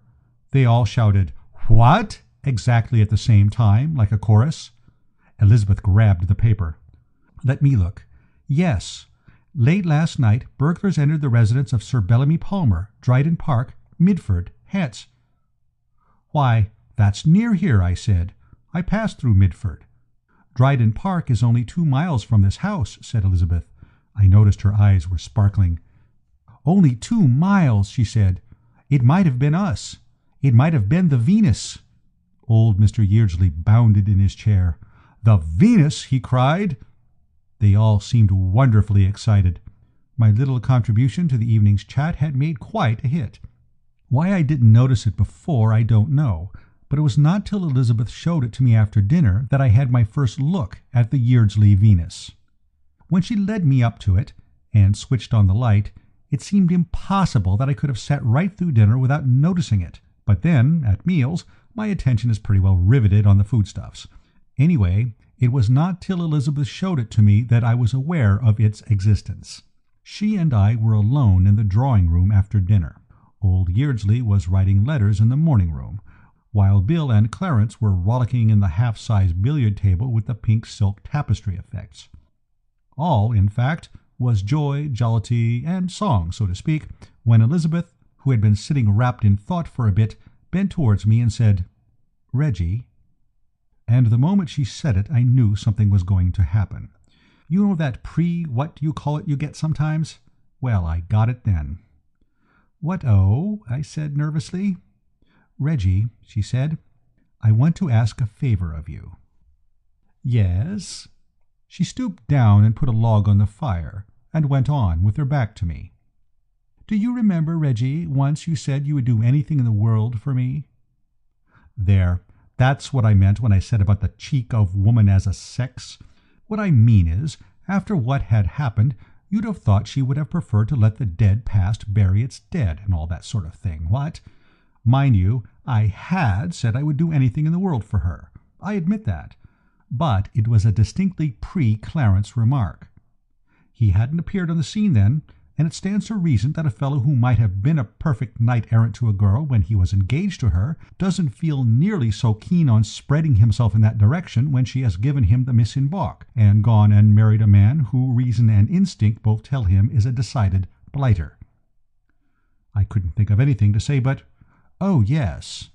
They all shouted, "What?" exactly at the same time, like a chorus. Elizabeth grabbed the paper. "Let me look. Yes. Late last night, burglars entered the residence of Sir Bellamy Palmer, Dryden Park, Midford, Hants." "Why, that's near here," I said. "I passed through Midford." "Dryden Park is only 2 miles from this house," said Elizabeth. I noticed her eyes were sparkling. "Only 2 miles," she said. "It might have been us. It might have been the Venus." Old Mr. Yeardsley bounded in his chair. "The Venus!" he cried. They all seemed wonderfully excited. My little contribution to the evening's chat had made quite a hit. Why I didn't notice it before I don't know, but it was not till Elizabeth showed it to me after dinner that I had my first look at the Yeardsley Venus. When she led me up to it, and switched on the light, it seemed impossible that I could have sat right through dinner without noticing it. But then, at meals, my attention is pretty well riveted on the foodstuffs. Anyway, it was not till Elizabeth showed it to me that I was aware of its existence. She and I were alone in the drawing-room after dinner. Old Yeardsley was writing letters in the morning-room, while Bill and Clarence were rollicking in the half-size billiard table with the pink silk tapestry effects. All, in fact, was joy, jollity, and song, so to speak, when Elizabeth, who had been sitting wrapped in thought for a bit, bent towards me and said, "Reggie." And the moment she said it, I knew something was going to happen. You know that pre-what-do-you-call-it you get sometimes? Well, I got it then. "What-oh?" I said nervously. "Reggie," she said, "I want to ask a favor of you." "Yes?" She stooped down and put a log on the fire, and went on with her back to me. "Do you remember, Reggie, once you said you would do anything in the world for me?" There, that's what I meant when I said about the cheek of woman as a sex. What I mean is, after what had happened, you'd have thought she would have preferred to let the dead past bury its dead, and all that sort of thing, what? Mind you, I had said I would do anything in the world for her. I admit that. But it was a distinctly pre-Clarence remark. He hadn't appeared on the scene then, and it stands to reason that a fellow who might have been a perfect knight-errant to a girl when he was engaged to her doesn't feel nearly so keen on spreading himself in that direction when she has given him the miss in baulk, and gone and married a man who reason and instinct both tell him is a decided blighter. I couldn't think of anything to say but, "Oh, yes.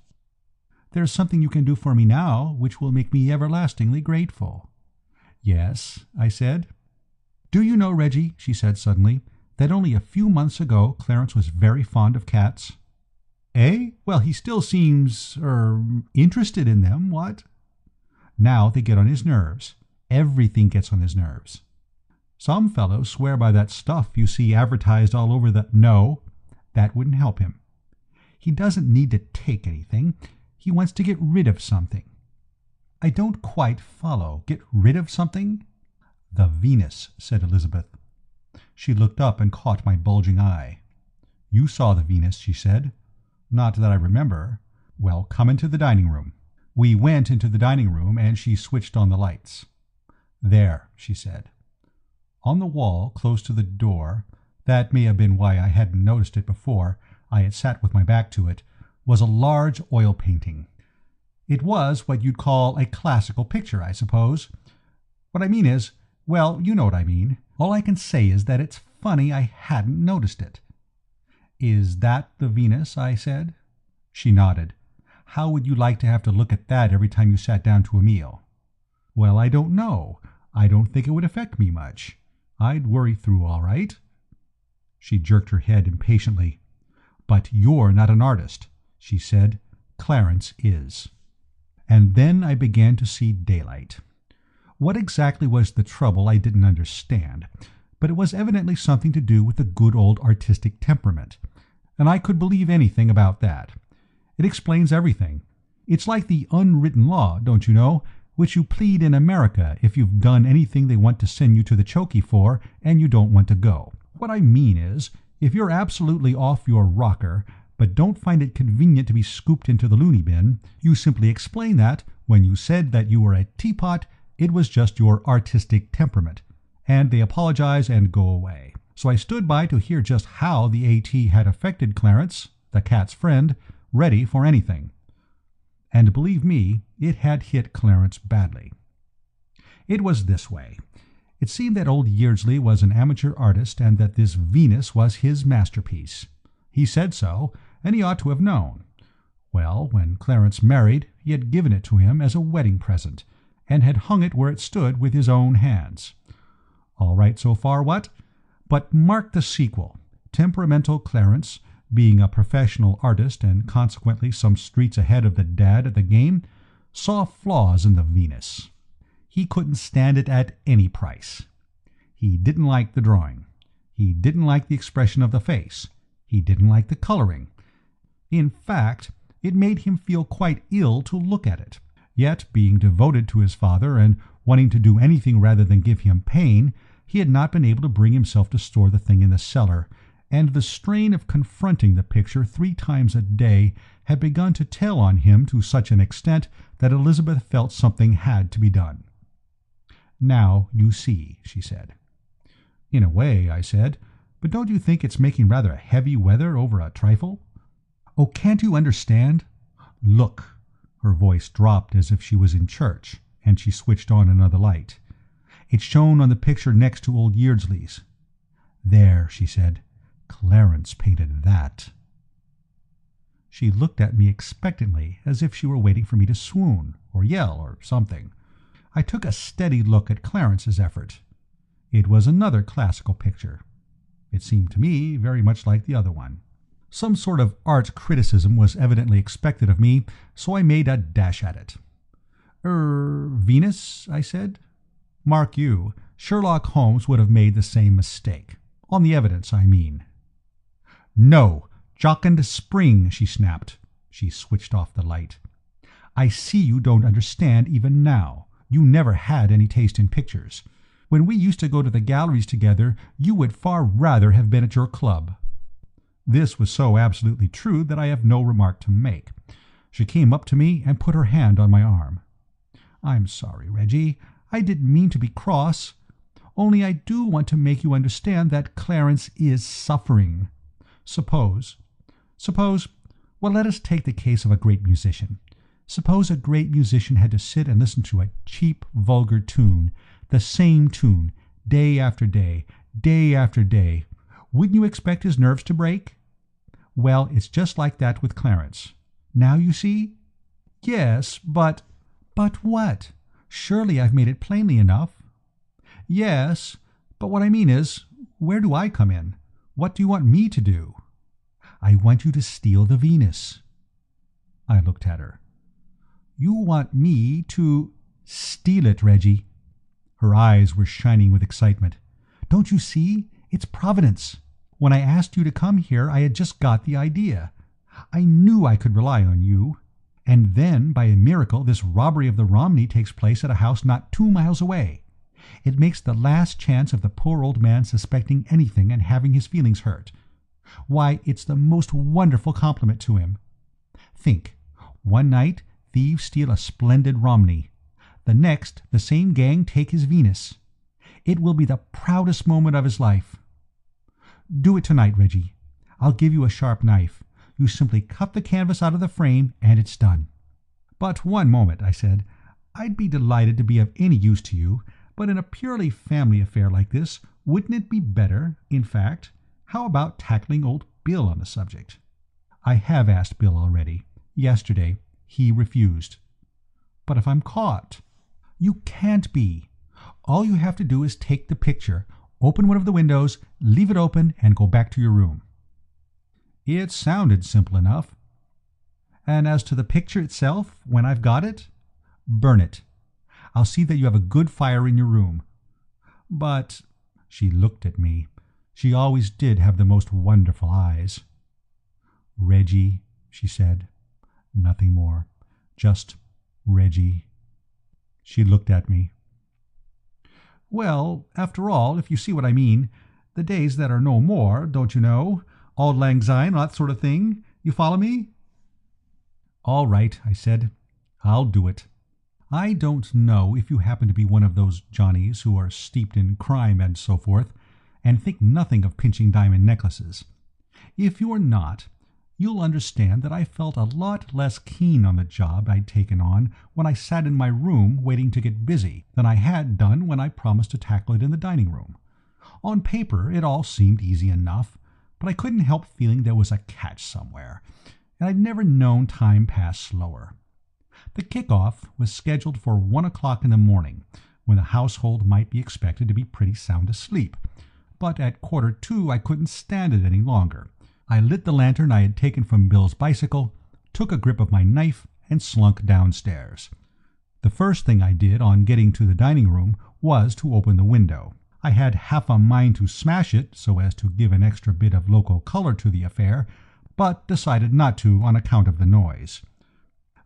There's something you can do for me now which will make me everlastingly grateful." "Yes," I said. "Do you know, Reggie," she said suddenly, "that only a few months ago Clarence was very fond of cats?" "Eh? Well, he still seems, interested in them, what?" "Now they get on his nerves. Everything gets on his nerves. Some fellows swear by that stuff you see advertised all over the— No, that wouldn't help him. He doesn't need to take anything. He wants to get rid of something." "I don't quite follow. Get rid of something?" "The Venus," said Elizabeth. She looked up and caught my bulging eye. "You saw the Venus," she said. "Not that I remember." "Well, come into the dining-room." We went into the dining-room, and she switched on the lights. "There," she said. On the wall, close to the door, that may have been why I hadn't noticed it before, I had sat with my back to it, was a large oil painting. It was what you'd call a classical picture, I suppose. What I mean is, well, you know what I mean. All I can say is that it's funny I hadn't noticed it. "Is that the Venus?" I said. She nodded. "How would you like to have to look at that every time you sat down to a meal?" "Well, I don't know. I don't think it would affect me much. I'd worry through all right." She jerked her head impatiently. "But you're not an artist," she said. "Clarence is." And then I began to see daylight. What exactly was the trouble I didn't understand, but it was evidently something to do with the good old artistic temperament, and I could believe anything about that. It explains everything. It's like the unwritten law, don't you know, which you plead in America if you've done anything they want to send you to the chokey for and you don't want to go. What I mean is, if you're absolutely off your rocker, but don't find it convenient to be scooped into the loony bin, you simply explain that, when you said that you were a teapot, it was just your artistic temperament, and they apologize and go away. So I stood by to hear just how the A.T. had affected Clarence, the cat's friend, ready for anything. And believe me, it had hit Clarence badly. It was this way. It seemed that old Yeardsley was an amateur artist and that this Venus was his masterpiece. He said so, and he ought to have known. Well, when Clarence married, he had given it to him as a wedding present, and had hung it where it stood with his own hands. All right so far, what? But mark the sequel. Temperamental Clarence, being a professional artist and consequently some streets ahead of the dad at the game, saw flaws in the Venus. He couldn't stand it at any price. He didn't like the drawing. He didn't like the expression of the face. He didn't like the coloring. In fact, it made him feel quite ill to look at it. Yet, being devoted to his father and wanting to do anything rather than give him pain, he had not been able to bring himself to store the thing in the cellar, and the strain of confronting the picture 3 times a day had begun to tell on him to such an extent that Elizabeth felt something had to be done. "Now you see," she said. "In a way," I said, "but don't you think it's making rather heavy weather over a trifle?" "Oh, can't you understand? Look." Her voice dropped as if she was in church, and she switched on another light. "It shone on the picture next to old Yeardsley's. There," she said, "Clarence painted that." She looked at me expectantly, as if she were waiting for me to swoon, or yell, or something. I took a steady look at Clarence's effort. It was another classical picture. It seemed to me very much like the other one. Some sort of art criticism was evidently expected of me, so I made a dash at it. Venus?" I said. "Mark you, Sherlock Holmes would have made the same mistake. On the evidence, I mean." "No, Jocund Spring," she snapped. She switched off the light. "I see you don't understand even now. You never had any taste in pictures. When we used to go to the galleries together, you would far rather have been at your club." This was so absolutely true that I have no remark to make. She came up to me and put her hand on my arm. "I'm sorry, Reggie. I didn't mean to be cross. Only I do want to make you understand that Clarence is suffering. Suppose, well, let us take the case of a great musician. Suppose a great musician had to sit and listen to a cheap, vulgar tune, the same tune, day after day, day after day. Wouldn't you expect his nerves to break? Well, it's just like that with Clarence. Now you see?" "Yes, but—" "But what? Surely I've made it plainly enough." "Yes, but what I mean is, where do I come in? What do you want me to do?" "I want you to steal the Venus." I looked at her. "You want me to—" "Steal it, Reggie." Her eyes were shining with excitement. "Don't you see? It's Providence. When I asked you to come here, I had just got the idea. I knew I could rely on you. And then, by a miracle, this robbery of the Romney takes place at a house not 2 miles away. It makes the last chance of the poor old man suspecting anything and having his feelings hurt. Why, it's the most wonderful compliment to him. Think, one night thieves steal a splendid Romney. The next, the same gang take his Venus. It will be the proudest moment of his life. Do it tonight, Reggie. I'll give you a sharp knife. You simply cut the canvas out of the frame, and it's done." "But one moment," I said. "I'd be delighted to be of any use to you, but in a purely family affair like this, wouldn't it be better, in fact, how about tackling old Bill on the subject?" "I have asked Bill already. Yesterday. He refused." "But if I'm caught?" "You can't be. All you have to do is take the picture, open one of the windows, leave it open, and go back to your room." It sounded simple enough. "And as to the picture itself, when I've got it?" "Burn it. I'll see that you have a good fire in your room." "But—" She looked at me. She always did have the most wonderful eyes. "Reggie," she said. Nothing more. Just Reggie. She looked at me. "Well, after all, if you see what I mean, the days that are no more, don't you know, auld lang syne, that sort of thing. You follow me?" "All right," I said. "I'll do it. I don't know if you happen to be one of those Johnnies who are steeped in crime and so forth, and think nothing of pinching diamond necklaces. If you are not, you'll understand that I felt a lot less keen on the job I'd taken on when I sat in my room waiting to get busy than I had done when I promised to tackle it in the dining room. On paper it all seemed easy enough, but I couldn't help feeling there was a catch somewhere, and I'd never known time pass slower. The kick-off was scheduled for 1 o'clock in the morning, when the household might be expected to be pretty sound asleep, but at 1:45 I couldn't stand it any longer. I lit the lantern I had taken from Bill's bicycle, took a grip of my knife, and slunk downstairs. The first thing I did on getting to the dining room was to open the window. I had half a mind to smash it so as to give an extra bit of local color to the affair, but decided not to on account of the noise.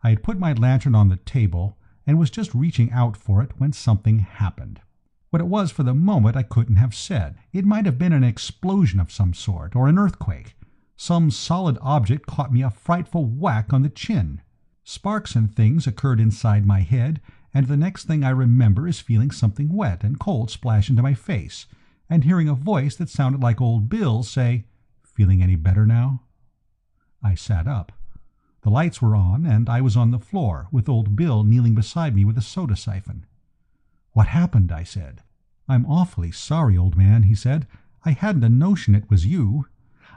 I had put my lantern on the table and was just reaching out for it when something happened. What it was for the moment I couldn't have said. It might have been an explosion of some sort, or an earthquake. Some solid object caught me a frightful whack on the chin. Sparks and things occurred inside my head, and the next thing I remember is feeling something wet and cold splash into my face, and hearing a voice that sounded like old Bill say, "Feeling any better now?" I sat up. The lights were on, and I was on the floor, with old Bill kneeling beside me with a soda siphon. "What happened?" I said. "I'm awfully sorry, old man," he said. "I hadn't a notion it was you.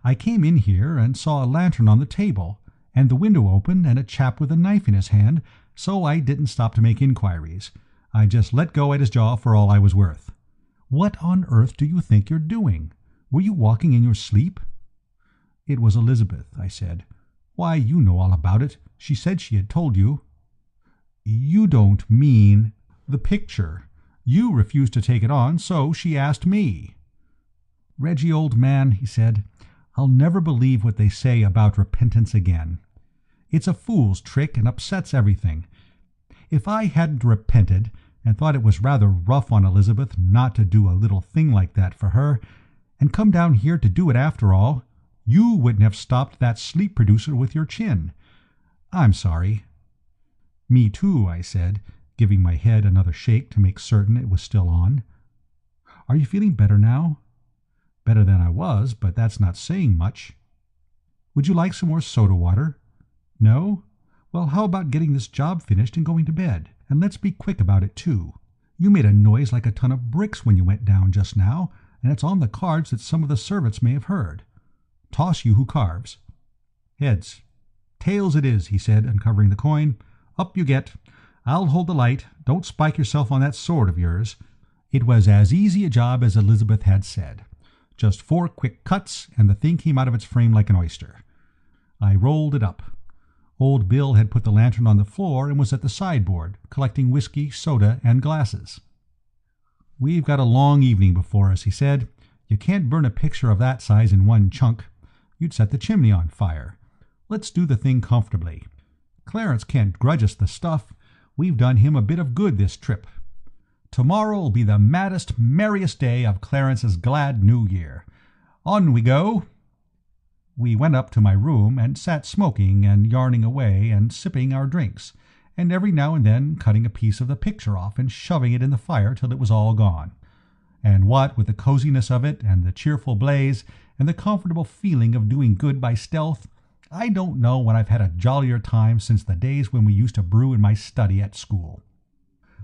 I came in here and saw a lantern on the table, and the window open and a chap with a knife in his hand, so I didn't stop to make inquiries. I just let go at his jaw for all I was worth. What on earth do you think you're doing? Were you walking in your sleep?" "It was Elizabeth," I said. "Why, you know all about it. She said she had told you." "You don't mean—" "The picture. You refused to take it on, so she asked me." "Reggie, old man," he said, "I'll never believe what they say about repentance again. It's a fool's trick and upsets everything. If I hadn't repented, and thought it was rather rough on Elizabeth not to do a little thing like that for her, and come down here to do it after all, you wouldn't have stopped that sleep producer with your chin. I'm sorry." "Me too," I said, giving my head another shake to make certain it was still on. "Are you feeling better now?" "Better than I was, but that's not saying much." "Would you like some more soda water?" "No? Well, how about getting this job finished and going to bed? And let's be quick about it, too. You made a noise like a ton of bricks when you went down just now, and it's on the cards that some of the servants may have heard. Toss you who carves." "Heads." "Tails it is," he said, uncovering the coin. "Up you get. I'll hold the light. Don't spike yourself on that sword of yours." It was as easy a job as Elizabeth had said. Just 4 quick cuts, and the thing came out of its frame like an oyster. I rolled it up. Old Bill had put the lantern on the floor and was at the sideboard, collecting whiskey, soda, and glasses. "We've got a long evening before us," he said. "You can't burn a picture of that size in one chunk. You'd set the chimney on fire. Let's do the thing comfortably. Clarence can't grudge us the stuff. We've done him a bit of good this trip. Tomorrow'll be the maddest, merriest day of Clarence's glad New Year. On we go." We went up to my room and sat smoking and yarning away and sipping our drinks, and every now and then cutting a piece of the picture off and shoving it in the fire till it was all gone. And what with the coziness of it, and the cheerful blaze, and the comfortable feeling of doing good by stealth, I don't know when I've had a jollier time since the days when we used to brew in my study at school.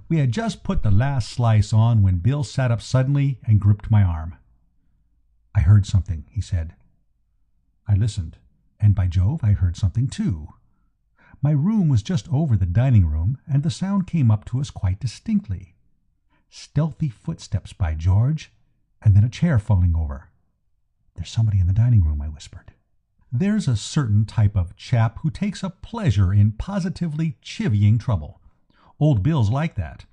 We had just put the last slice on when Bill sat up suddenly and gripped my arm. "I heard something," he said. I listened, and by Jove, I heard something too. My room was just over the dining room, and the sound came up to us quite distinctly. Stealthy footsteps, by George, and then a chair falling over. "There's somebody in the dining room," I whispered. There's a certain type of chap who takes a pleasure in positively chivying trouble. Old Bill's like that.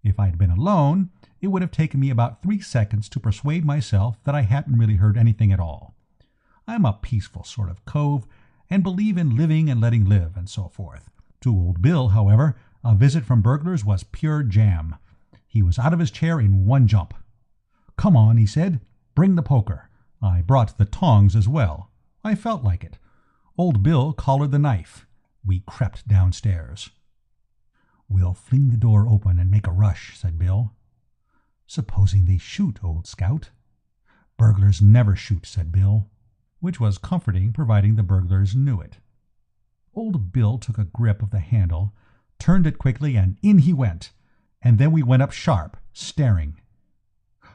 If I'd been alone, it would have taken me about 3 seconds to persuade myself that I hadn't really heard anything at all. I'm a peaceful sort of cove, and believe in living and letting live, and so forth. To old Bill, however, a visit from burglars was pure jam. He was out of his chair in one jump. "Come on," he said. "Bring the poker." I brought the tongs as well. I felt like it. Old Bill collared the knife. We crept downstairs. "We'll fling the door open and make a rush," said Bill. "Supposing they shoot, old scout?" "Burglars never shoot," said Bill, which was comforting, providing the burglars knew it. Old Bill took a grip of the handle, turned it quickly, and in he went, and then we went up sharp, staring.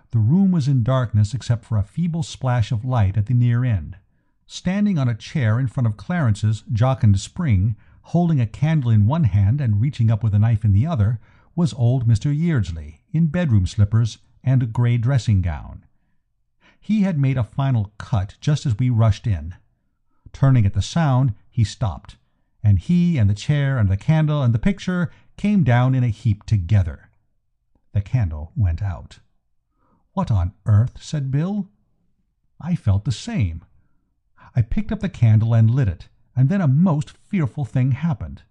The room was in darkness except for a feeble splash of light at the near end. Standing on a chair in front of Clarence's jocund spring, holding a candle in one hand and reaching up with a knife in the other, was old Mr. Yeardsley, in bedroom slippers and a grey dressing-gown. He had made a final cut just as we rushed in. Turning at the sound, he stopped, and he and the chair and the candle and the picture came down in a heap together. The candle went out. "What on earth?" said Bill. I felt the same. I picked up the candle and lit it, and then a most fearful thing happened.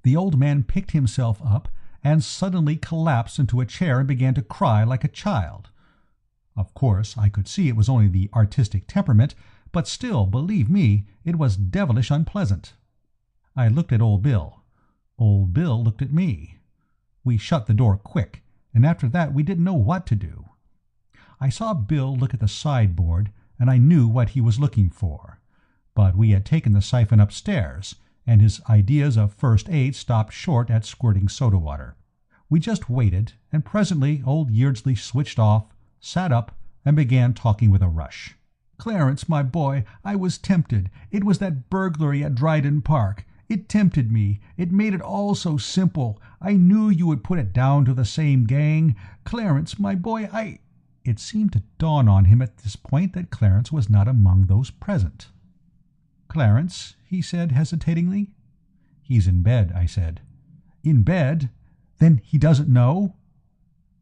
The old man picked himself up and suddenly collapsed into a chair and began to cry like a child. Of course, I could see it was only the artistic temperament, but still, believe me, it was devilish unpleasant. I looked at old Bill. Old Bill looked at me. We shut the door quick, and after that we didn't know what to do. I saw Bill look at the sideboard, and I knew what he was looking for. But we had taken the siphon upstairs, and his ideas of first aid stopped short at squirting soda water. We just waited, and presently old Yeardsley switched off, sat up, and began talking with a rush. "Clarence, my boy, I was tempted. It was that burglary at Dryden Park. It tempted me. It made it all so simple. I knew you would put it down to the same gang. Clarence, my boy, I—" It seemed to dawn on him at this point that Clarence was not among those present. "Clarence?" he said hesitatingly. "He's in bed," I said. "In bed? Then he doesn't know?"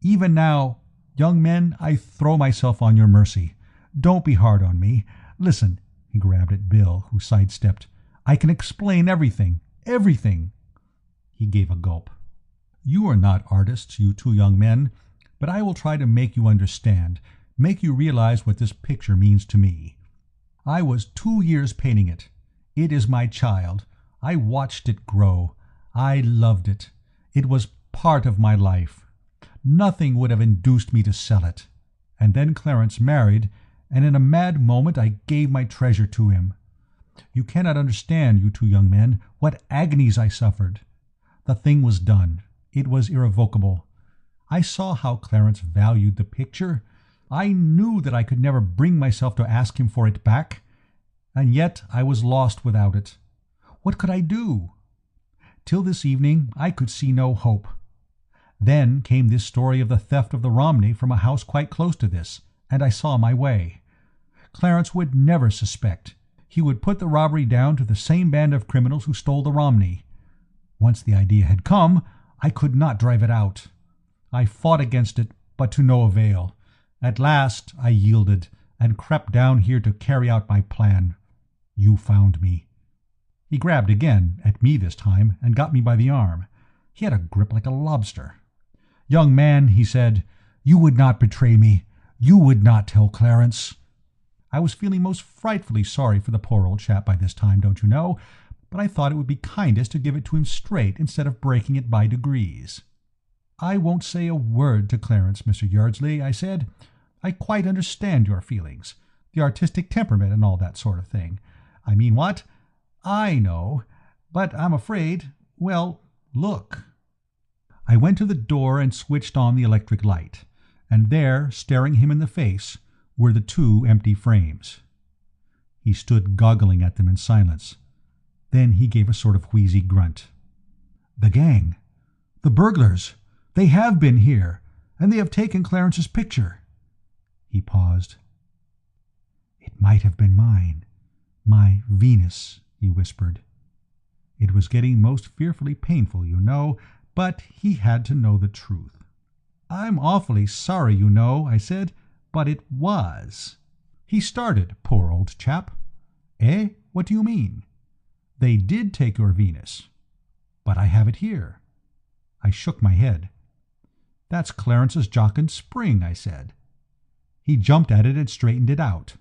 "Even now, young men, I throw myself on your mercy. Don't be hard on me. Listen," he grabbed at Bill, who sidestepped. "I can explain everything. Everything." He gave a gulp. "You are not artists, you two young men, but I will try to make you understand, make you realize what this picture means to me. I was 2 years painting it. It is my child. I watched it grow. I loved it. It was part of my life. Nothing would have induced me to sell it. And then Clarence married, and in a mad moment I gave my treasure to him. You cannot understand, you two young men, what agonies I suffered. The thing was done. It was irrevocable. I saw how Clarence valued the picture. I knew that I could never bring myself to ask him for it back, and yet I was lost without it. What could I do? Till this evening I could see no hope. Then came this story of the theft of the Romney from a house quite close to this, and I saw my way. Clarence would never suspect. He would put the robbery down to the same band of criminals who stole the Romney. Once the idea had come, I could not drive it out. I fought against it, but to no avail. At last I yielded, and crept down here to carry out my plan. You found me." He grabbed again, at me this time, and got me by the arm. He had a grip like a lobster. "Young man," he said, "you would not betray me. You would not tell Clarence." I was feeling most frightfully sorry for the poor old chap by this time, don't you know, but I thought it would be kindest to give it to him straight instead of breaking it by degrees. "I won't say a word to Clarence, Mr. Yeardsley," I said. "I quite understand your feelings, the artistic temperament and all that sort of thing. I mean what? I know. But I'm afraid— well, look." I went to the door and switched on the electric light, and there, staring him in the face, were the 2 empty frames. He stood goggling at them in silence. Then he gave a sort of wheezy grunt. "The gang! The burglars! They have been here, and they have taken Clarence's picture." He paused. "It might have been mine. My Venus," he whispered. It was getting most fearfully painful, you know, but he had to know the truth. "I'm awfully sorry, you know," I said, "but it was." He started, poor old chap. "Eh? What do you mean?" "They did take your Venus." "But I have it here." I shook my head. "That's Clarence's jocund spring," I said. He jumped at it and straightened it out.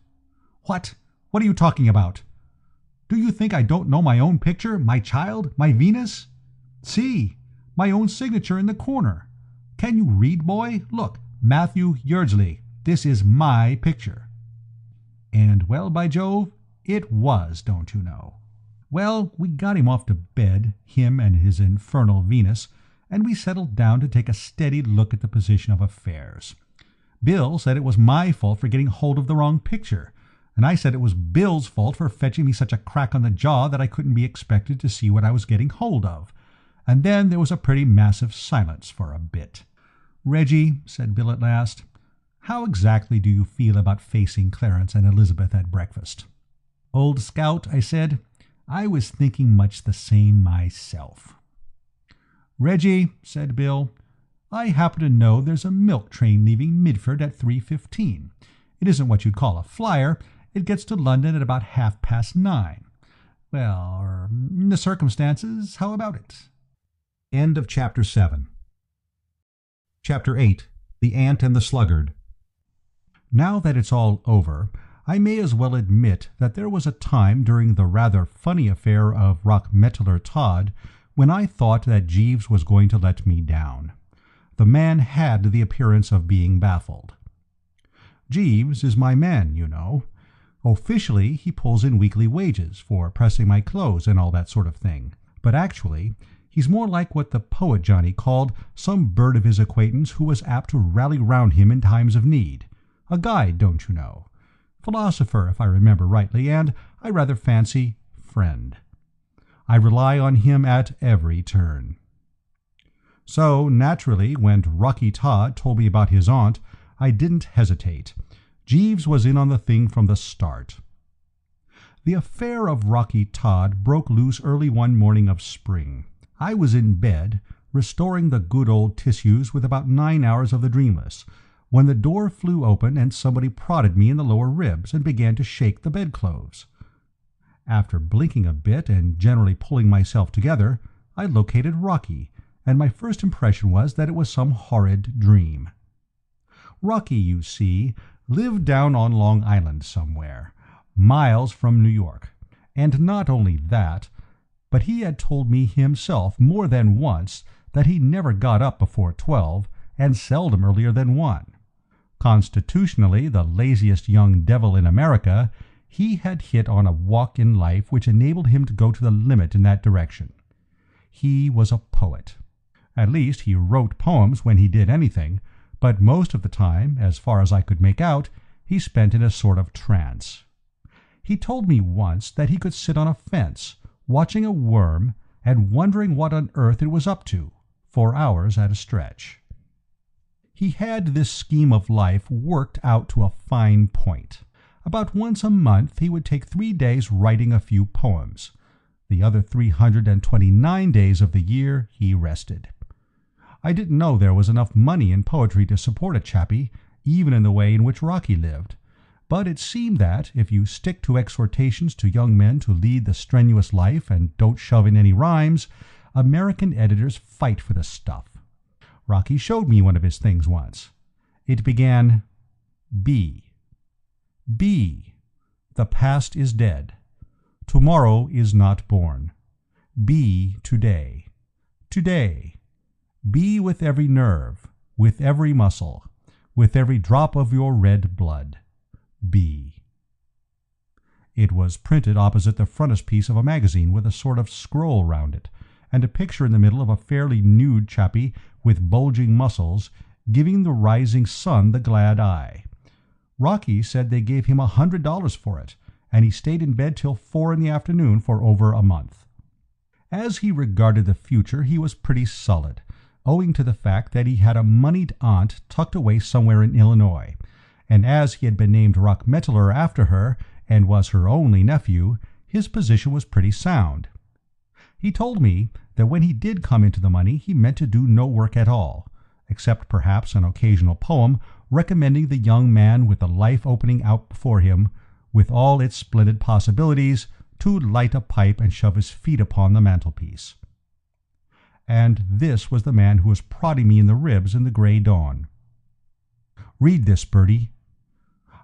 "What? What are you talking about? Do you think I don't know my own picture, my child, my Venus? See, my own signature in the corner. Can you read, boy? Look, Matthew Yeardsley. This is my picture." And, well, by Jove, it was, don't you know. Well, we got him off to bed, him and his infernal Venus, and we settled down to take a steady look at the position of affairs. Bill said it was my fault for getting hold of the wrong picture, and I said it was Bill's fault for fetching me such a crack on the jaw that I couldn't be expected to see what I was getting hold of. And then there was a pretty massive silence for a bit. "Reggie," said Bill at last, "how exactly do you feel about facing Clarence and Elizabeth at breakfast?" "Old scout," I said, "I was thinking much the same myself." "Reggie," said Bill, "I happen to know there's a milk train leaving Midford at 3:15. It isn't what you'd call a flyer. It gets to London at about 9:30. Well, in the circumstances, how about it?" End of Chapter 7. Chapter 8. The Ant and the Sluggard. Now that it's all over, I may as well admit that there was a time during the rather funny affair of Rockmetaller Todd when I thought that Jeeves was going to let me down. The man had the appearance of being baffled. Jeeves is my man, you know. Officially, he pulls in weekly wages for pressing my clothes and all that sort of thing. But actually, he's more like what the poet Johnny called some bird of his acquaintance who was apt to rally round him in times of need. A guide, don't you know. Philosopher, if I remember rightly, and, I rather fancy, friend. I rely on him at every turn. So, naturally, when Rocky Todd told me about his aunt, I didn't hesitate. Jeeves was in on the thing from the start. The affair of Rocky Todd broke loose early one morning of spring. I was in bed, restoring the good old tissues with about 9 hours of the dreamless, when the door flew open and somebody prodded me in the lower ribs and began to shake the bedclothes. After blinking a bit and generally pulling myself together, I located Rocky, and my first impression was that it was some horrid dream. Rocky, you see, lived down on Long Island somewhere, miles from New York, and not only that, but he had told me himself more than once that he never got up before 12, and seldom earlier than 1. Constitutionally the laziest young devil in America, he had hit on a walk in life which enabled him to go to the limit in that direction. He was a poet. At least he wrote poems when he did anything, but most of the time, as far as I could make out, he spent in a sort of trance. He told me once that he could sit on a fence, watching a worm, and wondering what on earth it was up to, for hours at a stretch. He had this scheme of life worked out to a fine point. About once a month he would take 3 days writing a few poems. The other 329 days of the year he rested. I didn't know there was enough money in poetry to support a chappie, even in the way in which Rocky lived. But it seemed that, if you stick to exhortations to young men to lead the strenuous life and don't shove in any rhymes, American editors fight for the stuff. Rocky showed me one of his things once. It began, B. B. The past is dead. Tomorrow is not born. Be today. Today. Be with every nerve, with every muscle, with every drop of your red blood. Be. It was printed opposite the frontispiece of a magazine with a sort of scroll round it, and a picture in the middle of a fairly nude chappie with bulging muscles, giving the rising sun the glad eye. Rocky said they gave him $100 for it, and he stayed in bed till 4 in the afternoon for over a month. As he regarded the future, he was pretty solid, owing to the fact that he had a moneyed aunt tucked away somewhere in Illinois, and as he had been named Rockmetaller after her, and was her only nephew, his position was pretty sound. He told me that when he did come into the money he meant to do no work at all, except perhaps an occasional poem recommending the young man with the life opening out before him, with all its splendid possibilities, to light a pipe and shove his feet upon the mantelpiece. And this was the man who was prodding me in the ribs in the grey dawn. "Read this, Bertie."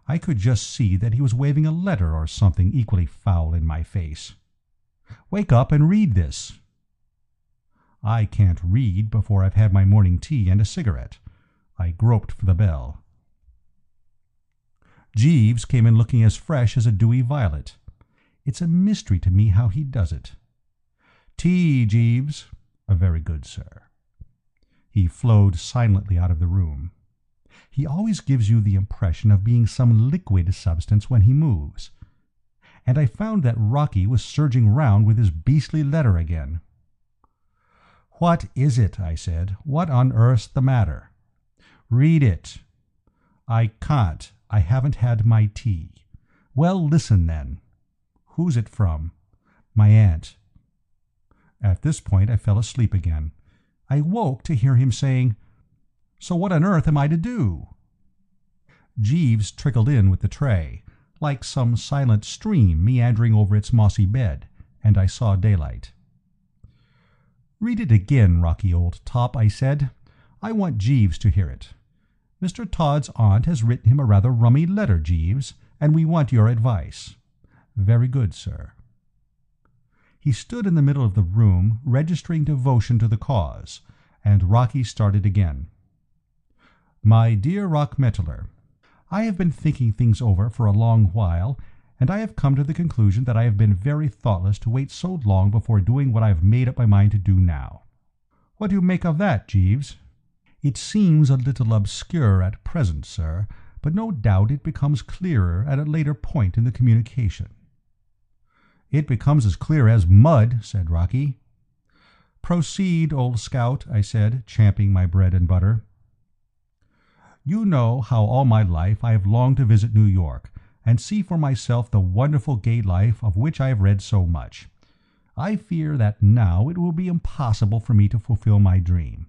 I could just see that he was waving a letter or something equally foul in my face. "Wake up and read this." I can't read before I've had my morning tea and a cigarette. I groped for the bell. Jeeves came in looking as fresh as a dewy violet. It's a mystery to me how he does it. "Tea, Jeeves." "A very good, sir." He flowed silently out of the room. He always gives you the impression of being some liquid substance when he moves. And I found that Rocky was surging round with his beastly letter again. "What is it?" I said. "What on earth's the matter?" "Read it." "I can't. I haven't had my tea." "Well, listen then." "Who's it from?" "My aunt." At this point I fell asleep again. I woke to hear him saying, "So what on earth am I to do?" Jeeves trickled in with the tray, like some silent stream meandering over its mossy bed, and I saw daylight. "Read it again, Rocky old top," I said. "I want Jeeves to hear it. Mr. Todd's aunt has written him a rather rummy letter, Jeeves, and we want your advice." "Very good, sir." He stood in the middle of the room, registering devotion to the cause, and Rocky started again. "My dear Rockmetaler, I have been thinking things over for a long while, and I have come to the conclusion that I have been very thoughtless to wait so long before doing what I have made up my mind to do now." "What do you make of that, Jeeves?" "It seems a little obscure at present, sir, but no doubt it becomes clearer at a later point in the communication." "It becomes as clear as mud," said Rocky. "Proceed, old scout," I said, champing my bread and butter. "You know how all my life I have longed to visit New York, and see for myself the wonderful gay life of which I have read so much. I fear that now it will be impossible for me to fulfill my dream.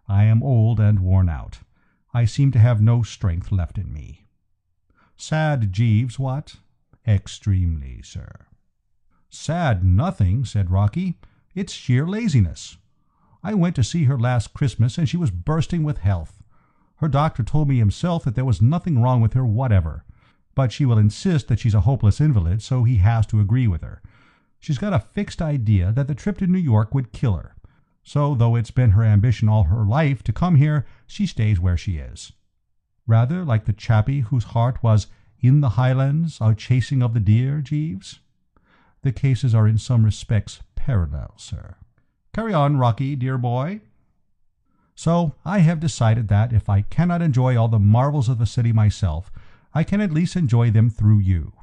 I am old and worn out. I seem to have no strength left in me." "Sad, Jeeves, what?" "Extremely, sir." "Sad nothing," said Rocky. "It's sheer laziness. I went to see her last Christmas, and she was bursting with health. Her doctor told me himself that there was nothing wrong with her whatever, but she will insist that she's a hopeless invalid, so he has to agree with her. She's got a fixed idea that the trip to New York would kill her, so though it's been her ambition all her life to come here, she stays where she is. Rather like the chappie whose heart was in the Highlands, a chasing of the deer, Jeeves. The cases are in some respects parallel, sir. Carry on, Rocky, dear boy." "So I have decided that, if I cannot enjoy all the marvels of the city myself, I can at least enjoy them through you.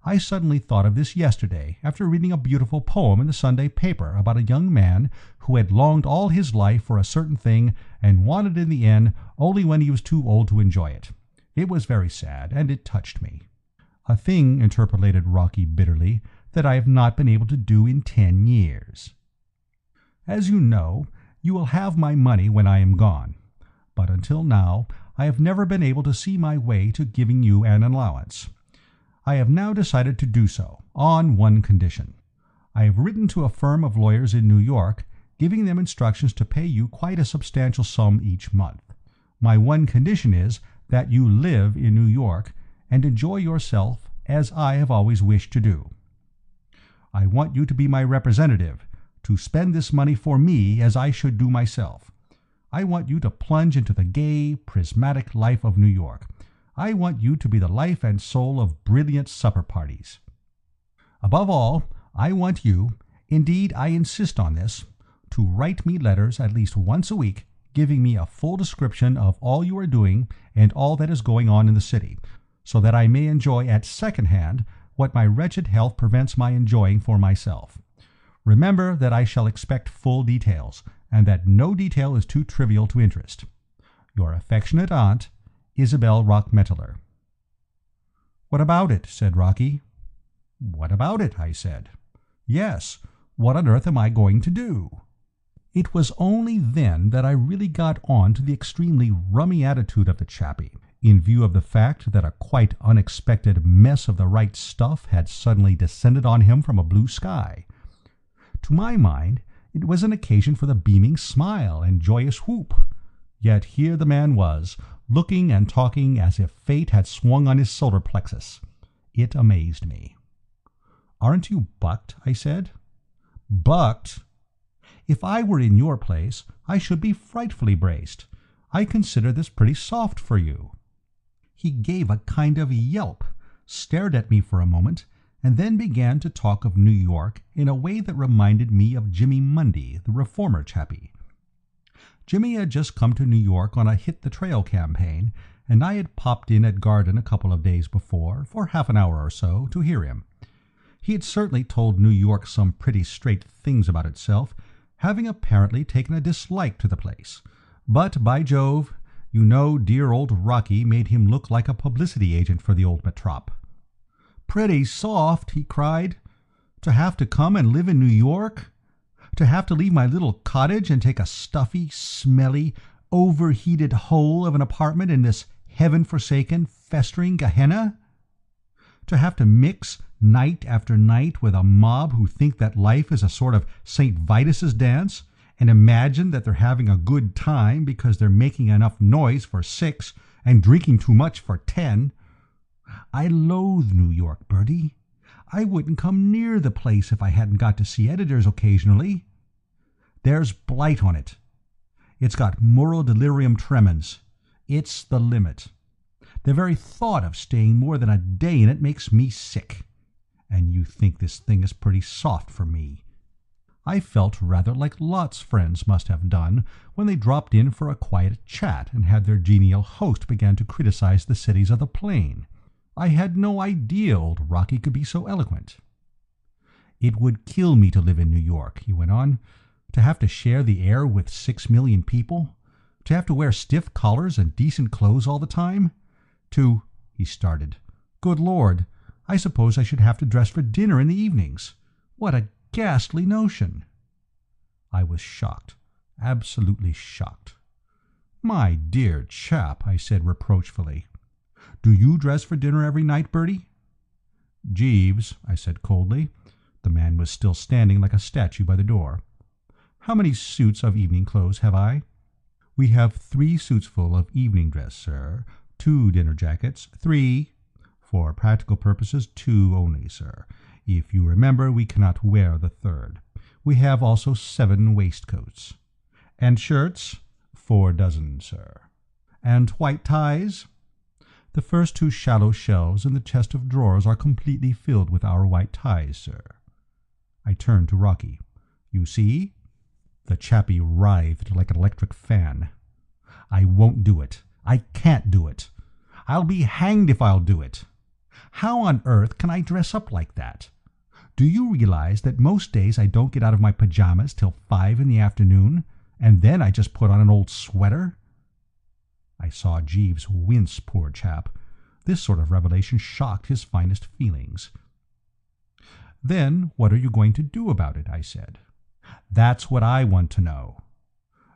I suddenly thought of this yesterday, after reading a beautiful poem in the Sunday paper about a young man who had longed all his life for a certain thing and wanted it in the end only when he was too old to enjoy it. It was very sad, and it touched me." "A thing," interpolated Rocky bitterly, "that I have not been able to do in 10 years. As you know, you will have my money when I am gone, but until now I have never been able to see my way to giving you an allowance. I have now decided to do so, on one condition. I have written to a firm of lawyers in New York, giving them instructions to pay you quite a substantial sum each month. My one condition is that you live in New York and enjoy yourself as I have always wished to do. I want you to be my representative, to spend this money for me as I should do myself. I want you to plunge into the gay, prismatic life of New York. I want you to be the life and soul of brilliant supper parties. Above all, I want you, indeed I insist on this, to write me letters at least once a week, giving me a full description of all you are doing and all that is going on in the city, so that I may enjoy at second hand what my wretched health prevents my enjoying for myself. Remember that I shall expect full details, and that no detail is too trivial to interest. Your affectionate aunt, Isabel Rockmetaler." "What about it?" said Rocky. "What about it?" I said. "Yes, what on earth am I going to do?" It was only then that I really got on to the extremely rummy attitude of the chappie, in view of the fact that a quite unexpected mess of the right stuff had suddenly descended on him from a blue sky. To my mind, it was an occasion for the beaming smile and joyous whoop. Yet here the man was, looking and talking as if fate had swung on his solar plexus. It amazed me. "Aren't you bucked?" I said. "Bucked? If I were in your place, I should be frightfully braced. I consider this pretty soft for you." He gave a kind of yelp, stared at me for a moment, and then began to talk of New York in a way that reminded me of Jimmy Mundy, the reformer chappie. Jimmy had just come to New York on a hit-the-trail campaign, and I had popped in at Garden a couple of days before, for half an hour or so, to hear him. He had certainly told New York some pretty straight things about itself, having apparently taken a dislike to the place. But, by Jove, you know dear old Rocky made him look like a publicity agent for the old metrop. "Pretty soft," he cried. "To have to come and live in New York? To have to leave my little cottage and take a stuffy, smelly, overheated hole of an apartment in this heaven-forsaken, festering Gehenna? To have to mix night after night with a mob who think that life is a sort of St. Vitus's dance and imagine that they're having a good time because they're making enough noise for 6 and drinking too much for 10. I loathe New York, Bertie. I wouldn't come near the place if I hadn't got to see editors occasionally. There's blight on it. It's got moral delirium tremens. It's the limit. The very thought of staying more than a day in it makes me sick. And you think this thing is pretty soft for me. I felt rather like Lot's friends must have done when they dropped in for a quiet chat and had their genial host begin to criticize the cities of the plain. I had no idea old Rocky could be so eloquent. It would kill me to live in New York, he went on, to have to share the air with 6 million people, to have to wear stiff collars and decent clothes all the time, he started. Good Lord, I suppose I should have to dress for dinner in the evenings. What a ghastly notion. I was shocked, absolutely shocked. My dear chap, I said reproachfully. Do you dress for dinner every night, Bertie? Jeeves, I said coldly. The man was still standing like a statue by the door. How many suits of evening clothes have I? We have 3 suits full of evening dress, sir. 2 dinner jackets, 3. For practical purposes, 2 only, sir. If you remember, we cannot wear the 3rd. We have also 7 waistcoats. And shirts? 4 dozen, sir. And white ties? The first 2 shallow shelves in the chest of drawers are completely filled with our white ties, sir. I turned to Rocky. You see? The chappie writhed like an electric fan. I won't do it. I can't do it. I'll be hanged if I'll do it. How on earth can I dress up like that? Do you realize that most days I don't get out of my pajamas till 5 in the afternoon, and then I just put on an old sweater? I saw Jeeves wince, poor chap. This sort of revelation shocked his finest feelings. Then what are you going to do about it? I said. That's what I want to know.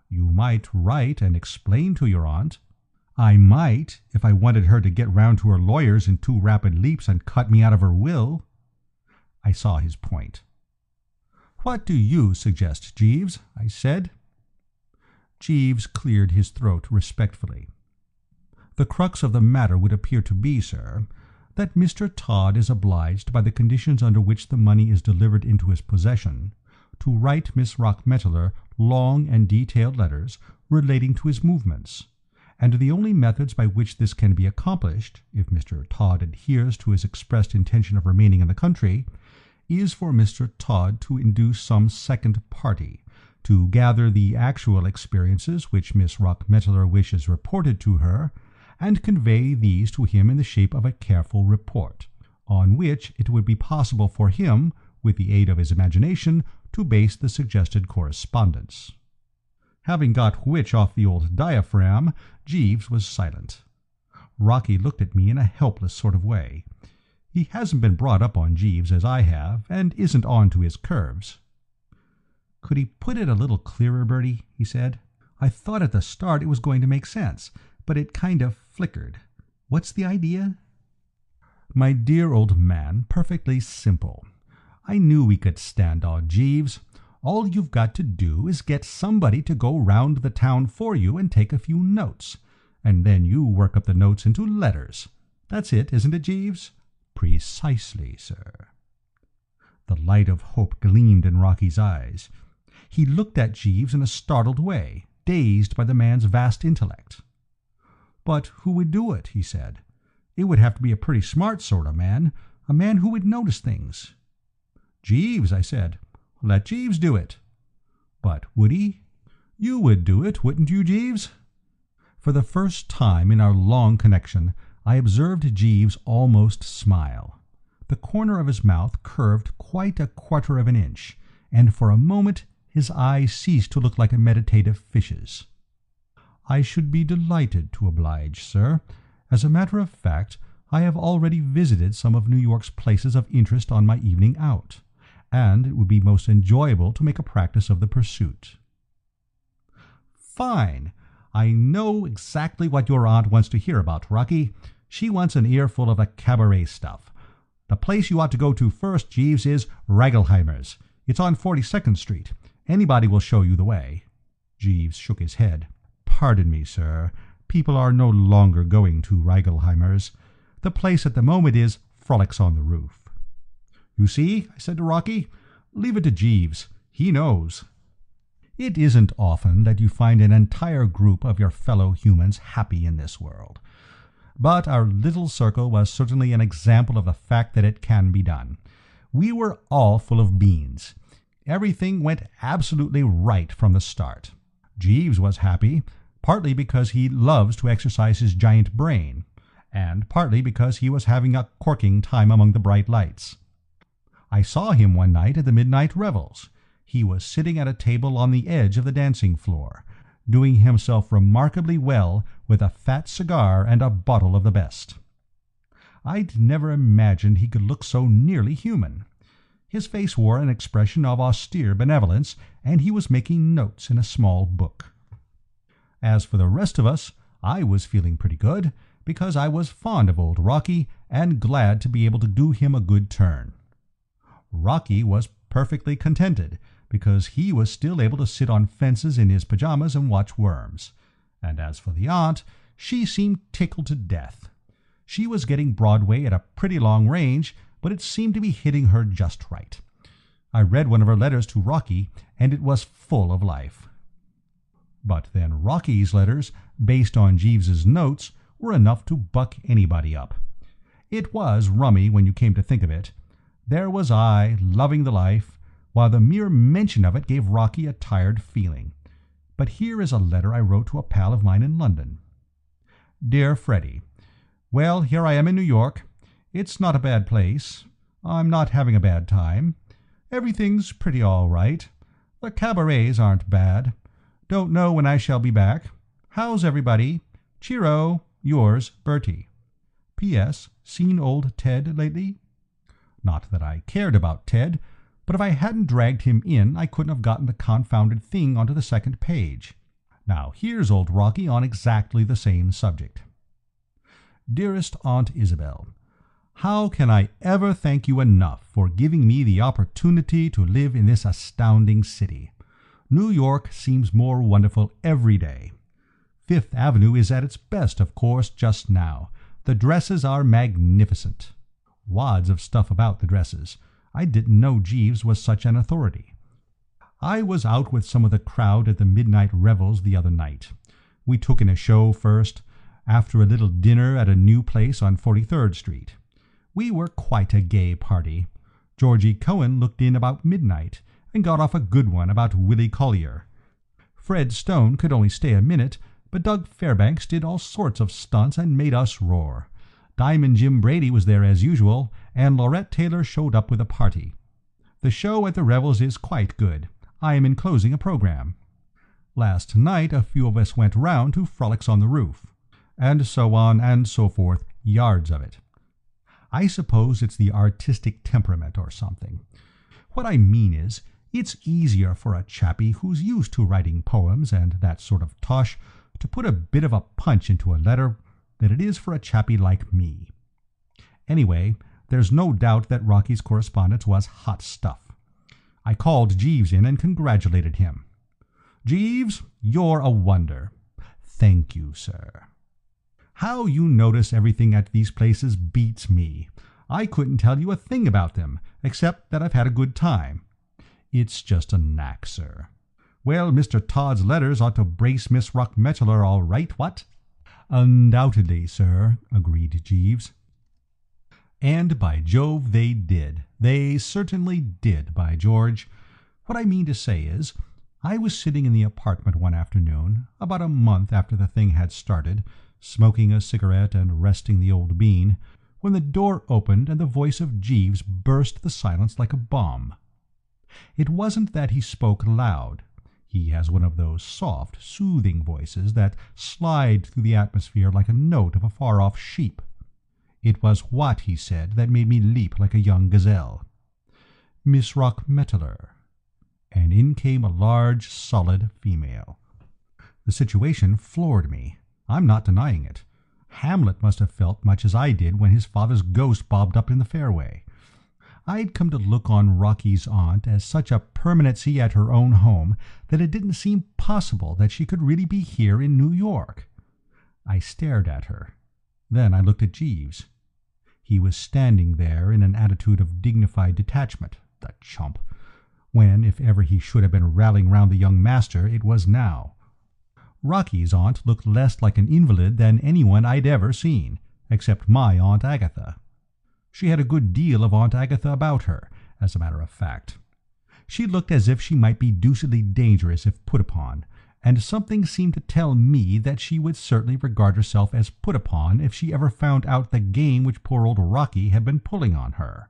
You might write and explain to your aunt. I might, if I wanted her to get round to her lawyers in 2 rapid leaps and cut me out of her will. I saw his point. What do you suggest, Jeeves? I said. Jeeves cleared his throat respectfully. The crux of the matter would appear to be, sir, that Mr. Todd is obliged by the conditions under which the money is delivered into his possession to write Miss Rockmetaler long and detailed letters relating to his movements, and the only methods by which this can be accomplished, if Mr. Todd adheres to his expressed intention of remaining in the country, is for Mr. Todd to induce some second party to gather the actual experiences which Miss Rockmetaler wishes reported to her, and convey these to him in the shape of a careful report, on which it would be possible for him, with the aid of his imagination, to base the suggested correspondence. Having got which off the old diaphragm, Jeeves was silent. Rocky looked at me in a helpless sort of way. He hasn't been brought up on Jeeves as I have, and isn't on to his curves. Could he put it a little clearer, Bertie? He said. I thought at the start it was going to make sense, but it kind of flickered. What's the idea? My dear old man, perfectly simple. I knew we could stand on Jeeves. All you've got to do is get somebody to go round the town for you and take a few notes, and then you work up the notes into letters. That's it, isn't it, Jeeves? Precisely, sir. The light of hope gleamed in Rocky's eyes. He looked at Jeeves in a startled way, dazed by the man's vast intellect. But who would do it? He said. It would have to be a pretty smart sort of man, a man who would notice things. Jeeves, I said. Let Jeeves do it. But would he? You would do it, wouldn't you, Jeeves? For the first time in our long connection, I observed Jeeves almost smile. The corner of his mouth curved quite a quarter of an inch, and for a moment his eyes ceased to look like a meditative fish's. I should be delighted to oblige, sir. As a matter of fact, I have already visited some of New York's places of interest on my evening out, and it would be most enjoyable to make a practice of the pursuit." "Fine. I know exactly what your aunt wants to hear about, Rocky. She wants an earful of the cabaret stuff. The place you ought to go to first, Jeeves, is Ragelheimer's. It's on 42nd Street. Anybody will show you the way." Jeeves shook his head. "Pardon me, sir. People are no longer going to Ragelheimer's. The place at the moment is Frolics on the Roof." "You see," I said to Rocky, "leave it to Jeeves. He knows." It isn't often that you find an entire group of your fellow humans happy in this world. But our little circle was certainly an example of the fact that it can be done. We were all full of beans. Everything went absolutely right from the start. Jeeves was happy, partly because he loves to exercise his giant brain, and partly because he was having a corking time among the bright lights. I saw him one night at the midnight revels. He was sitting at a table on the edge of the dancing floor, doing himself remarkably well with a fat cigar and a bottle of the best. I'd never imagined he could look so nearly human. His face wore an expression of austere benevolence, and he was making notes in a small book. As for the rest of us, I was feeling pretty good, because I was fond of old Rocky and glad to be able to do him a good turn. Rocky was perfectly contented, because he was still able to sit on fences in his pajamas and watch worms. And as for the aunt, she seemed tickled to death. She was getting Broadway at a pretty long range, but it seemed to be hitting her just right. I read one of her letters to Rocky, and it was full of life. But then Rocky's letters, based on Jeeves's notes, were enough to buck anybody up. It was rummy when you came to think of it. There was I, loving the life, while the mere mention of it gave Rocky a tired feeling. But here is a letter I wrote to a pal of mine in London. "Dear Freddie, well, here I am in New York. It's not a bad place. I'm not having a bad time. Everything's pretty all right. The cabarets aren't bad. Don't know when I shall be back. How's everybody? Cheero, yours, Bertie. P.S. Seen old Ted lately?" Not that I cared about Ted, but if I hadn't dragged him in, I couldn't have gotten the confounded thing onto the second page. Now here's old Rocky on exactly the same subject. "Dearest Aunt Isabel, how can I ever thank you enough for giving me the opportunity to live in this astounding city? New York seems more wonderful every day. Fifth Avenue is at its best, of course, just now. The dresses are magnificent. Wads of stuff about the dresses. I didn't know Jeeves was such an authority. I was out with some of the crowd at the midnight revels the other night. We took in a show first, after a little dinner at a new place on 43rd Street. We were quite a gay party. Georgie Cohen looked in about midnight, and got off a good one about Willie Collier. Fred Stone could only stay a minute, but Doug Fairbanks did all sorts of stunts and made us roar. Diamond Jim Brady was there as usual, and Laurette Taylor showed up with a party. The show at the revels is quite good. I am enclosing a program. Last night a few of us went round to Frolics on the Roof. And so on and so forth, yards of it. I suppose it's the artistic temperament or something. What I mean is, it's easier for a chappie who's used to writing poems and that sort of tosh to put a bit of a punch into a letter than it is for a chappie like me. Anyway, there's no doubt that Rocky's correspondence was hot stuff. I called Jeeves in and congratulated him. "Jeeves, you're a wonder." "Thank you, sir." "How you notice everything at these places beats me. I couldn't tell you a thing about them, except that I've had a good time." "It's just a knack, sir." "Well, Mr. Todd's letters ought to brace Miss Ruckmetzler all right, what?" "Undoubtedly, sir," agreed Jeeves. And by Jove they did. They certainly did, by George. What I mean to say is, I was sitting in the apartment one afternoon, about a month after the thing had started, smoking a cigarette and resting the old bean, when the door opened and the voice of Jeeves burst the silence like a bomb. It wasn't that he spoke loud. He has one of those soft, soothing voices that slide through the atmosphere like a note of a far-off sheep. It was what he said that made me leap like a young gazelle. Miss Rockmetaler. And in came a large, solid female. The situation floored me. I'm not denying it. Hamlet must have felt much as I did when his father's ghost bobbed up in the fairway. I'd come to look on Rocky's aunt as such a permanency at her own home that it didn't seem possible that she could really be here in New York. I stared at her. Then I looked at Jeeves. He was standing there in an attitude of dignified detachment, the chump, when, if ever he should have been rallying round the young master, it was now. Rocky's aunt looked less like an invalid than anyone I'd ever seen, except my Aunt Agatha. She had a good deal of Aunt Agatha about her, as a matter of fact. She looked as if she might be deucedly dangerous if put upon, and something seemed to tell me that she would certainly regard herself as put upon if she ever found out the game which poor old Rocky had been pulling on her.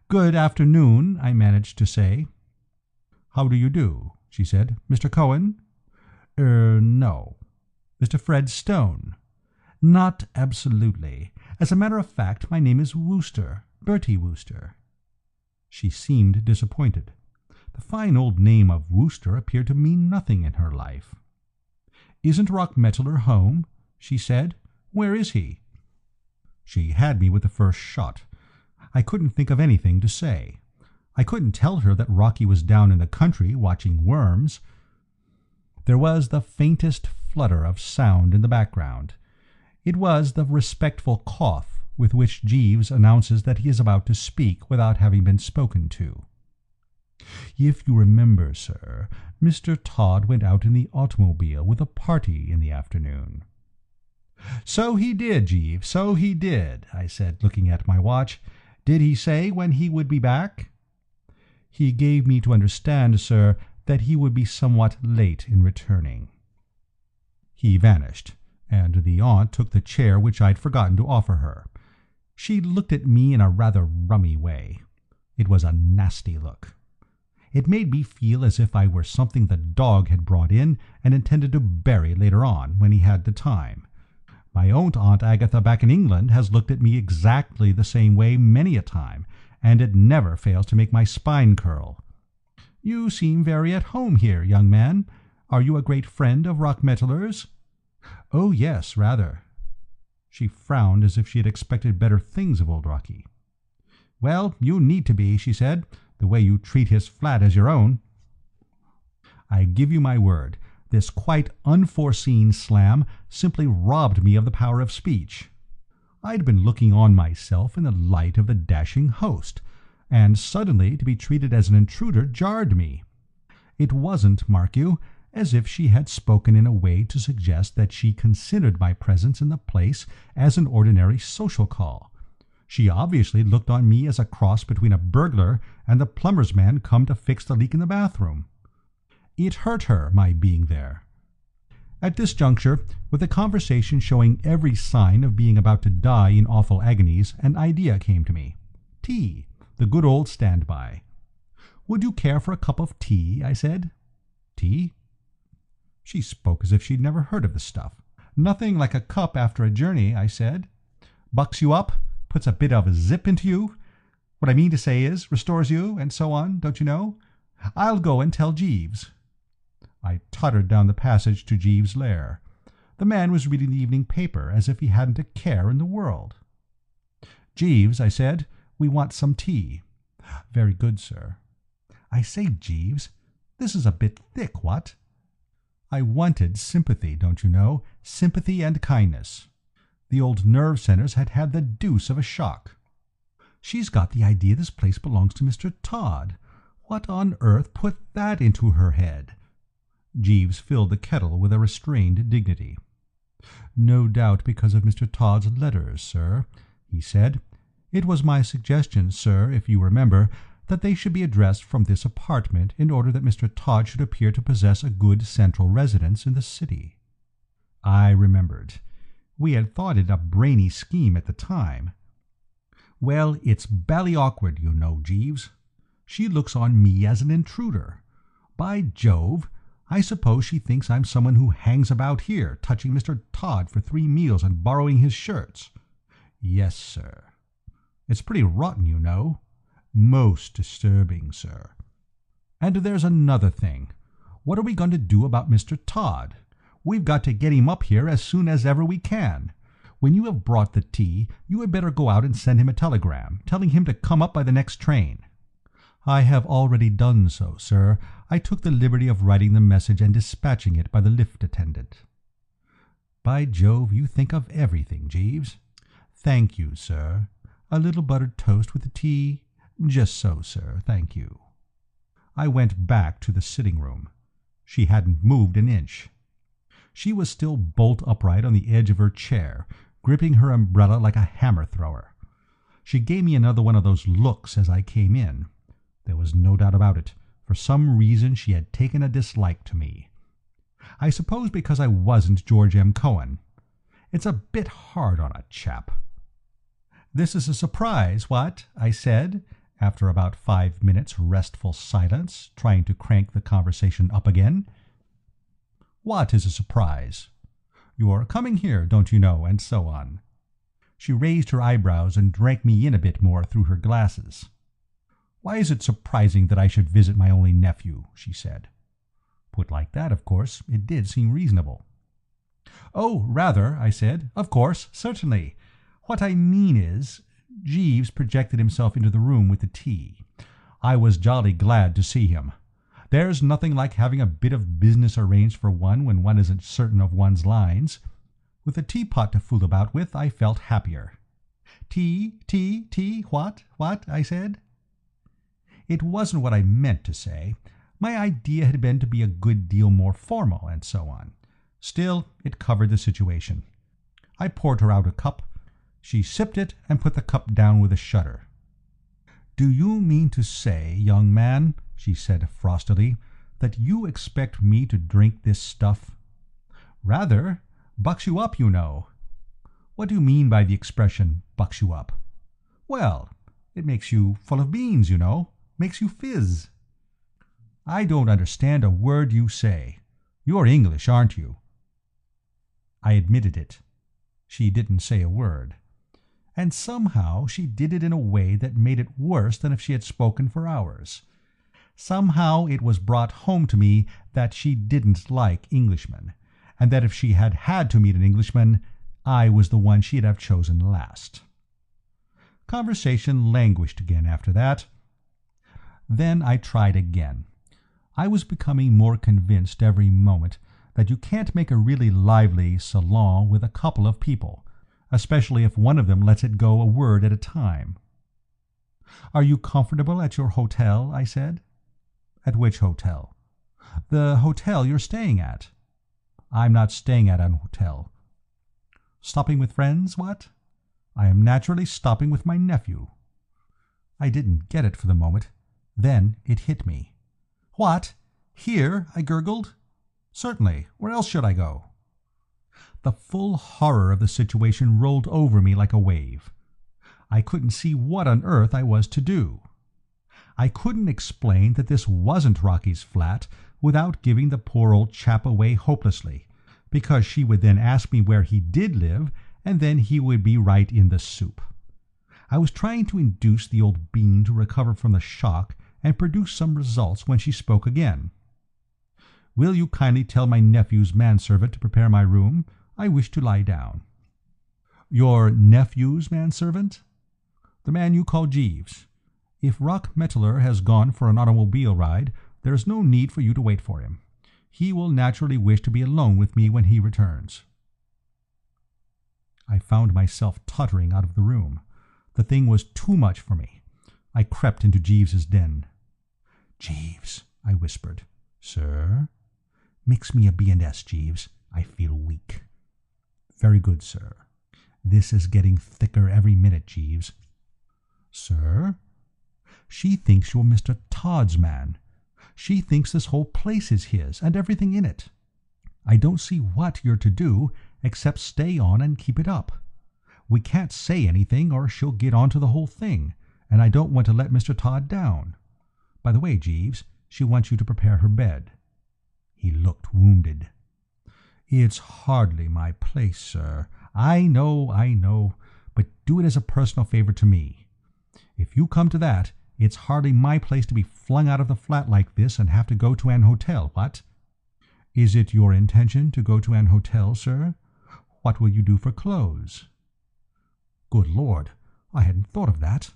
"Good afternoon," I managed to say. "How do you do?" she said. "Mr. Cohen?" No." "Mr. Fred Stone?" "Not absolutely. As a matter of fact, my name is Wooster, Bertie Wooster." She seemed disappointed. The fine old name of Wooster appeared to mean nothing in her life. "Isn't Rockmetaler home?" she said. "Where is he?" She had me with the first shot. I couldn't think of anything to say. I couldn't tell her that Rocky was down in the country watching worms. There was the faintest flutter of sound in the background. It was the respectful cough with which Jeeves announces that he is about to speak without having been spoken to. "If you remember, sir, Mr. Todd went out in the automobile with a party in the afternoon." "So he did, Jeeves, so he did," I said, looking at my watch. "Did he say when he would be back?" "He gave me to understand, sir, that he would be somewhat late in returning." He vanished, and the aunt took the chair which I'd forgotten to offer her. She looked at me in a rather rummy way. It was a nasty look. It made me feel as if I were something the dog had brought in and intended to bury later on, when he had the time. My own Aunt Agatha back in England has looked at me exactly the same way many a time, and it never fails to make my spine curl. "You seem very at home here, young man. Are you a great friend of Rockmetaler's?" "Oh, yes, rather." She frowned as if she had expected better things of old Rocky. "Well, you need to be," she said, "the way you treat his flat as your own." I give you my word, this quite unforeseen slam simply robbed me of the power of speech. I'd been looking on myself in the light of the dashing host, and suddenly to be treated as an intruder jarred me. It wasn't, mark you, as if she had spoken in a way to suggest that she considered my presence in the place as an ordinary social call. She obviously looked on me as a cross between a burglar and the plumber's man come to fix the leak in the bathroom. It hurt her, my being there. At this juncture, with the conversation showing every sign of being about to die in awful agonies, an idea came to me. Tea, the good old standby. "Would you care for a cup of tea?" I said. "Tea?" She spoke as if she'd never heard of the stuff. "Nothing like a cup after a journey," I said. "Bucks you up, puts a bit of zip into you. What I mean to say is, restores you, and so on, don't you know? I'll go and tell Jeeves." I tottered down the passage to Jeeves' lair. The man was reading the evening paper as if he hadn't a care in the world. "Jeeves," I said, "we want some tea." "Very good, sir." "I say, Jeeves, this is a bit thick, what?" I wanted sympathy, don't you know, sympathy and kindness. The old nerve centres had had the deuce of a shock. "She's got the idea this place belongs to Mr. Todd. What on earth put that into her head?" Jeeves filled the kettle with a restrained dignity. "No doubt because of Mr. Todd's letters, sir," he said. "It was my suggestion, sir, if you remember, that they should be addressed from this apartment in order that Mr. Todd should appear to possess a good central residence in the city." I remembered. We had thought it a brainy scheme at the time. "Well, it's bally awkward, you know, Jeeves. She looks on me as an intruder. By Jove, I suppose she thinks I'm someone who hangs about here, touching Mr. Todd for 3 meals and borrowing his shirts. Yes, sir. It's pretty rotten, you know. Most disturbing, sir. And there's another thing. What are we going to do about Mr. Todd? We've got to get him up here as soon as ever we can. When you have brought the tea, you had better go out and send him a telegram, telling him to come up by the next train." "I have already done so, sir. I took the liberty of writing the message and dispatching it by the lift attendant." "By Jove, you think of everything, Jeeves." "Thank you, sir. A little buttered toast with the tea?" "Just so, sir, thank you." I went back to the sitting-room. She hadn't moved an inch. She was still bolt upright on the edge of her chair, gripping her umbrella like a hammer-thrower. She gave me another one of those looks as I came in. There was no doubt about it. For some reason she had taken a dislike to me. I suppose because I wasn't George M. Cohan. It's a bit hard on a chap. "This is a surprise, what?" I said, after about 5 minutes' restful silence, trying to crank the conversation up again. "What is a surprise?" "You're coming here, don't you know," and so on. She raised her eyebrows and drank me in a bit more through her glasses. "Why is it surprising that I should visit my only nephew?" she said. Put like that, of course, it did seem reasonable. "Oh, rather," I said. "Of course, certainly. What I mean is—" Jeeves projected himself into the room with the tea. "I was jolly glad to see him. There's nothing like having a bit of business arranged for one when one isn't certain of one's lines. With a teapot to fool about with, I felt happier." Tea, what?" I said. It wasn't what I meant to say. My idea had been to be a good deal more formal, and so on. Still, it covered the situation. I poured her out a cup. She sipped it and put the cup down with a shudder. "Do you mean to say, young man," she said frostily, "that you expect me to drink this stuff?" "Rather. Bucks you up, you know." "What do you mean by the expression, bucks you up?" "Well, it makes you full of beans, you know. Makes you fizz." "I don't understand a word you say. You're English, aren't you?" I admitted it. She didn't say a word. And somehow she did it in a way that made it worse than if she had spoken for hours. Somehow it was brought home to me that she didn't like Englishmen, and that if she had had to meet an Englishman, I was the one she'd have chosen last. Conversation languished again after that. Then I tried again. I was becoming more convinced every moment that you can't make a really lively salon with a couple of people, especially if one of them lets it go a word at a time. "Are you comfortable at your hotel?" I said. "At which hotel?" "The hotel you're staying at." "I'm not staying at an hotel." "Stopping with friends, what?" "I am naturally stopping with my nephew." I didn't get it for the moment. Then it hit me. "What? Here?" I gurgled. "Certainly. Where else should I go?" The full horror of the situation rolled over me like a wave. I couldn't see what on earth I was to do. I couldn't explain that this wasn't Rocky's flat without giving the poor old chap away hopelessly, because she would then ask me where he did live, and then he would be right in the soup. I was trying to induce the old bean to recover from the shock and produce some results when she spoke again. "Will you kindly tell my nephew's manservant to prepare my room? I wish to lie down." "Your nephew's manservant?" "The man you call Jeeves. If Rock Mettler has gone for an automobile ride, there is no need for you to wait for him. He will naturally wish to be alone with me when he returns." I found myself tottering out of the room. The thing was too much for me. I crept into Jeeves's den. "Jeeves," I whispered. "Sir?" "Mix me a B&S, Jeeves. I feel weak." "Very good, sir. This is getting thicker every minute, Jeeves." "Sir?" "She thinks you're Mr. Todd's man. She thinks this whole place is his, and everything in it. I don't see what you're to do, except stay on and keep it up. We can't say anything, or she'll get on to the whole thing, and I don't want to let Mr. Todd down. By the way, Jeeves, she wants you to prepare her bed." He looked wounded. "It's hardly my place, sir. I know, but do it as a personal favor to me. If you come to that, It's hardly my place to be flung out of the flat like this and have to go to an hotel, what? Is it your intention to go to an hotel, sir? What will you do for clothes? Good Lord, I hadn't thought of that.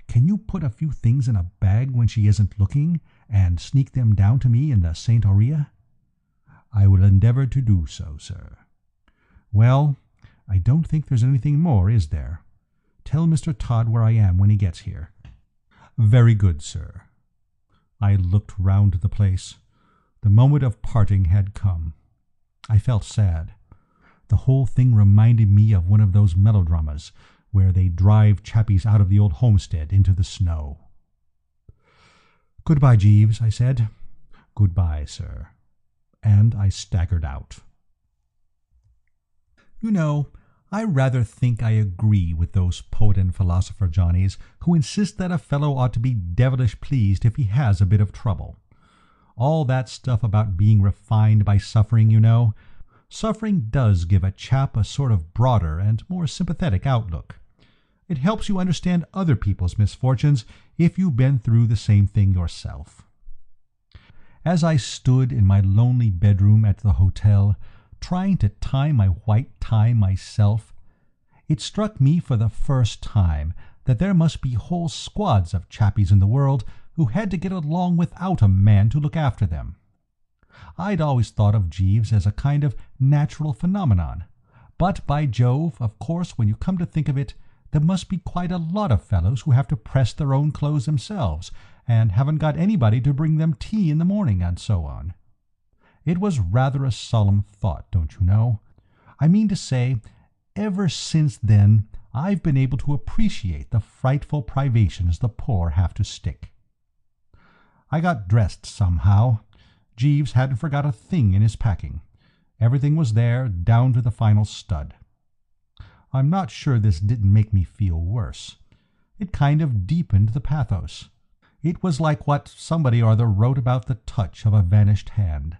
Can you put a few things in a bag when she isn't looking, and sneak them down to me in the St. Aurea? I will endeavour to do so, sir. Well, I don't think there's anything more, is there? Tell Mr. Todd where I am when he gets here. Very good, sir. I looked round the place. The moment of parting had come. I felt sad. The whole thing reminded me of one of those melodramas where they drive chappies out of the old homestead into the snow. "Good-bye, Jeeves," I said. "Good-bye, sir." And I staggered out. You know, I rather think I agree with those poet and philosopher Johnnies who insist that a fellow ought to be devilish pleased if he has a bit of trouble. All that stuff about being refined by suffering, you know. Suffering does give a chap a sort of broader and more sympathetic outlook. It helps you understand other people's misfortunes if you've been through the same thing yourself. As I stood in my lonely bedroom at the hotel, trying to tie my white tie myself, it struck me for the first time that there must be whole squads of chappies in the world who had to get along without a man to look after them. I'd always thought of Jeeves as a kind of natural phenomenon, but by Jove, of course, when you come to think of it, there must be quite a lot of fellows who have to press their own clothes themselves, and haven't got anybody to bring them tea in the morning, and so on. It was rather a solemn thought, don't you know? I mean to say, ever since then I've been able to appreciate the frightful privations the poor have to stick. I got dressed somehow. Jeeves hadn't forgot a thing in his packing. Everything was there, down to the final stud. I'm not sure this didn't make me feel worse. It kind of deepened the pathos. It was like what somebody or other wrote about the touch of a vanished hand.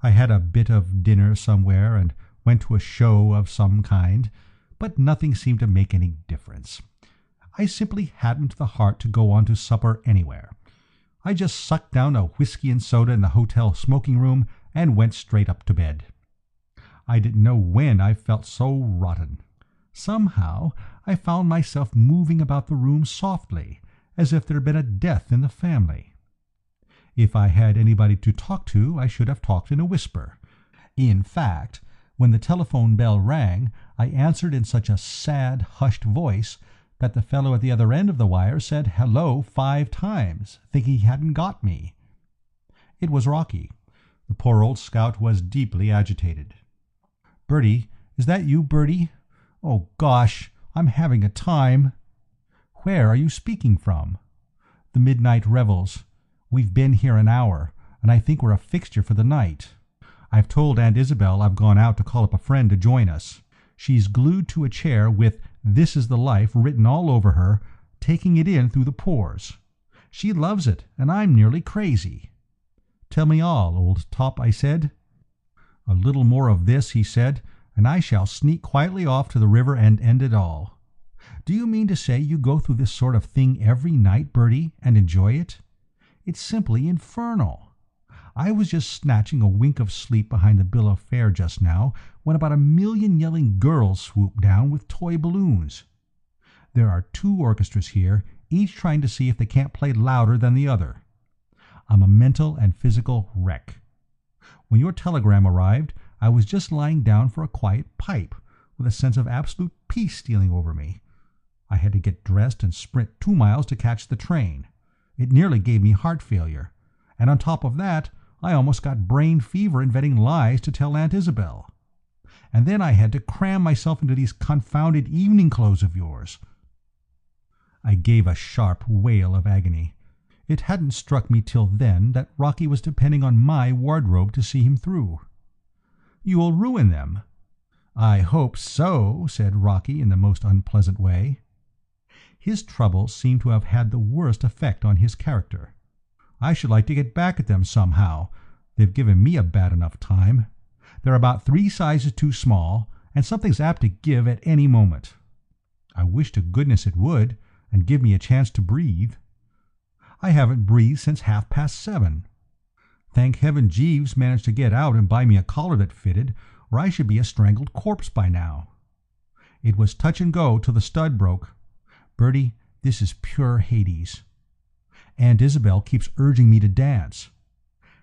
I had a bit of dinner somewhere and went to a show of some kind, but nothing seemed to make any difference. I simply hadn't the heart to go on to supper anywhere. I just sucked down a whiskey and soda in the hotel smoking room and went straight up to bed. I didn't know when I felt so rotten. Somehow I found myself moving about the room softly, as if there had been a death in the family. If I had anybody to talk to, I should have talked in a whisper. In fact, when the telephone bell rang, I answered in such a sad, hushed voice that the fellow at the other end of the wire said hello 5 times, thinking he hadn't got me. It was Rocky. The poor old scout was deeply agitated. "Bertie, is that you, Bertie? Oh, gosh, I'm having a time." "Where are you speaking from?" "The midnight revels. We've been here an hour, and I think we're a fixture for the night. I've told Aunt Isabel I've gone out to call up a friend to join us. She's glued to a chair with 'This is the Life' written all over her, taking it in through the pores. She loves it, and I'm nearly crazy." "Tell me all, old top," I said. "A little more of this," he said, "and I shall sneak quietly off to the river and end it all." "Do you mean to say you go through this sort of thing every night, Bertie, and enjoy it? It's simply infernal. I was just snatching a wink of sleep behind the bill of fare just now, when about 1,000,000 yelling girls swooped down with toy balloons. There are 2 orchestras here, each trying to see if they can't play louder than the other. I'm a mental and physical wreck. When your telegram arrived, I was just lying down for a quiet pipe, with a sense of absolute peace stealing over me. I had to get dressed and sprint 2 miles to catch the train. It nearly gave me heart failure, and on top of that, I almost got brain fever inventing lies to tell Aunt Isabel. And then I had to cram myself into these confounded evening clothes of yours." I gave a sharp wail of agony. It hadn't struck me till then that Rocky was depending on my wardrobe to see him through. "You'll ruin them." "I hope so," said Rocky in the most unpleasant way. His troubles seemed to have had the worst effect on his character. "I should like to get back at them somehow. They've given me a bad enough time. They're about 3 sizes too small, and something's apt to give at any moment. I wish to goodness it would, and give me a chance to breathe." I haven't breathed since 7:30. Thank heaven Jeeves managed to get out and buy me a collar that fitted, or I should be a strangled corpse by now. It was touch and go till the stud broke. Bertie, this is pure Hades. Aunt Isabel keeps urging me to dance.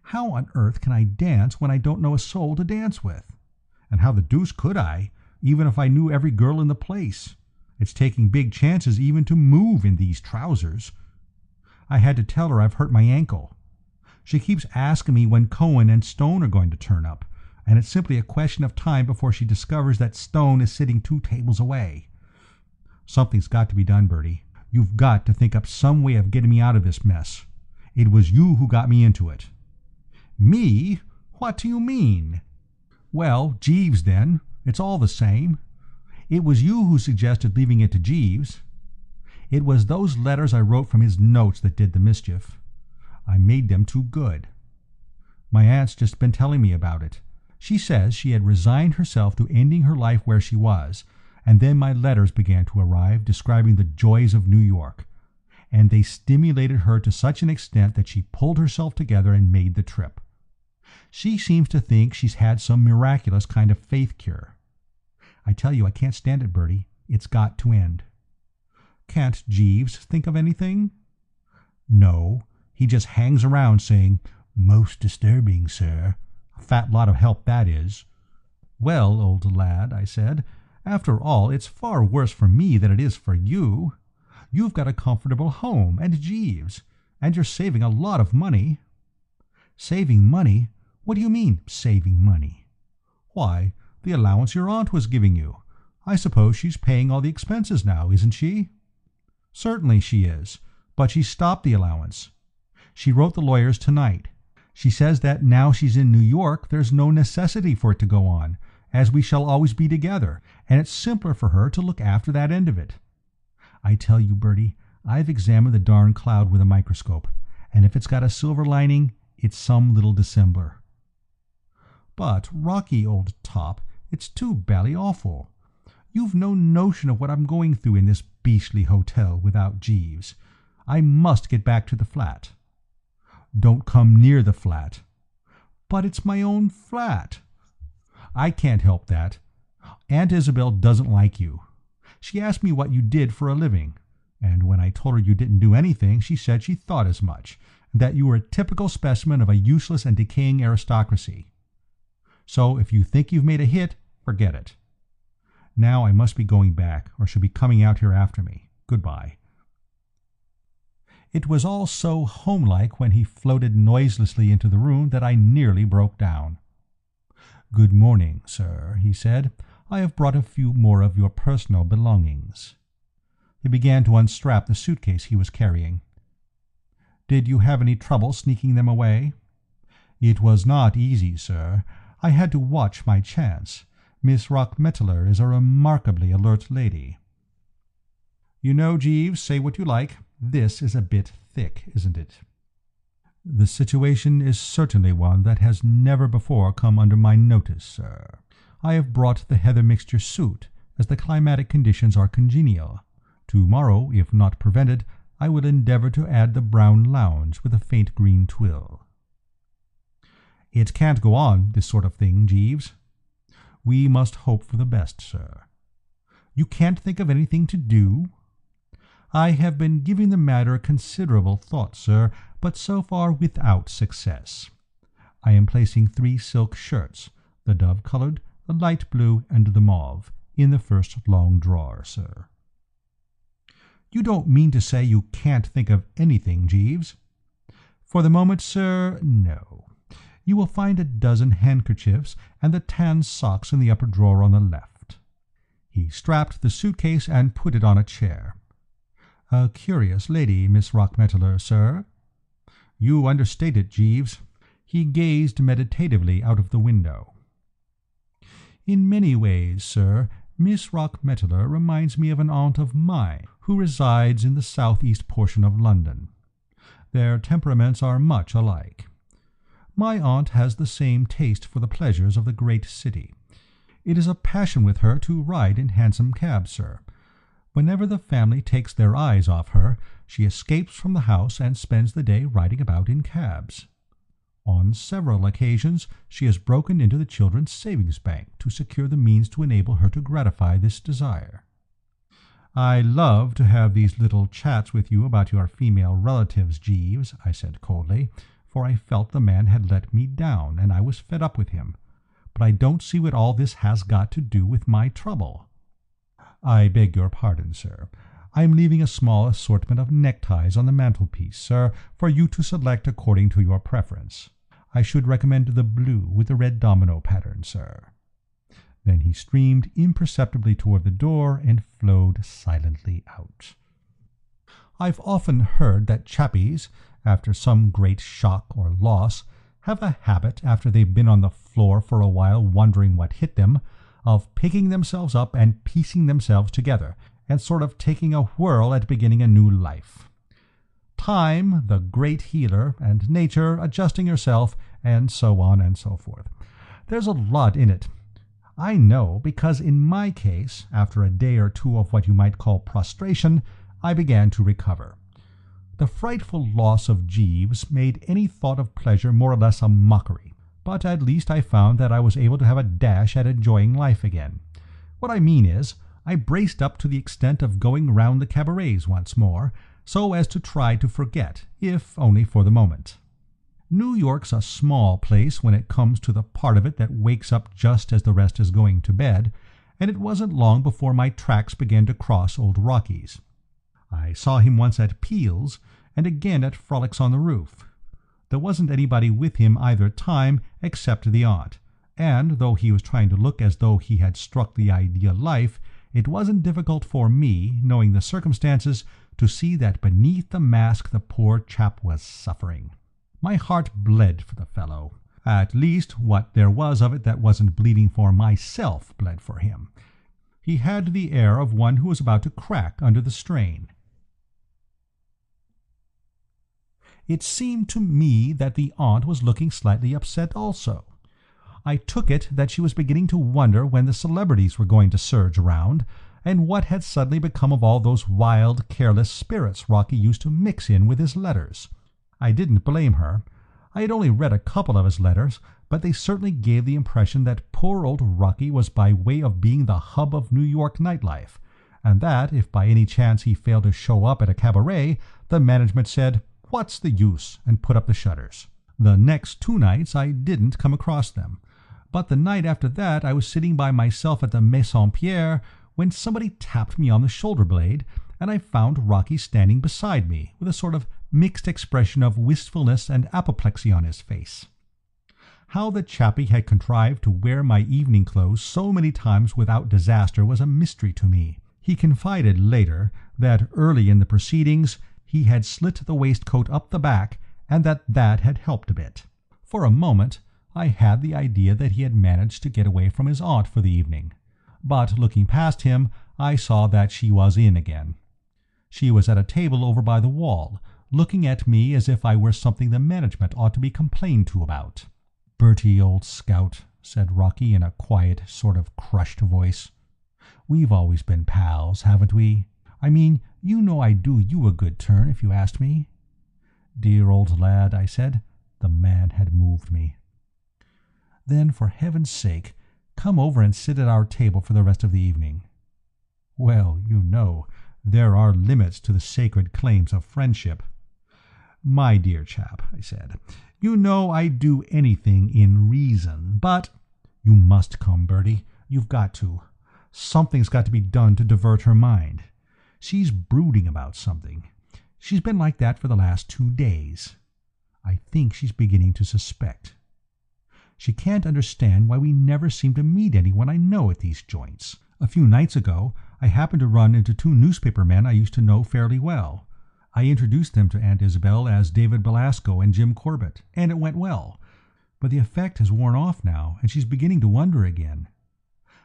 How on earth can I dance when I don't know a soul to dance with? And how the deuce could I, even if I knew every girl in the place? It's taking big chances even to move in these trousers. I had to tell her I've hurt my ankle. She keeps asking me when Cohen and Stone are going to turn up, and it's simply a question of time before she discovers that Stone is sitting 2 tables away. Something's got to be done, Bertie. You've got to think up some way of getting me out of this mess. It was you who got me into it. Me? What do you mean? Well, Jeeves, then. It's all the same. It was you who suggested leaving it to Jeeves. It was those letters I wrote from his notes that did the mischief. I made them too good. My aunt's just been telling me about it. She says she had resigned herself to ending her life where she was, and then my letters began to arrive describing the joys of New York, and they stimulated her to such an extent that she pulled herself together and made the trip. She seems to think she's had some miraculous kind of faith cure. I tell you, I can't stand it, Bertie. It's got to end. Can't Jeeves think of anything? No, he just hangs around saying, "Most disturbing, sir." A fat lot of help that is. Well, old lad, I said, after all, it's far worse for me than it is for you. You've got a comfortable home, and Jeeves, and you're saving a lot of money. Saving money? What do you mean, saving money? Why, the allowance your aunt was giving you. I suppose she's paying all the expenses now, isn't she? Certainly she is, but she stopped the allowance. She wrote the lawyers tonight. She says that now she's in New York, there's no necessity for it to go on, as we shall always be together, and it's simpler for her to look after that end of it. I tell you, Bertie, I've examined the darn cloud with a microscope, and if it's got a silver lining, it's some little dissembler. But, Rocky, old top, it's too bally awful. You've no notion of what I'm going through in this beastly hotel without Jeeves. I must get back to the flat. Don't come near the flat. But it's my own flat. I can't help that. Aunt Isabel doesn't like you. She asked me what you did for a living, and when I told her you didn't do anything, she said she thought as much, and that you were a typical specimen of a useless and decaying aristocracy. So if you think you've made a hit, forget it. Now I must be going back, or she'll be coming out here after me. Goodbye. It was all so homelike when he floated noiselessly into the room that I nearly broke down. "Good morning, sir," he said. "I have brought a few more of your personal belongings." He began to unstrap the suitcase he was carrying. "Did you have any trouble sneaking them away?" "It was not easy, sir. I had to watch my chance. Miss Rockmetaler is a remarkably alert lady." "You know, Jeeves, say what you like. This is a bit thick, isn't it?" "The situation is certainly one that has never before come under my notice, sir. I have brought the heather mixture suit, as the climatic conditions are congenial. To-morrow, if not prevented, I will endeavour to add the brown lounge with a faint green twill." "It can't go on, this sort of thing, Jeeves." "We must hope for the best, sir." "You can't think of anything to do?" "I have been giving the matter considerable thought, sir, but so far without success. I am placing 3 silk shirts, the dove-coloured, the light blue, and the mauve, in the first long drawer, sir." "You don't mean to say you can't think of anything, Jeeves?" "For the moment, sir, no. You will find a dozen handkerchiefs and the tan socks in the upper drawer on the left." He strapped the suitcase and put it on a chair. "A curious lady, Miss Rockmetaler, sir." "You understate it, Jeeves." He gazed meditatively out of the window. "In many ways, sir, Miss Rockmetaler reminds me of an aunt of mine who resides in the south-east portion of London. Their temperaments are much alike. My aunt has the same taste for the pleasures of the great city. It is a passion with her to ride in hansom cabs, sir. Whenever the family takes their eyes off her, she escapes from the house and spends the day riding about in cabs. On several occasions she has broken into the children's savings bank to secure the means to enable her to gratify this desire. "I love to have these little chats with you about your female relatives, Jeeves," I said coldly, for I felt the man had let me down, and I was fed up with him. "But I don't see what all this has got to do with my trouble." "I beg your pardon, sir. I am leaving a small assortment of neckties on the mantelpiece, sir, for you to select according to your preference. I should recommend the blue with the red domino pattern, sir." Then he streamed imperceptibly toward the door and flowed silently out. I've often heard that chappies, after some great shock or loss, have a habit, after they've been on the floor for a while wondering what hit them, of picking themselves up and piecing themselves together, and sort of taking a whirl at beginning a new life. Time, the great healer, and nature adjusting herself, and so on and so forth. There's a lot in it. I know, because in my case, after a day or two of what you might call prostration, I began to recover. The frightful loss of Jeeves made any thought of pleasure more or less a mockery, but at least I found that I was able to have a dash at enjoying life again. What I mean is, I braced up to the extent of going round the cabarets once more, so as to try to forget, if only for the moment. New York's a small place when it comes to the part of it that wakes up just as the rest is going to bed, and it wasn't long before my tracks began to cross old Rocky's. I saw him once at Peel's, and again at Frolics on the Roof. There wasn't anybody with him either time except the aunt, and though he was trying to look as though he had struck the ideal life, it wasn't difficult for me, knowing the circumstances, to see that beneath the mask the poor chap was suffering. My heart bled for the fellow. At least, what there was of it that wasn't bleeding for myself bled for him. He had the air of one who was about to crack under the strain. It seemed to me that the aunt was looking slightly upset also. I took it that she was beginning to wonder when the celebrities were going to surge around, and what had suddenly become of all those wild, careless spirits Rocky used to mix in with his letters. I didn't blame her. I had only read a couple of his letters, but they certainly gave the impression that poor old Rocky was by way of being the hub of New York nightlife, and that, if by any chance he failed to show up at a cabaret, the management said, "What's the use?" and put up the shutters. The next 2 nights I didn't come across them, but the night after that I was sitting by myself at the Maison Pierre when somebody tapped me on the shoulder blade, and I found Rocky standing beside me with a sort of mixed expression of wistfulness and apoplexy on his face. How the chappie had contrived to wear my evening clothes so many times without disaster was a mystery to me. He confided later that early in the proceedings he had slit the waistcoat up the back, and that had helped a bit. For a moment I had the idea that he had managed to get away from his aunt for the evening, but looking past him I saw that she was in again. She was at a table over by the wall, looking at me as if I were something the management ought to be complained to about. "Bertie, old scout," said Rocky in a quiet, sort of crushed voice. "We've always been pals, haven't we? I mean, you know I'd do you a good turn if you asked me." "Dear old lad," I said. The man had moved me. "Then, for heaven's sake, come over and sit at our table for the rest of the evening." "Well, you know, there are limits to the sacred claims of friendship." "My dear chap," I said, "you know I'd do anything in reason, but—" "You must come, Bertie. You've got to. Something's got to be done to divert her mind. She's brooding about something. She's been like that for the last 2 days. I think she's beginning to suspect. She can't understand why we never seem to meet anyone I know at these joints. A few nights ago I happened to run into 2 newspaper men I used to know fairly well. I introduced them to Aunt Isabel as David Belasco and Jim Corbett, and it went well. But the effect has worn off now, and she's beginning to wonder again.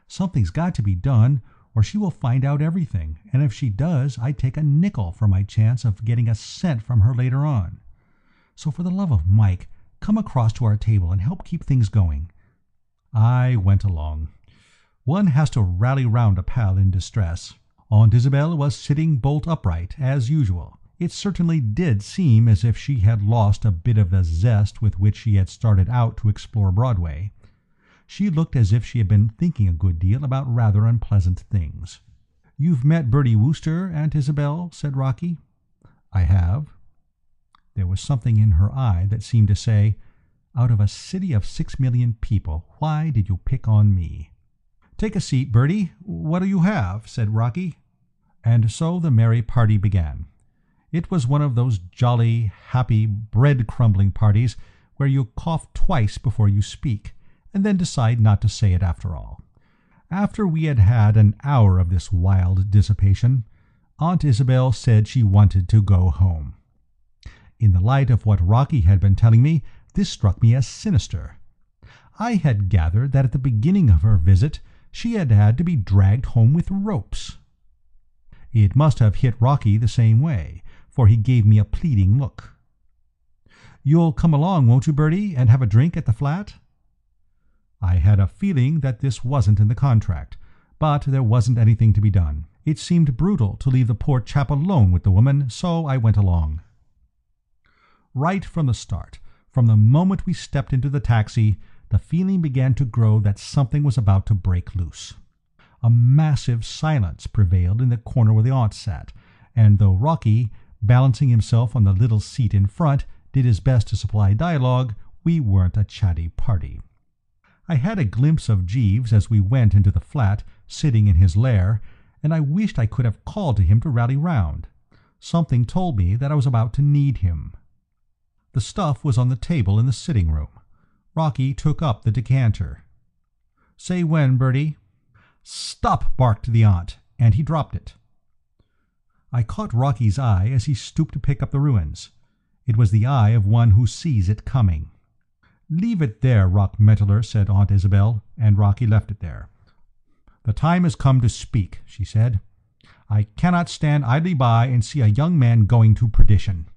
Something's got to be done, or she will find out everything, and if she does, I'd take a nickel for my chance of getting a cent from her later on. So for the love of Mike, come across to our table and help keep things going." I went along. One has to rally round a pal in distress. Aunt Isabel was sitting bolt upright, as usual. It certainly did seem as if she had lost a bit of the zest with which she had started out to explore Broadway. She looked as if she had been thinking a good deal about rather unpleasant things. "You've met Bertie Wooster, Aunt Isabel?" said Rocky. "I have." There was something in her eye that seemed to say, "Out of a city of 6 million people, why did you pick on me?" "Take a seat, Bertie. What'll you have?" said Rocky. And so the merry party began. It was one of those jolly, happy, bread-crumbling parties where you cough twice before you speak, and then decide not to say it after all. After we had had an hour of this wild dissipation, Aunt Isabel said she wanted to go home. In the light of what Rocky had been telling me, this struck me as sinister. I had gathered that at the beginning of her visit she had had to be dragged home with ropes. It must have hit Rocky the same way, for he gave me a pleading look. "You'll come along, won't you, Bertie, and have a drink at the flat?" I had a feeling that this wasn't in the contract, but there wasn't anything to be done. It seemed brutal to leave the poor chap alone with the woman, so I went along. Right from the start, from the moment we stepped into the taxi, the feeling began to grow that something was about to break loose. A massive silence prevailed in the corner where the aunt sat, and though Rocky, balancing himself on the little seat in front, did his best to supply dialogue, we weren't a chatty party. I had a glimpse of Jeeves as we went into the flat, sitting in his lair, and I wished I could have called to him to rally round. Something told me that I was about to need him. The stuff was on the table in the sitting room. Rocky took up the decanter. "Say when, Bertie." "Stop!" barked the aunt, and he dropped it. I caught Rocky's eye as he stooped to pick up the ruins. It was the eye of one who sees it coming. "Leave it there, Rockmentaler," said Aunt Isabel, and Rocky left it there. "The time has come to speak," she said. "I cannot stand idly by and see a young man going to perdition."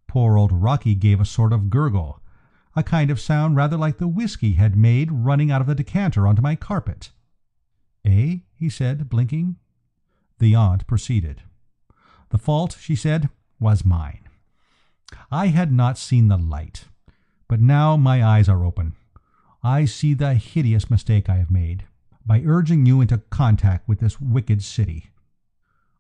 Poor old Rocky gave a sort of gurgle, a kind of sound rather like the whiskey had made running out of the decanter onto my carpet. "Eh?" he said, blinking. The aunt proceeded. "The fault," she said, "was mine. I had not seen the light. But now my eyes are open. I see the hideous mistake I have made, by urging you into contact with this wicked city."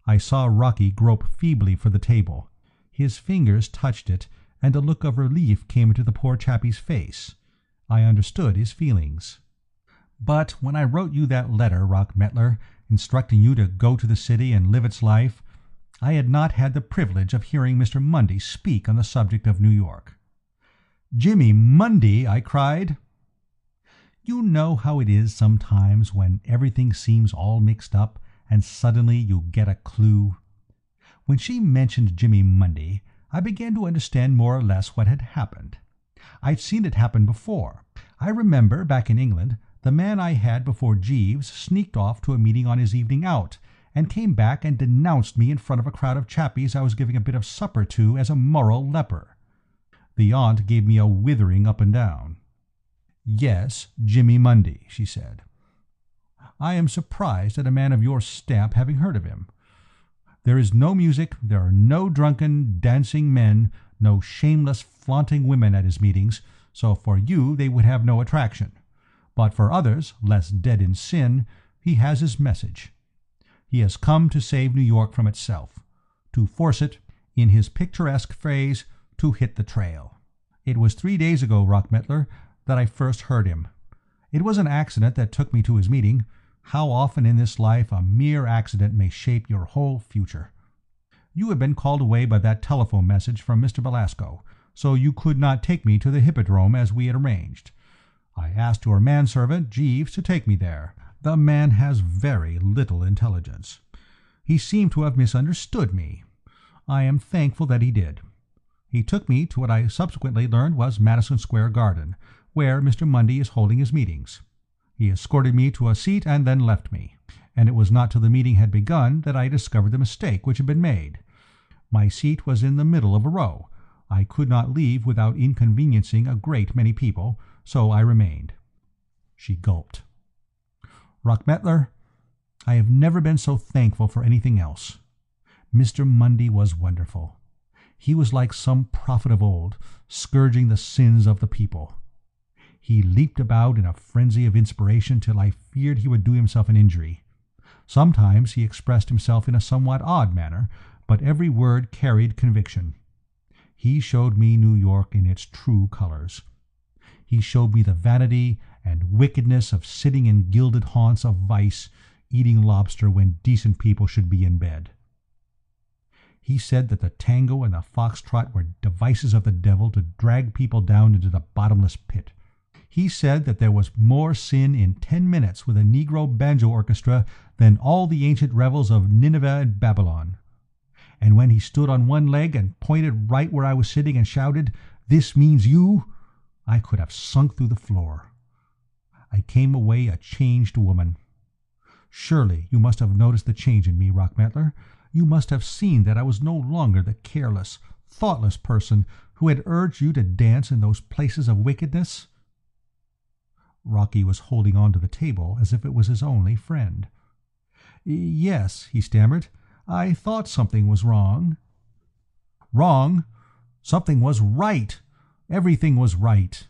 I saw Rocky grope feebly for the table. His fingers touched it, and a look of relief came into the poor chappie's face. I understood his feelings. "But when I wrote you that letter, Rockmentaler, instructing you to go to the city and live its life, I had not had the privilege of hearing Mr. Mundy speak on the subject of New York." "Jimmy Mundy!" I cried. You know how it is sometimes when everything seems all mixed up, and suddenly you get a clue. When she mentioned Jimmy Mundy, I began to understand more or less what had happened. I'd seen it happen before. I remember, back in England, the man I had before Jeeves sneaked off to a meeting on his evening out, and came back and denounced me in front of a crowd of chappies I was giving a bit of supper to as a moral leper. The aunt gave me a withering up and down. "Yes, Jimmy Mundy," she said. "I am surprised at a man of your stamp having heard of him. There is no music, there are no drunken, dancing men, no shameless, flaunting women at his meetings, so for you they would have no attraction. But for others, less dead in sin, he has his message. He has come to save New York from itself, to force it, in his picturesque phrase, to hit the trail. It was 3 days ago, Rockmentaler, that I first heard him. It was an accident that took me to his meeting. How often in this life a mere accident may shape your whole future. You had been called away by that telephone message from Mr. Belasco, so you could not take me to the Hippodrome as we had arranged. I asked your manservant, Jeeves, to take me there. The man has very little intelligence. He seemed to have misunderstood me. I am thankful that he did. He took me to what I subsequently learned was Madison Square Garden, where Mr. Mundy is holding his meetings. He escorted me to a seat and then left me, and it was not till the meeting had begun that I discovered the mistake which had been made. My seat was in the middle of a row. I could not leave without inconveniencing a great many people, so I remained. She gulped. Rockmentaler, I have never been so thankful for anything else. Mr. Mundy was wonderful. He was like some prophet of old, scourging the sins of the people. He leaped about in a frenzy of inspiration till I feared he would do himself an injury. Sometimes he expressed himself in a somewhat odd manner, but every word carried conviction. He showed me New York in its true colors. He showed me the vanity and wickedness of sitting in gilded haunts of vice, eating lobster when decent people should be in bed. He said that the tango and the foxtrot were devices of the devil to drag people down into the bottomless pit. He said that there was more sin in 10 minutes with a Negro banjo orchestra than all the ancient revels of Nineveh and Babylon. And when he stood on one leg and pointed right where I was sitting and shouted, "This means you," I could have sunk through the floor. I came away a changed woman. Surely you must have noticed the change in me, Rockmantler. You must have seen that I was no longer the careless, thoughtless person who had urged you to dance in those places of wickedness. Rocky was holding on to the table as if it was his only friend. "Yes," he stammered, "I thought something was wrong." "Wrong? Something was right. Everything was right.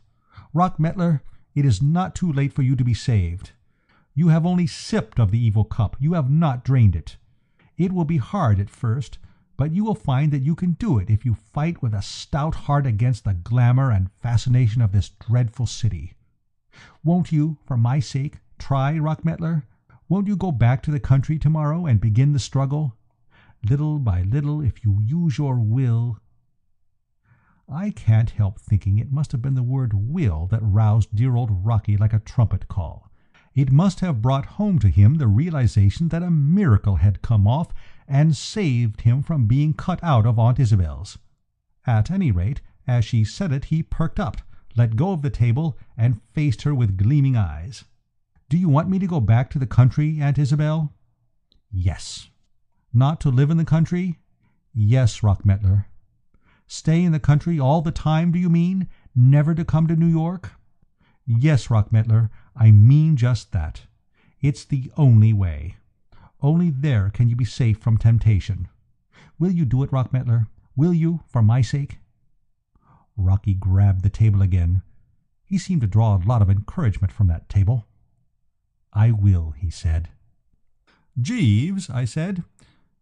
Rockmantler, it is not too late for you to be saved. You have only sipped of the evil cup. You have not drained it. It will be hard at first, but you will find that you can do it if you fight with a stout heart against the glamour and fascination of this dreadful city. Won't you, for my sake, try, Rockmantler? Won't you go back to the country tomorrow and begin the struggle? Little by little, if you use your will." I can't help thinking it must have been the word will that roused dear old Rocky like a trumpet call. It must have brought home to him the realization that a miracle had come off and saved him from being cut out of Aunt Isabel's. At any rate, as she said it, he perked up, let go of the table, and faced her with gleaming eyes. "Do you want me to go back to the country, Aunt Isabel?" "Yes." "Not to live in the country?" "Yes, Rockmantler." "Stay in the country all the time, do you mean? Never to come to New York?" "Yes, Rockmantler, I mean just that. It's the only way. Only there can you be safe from temptation. Will you do it, Rockmantler? Will you, for my sake?" Rocky grabbed the table again. He seemed to draw a lot of encouragement from that table. "I will," he said. "Jeeves," I said.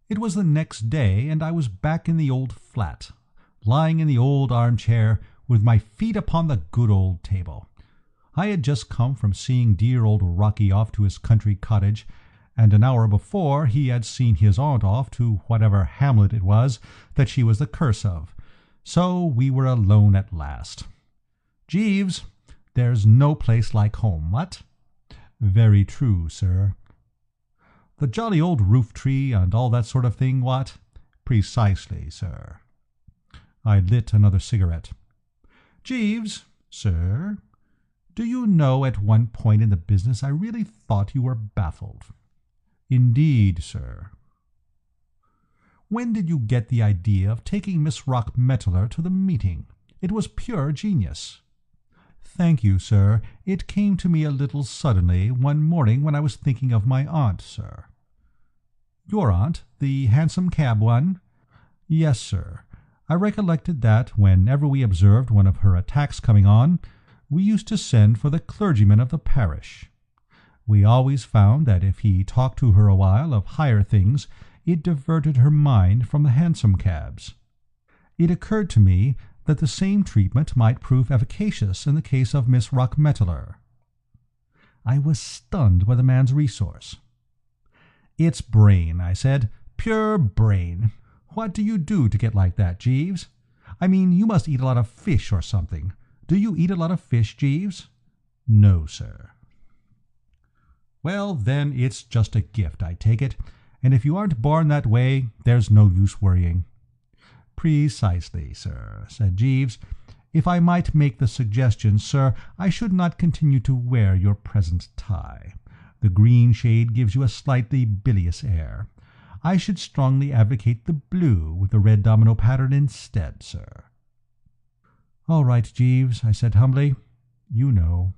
It was the next day, and I was back in the old flat, lying in the old armchair with my feet upon the good old table. I had just come from seeing dear old Rocky off to his country cottage, and an hour before he had seen his aunt off to whatever hamlet it was that she was the curse of. So we were alone at last. "Jeeves, there's no place like home, what?" "Very true, sir." "The jolly old roof-tree and all that sort of thing, what?" "Precisely, sir." I lit another cigarette. "Jeeves." "Sir?" "Do you know, at one point in the business I really thought you were baffled." "Indeed, sir." "When did you get the idea of taking Miss Rockmantler to the meeting? It was pure genius." "Thank you, sir. It came to me a little suddenly one morning when I was thinking of my aunt, sir." "Your aunt? The hansom cab one?" "Yes, sir. I recollected that, whenever we observed one of her attacks coming on, we used to send for the clergyman of the parish. We always found that if he talked to her a while of higher things, it diverted her mind from the hansom cabs. It occurred to me that the same treatment might prove efficacious in the case of Miss Rockmantler. I was stunned by the man's resource. "It's brain," I said. "Pure brain. What do you do to get like that, Jeeves? I mean, you must eat a lot of fish or something. Do you eat a lot of fish, Jeeves?" "No, sir." "Well, then it's just a gift, I take it, and if you aren't born that way, there's no use worrying." "Precisely, sir," said Jeeves. "If I might make the suggestion, sir, I should not continue to wear your present tie. The green shade gives you a slightly bilious air. I should strongly advocate the blue with the red domino pattern instead, sir." "All right, Jeeves," I said humbly. "You know."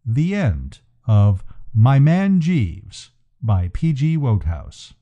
The end of My Man Jeeves by P. G. Wodehouse.